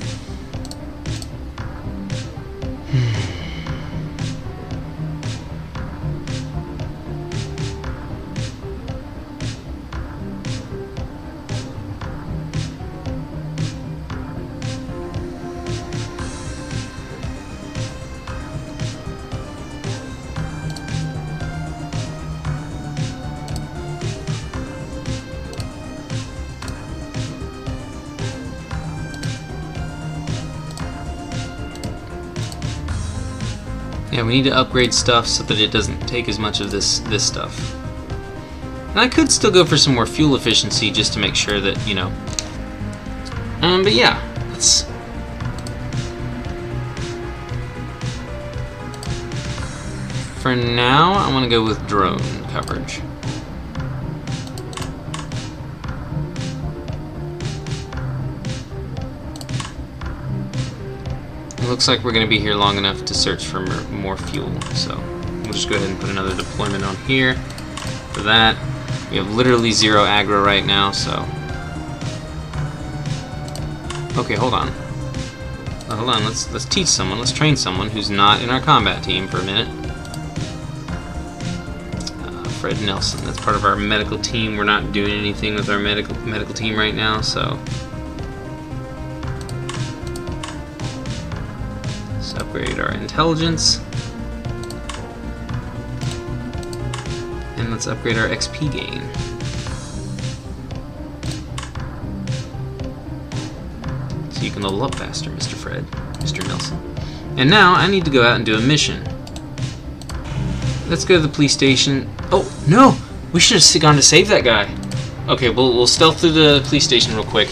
Yeah, we need to upgrade stuff so that it doesn't take as much of this stuff. And I could still go for some more fuel efficiency just to make sure that, you know. But yeah, let's. For now, I want to go with drone coverage. It looks like we're going to be here long enough to search for more fuel, so we'll just go ahead and put another deployment on here for that. We have literally 0 aggro right now, so... Okay, hold on. Hold on, let's teach someone, let's train someone who's not in our combat team for a minute. Fred Nelson, that's part of our medical team. We're not doing anything with our medical team right now, so... Upgrade our intelligence, and let's upgrade our XP gain. So you can level up faster, Mr. Fred, Mr. Nelson. And now I need to go out and do a mission. Let's go to the police station. Oh no, we should have gone to save that guy. Okay, we'll stealth through the police station real quick.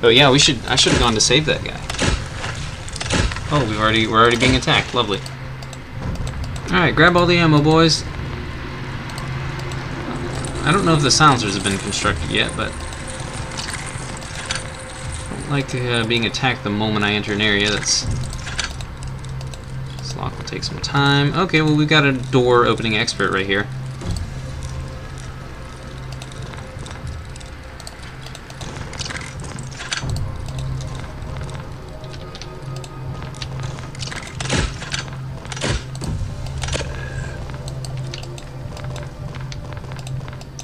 Oh yeah, I should have gone to save that guy. Oh, we're already being attacked. Lovely. Alright, grab all the ammo, boys. I don't know if the silencers have been constructed yet, but I don't like being attacked the moment I enter an area. This lock will take some time. Okay, well, we've got a door opening expert right here.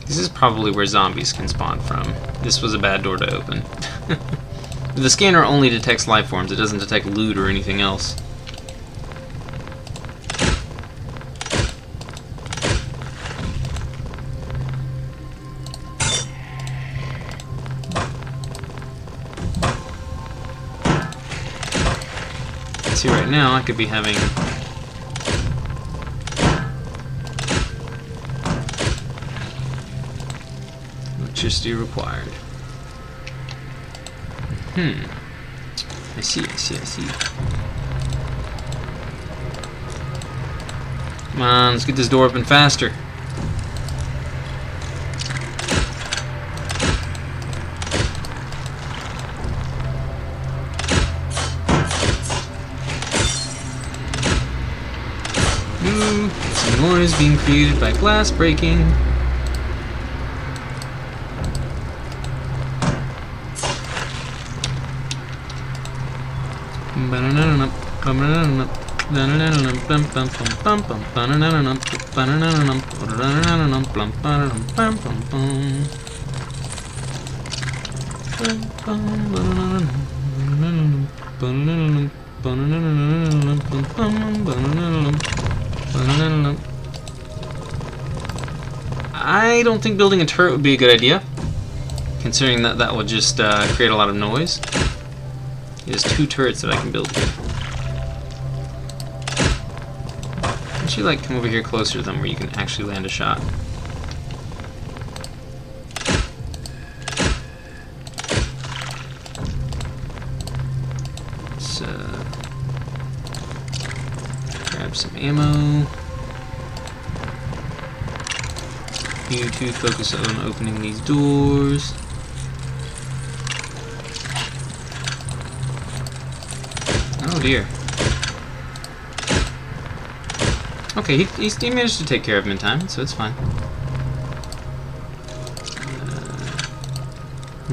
This is probably where zombies can spawn from. This was a bad door to open. The scanner only detects life forms. It doesn't detect loot or anything else. See, right now I could be having electricity required. I see. Come on, let's get this door open faster. Ooh, some noise being created by glass breaking. I don't think building a turret would be a good idea, considering that that would just create a lot of noise. There's 2 turrets that I can build here. Why don't you like come over here closer to them where you can actually land a shot? Let's grab some ammo. You two focus on opening these doors. Oh dear. Okay, he managed to take care of him in time, so it's fine.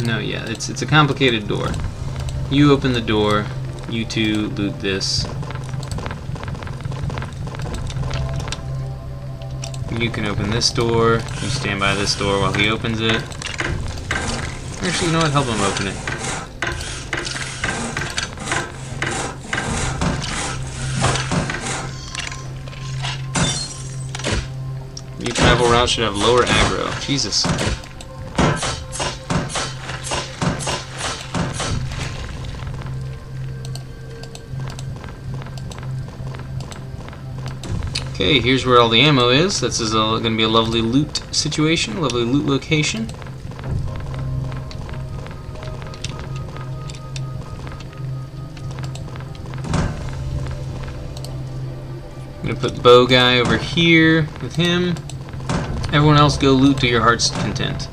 No, yeah, it's a complicated door. You open the door, you two loot this. You can open this door, you stand by this door while he opens it. Actually, you know what, help him open it. Your travel route should have lower aggro. Jesus. Okay, here's where all the ammo is. This is going to be a lovely loot situation, lovely loot location. I'm going to put the bow guy over here with him. Everyone else go loot to your heart's content.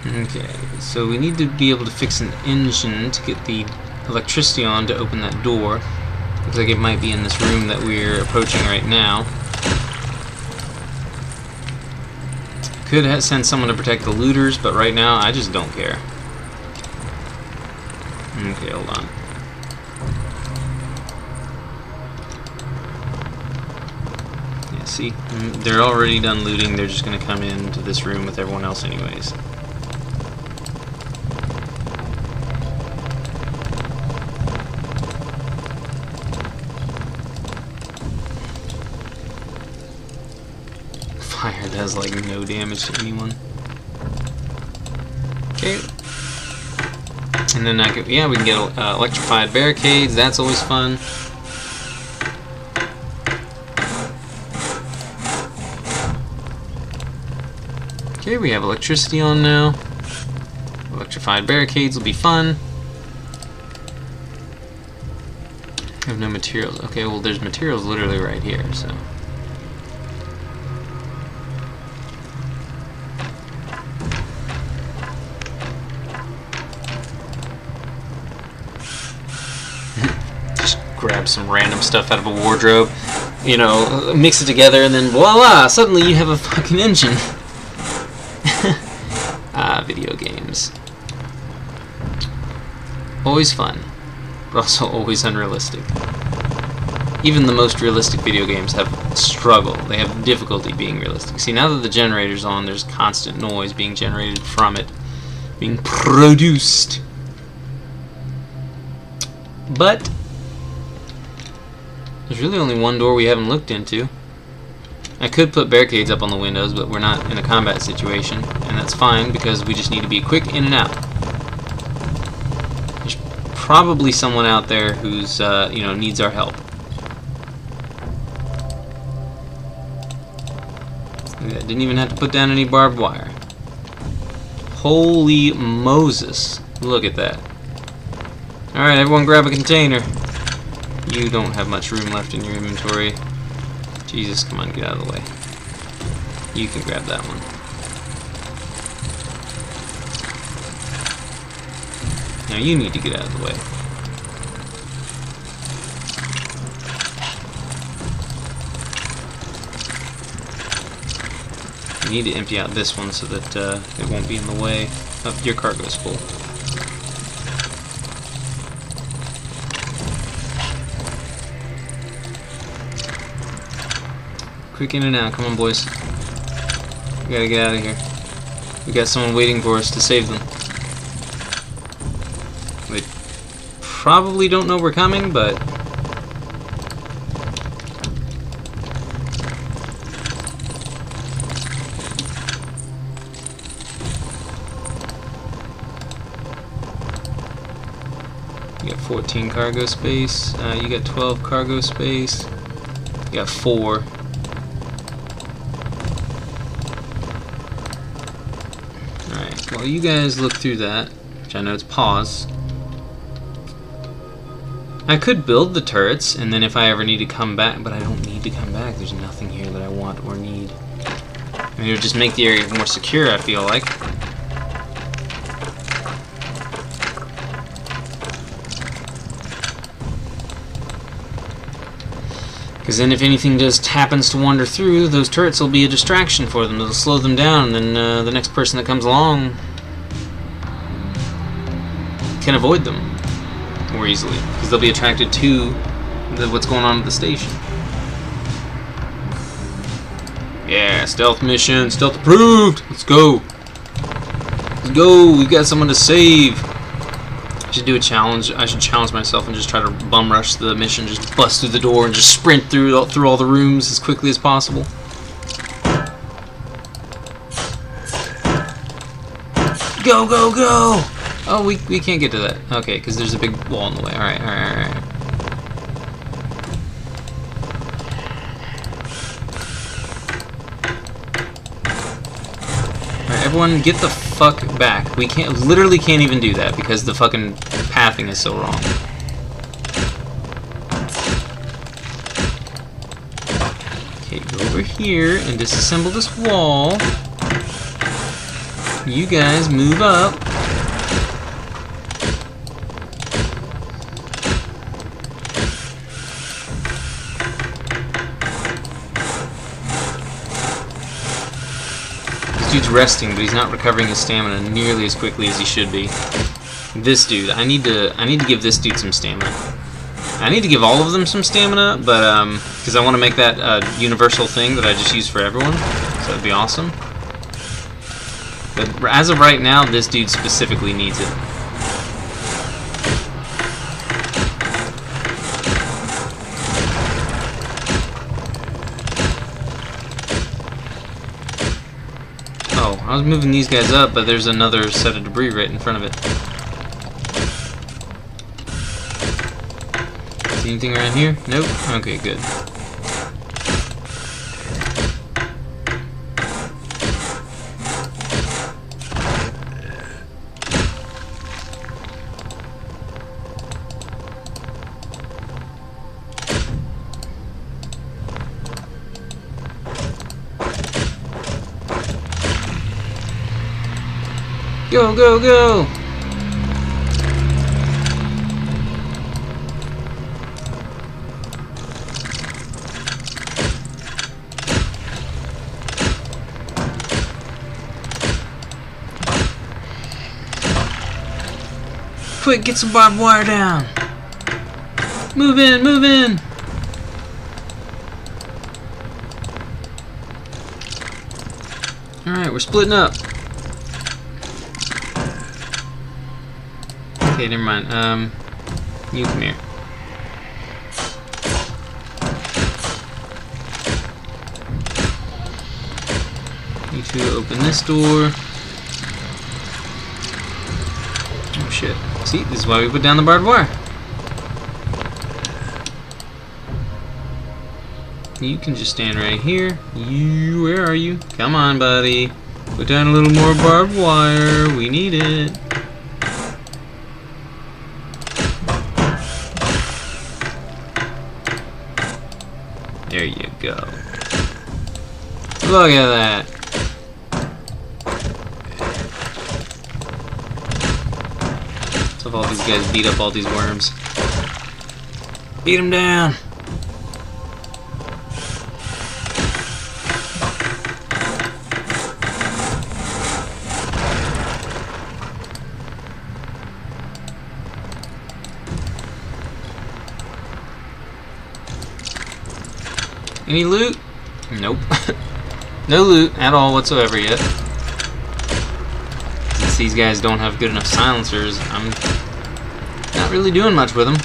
Okay, so we need to be able to fix an engine to get the electricity on to open that door. Looks like it might be in this room that we're approaching right now. Could send someone to protect the looters, but right now I just don't care. Okay, hold on. Yeah, see? They're already done looting. They're just going to come into this room with everyone else anyways. Fire does like no damage to anyone. Okay. And then I could, yeah, we can get electrified barricades. That's always fun. Okay, we have electricity on now. Electrified barricades will be fun. I have no materials. Okay, well, there's materials literally right here, so. Grab some random stuff out of a wardrobe, you know, mix it together, and then voila! Suddenly you have a fucking engine. Video games. Always fun, but also always unrealistic. Even the most realistic video games have struggle. They have difficulty being realistic. See, now that the generator's on, there's constant noise being generated from it, being produced. But there's really only one door we haven't looked into. I could put barricades up on the windows, but we're not in a combat situation, and that's fine because we just need to be quick in and out. probably someone out there who's, you know, needs our help. I didn't even have to put down any barbed wire. Holy Moses. Look at that. Alright, everyone grab a container. You don't have much room left in your inventory. Jesus, come on, get out of the way. You can grab that one. Now you need to get out of the way. You need to empty out this one so that it won't be in the way. Oh, your cargo's full. Quick in and out, come on boys. We gotta get out of here. We got someone waiting for us to save them. They probably don't know we're coming, but... You got 14 cargo space, you got 12 cargo space, you got 4. Alright, well you guys look through that, which I know it's paused. I could build the turrets, and then if I ever need to come back, but I don't need to come back, there's nothing here that I want or need. I mean, it would just make the area more secure, I feel like. Because then if anything just happens to wander through, those turrets will be a distraction for them. It'll slow them down, and then the next person that comes along can avoid them more easily. Because they'll be attracted to what's going on at the station. Yeah, stealth mission. Stealth approved! Let's go! Let's go! We've got someone to save! I should do a challenge. I should challenge myself and just try to bum rush the mission, just bust through the door and just sprint through all the rooms as quickly as possible. Go, go, go! Oh, we can't get to that. Okay, because there's a big wall in the way. Alright, alright, alright. Everyone, get the fuck back. We literally can't even do that because the fucking pathing is so wrong. Okay, go over here and disassemble this wall. You guys move up. Dude's resting, but he's not recovering his stamina nearly as quickly as he should be. This dude, I need to give this dude some stamina. I need to give all of them some stamina, but because I want to make that universal thing that I just use for everyone, so that'd be awesome. But as of right now, this dude specifically needs it. I was moving these guys up, but there's another set of debris right in front of it. See anything around here? Nope. Okay, good. Go, go, go! Quick, get some barbed wire down! Move in, move in! Alright, we're splitting up. Okay, never mind. You come here. You two open this door. Oh shit. See, this is why we put down the barbed wire. You can just stand right here. Where are you? Come on, buddy. Put down a little more barbed wire. We need it. There you go. Look at that. So if all these guys beat up all these worms. Beat them down. Any loot? Nope. No loot at all whatsoever yet. Since these guys don't have good enough silencers, I'm not really doing much with them.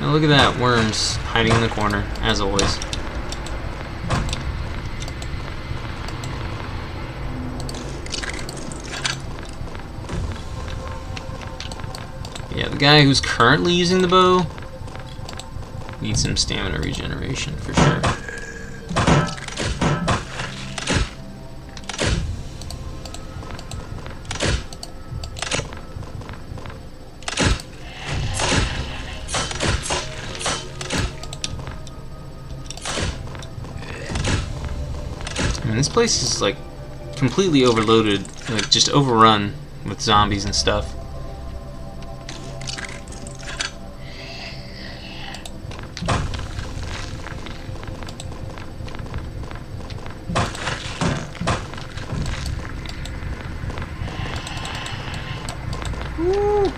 Now look at that, worms hiding in the corner, as always. Yeah, the guy who's currently using the bow needs some stamina regeneration for sure. I mean, this place is like completely overloaded, like just overrun with zombies and stuff. Woo.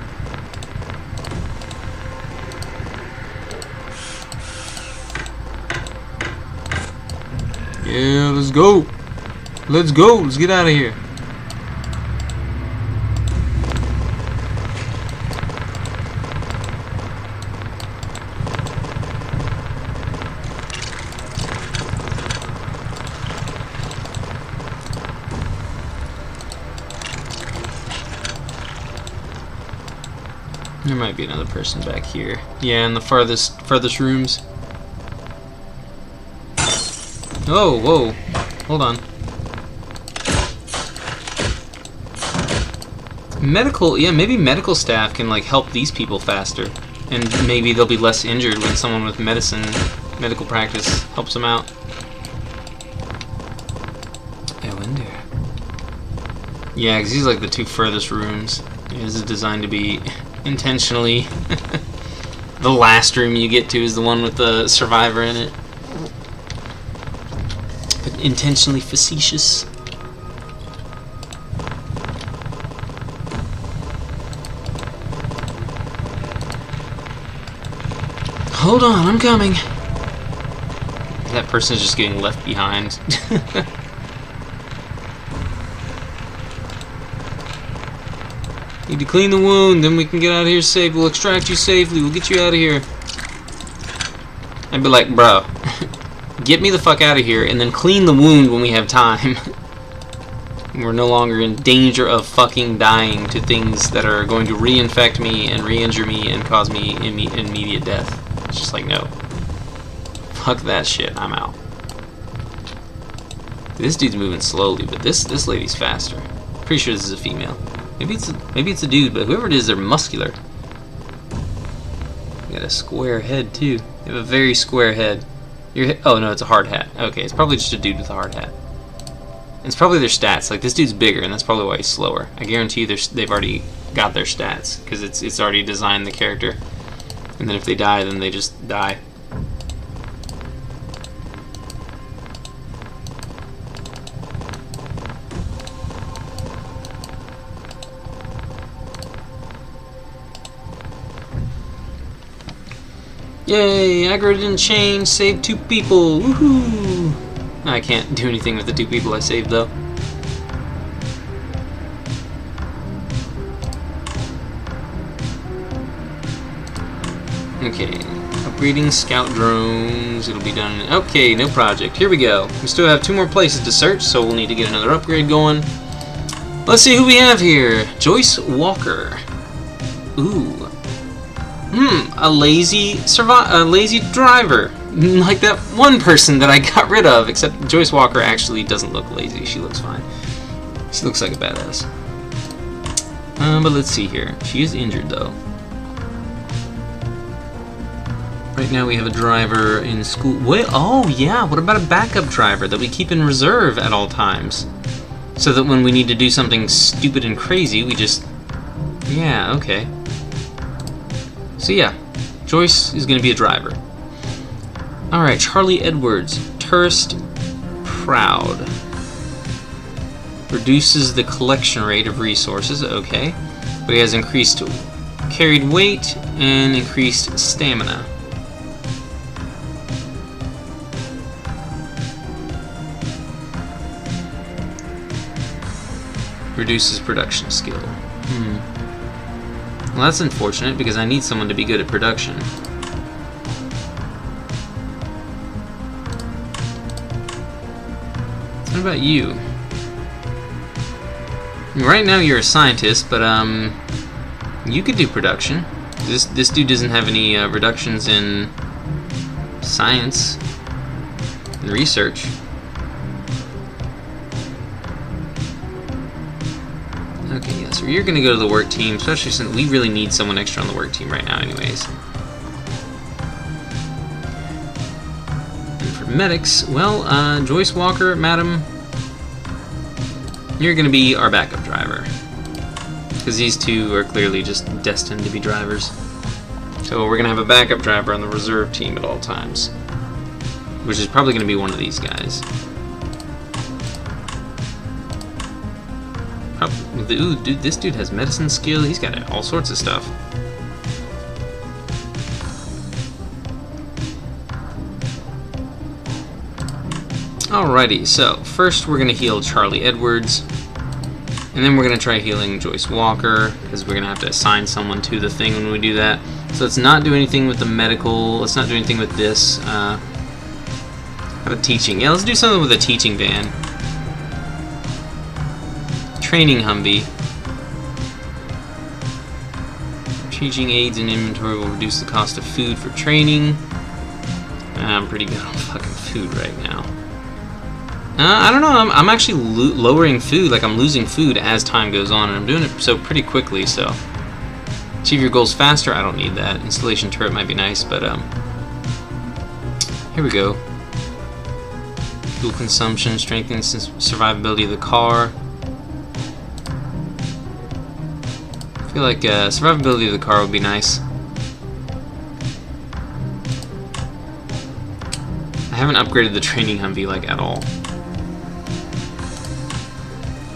Yeah, let's go. Let's go. Let's get out of here. There might be another person back here. Yeah, in the farthest rooms. Oh, whoa. Hold on. Maybe medical staff can like help these people faster. And maybe they'll be less injured when someone with medical practice helps them out. I wonder. Yeah, because these are like the two furthest rooms. Yeah, this is designed to be intentionally the last room you get to is the one with the survivor in it, but intentionally facetious. Hold on, I'm coming. That person's just getting left behind. Need to clean the wound, then we can get out of here safe. We'll extract you safely. We'll get you out of here. I'd be like, bro, get me the fuck out of here and then clean the wound when we have time. We're no longer in danger of fucking dying to things that are going to reinfect me and re-injure me and cause me immediate death. It's just like, no. Fuck that shit. I'm out. This dude's moving slowly, but this lady's faster. Pretty sure this is a female. Maybe it's a dude, but whoever it is, they're muscular. Got a square head too. They have a very square head. Oh no, it's a hard hat. Okay, it's probably just a dude with a hard hat. It's probably their stats. Like, this dude's bigger, and that's probably why he's slower. I guarantee you they've already got their stats because it's already designed the character. And then if they die, then they just die. Yay! Aggro didn't change. Saved 2 people. Woohoo! I can't do anything with the 2 people I saved though. Okay, Upgrading scout drones. It'll be done. Okay, no project. Here we go. We still have 2 more places to search, so we'll need to get another upgrade going. Let's see who we have here. Joyce Walker. Ooh. A lazy driver. Like that one person that I got rid of, except Joyce Walker actually doesn't look lazy. She looks fine. She looks like a badass. But let's see here. She is injured, though. Right now we have a driver in school. Wait, oh yeah, what about a backup driver that we keep in reserve at all times? So that when we need to do something stupid and crazy, we just... Yeah, okay. So yeah, Joyce is going to be a driver. Alright, Charlie Edwards. Tourist proud. Reduces the collection rate of resources, okay. But he has increased carried weight and increased stamina. Reduces production skill. Well, that's unfortunate because I need someone to be good at production. What about you? Right now you're a scientist, but you could do production. This dude doesn't have any reductions in science and research. Okay, yeah, so you're gonna go to the work team, especially since we really need someone extra on the work team right now anyways. And for medics, well, Joyce Walker, madam, you're gonna be our backup driver. Because these two are clearly just destined to be drivers. So we're gonna have a backup driver on the reserve team at all times. Which is probably gonna be one of these guys. Ooh, dude, this dude has medicine skill. He's got all sorts of stuff. Alrighty, so first we're gonna heal Charlie Edwards, and then we're gonna try healing Joyce Walker because we're gonna have to assign someone to the thing when we do that. So let's not do anything with the medical. Let's not do anything with this. How about teaching? Yeah, let's do something with a teaching van. Training Humvee. Changing aids and inventory will reduce the cost of food for training. I'm pretty good on fucking food right now. I don't know, I'm actually lowering food, like I'm losing food as time goes on, and I'm doing it so pretty quickly, so. Achieve your goals faster, I don't need that. Installation turret might be nice, but here we go. Fuel consumption, strengthens survivability of the car. I feel like survivability of the car would be nice. I haven't upgraded the training Humvee like at all.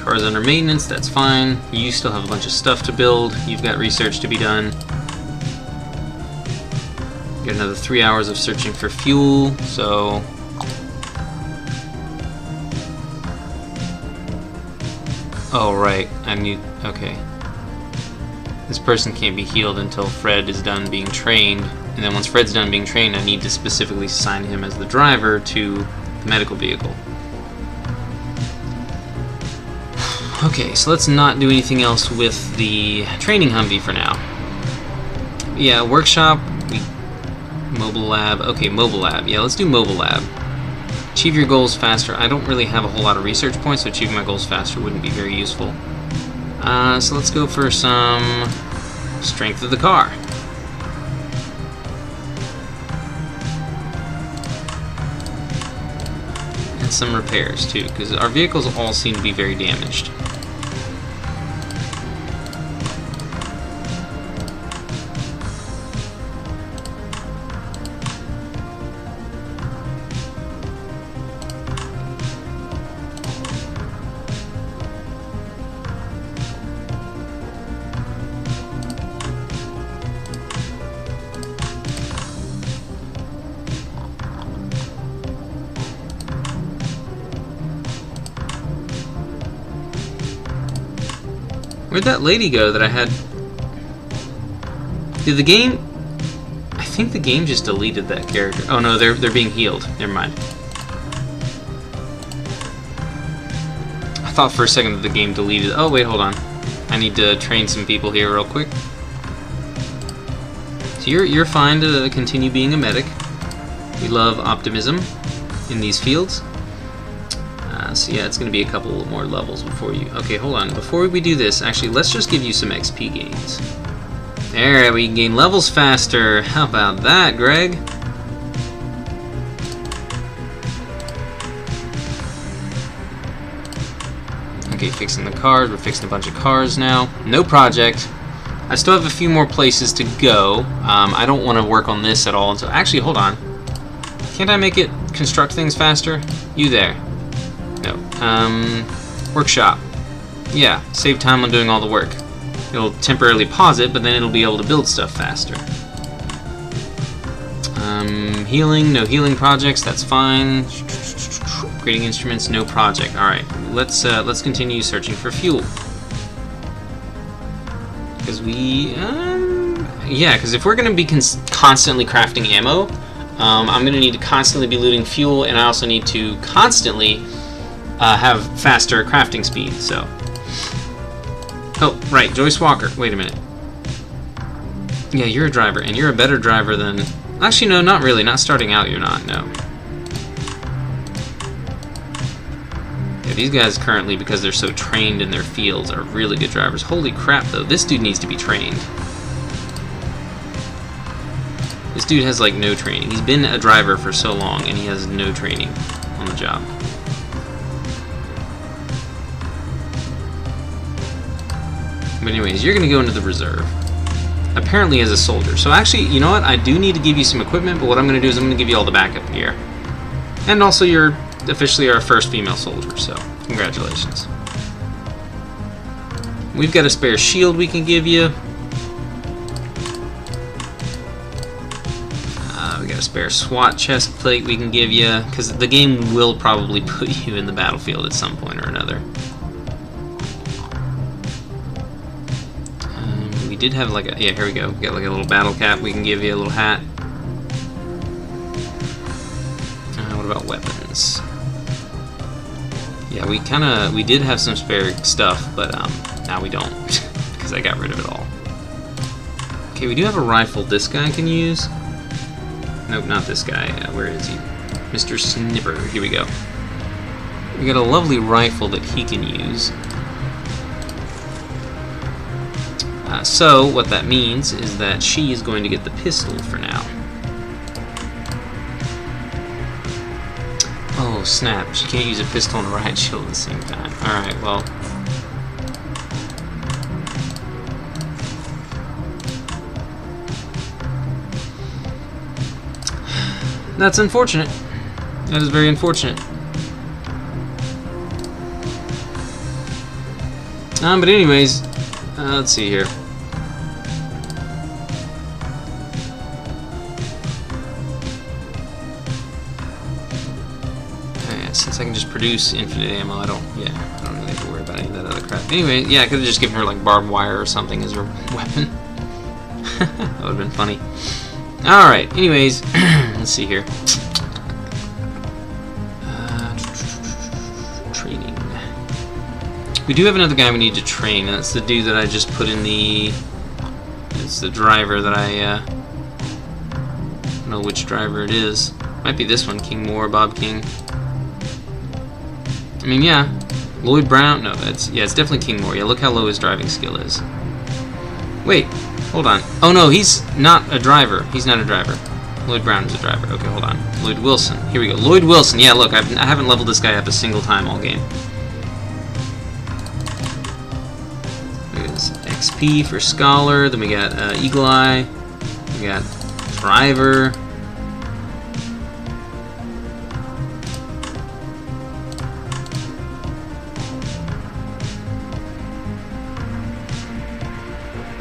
Car's under maintenance, that's fine. You still have a bunch of stuff to build. You've got research to be done. Got another 3 hours of searching for fuel, so... Oh, right, I need... okay. This person can't be healed until Fred is done being trained, and then once Fred's done being trained, I need to specifically assign him as the driver to the medical vehicle. Okay, so let's not do anything else with the training Humvee for now. Yeah, workshop, mobile lab, okay, mobile lab, yeah, let's do mobile lab. Achieve your goals faster. I don't really have a whole lot of research points, so achieving my goals faster wouldn't be very useful. So let's go for some strength of the car. And some repairs too, because our vehicles all seem to be very damaged. Where'd that lady go that I had? Did the game... I think the game just deleted that character. Oh no, they're being healed. Never mind. I thought for a second that the game deleted. Oh wait, hold on. I need to train some people here real quick. So you're fine to continue being a medic. We love optimism in these fields. So yeah, it's going to be a couple more levels before you... Okay, hold on. Before we do this, actually, let's just give you some XP gains. There, we can gain levels faster. How about that, Greg? Okay, fixing the cars. We're fixing a bunch of cars now. No project. I still have a few more places to go. I don't want to work on this at all until... Actually, hold on. Can't I make it construct things faster? You there. No. Workshop. Yeah, save time on doing all the work. It'll temporarily pause it, but then it'll be able to build stuff faster. Healing, no healing projects, that's fine. Upgrading instruments, no project. Alright, let's continue searching for fuel. Because because if we're going to be constantly crafting ammo, I'm going to need to constantly be looting fuel, and I also need to constantly have faster crafting speed, so... Oh, right, Joyce Walker. Wait a minute. Yeah, you're a driver, and you're a better driver than... Actually, no, not really. Not starting out, you're not, no. Yeah, these guys currently, because they're so trained in their fields, are really good drivers. Holy crap, though. This dude needs to be trained. This dude has, like, no training. He's been a driver for so long, and he has no training on the job. But anyways, you're going to go into the reserve. Apparently as a soldier. So actually, you know what? I do need to give you some equipment, but what I'm going to do is I'm going to give you all the backup gear. And also you're officially our first female soldier, so congratulations. We've got a spare shield we can give you. We got a spare SWAT chest plate we can give you, because the game will probably put you in the battlefield at some point or another. We did have like a... Yeah, here we go. We got like a little battle cap we can give you, a little hat. What about weapons? Yeah, we did have some spare stuff, but now we don't, because I got rid of it all. Okay, we do have a rifle this guy can use. Nope, not this guy. Where is he? Mr. Snipper. Here we go. We got a lovely rifle that he can use. So, what that means is that she is going to get the pistol for now. Oh, snap. She can't use a pistol and a riot shield at the same time. Alright, well... That's unfortunate. That is very unfortunate. But anyways, let's see here. Since I can just produce infinite ammo, I don't really have to worry about any of that other crap. Anyway, yeah, I could have just given her like barbed wire or something as her weapon. That would have been funny. Alright, anyways, let's see here. Training. We do have another guy we need to train, and that's the dude that I just put in the... It's the driver that I don't know which driver it is. Might be this one, King Moore, Bob King. I mean, yeah, Lloyd Brown, no, it's definitely King Moore. Yeah, look how low his driving skill is. Wait, hold on. Oh no, he's not a driver. He's not a driver. Lloyd Brown is a driver. Okay, hold on. Lloyd Wilson. Here we go. Lloyd Wilson. Yeah, look, I haven't leveled this guy up a single time all game. There's XP for Scholar. Then we got Eagle Eye. We got Driver.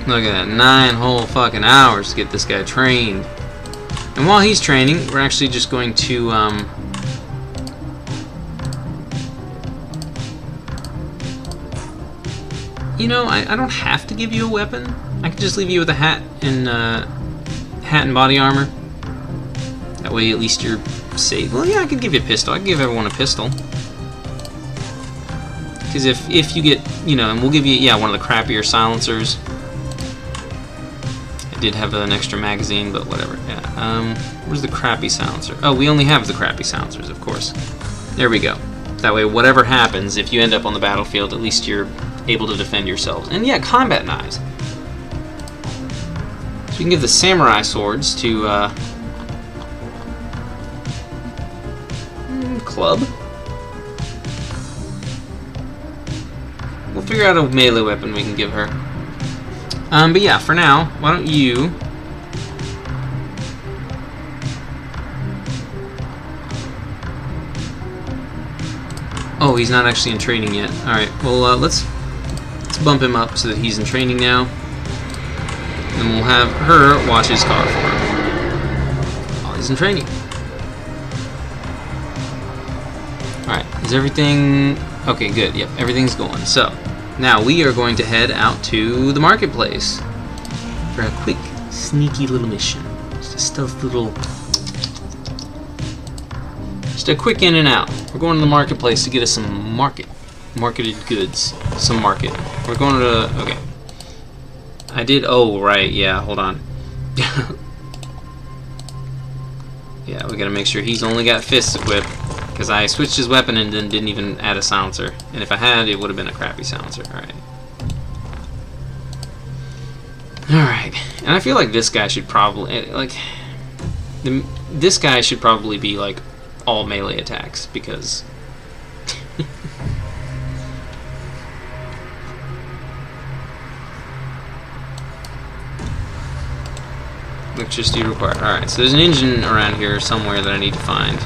Look at that, 9 whole fucking hours to get this guy trained. And while he's training, we're actually just going to, you know, I don't have to give you a weapon. I can just leave you with a hat and hat and body armor. That way at least you're safe. Well, yeah, I could give you a pistol. I could give everyone a pistol. Because if you get, you know, and we'll give you, yeah, one of the crappier silencers. I did have an extra magazine, but whatever. Yeah. Where's the crappy silencer? Oh, we only have the crappy silencers, of course. There we go. That way, whatever happens, if you end up on the battlefield, at least you're able to defend yourselves. And yeah, combat knives. So we can give the samurai swords to Club. We'll figure out a melee weapon we can give her. But yeah, for now, why don't you... Oh, he's not actually in training yet. Alright, well, let's bump him up so that he's in training now. And we'll have her watch his car for him while he's in training. Alright, is everything... Okay, good. Yep, everything's going. So, now we are going to head out to the marketplace for a quick, sneaky little mission. Just a stealth little... Just a quick in and out. We're going to the marketplace to get us some marketed goods. Some market. We're going to... Okay. I did... Oh, right. Yeah, hold on. Yeah, we gotta make sure he's only got fists equipped. Because I switched his weapon and then didn't even add a silencer. And if I had, it would have been a crappy silencer. Alright. Alright. And I feel like this guy should probably... Like... This guy should probably be, like, all melee attacks. Because... Electricity required. Alright, so there's an engine around here somewhere that I need to find.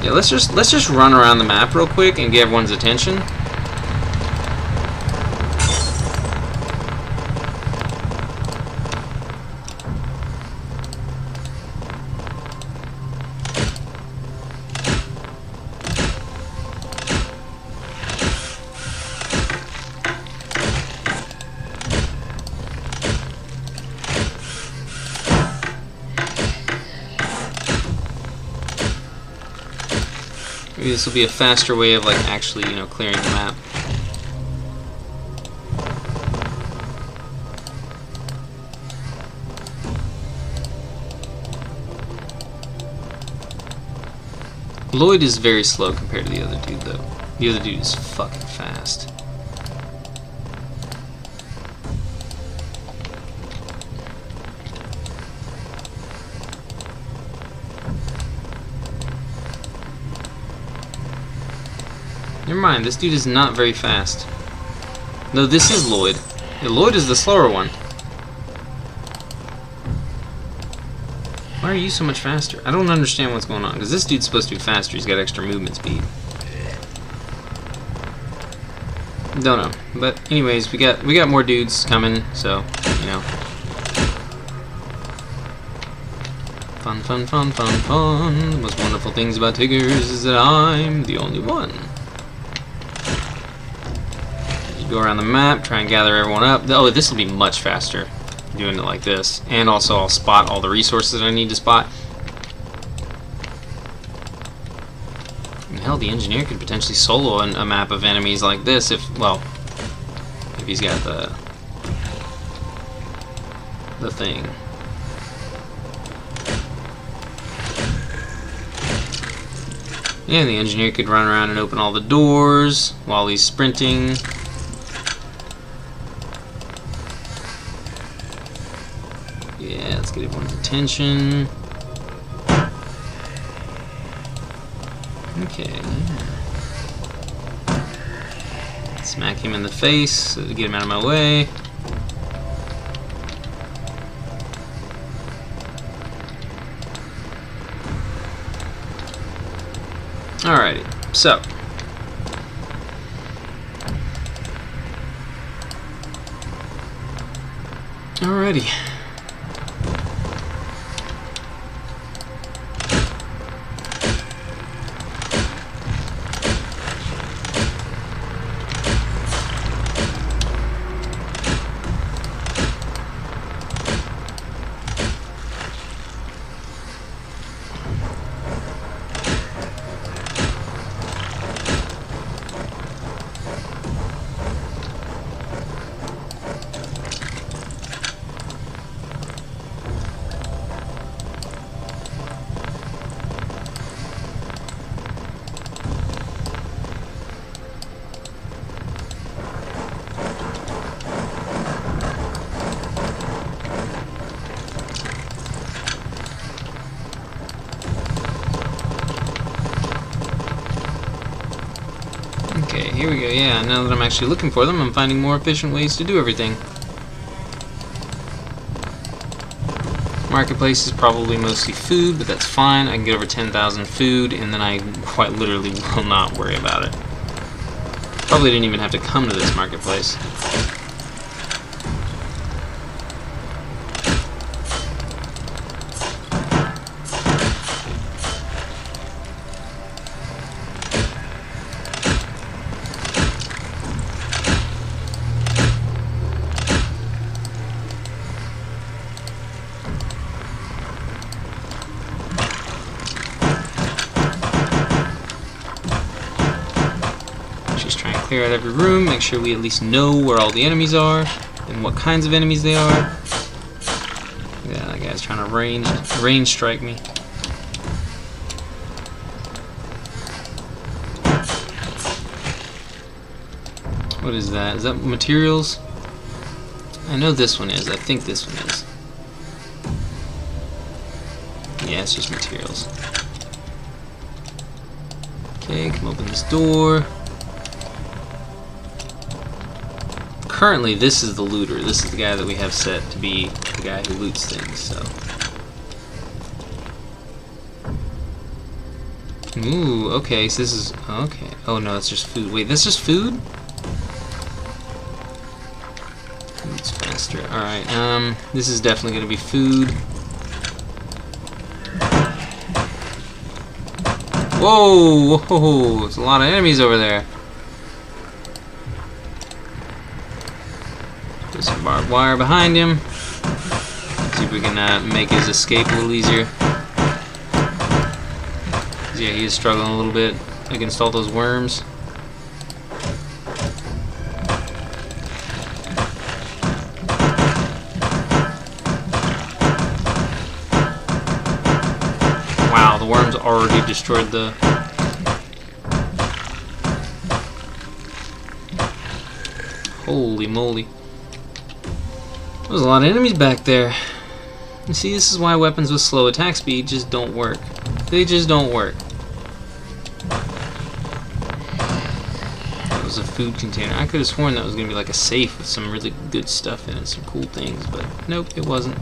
Yeah, let's just run around the map real quick and get everyone's attention. Maybe this will be a faster way of, like, actually, you know, clearing the map. Lloyd is very slow compared to the other dude, though. The other dude is fucking fast. Never mind, this dude is not very fast. No, this is Lloyd. Yeah, Lloyd is the slower one. Why are you so much faster? I don't understand what's going on, because this dude's supposed to be faster. He's got extra movement speed. Don't know. But anyways, we got more dudes coming, so, you know. Fun, fun, fun, fun, fun. The most wonderful things about Tiggers is that I'm the only one. Go around the map, try and gather everyone up. Oh, this will be much faster doing it like this. And also I'll spot all the resources I need to spot. And hell, the engineer could potentially solo a map of enemies like this if, well, if he's got the thing. And the engineer could run around and open all the doors while he's sprinting. Yeah, let's get everyone's attention. Okay. Smack him in the face to get him out of my way. Alrighty, so. Alrighty. Okay, here we go. Yeah, now that I'm actually looking for them, I'm finding more efficient ways to do everything. Marketplace is probably mostly food, but that's fine. I can get over 10,000 food, and then I quite literally will not worry about it. Probably didn't even have to come to this marketplace. Clear out every room, make sure we at least know where all the enemies are and what kinds of enemies they are. Yeah, that guy's trying to range strike me. What is that? Is that materials? I know this one is. I think this one is. Yeah, it's just materials. Okay, come open this door. Currently, this is the looter. This is the guy that we have set to be the guy who loots things, so. Ooh, okay, so this is, okay. Oh no, that's just food. Wait, that's just food? It's faster. Alright, this is definitely gonna be food. Whoa, whoa, there's a lot of enemies over there. There's some barbed wire behind him. See if we can make his escape a little easier. Yeah, he is struggling a little bit against all those worms. Wow, the worms already destroyed the... Holy moly. There's a lot of enemies back there. You see, this is why weapons with slow attack speed just don't work. They just don't work. That was a food container. I could have sworn that was going to be like a safe with some really good stuff in it, some cool things, but nope, it wasn't.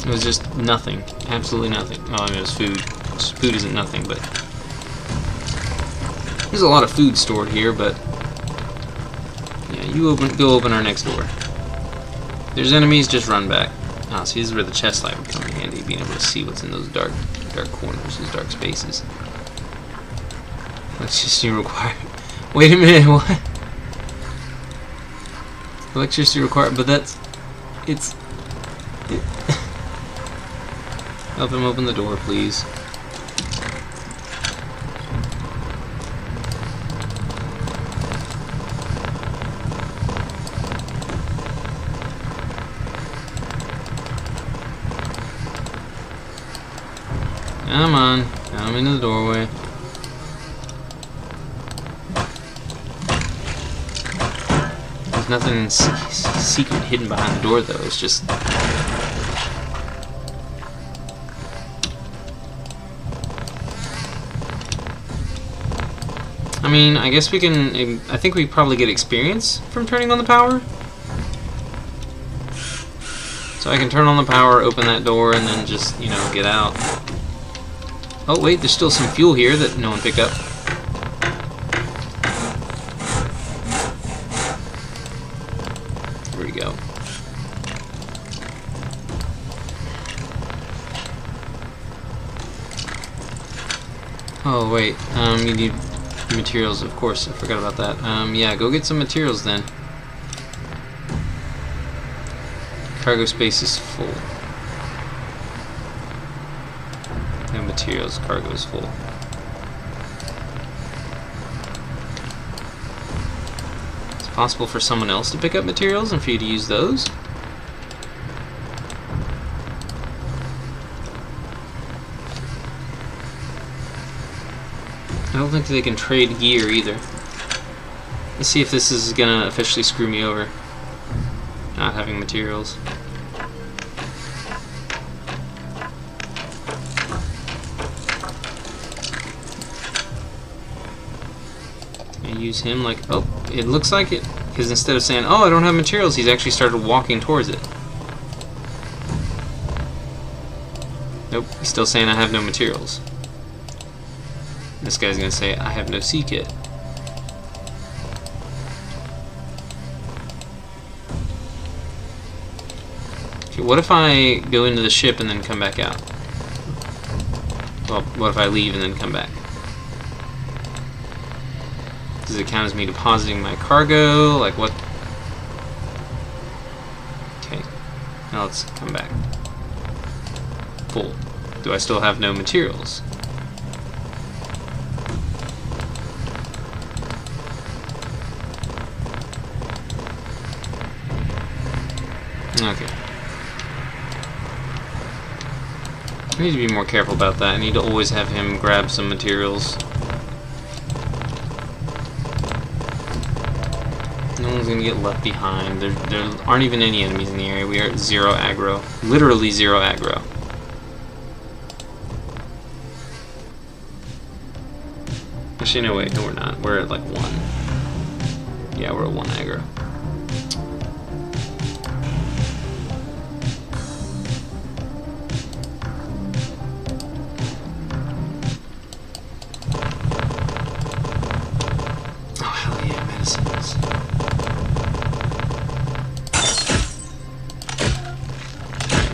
It was just nothing. Absolutely nothing. Oh, I mean, it was food. Food isn't nothing, but... There's a lot of food stored here, but... Yeah, you go open our next door. If there's enemies, just run back. Ah, see, this is where the chest light would come in handy, being able to see what's in those dark corners, those dark spaces. Electricity required. Wait a minute, what? Electricity required, but that's... It's... Help him open the door, please. Come on, come into the doorway. There's nothing secret hidden behind the door, though. It's just... I mean, I guess we can... I think we probably get experience from turning on the power. So I can turn on the power, open that door, and then just, you know, get out. Oh wait, there's still some fuel here that no one picked up. There we go. Oh wait, you need materials, of course, I forgot about that. Yeah, go get some materials then. Cargo space is full. No materials, cargo is full. It's possible for someone else to pick up materials and for you to use those. I don't think they can trade gear either. Let's see if this is gonna officially screw me over. Not having materials. I use him like... Oh, it looks like it. Because instead of saying, oh, I don't have materials, he's actually started walking towards it. Nope, he's still saying I have no materials. This guy's gonna say, I have no C-kit. Okay, what if I go into the ship and then come back out? Well, what if I leave and then come back? Does it count as me depositing my cargo? Like what? Okay, now let's come back. Full. Do I still have no materials? Okay. I need to be more careful about that. I need to always have him grab some materials. No one's gonna get left behind. There aren't even any enemies in the area. We are at 0 aggro. Literally 0 aggro. Actually, no, wait. No, we're not. We're at like 1. Yeah, we're at 1 aggro.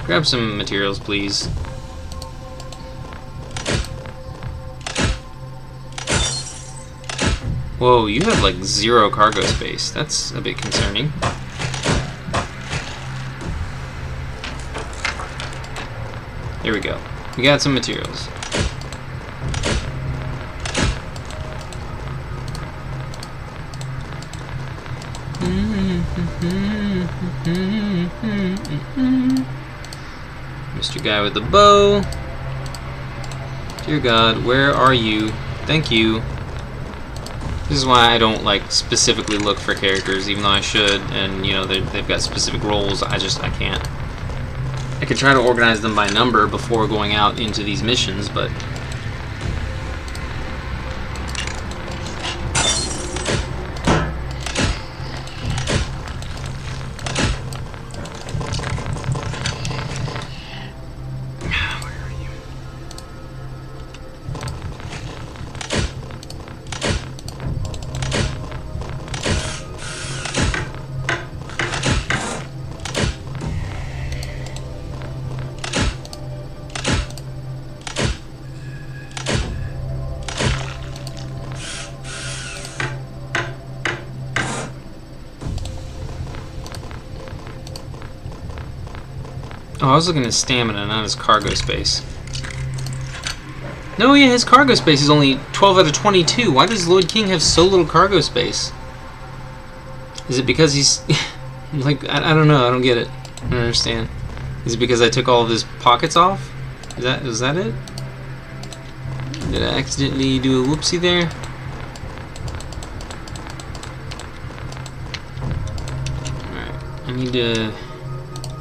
Grab some materials, please. Whoa, you have like 0 cargo space. That's a bit concerning. Here we go. We got some materials. Mr. Guy with the bow. Dear God, where are you? Thank you. This is why I don't like specifically look for characters, even though I should, and you know they've got specific roles. I can't. I could try to organize them by number before going out into these missions, but oh, I was looking at stamina, not his cargo space. No, yeah, his cargo space is only 12 out of 22. Why does Lloyd King have so little cargo space? Is it because he's... like, I don't know, I don't get it. I don't understand. Is it because I took all of his pockets off? Is that it? Did I accidentally do a whoopsie there? Alright, I need to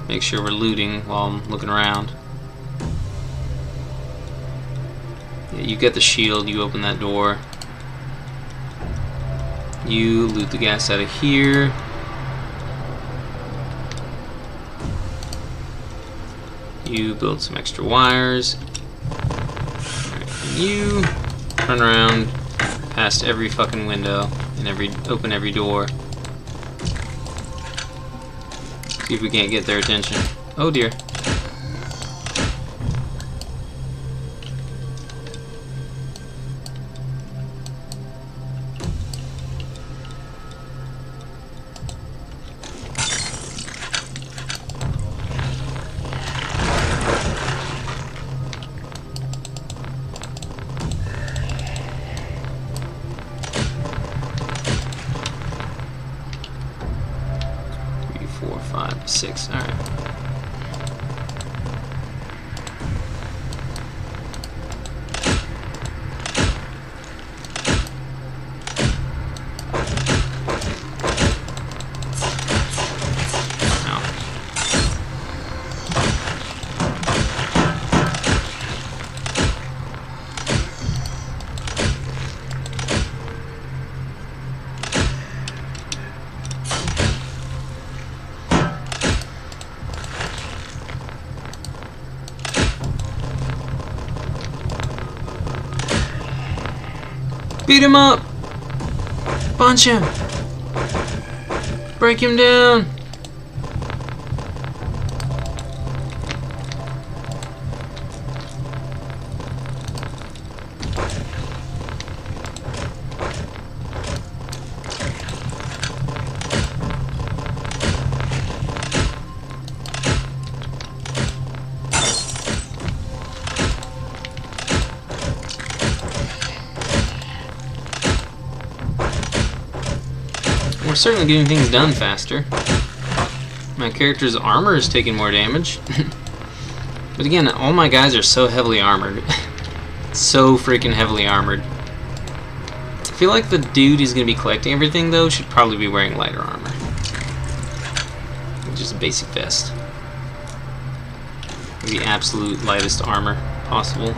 make sure we're looting while I'm looking around. Yeah, you get the shield, you open that door. You loot the gas out of here. You build some extra wires. Alright, and you run around past every fucking window and open every door. See if we can't get their attention. Oh dear. Four, 5, 6. All right. Beat him up! Punch him! Break him down! We're certainly getting things done faster. My character's armor is taking more damage. But again, all my guys are so heavily armored. So freaking heavily armored. I feel like the dude who's going to be collecting everything, though, should probably be wearing lighter armor. Just a basic vest. The absolute lightest armor possible.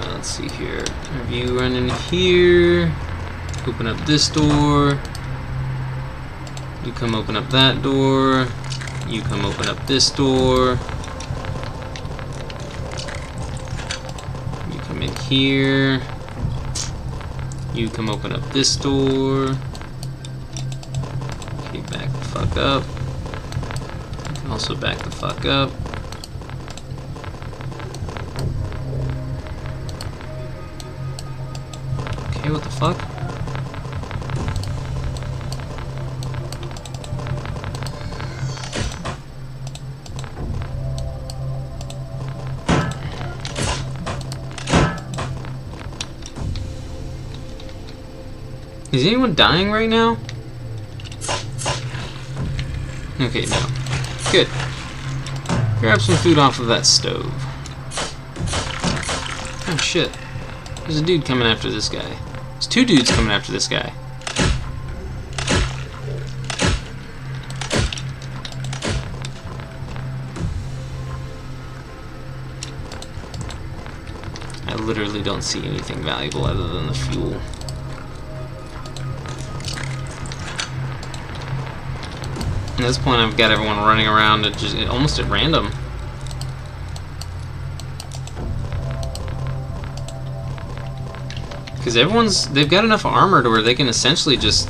Let's see here. Have you run in here? Open up this door. You come open up that door. You come open up this door. You come in here. You come open up this door. Okay, back the fuck up. You can also back the fuck up. Okay, what the fuck? Is anyone dying right now? Okay, no. Good. Grab some food off of that stove. Oh shit. There's a dude coming after this guy. There's two dudes coming after this guy. I literally don't see anything valuable other than the fuel. At this point, I've got everyone running around at just almost at random. Because they've got enough armor to where they can essentially just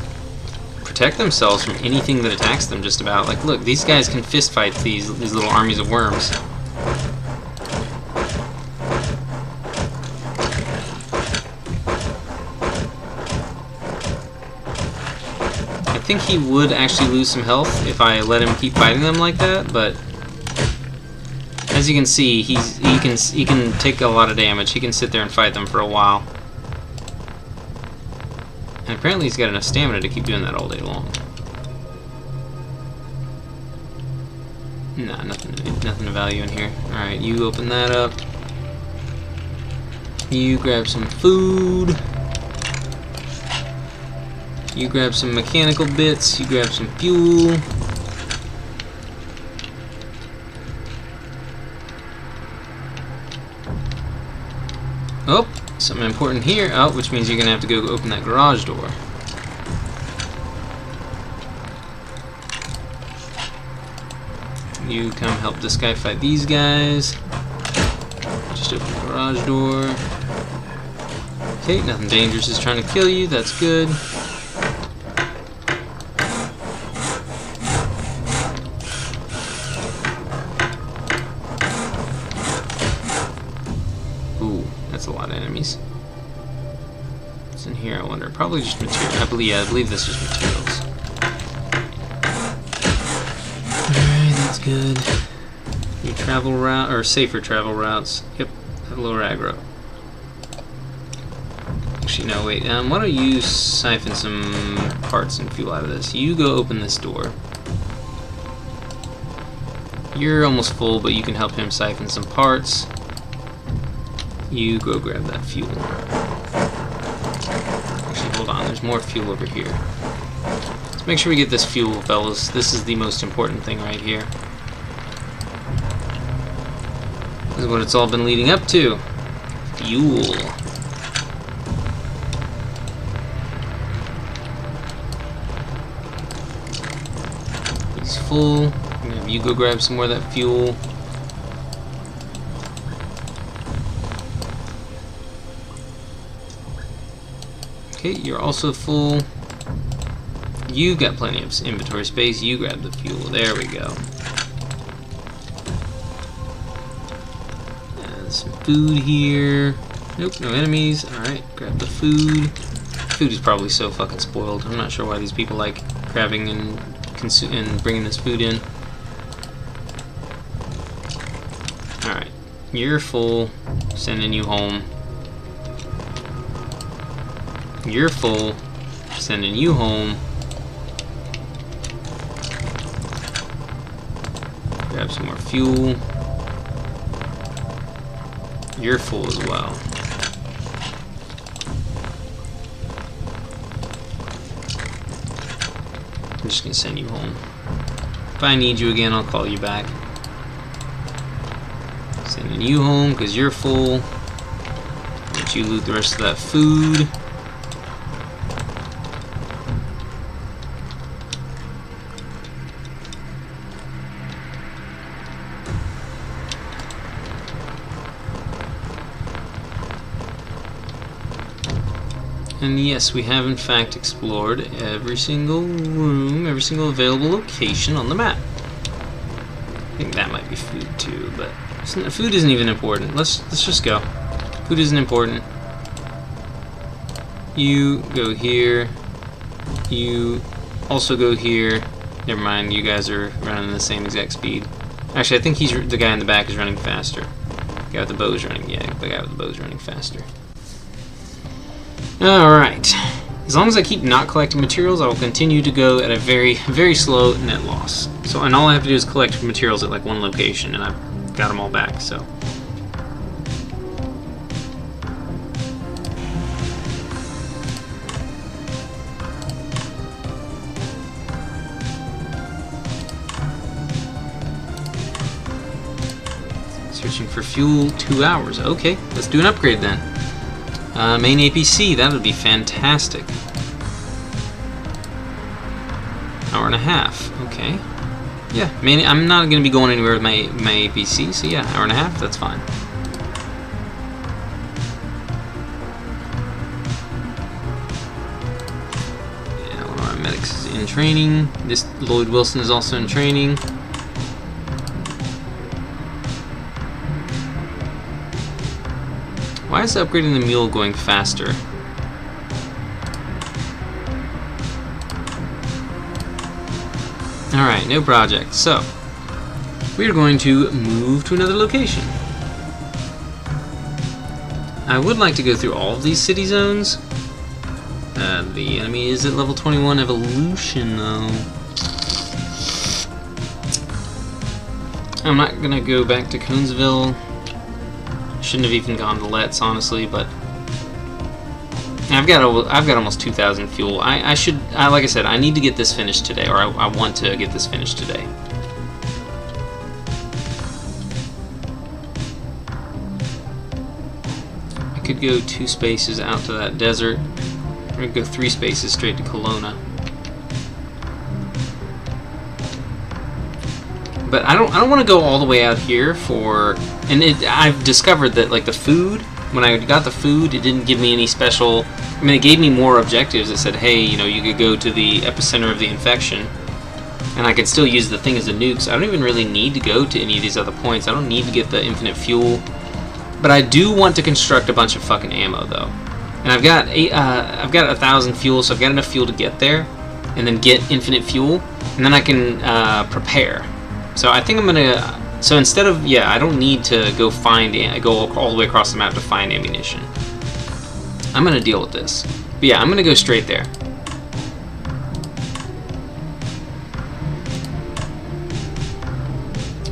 protect themselves from anything that attacks them, just about. Like, look, these guys can fist fight these little armies of worms. I think he would actually lose some health if I let him keep fighting them like that, but as you can see, he can take a lot of damage. He can sit there and fight them for a while. And apparently he's got enough stamina to keep doing that all day long. Nah, nothing of value in here. Alright, you open that up. You grab some food. You grab some mechanical bits. You grab some fuel. Oh, something important here. Oh, which means you're gonna have to go open that garage door. You come help this guy fight these guys. Just open the garage door. Okay, nothing dangerous is trying to kill you. That's good. Ooh, that's a lot of enemies. What's in here, I wonder? Probably just material. I believe this is materials. Alright, that's good. New travel route, or safer travel routes. Yep, at lower aggro. Actually, no, wait. Why don't you siphon some parts and fuel out of this? You go open this door. You're almost full, but you can help him siphon some parts. You go grab that fuel. Actually, hold on. There's more fuel over here. Let's make sure we get this fuel, fellas. This is the most important thing right here. This is what it's all been leading up to. Fuel. He's full. I'm gonna have you go grab some more of that fuel. Okay, you're also full. You got plenty of inventory space. You grab the fuel. There we go. Some food here. Nope, no enemies. Alright, grab the food. Food is probably so fucking spoiled. I'm not sure why these people like grabbing and bringing this food in. Alright, you're full. Sending you home. You're full. Sending you home. Grab some more fuel. You're full as well. I'm just gonna send you home. If I need you again, I'll call you back. Sending you home because you're full. Let you loot the rest of that food. And yes, we have in fact explored every single room, every single available location on the map. I think that might be food too, but food isn't even important. Let's just go. Food isn't important. You go here. You also go here. Never mind, you guys are running the same exact speed. Actually, I think the guy in the back is running faster. The guy with the bow is running. Yeah, the guy with the bow is running faster. Alright, as long as I keep not collecting materials, I will continue to go at a very, very slow net loss. So, and all I have to do is collect materials at like one location, and I've got them all back, so. Searching for fuel, 2 hours. Okay, let's do an upgrade then. Main APC, that would be fantastic. Hour and a half, okay. Yeah, I'm not going to be going anywhere with my APC, so yeah, hour and a half, that's fine. Yeah, one of our medics is in training. This Lloyd Wilson is also in training. Why is upgrading the mule going faster? Alright, no project. So, we are going to move to another location. I would like to go through all of these city zones. The enemy is at level 21 evolution, though. I'm not going to go back to Conesville. Shouldn't have even gone to Let's, honestly, but I've got almost 2,000 fuel. Like I said, I need to get this finished today, or I want to get this finished today. I could go 2 spaces out to that desert, or I could go 3 spaces straight to Kelowna. But I don't want to go all the way out here for, and I've discovered that like the food, when I got the food, it didn't give me any special. I mean, it gave me more objectives. It said, hey, you know, you could go to the epicenter of the infection, and I could still use the thing as a nuke. So I don't even really need to go to any of these other points. I don't need to get the infinite fuel, but I do want to construct a bunch of fucking ammo though. And I've got 1,000 fuel, so I've got enough fuel to get there, and then get infinite fuel, and then I can prepare. So I think I'm gonna. So instead of, yeah, I don't need to go all the way across the map to find ammunition. I'm gonna deal with this. But yeah, I'm gonna go straight there.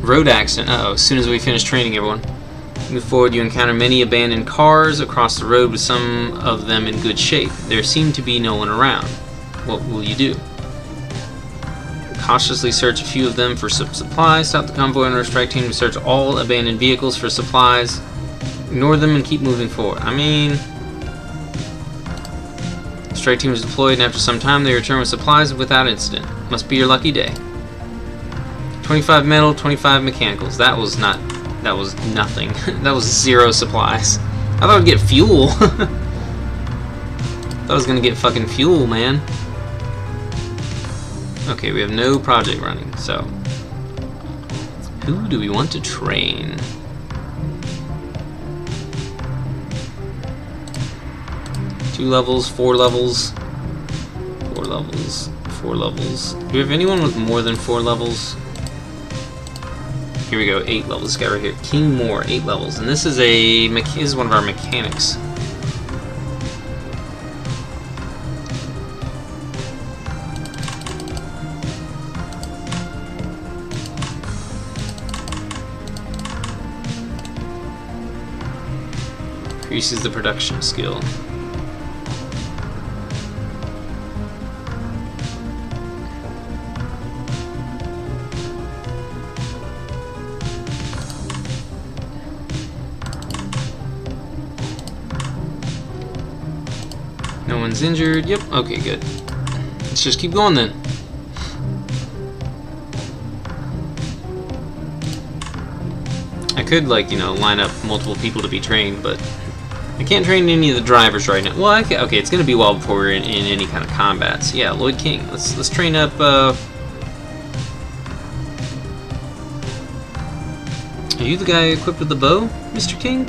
Road accident. Uh-oh. As soon as we finish training, everyone. Move forward, you encounter many abandoned cars across the road, with some of them in good shape. There seemed to be no one around. What will you do? Cautiously search a few of them for supplies. Stop the convoy and our strike team to search all abandoned vehicles for supplies. Ignore them and keep moving forward. I mean, strike team is deployed, and after some time they return with supplies without incident. Must be your lucky day. 25 metal, 25 mechanicals. That was nothing. That was 0 supplies. I thought I'd get fuel. Thought I was gonna get fucking fuel, man. Okay, we have no project running, so who do we want to train? Two levels, 4 levels, 4 levels, 4 levels. Do we have anyone with more than 4 levels? Here we go, 8 levels. This guy right here, King Moore, 8 levels, and this is one of our mechanics. Increases the production skill. No one's injured. Yep. Okay, good. Let's just keep going then. I could, like, you know, line up multiple people to be trained, but I can't train any of the drivers right now. Well, okay, it's gonna be a while before we're in any kind of combat. So yeah, Lloyd King. Let's train up. Are you the guy equipped with the bow, Mr. King?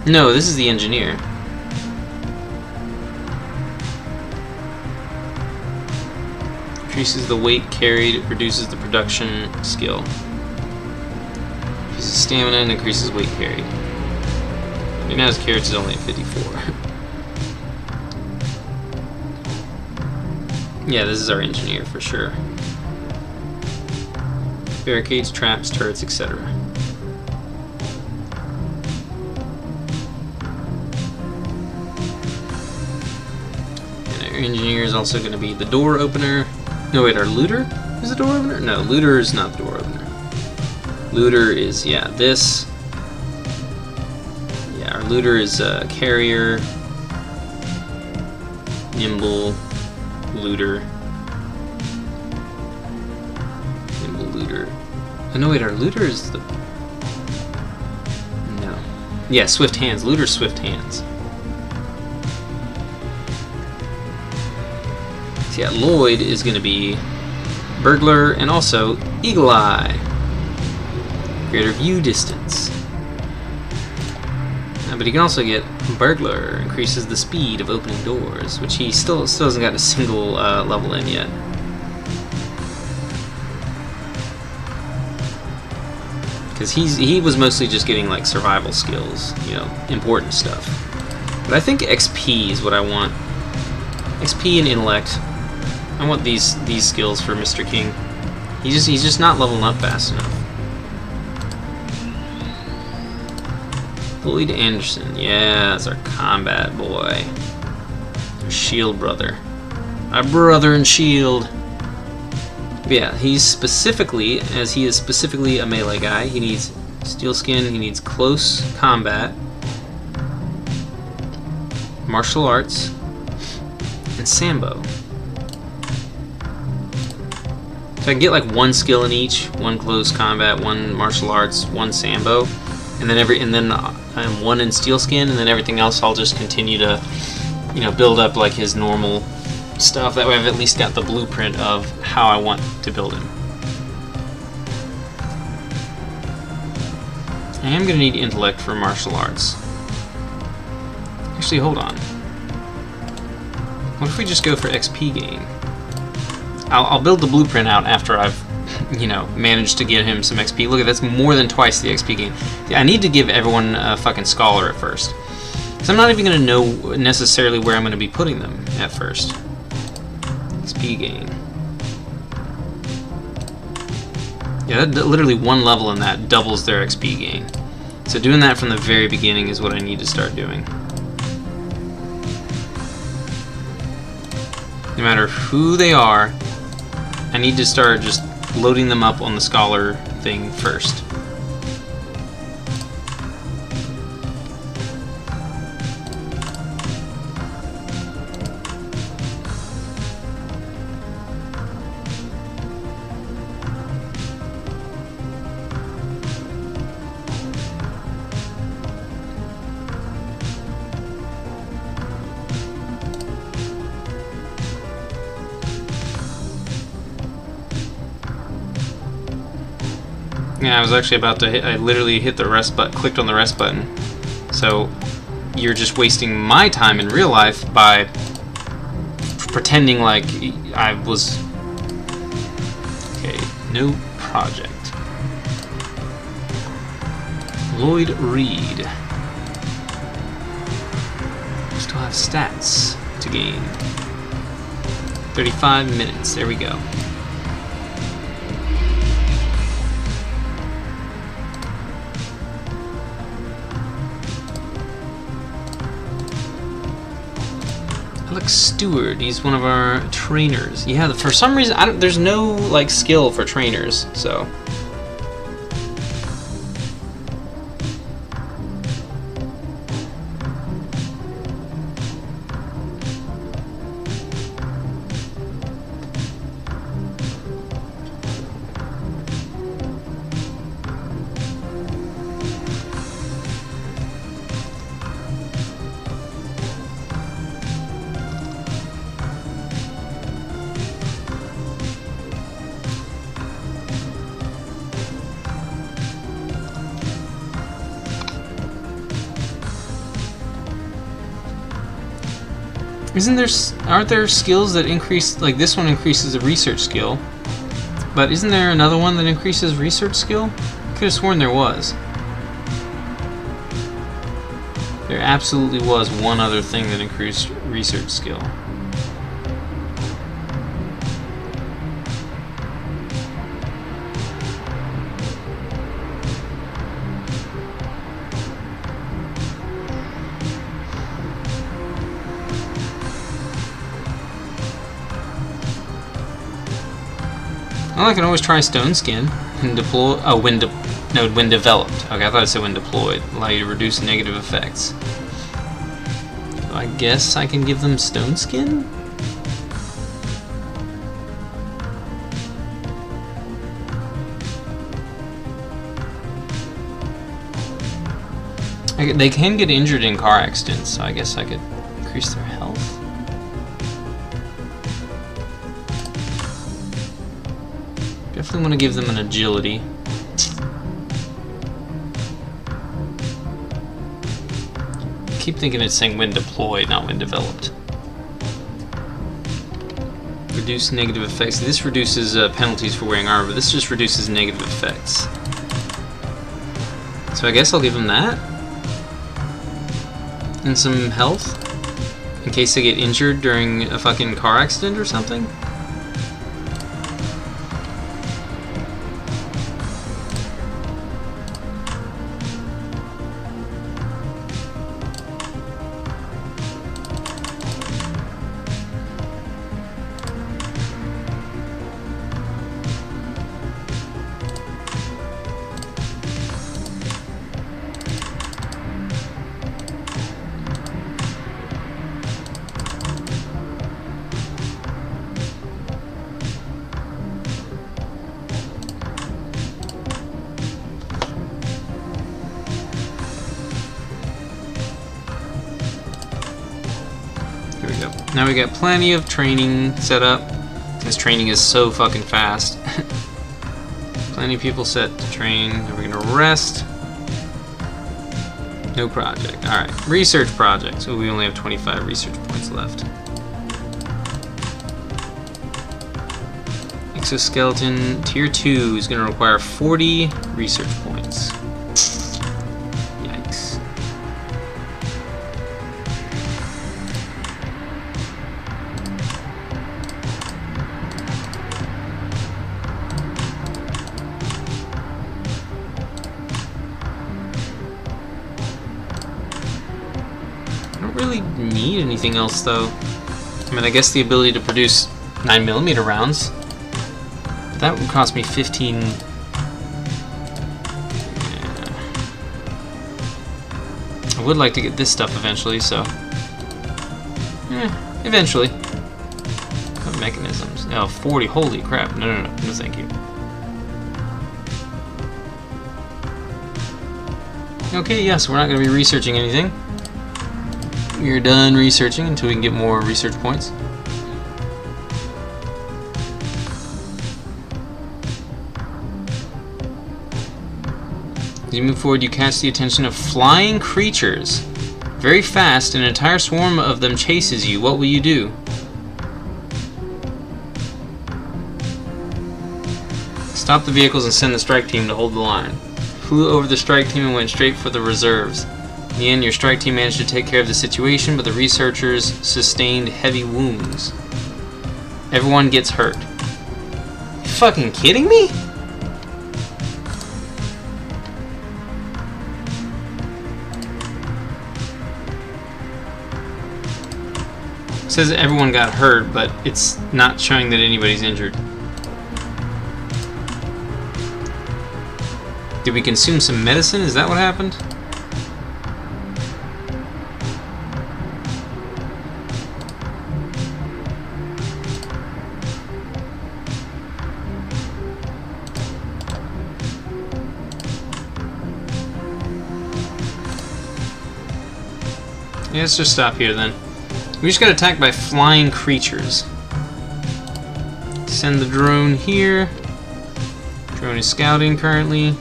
No, this is the engineer. Increases the weight carried, reduces the production skill. Increases stamina and increases weight carried. Right now his carriage is only at 54. Yeah, this is our engineer for sure. Barricades, traps, turrets, etc. And our engineer is also going to be the door opener. No, wait, our looter is the door opener? No, looter is not the door opener. Looter is, yeah, this. Yeah, our looter is carrier, nimble, looter. Nimble looter. Oh, no, wait, our looter is the... No. Yeah, swift hands. Looter, swift hands. So yeah, Lloyd is going to be burglar and also eagle eye. Greater view distance. But he can also get burglar, increases the speed of opening doors, which he still hasn't got a single level in yet. Because he was mostly just getting like survival skills, you know, important stuff. But I think XP is what I want. XP and intellect. I want these skills for Mr. King. He's just not leveling up fast enough. Lloyd Anderson, yeah, that's our combat boy. Our shield brother. Our brother in shield. But yeah, he's specifically, as he is specifically a melee guy, he needs steel skin, he needs close combat, martial arts, and sambo. So I can get like one skill in each, one close combat, one martial arts, one sambo, and then one in steel skin, and then everything else I'll just continue to, you know, build up like his normal stuff. That way I've at least got the blueprint of how I want to build him. I am going to need intellect for martial arts. Actually, hold on. What if we just go for XP gain? I'll build the blueprint out after I've, you know, managed to get him some XP. Look, that's more than twice the XP gain. I need to give everyone a fucking scholar at first. Because I'm not even going to know necessarily where I'm going to be putting them at first. XP gain. Yeah, literally one level in that doubles their XP gain. So doing that from the very beginning is what I need to start doing. No matter who they are, I need to start just loading them up on the scholar thing first. Yeah, I was actually about to hit, I literally hit the rest button, clicked on the rest button. So you're just wasting my time in real life by pretending like I was... Okay, no project. Lloyd Reed. Still have stats to gain. 35 minutes, there we go. Alex Stewart, he's one of our trainers. Yeah, for some reason, there's no like skill for trainers, so. Aren't there skills that increase, like this one increases a research skill, but isn't there another one that increases research skill? Could have sworn there was. There absolutely was one other thing that increased research skill. Well, I can always try Stone Skin and deploy. Oh, when developed. Okay, I thought it said when deployed. Allow you to reduce negative effects. So I guess I can give them Stone Skin? They can get injured in car accidents, so I guess I could increase their health. Definitely want to give them an agility. Keep thinking it's saying when deployed, not when developed. Reduce negative effects. This reduces penalties for wearing armor, but this just reduces negative effects. So I guess I'll give them that. And some health. In case they get injured during a fucking car accident or something. Now we got plenty of training set up. This training is so fucking fast. Plenty of people set to train. Now we're gonna rest. No project. Alright, research project. So we only have 25 research points left. Exoskeleton tier 2 is gonna require 40 research points. Yikes. Really need anything else though. I mean, I guess the ability to produce 9mm rounds. That would cost me 15. Yeah. I would like to get this stuff eventually, so. Eventually. What mechanisms? Oh, 40. Holy crap. No, thank you. Okay, yes, we're not going to be researching anything. We're done researching until we can get more research points. As you move forward, you catch the attention of flying creatures. Very fast, an entire swarm of them chases you. What will you do? Stop the vehicles and send the strike team to hold the line. Flew over the strike team and went straight for the reserves. In the end, your strike team managed to take care of the situation, but the researchers sustained heavy wounds. Everyone gets hurt. You fucking kidding me? It says everyone got hurt, but it's not showing that anybody's injured. Did we consume some medicine? Is that what happened? Yeah, let's just stop here then. We just got attacked by flying creatures. Send the drone here. Drone is scouting currently.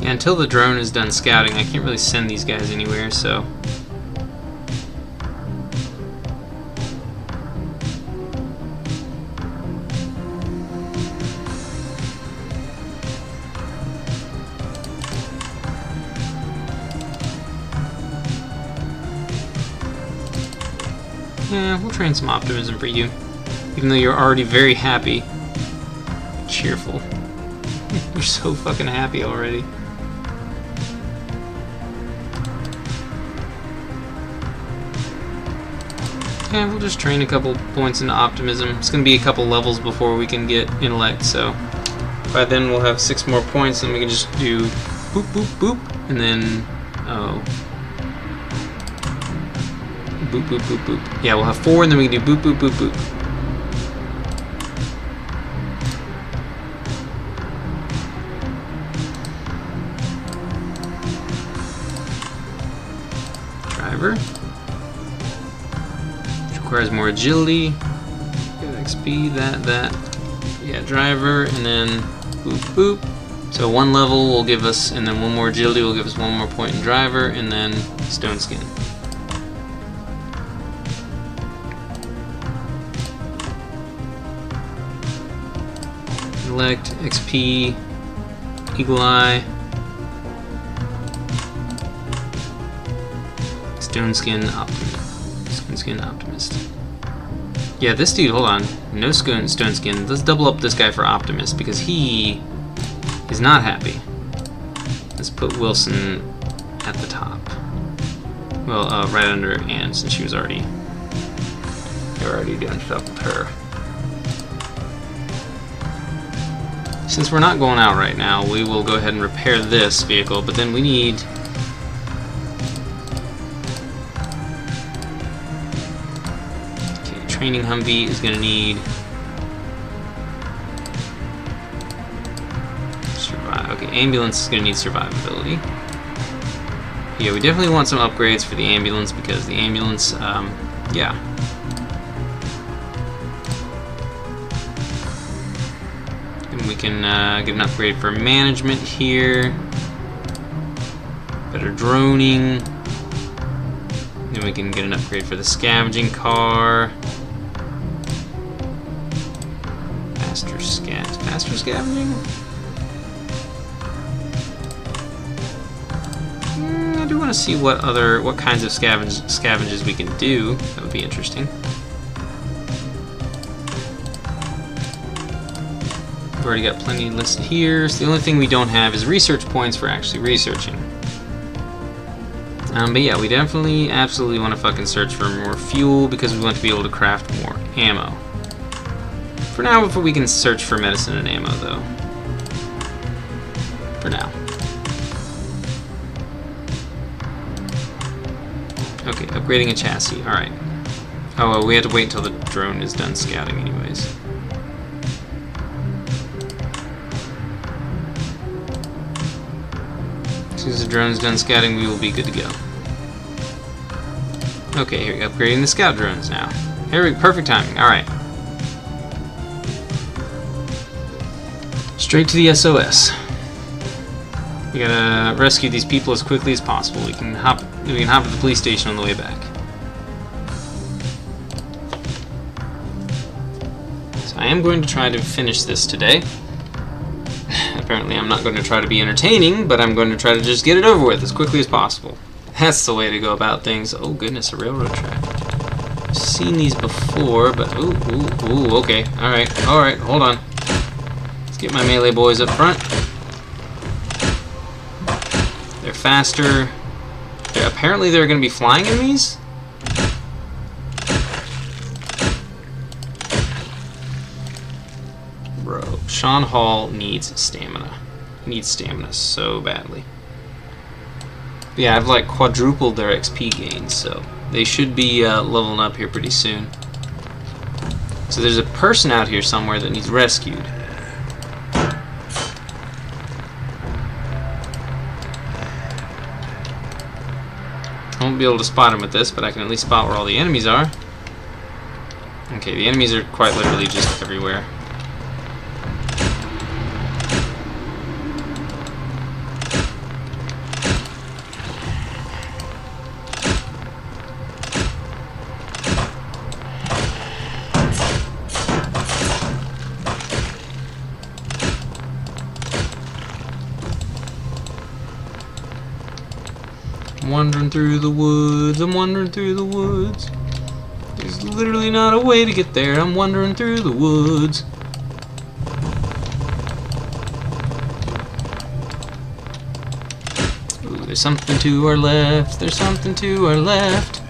Yeah, until the drone is done scouting, I can't really send these guys anywhere, so... Yeah, we'll train some optimism for you. Even though you're already very happy. Cheerful. You're so fucking happy already. Yeah, we'll just train a couple points into optimism. It's going to be a couple levels before we can get intellect, so by then we'll have 6 more points and we can just do boop, boop, boop, and then, oh, boop, boop, boop, boop. Yeah, we'll have 4 and then we can do boop, boop, boop, boop. Driver. Requires more agility. Get XP, that. Yeah, driver, and then boop, boop. So 1 level will give us, and then 1 more agility will give us 1 more point in driver, and then stone skin. Intellect, XP, Eagle Eye, Stone Skin, Optimist. Stone Skin, Optimist. Yeah, this dude, hold on. No Stone Skin. Let's double up this guy for Optimist because he is not happy. Let's put Wilson at the top. Well, right under Anne since she was already... They were already doing stuff with her. Since we're not going out right now, we will go ahead and repair this vehicle, but then we need... Okay, training Humvee is going to need... Survive. Okay, ambulance is going to need survivability. Yeah, we definitely want some upgrades for the ambulance because the ambulance, yeah. We can get an upgrade for management here. Better droning. Then we can get an upgrade for the scavenging car. Faster scavenging? I do want to see what kinds of scavenges we can do. That would be interesting. We've already got plenty listed here. So the only thing we don't have is research points for actually researching. But yeah, we definitely, absolutely want to fucking search for more fuel because we want to be able to craft more ammo. For now, we can search for medicine and ammo, though. For now. Okay, upgrading a chassis. Alright. Oh, well, we have to wait until the drone is done scouting anyways. As soon as the drone is done scouting, we will be good to go. Okay, here we go. Upgrading the scout drones now. Here we go. Perfect timing. Alright. Straight to the SOS. We gotta rescue these people as quickly as possible. We can hop at the police station on the way back. So I am going to try to finish this today. Apparently I'm not going to try to be entertaining, but I'm going to try to just get it over with as quickly as possible. That's the way to go about things. Oh goodness, a railroad track. I've seen these before, but ooh, okay. Alright, hold on. Let's get my melee boys up front. They're faster. Apparently they're going to be flying enemies? Bro, Sean Hall needs stamina. He needs stamina so badly. But yeah, I've like quadrupled their XP gains, so they should be leveling up here pretty soon. So there's a person out here somewhere that needs rescued. I won't be able to spot him with this, but I can at least spot where all the enemies are. Okay, the enemies are quite literally just everywhere. I'm wandering through the woods, I'm wandering through the woods. There's literally not a way to get there, I'm wandering through the woods. Ooh, there's something to our left, there's something to our left.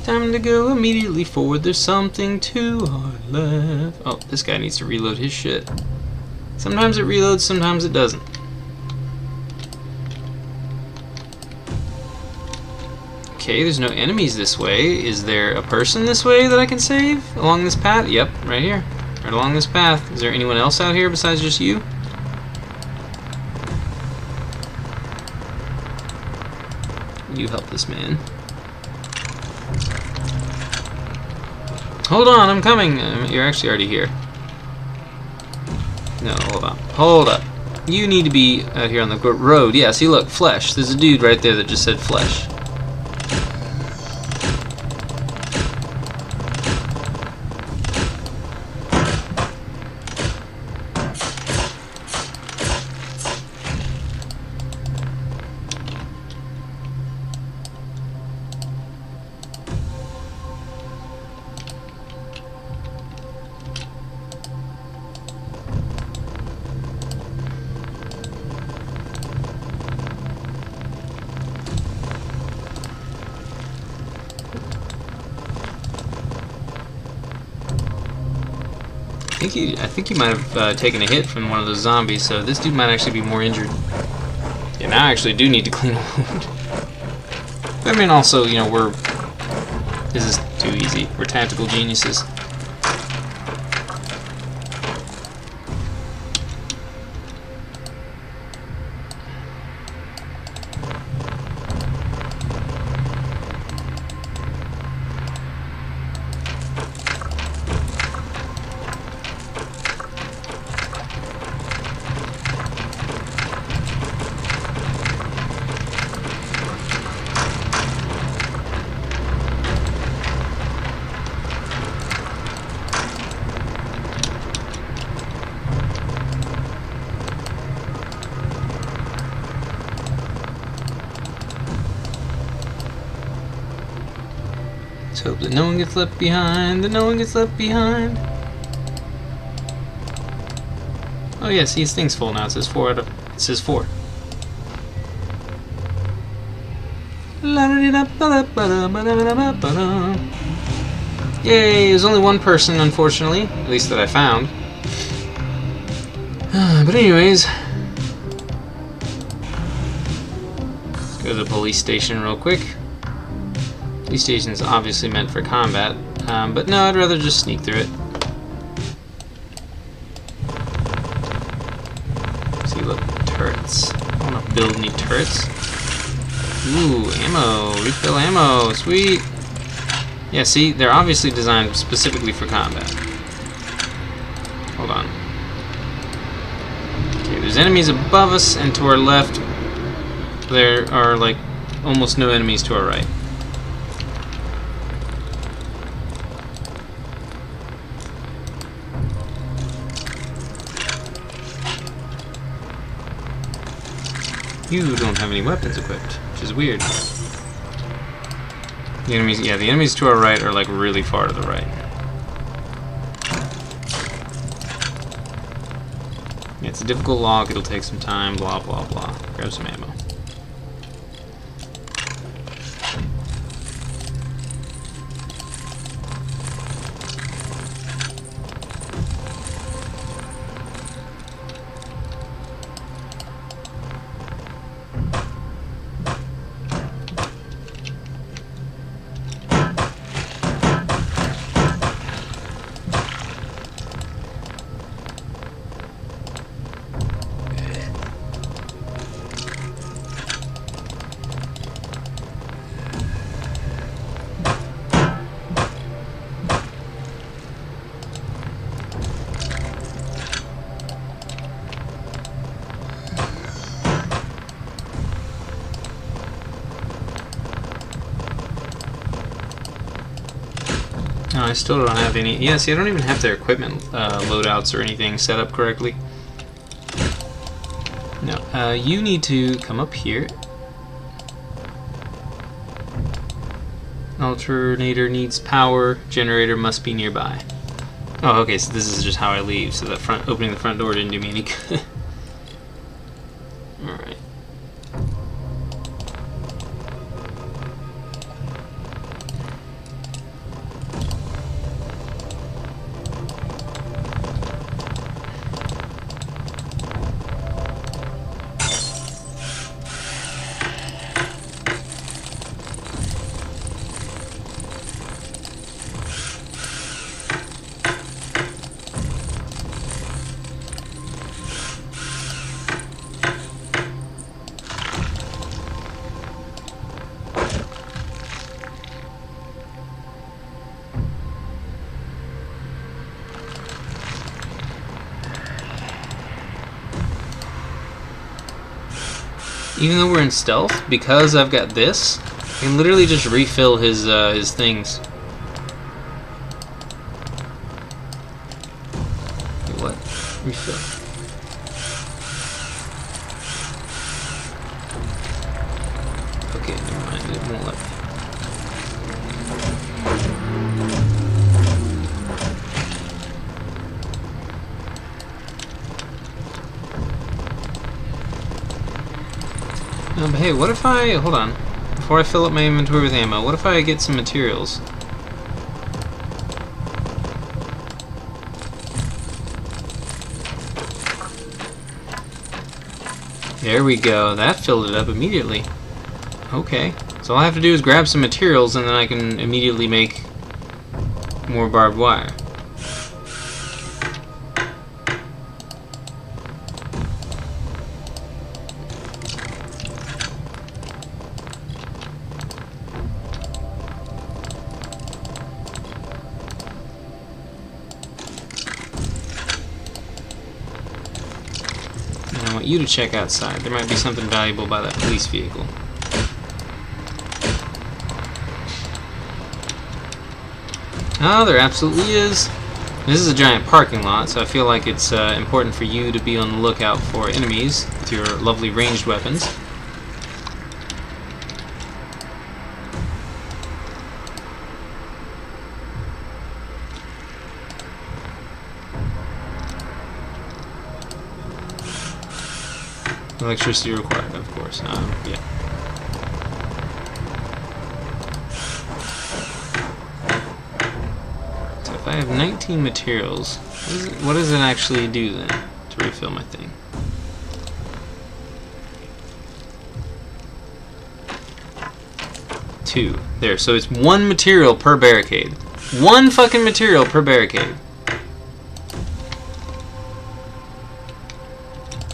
Time to go immediately forward, there's something to our left. Oh, this guy needs to reload his shit. Sometimes it reloads, sometimes it doesn't. Okay, there's no enemies this way. Is there a person this way that I can save? Along this path? Yep, right here. Right along this path. Is there anyone else out here besides just you? You help this man. Hold on, I'm coming. You're actually already here. No, hold on. Hold up. You need to be out here on the road. Yeah, see, look, flesh. There's a dude right there that just said flesh. I think he might have taken a hit from one of those zombies, so this dude might actually be more injured. Yeah, now I actually do need to clean a wound. I mean, also, you know, this is too easy. We're tactical geniuses. Let's hope that no one gets left behind, that no one gets left behind. Oh yeah, see, his thing's full now. It says 4 out of... It says 4. Yay, there's only one person, unfortunately. At least that I found. But anyways... Let's go to the police station real quick. Police station is obviously meant for combat. But no, I'd rather just sneak through it. See, look, turrets. I want to build any turrets. Ooh, ammo. Refill ammo. Sweet. Yeah, see, they're obviously designed specifically for combat. Hold on. Okay, there's enemies above us, and to our left, there are, like, almost no enemies to our right. You don't have any weapons equipped, which is weird. The enemies, yeah, the enemies to our right are like really far to the right. Yeah, it's a difficult log, it'll take some time, blah blah blah. Grab some ammo. No, I still don't have any. Yeah, see, I don't even have their equipment loadouts or anything set up correctly. No, you need to come up here. Alternator needs power. Generator must be nearby. Oh, okay, so this is just how I leave. So that opening the front door didn't do me any good. Alright. Even though we're in stealth, because I've got this, I can literally just refill his things. Wait, what? Refill. Okay, never mind. It won't let me. But hey, what if I... Hold on. Before I fill up my inventory with ammo, what if I get some materials? There we go. That filled it up immediately. Okay. So all I have to do is grab some materials and then I can immediately make more barbed wire. I want you to check outside. There might be something valuable by that police vehicle. Oh, there absolutely is. This is a giant parking lot, so I feel like it's important for you to be on the lookout for enemies with your lovely ranged weapons. Electricity required, of course. Yeah. So if I have 19 materials, what does it actually do then to refill my thing? Two. There, so it's one material per barricade. One fucking material per barricade.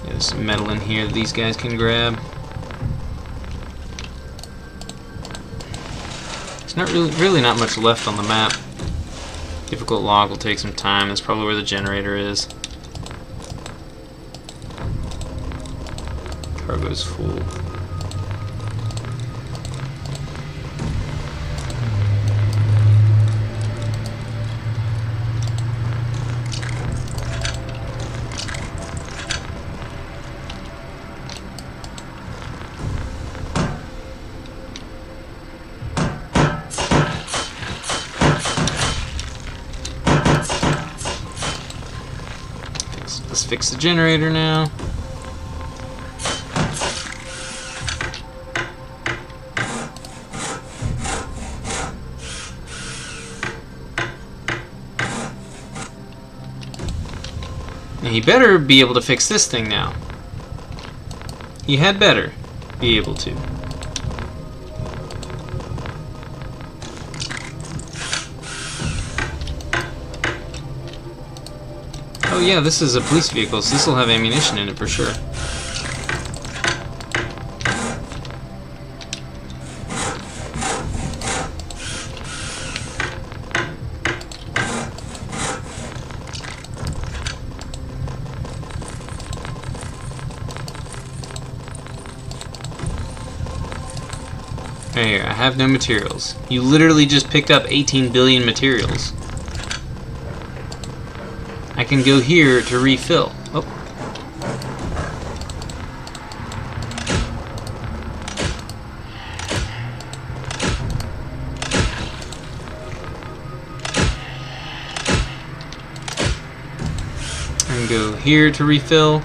There's some metal in here that these guys can grab. There's not really not much left on the map. Difficult log will take some time. That's probably where the generator is. Cargo's full. Let's fix the generator now. And he better be able to fix this thing now. He had better be able to. Oh yeah, this is a police vehicle, so this will have ammunition in it for sure. Right here, I have no materials. You literally just picked up 18 billion materials. I can go here to refill. Oh. I can go here to refill.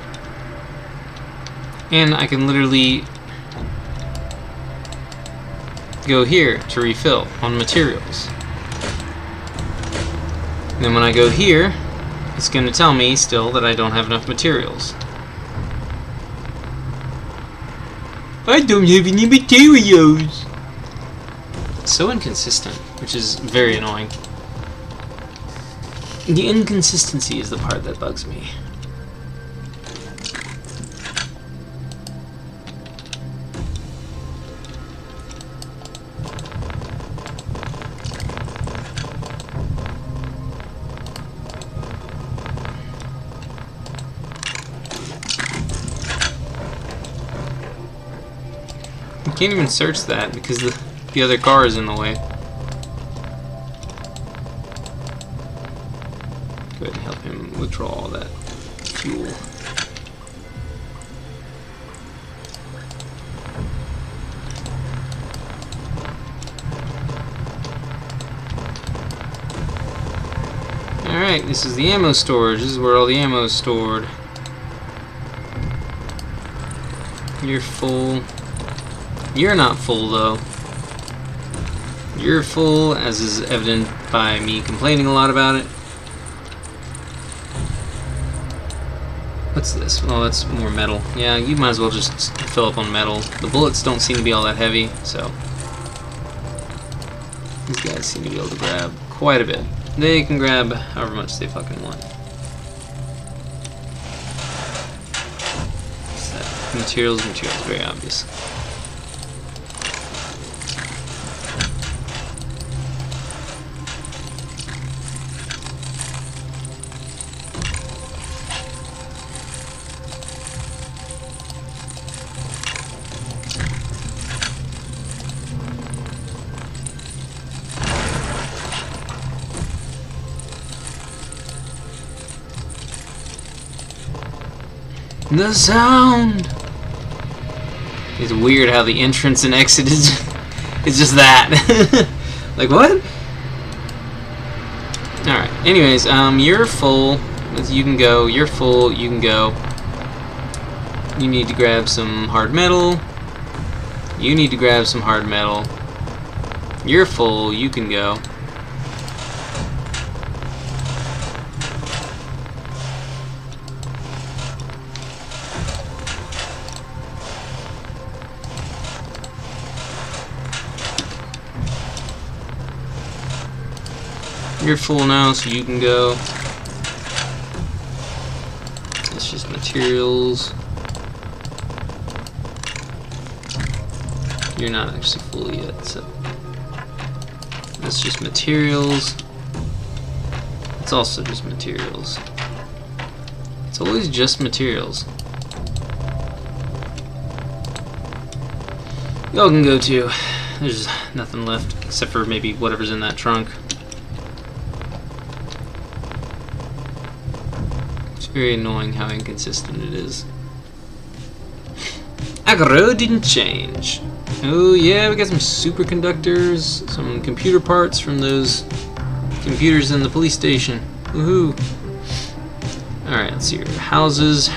And I can literally go here to refill on materials. And then when I go here, it's going to tell me still that I don't have enough materials. I don't have any materials. It's so inconsistent, which is very annoying. The inconsistency is the part that bugs me. You can't even search that because the other car is in the way. Go ahead and help him withdraw all that fuel. Alright, this is the ammo storage. This is where all the ammo is stored. You're full. You're not full, though. You're full, as is evident by me complaining a lot about it. What's this? Oh, that's more metal. Yeah, you might as well just fill up on metal. The bullets don't seem to be all that heavy, so these guys seem to be able to grab quite a bit. They can grab however much they fucking want. Materials, very obvious. The sound! It's weird how the entrance and exit is just that. Like, what? Alright, anyways, you're full. You can go. You're full. You can go. You need to grab some hard metal. You need to grab some hard metal. You're full, you can go. You're full now, so you can go. It's just materials. You're not actually full yet, so that's just materials. It's also just materials. It's always just materials. Y'all can go too. There's nothing left except for maybe whatever's in that trunk. It's very annoying how inconsistent it is. Aggro didn't change. Oh yeah, we got some superconductors, some computer parts from those computers in the police station. Woohoo! Alright, let's see here. Houses,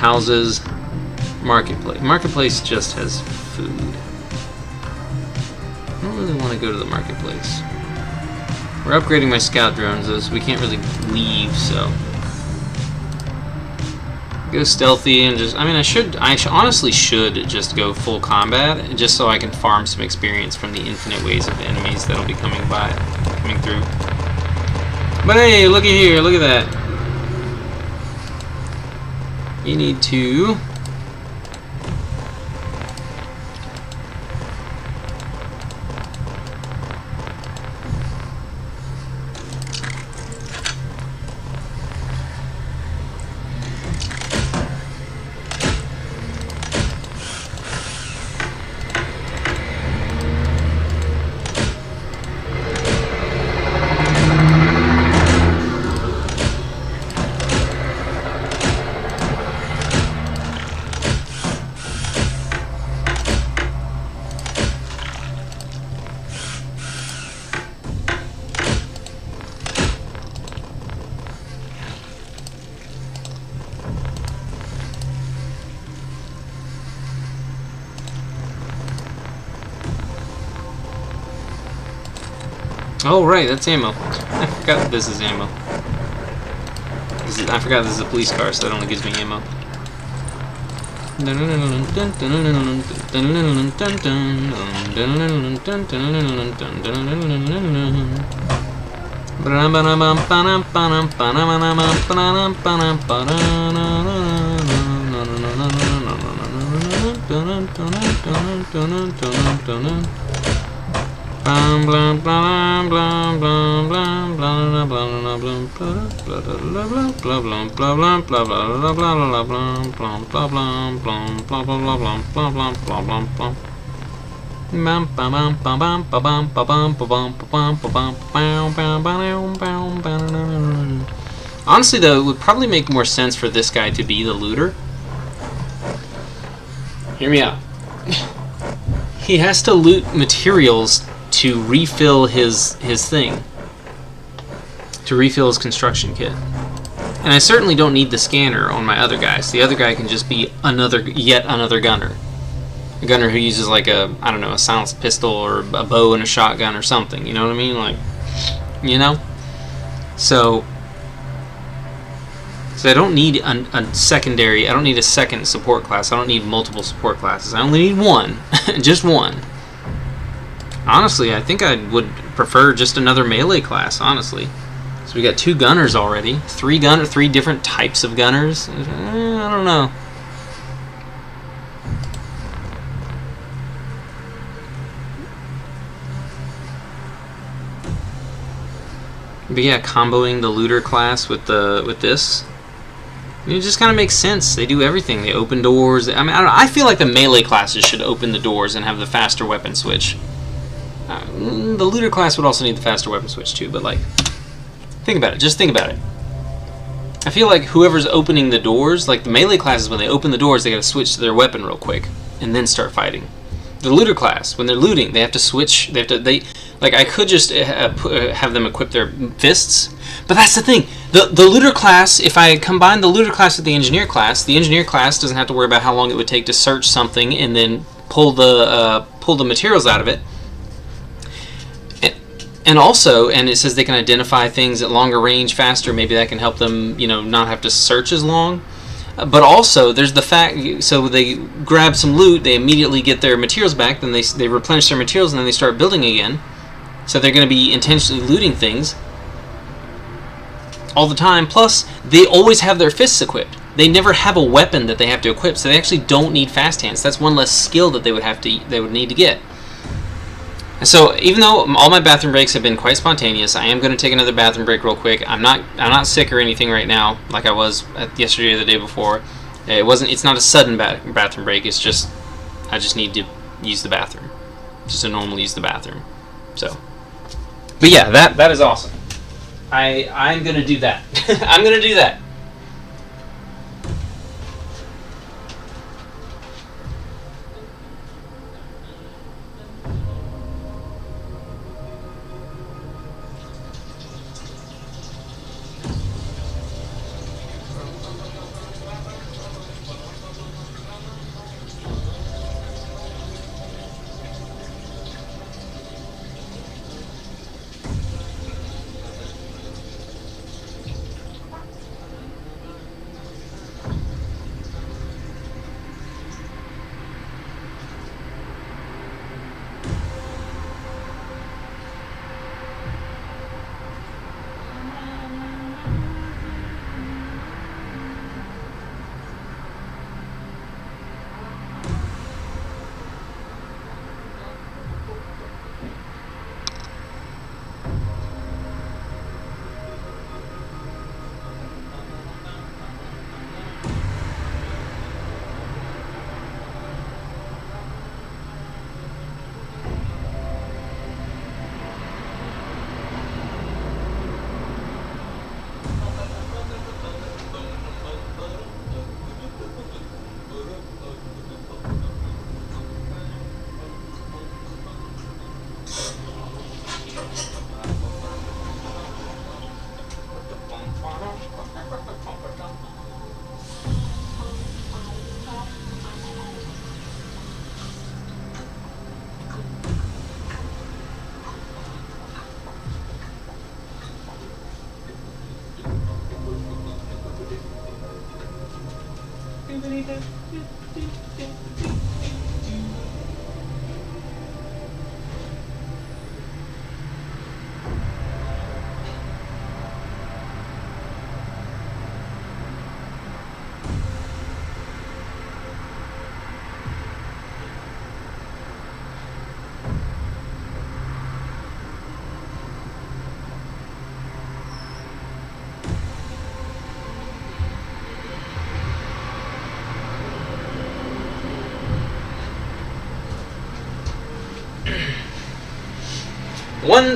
marketplace. Marketplace just has food. I don't really want to go to the marketplace. We're upgrading my scout drones though, so we can't really leave, so. Go stealthy and just, I mean, I honestly should just go full combat, just so I can farm some experience from the infinite waves of enemies that'll be coming through. But hey, looky here, look at that. You need to oh right, that's ammo. I forgot that this is ammo. I forgot this is a police car, so that only gives me ammo. Honestly though, it would probably make more sense for this guy to be the looter. Hear me out. He has to loot materials to refill his thing. To refill his construction kit. And I certainly don't need the scanner on my other guys. The other guy can just be yet another gunner. A gunner who uses like a, I don't know, a silenced pistol or a bow and a shotgun or something, you know what I mean? Like, you know? So I don't need a secondary, I don't need a second support class. I don't need multiple support classes. I only need one. Just one. Honestly, I think I would prefer just another melee class, honestly. So we got 2 gunners already. 3 different types of gunners. I don't know. But yeah, comboing the looter class with this, it just kind of makes sense. They do everything. They open doors. I mean, I don't know. I feel like the melee classes should open the doors and have the faster weapon switch. The looter class would also need the faster weapon switch too, but like, think about it. Just think about it. I feel like whoever's opening the doors, like the melee classes, when they open the doors, they gotta switch to their weapon real quick and then start fighting. The looter class, when they're looting, they have to switch. Like Like, I could just have them equip their fists, but that's the thing. The looter class, if I combine the looter class with the engineer class doesn't have to worry about how long it would take to search something and then pull the materials out of it. And also, and it says they can identify things at longer range faster. Maybe that can help them, not have to search as long. But also, there's the fact, so they grab some loot, they immediately get their materials back, then they replenish their materials, and then they start building again. So they're going to be intentionally looting things all the time. Plus, they always have their fists equipped. They never have a weapon that they have to equip, so they actually don't need fast hands. That's one less skill that they would need to get. So even though all my bathroom breaks have been quite spontaneous, I am going to take another bathroom break real quick. I'm not sick or anything right now, like I was yesterday or the day before. It's not a sudden bathroom break. It's just I just need to use the bathroom, just to normally use the bathroom. So, but yeah, that is awesome. I'm going to do that. I'm going to do that.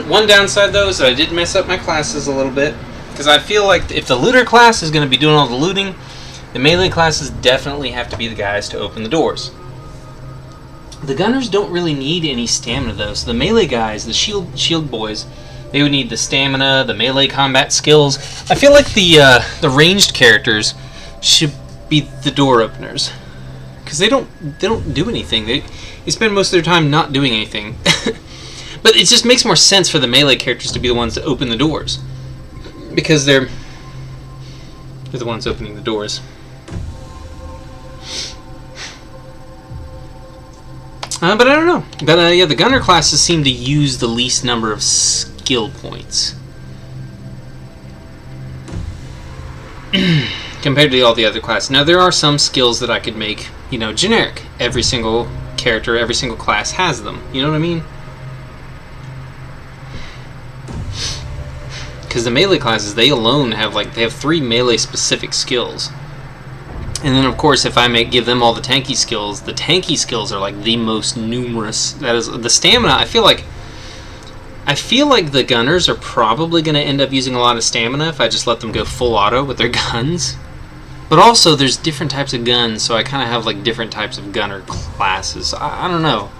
One downside, though, is that I did mess up my classes a little bit. Because I feel like if the looter class is going to be doing all the looting, the melee classes definitely have to be the guys to open the doors. The gunners don't really need any stamina, though. So the melee guys, the shield boys, they would need the stamina, the melee combat skills. I feel like the ranged characters should be the door openers. Because they don't do anything. They spend most of their time not doing anything. But it just makes more sense for the melee characters to be the ones that open the doors. Because they're the ones opening the doors. But I don't know. But yeah, the gunner classes seem to use the least number of skill points. Compared to all the other classes. Now, there are some skills that I could make, generic. Every single character, every single class has them. You know what I mean? Because the melee classes, they alone have they have 3 melee specific skills. And then of course if I give them all the tanky skills are the most numerous. That is the stamina. I feel like the gunners are probably going to end up using a lot of stamina if I just let them go full auto with their guns. But also there's different types of guns, so I kind of have different types of gunner classes. I don't know.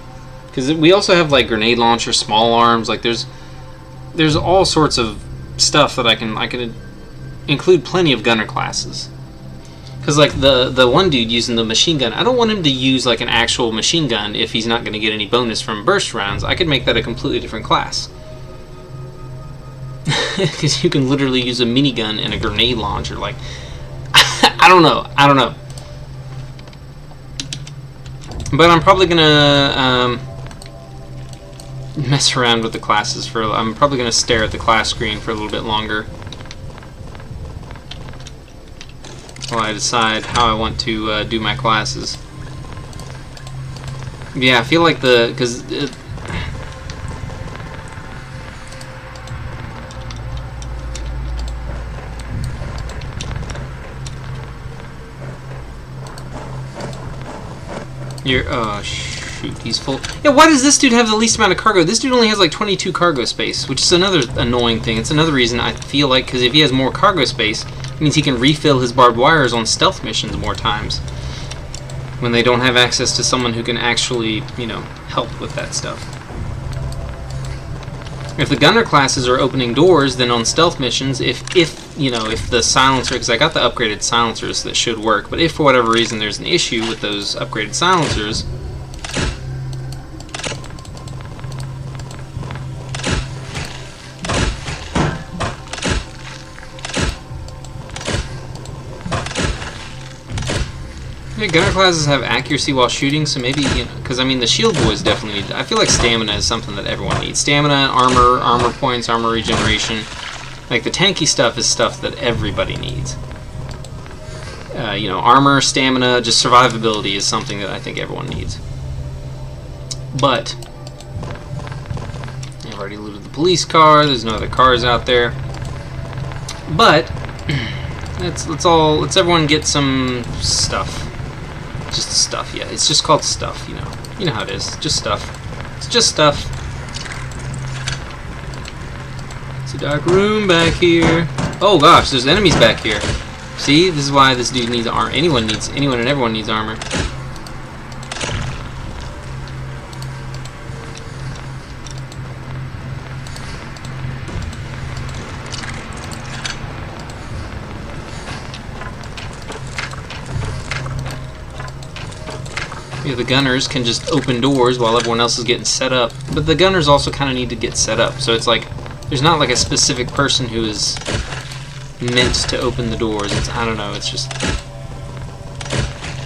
Because we also have like grenade launcher, small arms. Like there's all sorts of stuff that I can include plenty of gunner classes. Because like the one dude using the machine gun, I don't want him to use like an actual machine gun if he's not going to get any bonus from burst rounds. I could make that a completely different class. Because you can literally use a minigun and a grenade launcher. Like, I don't know. But I'm probably gonna mess around with the classes for. I'm probably gonna stare at the class screen for a little bit longer while I decide how I want to do my classes. Yeah, I feel like because. Oh shoot, he's full. Yeah, why does this dude have the least amount of cargo? This dude only has like 22 cargo space, which is another annoying thing. It's another reason I feel like, because if he has more cargo space, it means he can refill his barbed wires on stealth missions more times. When they don't have access to someone who can actually, you know, help with that stuff. If the gunner classes are opening doors, then on stealth missions, if the silencer, because I got the upgraded silencers that should work, but if for whatever reason there's an issue with those upgraded silencers, yeah, gunner classes have accuracy while shooting, so maybe, you know, because I mean the shield boys definitely need. I feel like stamina is something that everyone needs. Stamina, armor points, armor regeneration. Like the tanky stuff is stuff that everybody needs. You know, armor, stamina, just survivability is something that I think everyone needs. But I've already looted the police car. There's no other cars out there. But let's everyone get some stuff. Just stuff, yeah. It's just called stuff, you know. You know how it is. Just stuff. It's just stuff. It's a dark room back here. Oh gosh, there's enemies back here. See, this is why this dude needs armor. Anyone and everyone needs armor. Yeah, the gunners can just open doors while everyone else is getting set up. But the gunners also kind of need to get set up. So it's like, there's not like a specific person who is meant to open the doors. It's, I don't know, it's just...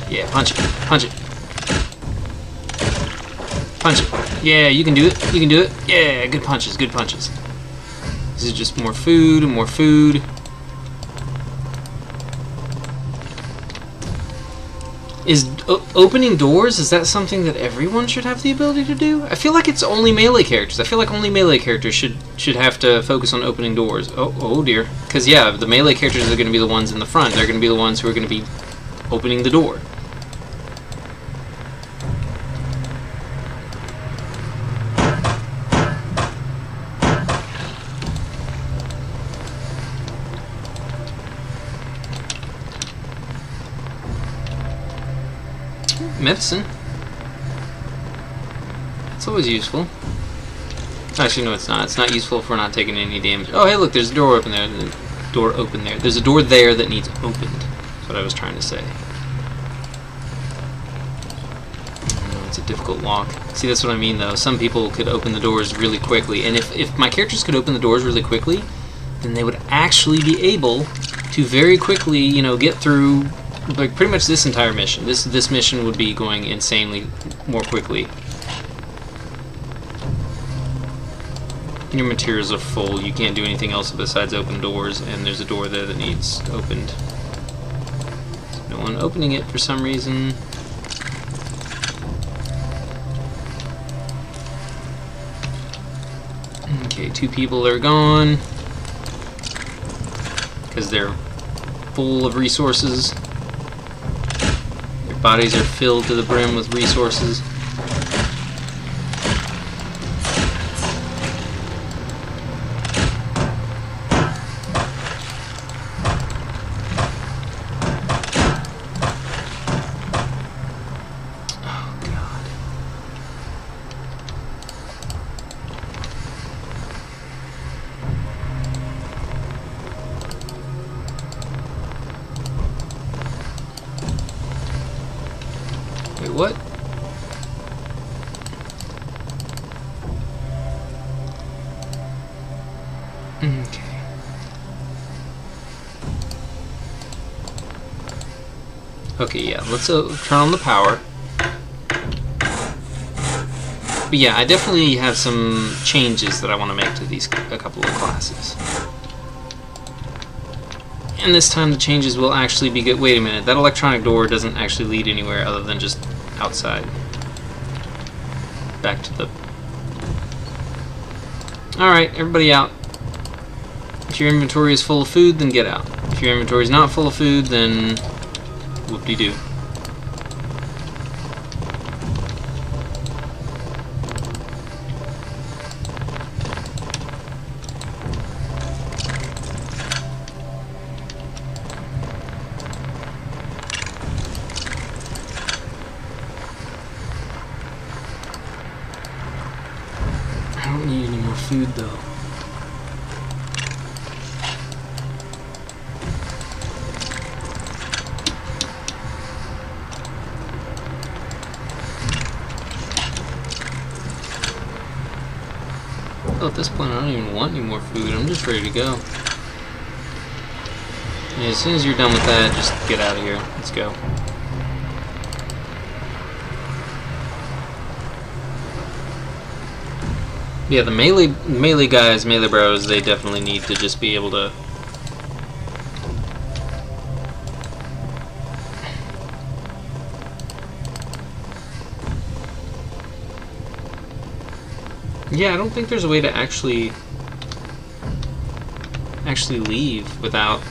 Yeah, punch it. Punch it. Punch it. Yeah, you can do it. You can do it. Yeah, good punches, good punches. This is just more food and more food. Is opening doors, is that something that everyone should have the ability to do? I feel like it's only melee characters. I feel like only melee characters should have to focus on opening doors. Oh dear. Because yeah, the melee characters are going to be the ones in the front. They're going to be the ones who are going to be opening the door. Medicine. It's always useful. Actually, no, it's not. It's not useful if we're not taking any damage. Oh, hey, look, there's a door open there. Door open there. There's a door there that needs opened. That's what I was trying to say. It's a difficult lock. See, that's what I mean, though. Some people could open the doors really quickly, and if my characters could open the doors really quickly, then they would actually be able to very quickly, you know, get through. Like pretty much this entire mission. This mission would be going insanely more quickly. Your materials are full. You can't do anything else besides open doors, and there's a door there that needs opened. No one opening it for some reason. Okay, 2 people are gone because they're full of resources. Bodies are filled to the brim with resources. Oh, God. what? Okay. Okay, yeah, let's turn on the power. But yeah, I definitely have some changes that I want to make to a couple of classes. And this time the changes will actually be good. Wait a minute, that electronic door doesn't actually lead anywhere other than just outside. Back to the... Alright, everybody out. If your inventory is full of food, then get out. If your inventory is not full of food, then whoop-de-doo. I don't need any more food, though. Oh, at this point, I don't even want any more food. I'm just ready to go. Yeah, as soon as you're done with that, just get out of here. Let's go. Yeah, the melee guys, melee bros, they definitely need to just be able to... Yeah, I don't think there's a way to actually leave without...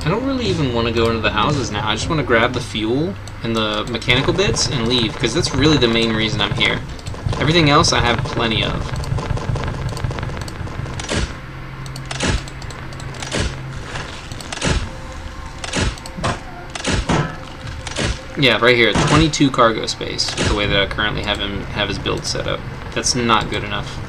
I don't really even want to go into the houses now. I just want to grab the fuel and the mechanical bits and leave, because that's really the main reason I'm here. Everything else I have plenty of. Yeah, right here, 22 cargo space with the way that I currently have his build set up. That's not good enough.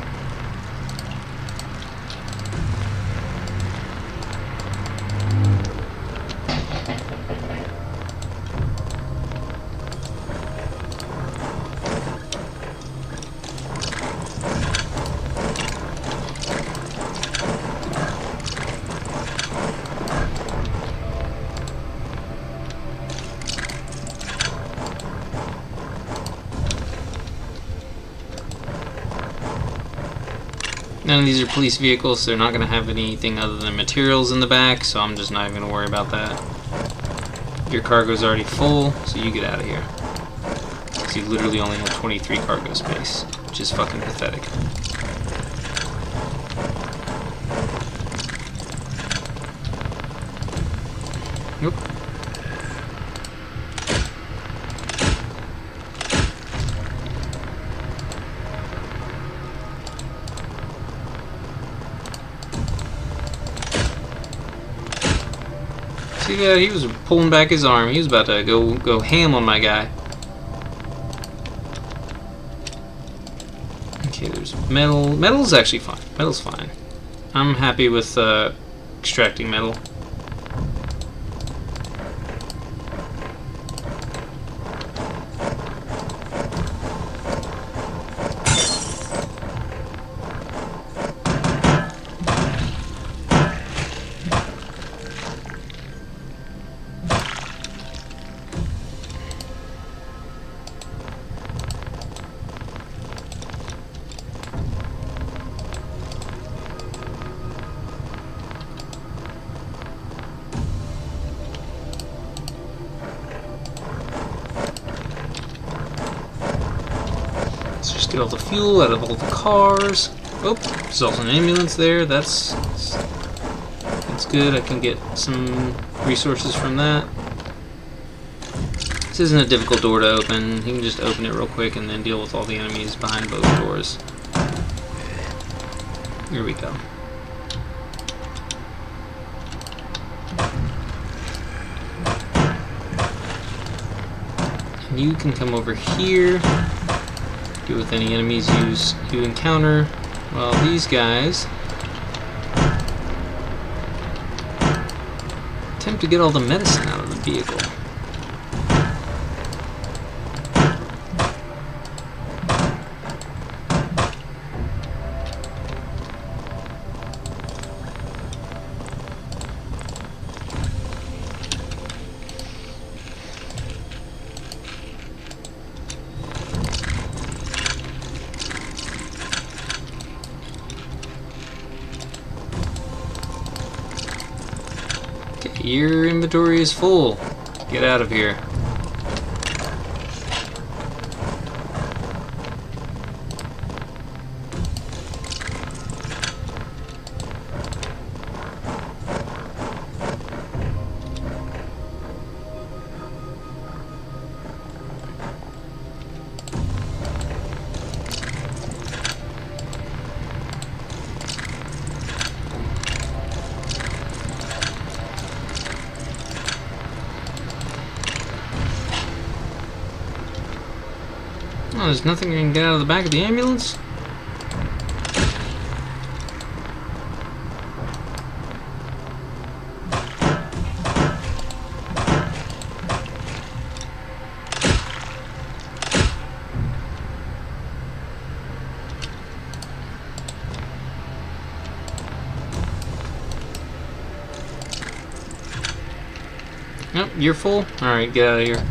None of these are police vehicles, so they're not going to have anything other than materials in the back, so I'm just not even going to worry about that. Your cargo's already full, so you get out of here. Because you literally only have 23 cargo space, which is fucking pathetic. Nope. See, yeah, he was pulling back his arm. He was about to go ham on my guy. Okay, there's metal. Metal's actually fine. Metal's fine. I'm happy with extracting metal. Let's just get all the fuel out of all the cars. Oh, there's also an ambulance there. That's good. I can get some resources from that. This isn't a difficult door to open. You can just open it real quick and then deal with all the enemies behind both doors. Here we go. You can come over here. Deal with any enemies you encounter. Well, these guys attempt to get all the medicine out of the vehicle. Your inventory is full. Get out of here. Oh, there's nothing you can get out of the back of the ambulance? Nope, you're full? Alright, get out of here.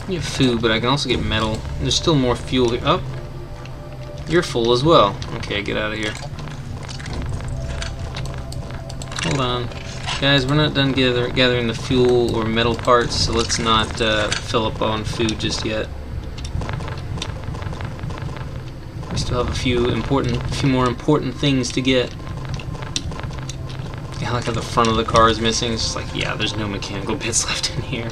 I have food, but I can also get metal. There's still more fuel here. Oh, you're full as well. Okay, get out of here. Hold on. Guys, we're not done gathering the fuel or metal parts, so let's not fill up on food just yet. We still have a few more important things to get. Yeah, I like how the front of the car is missing. It's just like, yeah, there's no mechanical bits left in here.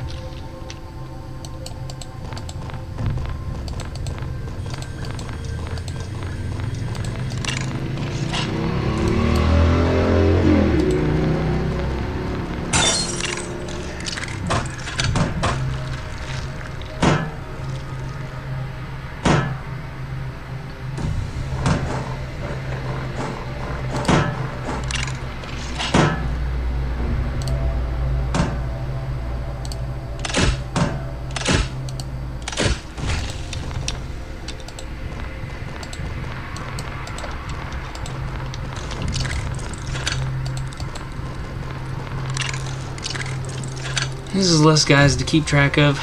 This is less guys to keep track of,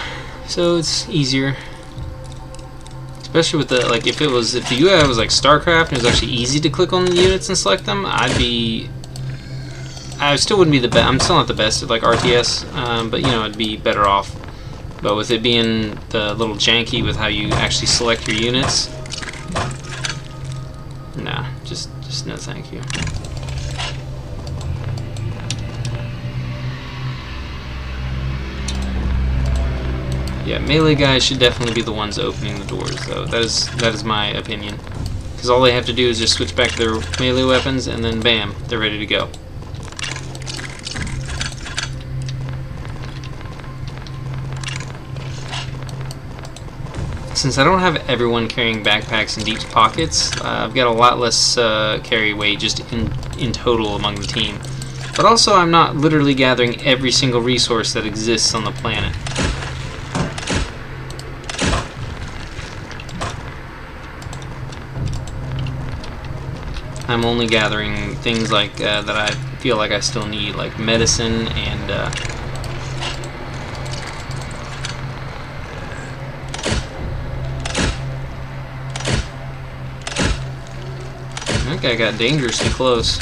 so it's easier. Especially with the, like, if the UI was like StarCraft and it was actually easy to click on the units and select them, I still wouldn't be the best. I'm still not the best at like RTS, but you know, I'd be better off. But with it being the little janky with how you actually select your units, nah, just no thank you. Yeah, melee guys should definitely be the ones opening the doors, though. That is my opinion. Because all they have to do is just switch back to their melee weapons, and then bam, they're ready to go. Since I don't have everyone carrying backpacks and deep pockets, I've got a lot less carry weight just in total among the team. But also, I'm not literally gathering every single resource that exists on the planet. I'm only gathering things like that I feel like I still need, like medicine and that guy got dangerously close.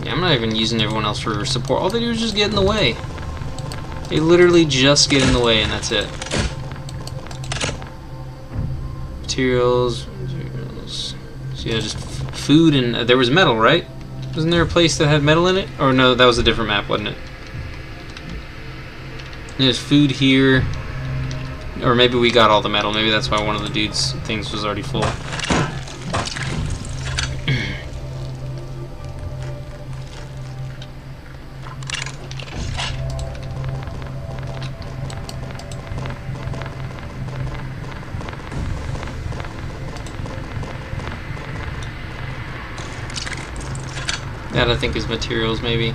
Yeah, I'm not even using everyone else for support. All they do is just get in the way. They literally just get in the way, and that's it. Materials. So yeah, just food and there was metal, right? Wasn't there a place that had metal in it? Or no, that was a different map, wasn't it? There's food here. Or maybe we got all the metal. Maybe that's why one of the dude's things was already full. That I think is materials, maybe.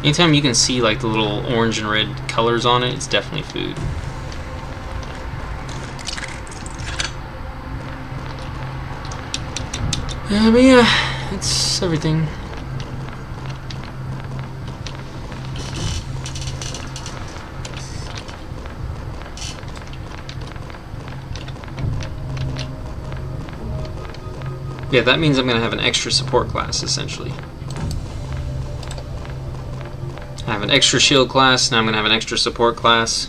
Anytime you can see like the little orange and red colors on it, it's definitely food. But yeah, it's everything. Yeah, that means I'm going to have an extra support class, essentially. I have an extra shield class, now I'm going to have an extra support class.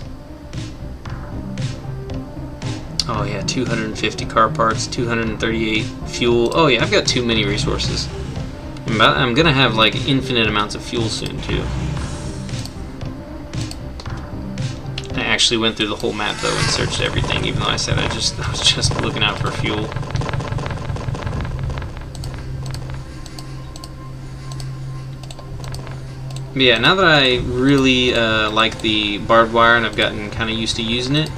Oh yeah, 250 car parts, 238 fuel. Oh yeah, I've got too many resources. I'm going to have like infinite amounts of fuel soon, too. I actually went through the whole map, though, and searched everything, even though I said I was just looking out for fuel. But yeah, now that I really like the barbed wire and I've gotten kind of used to using it,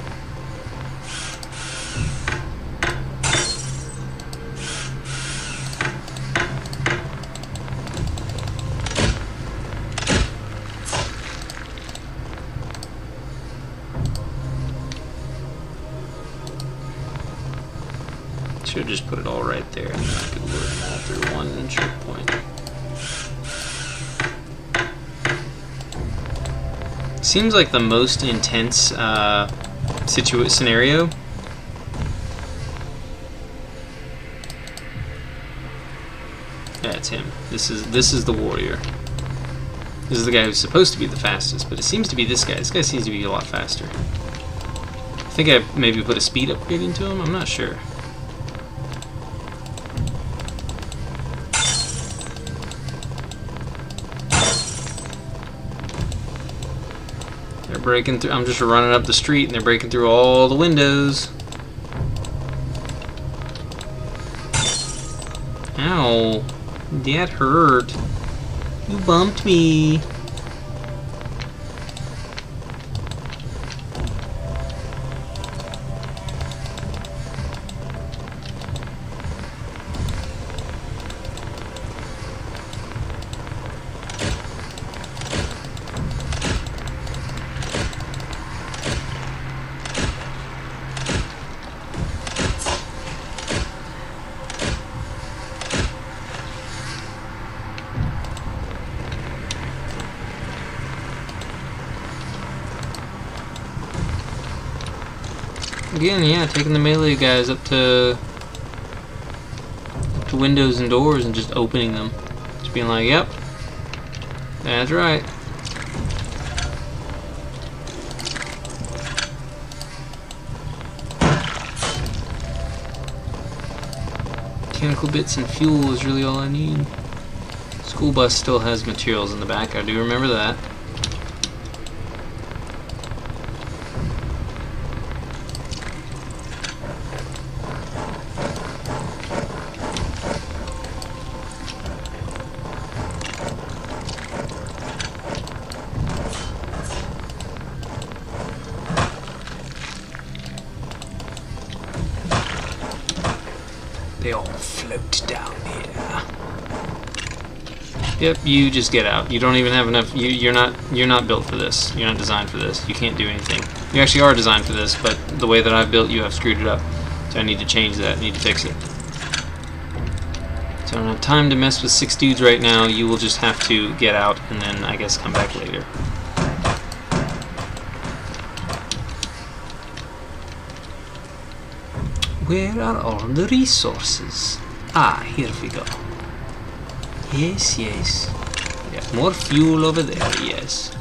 should just put it all right there and then I could work all through one choke point. Seems like the most intense scenario. Yeah, it's him. This is the warrior. This is the guy who's supposed to be the fastest, but it seems to be this guy. This guy seems to be a lot faster. I think I maybe put a speed upgrade into him. I'm not sure. They're breaking through. I'm just running up the street and they're breaking through all the windows. Ow. That hurt. You bumped me. Again, yeah, taking the melee guys up to windows and doors and just opening them. Just being like, yep, that's right. Mechanical bits and fuel is really all I need. School bus still has materials in the back, I do remember that. They all float down here. Yep, you just get out. You don't even have enough. You're not built for this. You're not designed for this. You can't do anything. You actually are designed for this, but the way that I've built you, I've screwed it up. So I need to change that. I need to fix it. So I don't have time to mess with 6 dudes right now. You will just have to get out and then I guess come back later. Where are all the resources? Ah, here we go. Yes, yes. Yeah, more fuel over there, yes.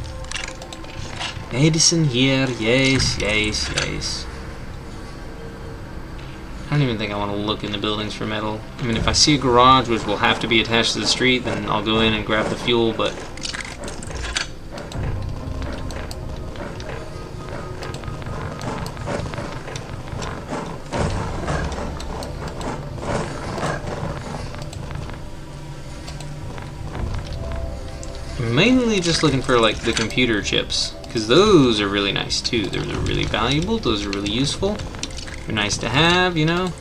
Medicine here, yes, yes, yes. I don't even think I want to look in the buildings for metal. I mean, if I see a garage which will have to be attached to the street, then I'll go in and grab the fuel, but... mainly just looking for like the computer chips, because those are really nice too. Those are really valuable. Those are really useful. They're nice to have, you know.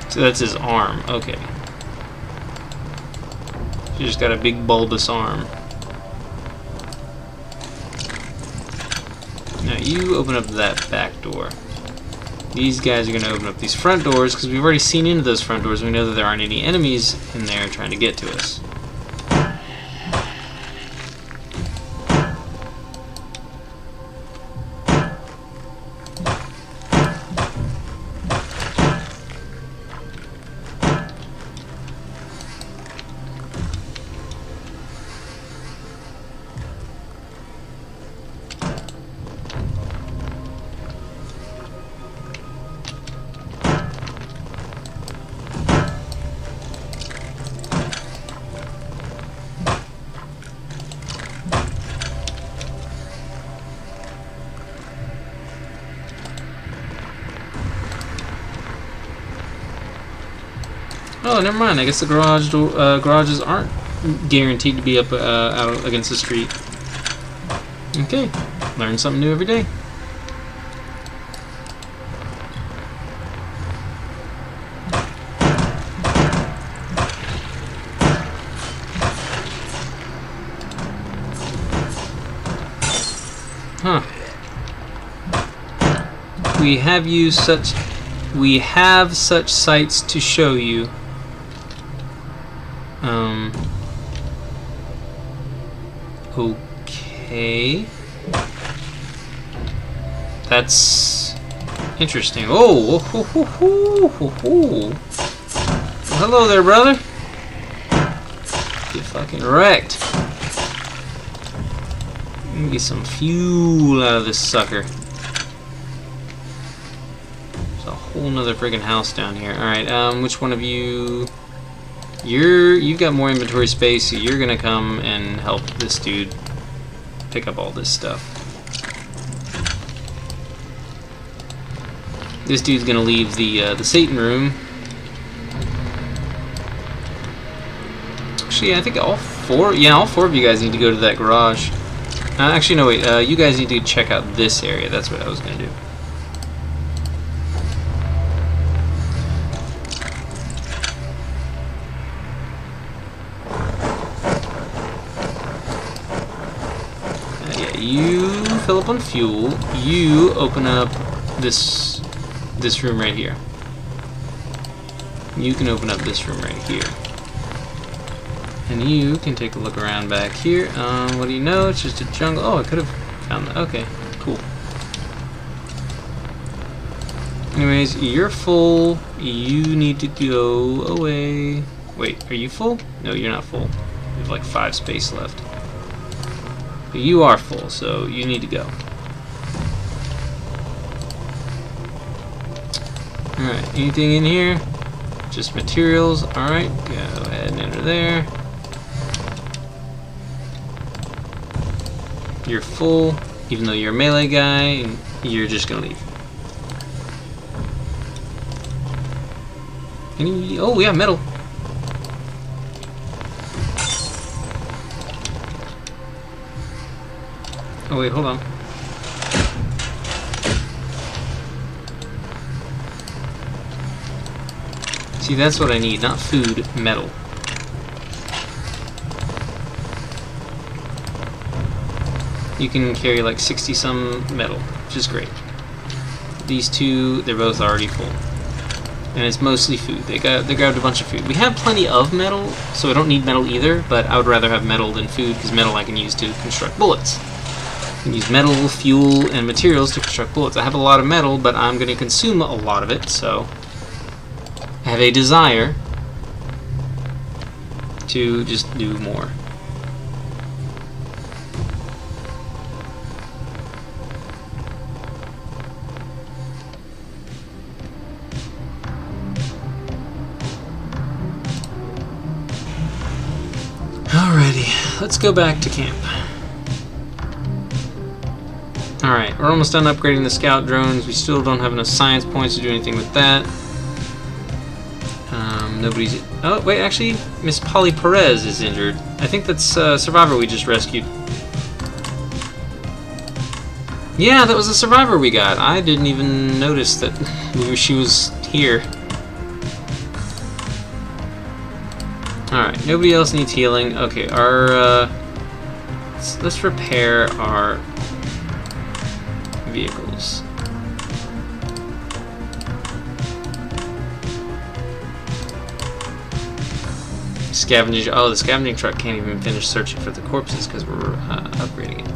So that's his arm. Okay. He just got a big bulbous arm. Now you open up that back door. These guys are going to open up these front doors because we've already seen into those front doors. We know that there aren't any enemies in there trying to get to us. Oh, never mind. I guess the garages aren't guaranteed to be up out against the street. Okay, learn something new every day. Huh. We have such sights to show you. Okay. That's interesting. Oh, hello there, brother. Get fucking wrecked. Let me get some fuel out of this sucker. There's a whole nother friggin' house down here. Alright, which one of you... You've got more inventory space, so you're gonna come and help this dude pick up all this stuff. This dude's gonna leave the Satan room. Actually, I think all four of you guys need to go to that garage. Actually, no, wait. You guys need to check out this area. That's what I was gonna do. You fill up on fuel. You open up this room right here. You can open up this room right here. And you can take a look around back here. What do you know? It's just a jungle. Oh, I could have found that. Okay, cool. Anyways, you're full. You need to go away. Wait, are you full? No, you're not full. You have like 5 space left. But you are full, so you need to go. Alright, anything in here? Just materials. Alright, go ahead and enter there. You're full, even though you're a melee guy, and you're just gonna leave. Oh, yeah, metal. Oh wait, hold on. See, that's what I need, not food, metal. You can carry like 60 some metal, which is great. These two, they're both already full. And it's mostly food. They grabbed a bunch of food. We have plenty of metal, so I don't need metal either, but I would rather have metal than food, because metal I can use to construct bullets. I can use metal, fuel, and materials to construct bullets. I have a lot of metal, but I'm going to consume a lot of it, so I have a desire to just do more. Alrighty, let's go back to camp. Alright, we're almost done upgrading the scout drones. We still don't have enough science points to do anything with that. Nobody's... Oh, wait, actually, Miss Polly Perez is injured. I think that's a survivor we just rescued. Yeah, that was a survivor we got. I didn't even notice that she was here. Alright, nobody else needs healing. Okay, our... let's repair our vehicles. Scavenging. Oh, the scavenging truck can't even finish searching for the corpses because we're upgrading it.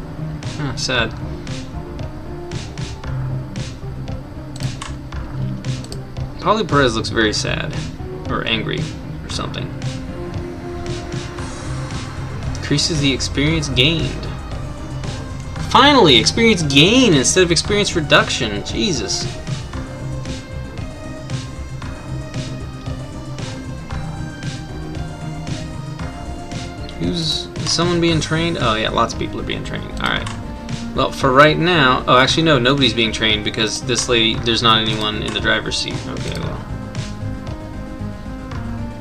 Huh, sad. Polly Perez looks very sad. Or angry. Or something. Increases the experience gained. Finally! Experience gain instead of experience reduction. Jesus. Is someone being trained? Oh yeah, lots of people are being trained. Alright. Well, for right now... Oh, actually no, nobody's being trained because this lady... There's not anyone in the driver's seat. Okay, well...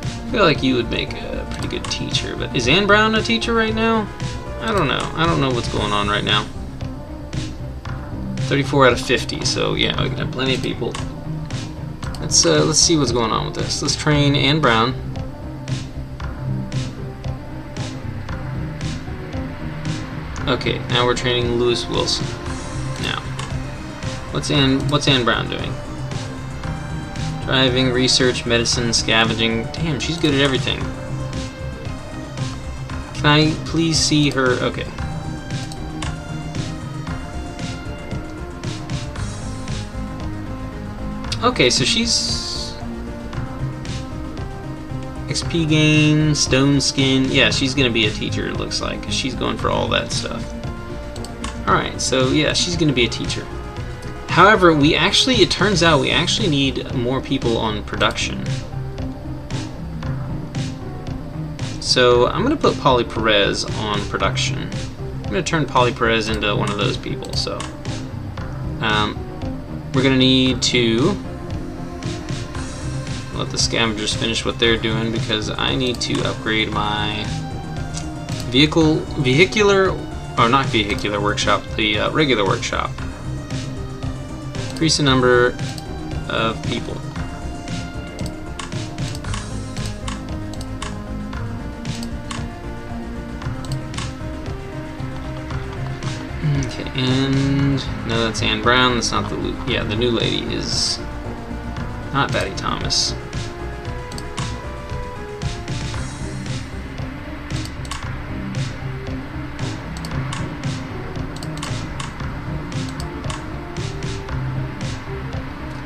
I feel like you would make a pretty good teacher, but... Is Ann Brown a teacher right now? I don't know. I don't know what's going on right now. 34 out of 50, so yeah, we can have plenty of people. Let's see what's going on with this. Let's train Ann Brown. Okay, now we're training Lewis Wilson. Now, what's Ann Brown doing? Driving, research, medicine, scavenging. Damn, she's good at everything. Can I please see her? Okay. Okay, so she's... XP gain, stone skin. Yeah, she's gonna be a teacher, it looks like. She's going for all that stuff. Alright, so yeah, she's gonna be a teacher. However, it turns out we actually need more people on production. So I'm gonna put Polly Perez on production. I'm gonna turn Polly Perez into one of those people, so. We're gonna need to let the scavengers finish what they're doing because I need to upgrade my vehicular, or not vehicular workshop, the regular workshop. Increase the number of people. Okay, and no, that's Ann Brown. That's not the the new lady is not Betty Thomas.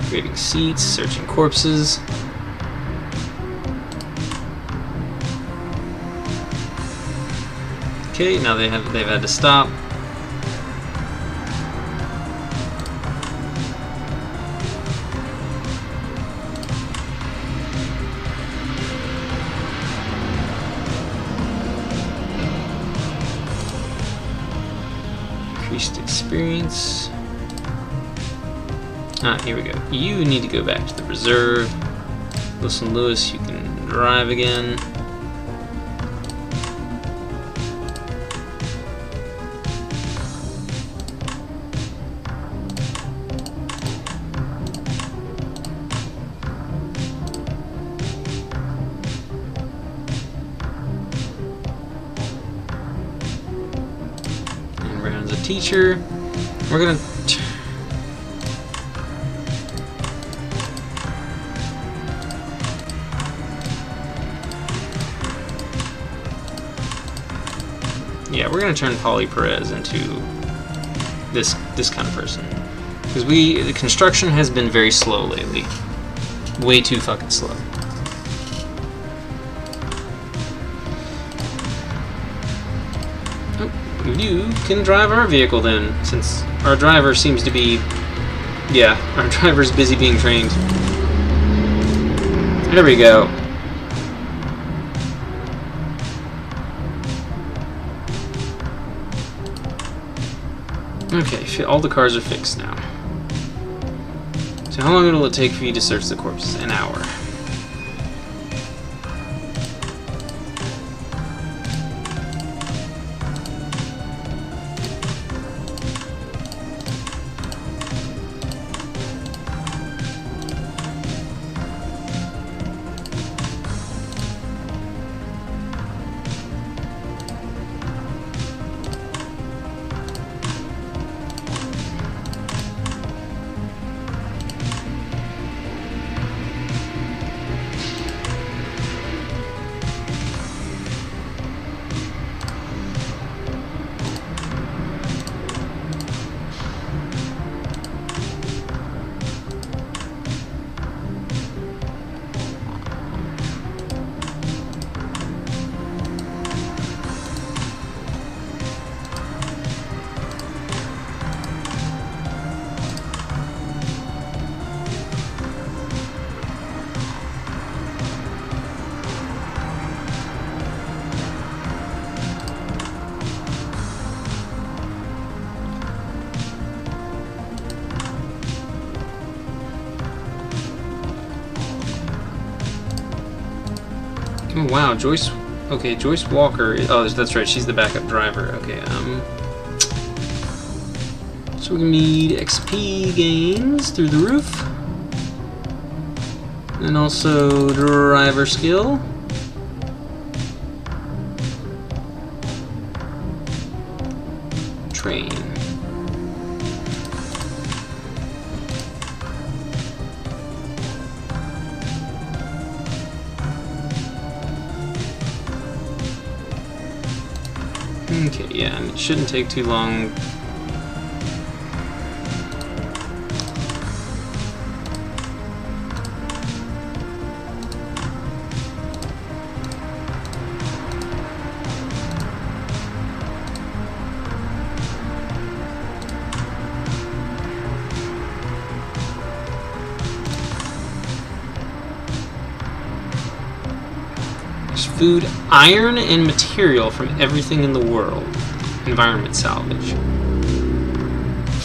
Creating seats, searching corpses. Okay, now they've had to stop. Increased experience. Here we go. You need to go back to the reserve. Wilson Lewis, you can drive again. And Brown's a teacher. We're gonna we're gonna turn Polly Perez into this kind of person because the construction has been very slow lately, way too fucking slow. you can drive our vehicle then, since our driver seems to be... Yeah, our driver's busy being trained. There we go. Okay, all the cars are fixed now. So how long will it take for you to search the corpse? An hour. Oh wow, Joyce. Okay, Joyce Walker. Oh, that's right. She's the backup driver. Okay. So we need XP gains through the roof, and also driver skill. Train. Okay, yeah, and it shouldn't take too long. Food, iron, and material from everything in the world. Environment salvage.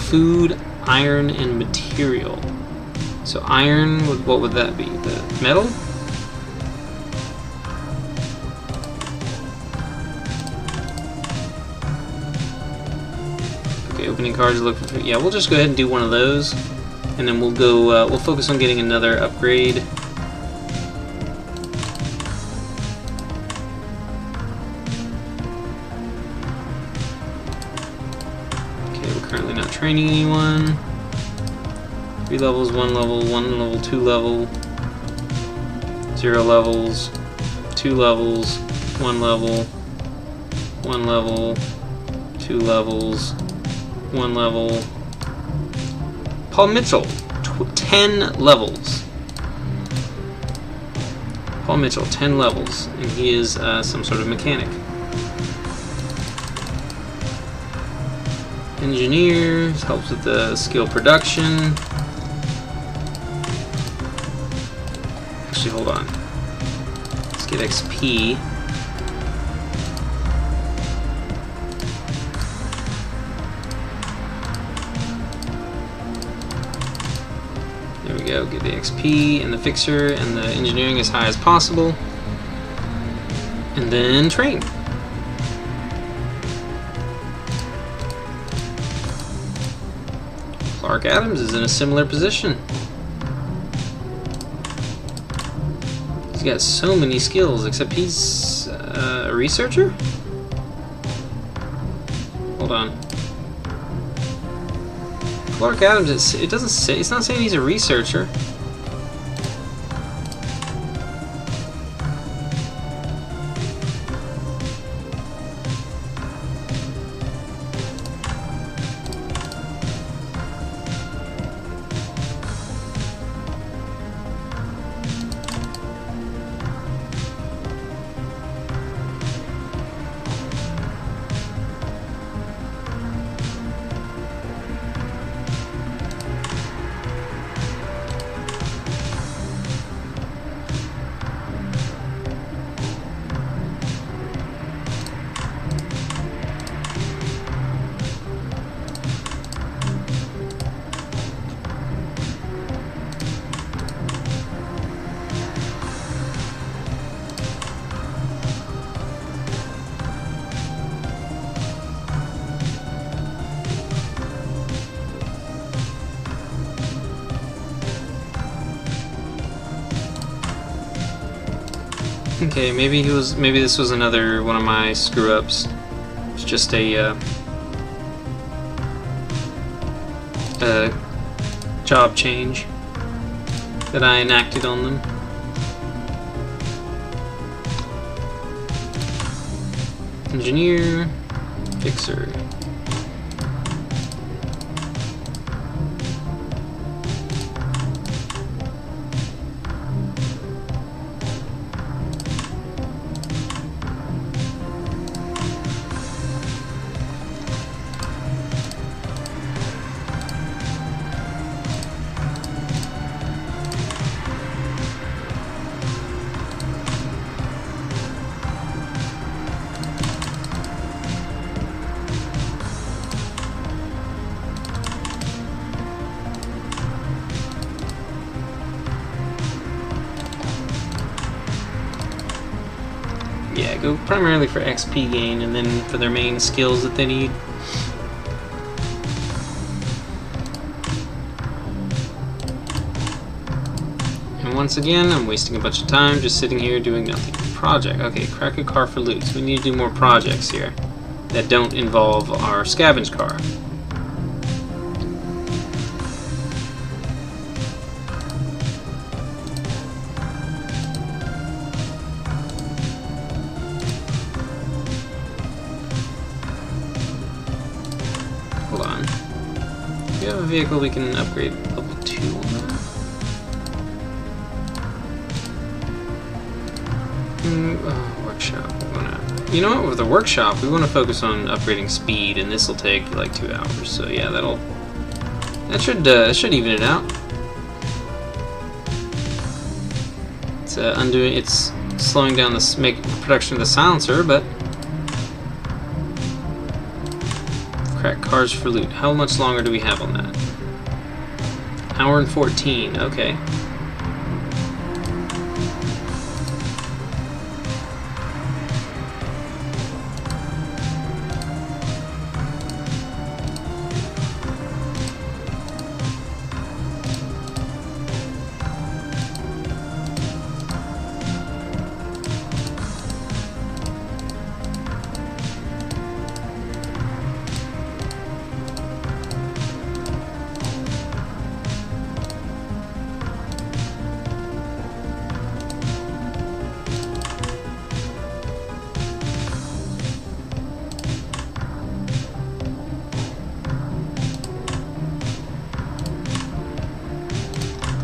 Food, iron, and material. So iron, what would that be? The metal? Okay, opening cards, look for food. Yeah, we'll just go ahead and do one of those, and then we'll go. We'll focus on getting another upgrade. Training anyone. 3 levels, 1 level, 1 level, 2 level, 0 levels, 2 levels, 1 level, 1 level, 2 levels, 1 level. Paul Mitchell, 10 levels. Paul Mitchell, 10 levels, and he is some sort of mechanic. Engineer, helps with the skill production. Actually, hold on. Let's get XP. There we go, get the XP and the fixer and the engineering as high as possible. And then train. Clark Adams is in a similar position. He's got so many skills, except he's a researcher? Hold on. Clark Adams, it doesn't say, it's not saying he's a researcher. Okay, maybe this was another one of my screw-ups. It's just a job change that I enacted on them. Engineer, fixer. Yeah, go primarily for XP gain and then for their main skills that they need. And once again, I'm wasting a bunch of time just sitting here doing nothing. Project. Okay, crack a car for loot. So we need to do more projects here that don't involve our scavenge car. Hold on. Do we have a vehicle we can upgrade level 2 on that? Workshop. You know what? With the workshop, we want to focus on upgrading speed, and this will take like 2 hours. So yeah, that should even it out. It's it's slowing down the production of the silencer, but crack cars for loot. How much longer do we have on that? Hour and 14. Okay.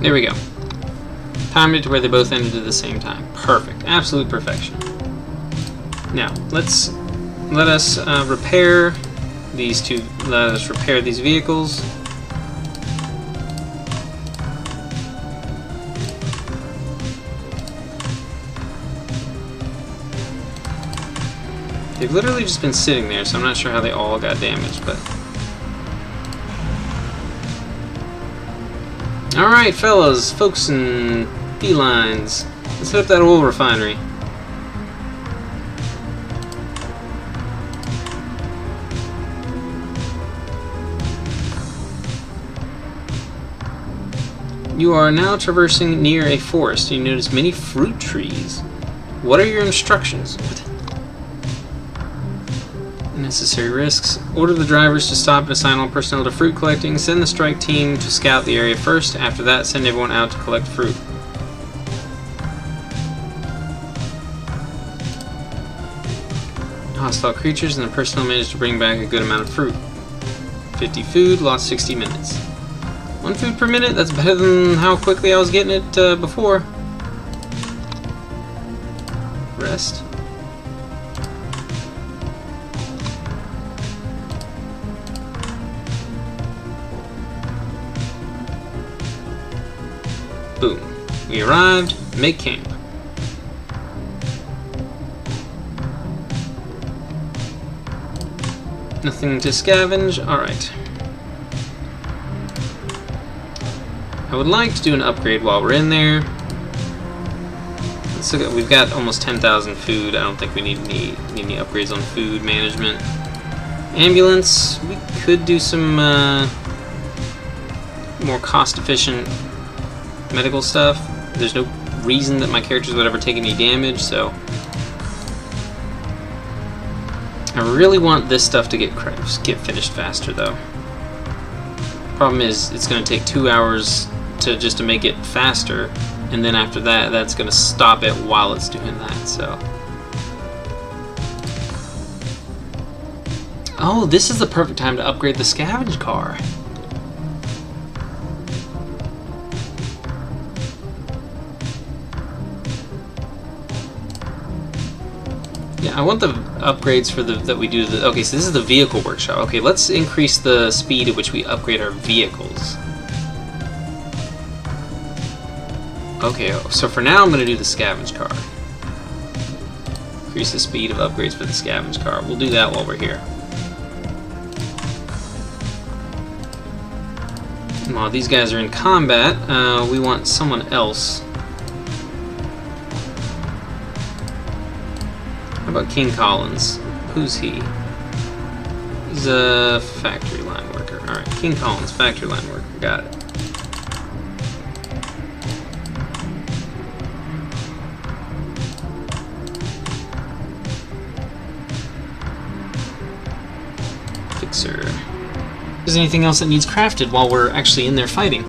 There we go. Timed it to where they both ended at the same time. Perfect. Absolute perfection. Now, let us repair these vehicles. They've literally just been sitting there, so I'm not sure how they all got damaged, but... Alright, fellas, folks, and felines. Let's hit up that oil refinery. You are now traversing near a forest. You notice many fruit trees. What are your instructions? What? Unnecessary risks. Order the drivers to stop and assign all personnel to fruit collecting. Send the strike team to scout the area first. After that, send everyone out to collect fruit. Hostile creatures and the personnel managed to bring back a good amount of fruit. 50 food, lost 60 minutes. 1 food per minute, that's better than how quickly I was getting it before. Rest. Boom. We arrived. Make camp. Nothing to scavenge. Alright. I would like to do an upgrade while we're in there. Let's look at, we've got almost 10,000 food. I don't think we need any upgrades on food management. Ambulance. We could do some more cost-efficient medical stuff. There's no reason that my characters would ever take any damage, so I really want this stuff to get finished faster, though. Problem is, it's going to take 2 hours to make it faster, and then after that, that's going to stop it while it's doing that. So, oh, this is the perfect time to upgrade the scavenge car. Yeah, I want the upgrades for that we do. Okay, so this is the vehicle workshop. Okay, let's increase the speed at which we upgrade our vehicles. Okay, so for now I'm going to do the scavenge car. Increase the speed of upgrades for the scavenge car. We'll do that while we're here. While these guys are in combat, we want someone else. How about King Collins? Who's he? He's a factory line worker. Alright, King Collins, factory line worker. Got it. Fixer. Is there anything else that needs crafted while we're actually in there fighting?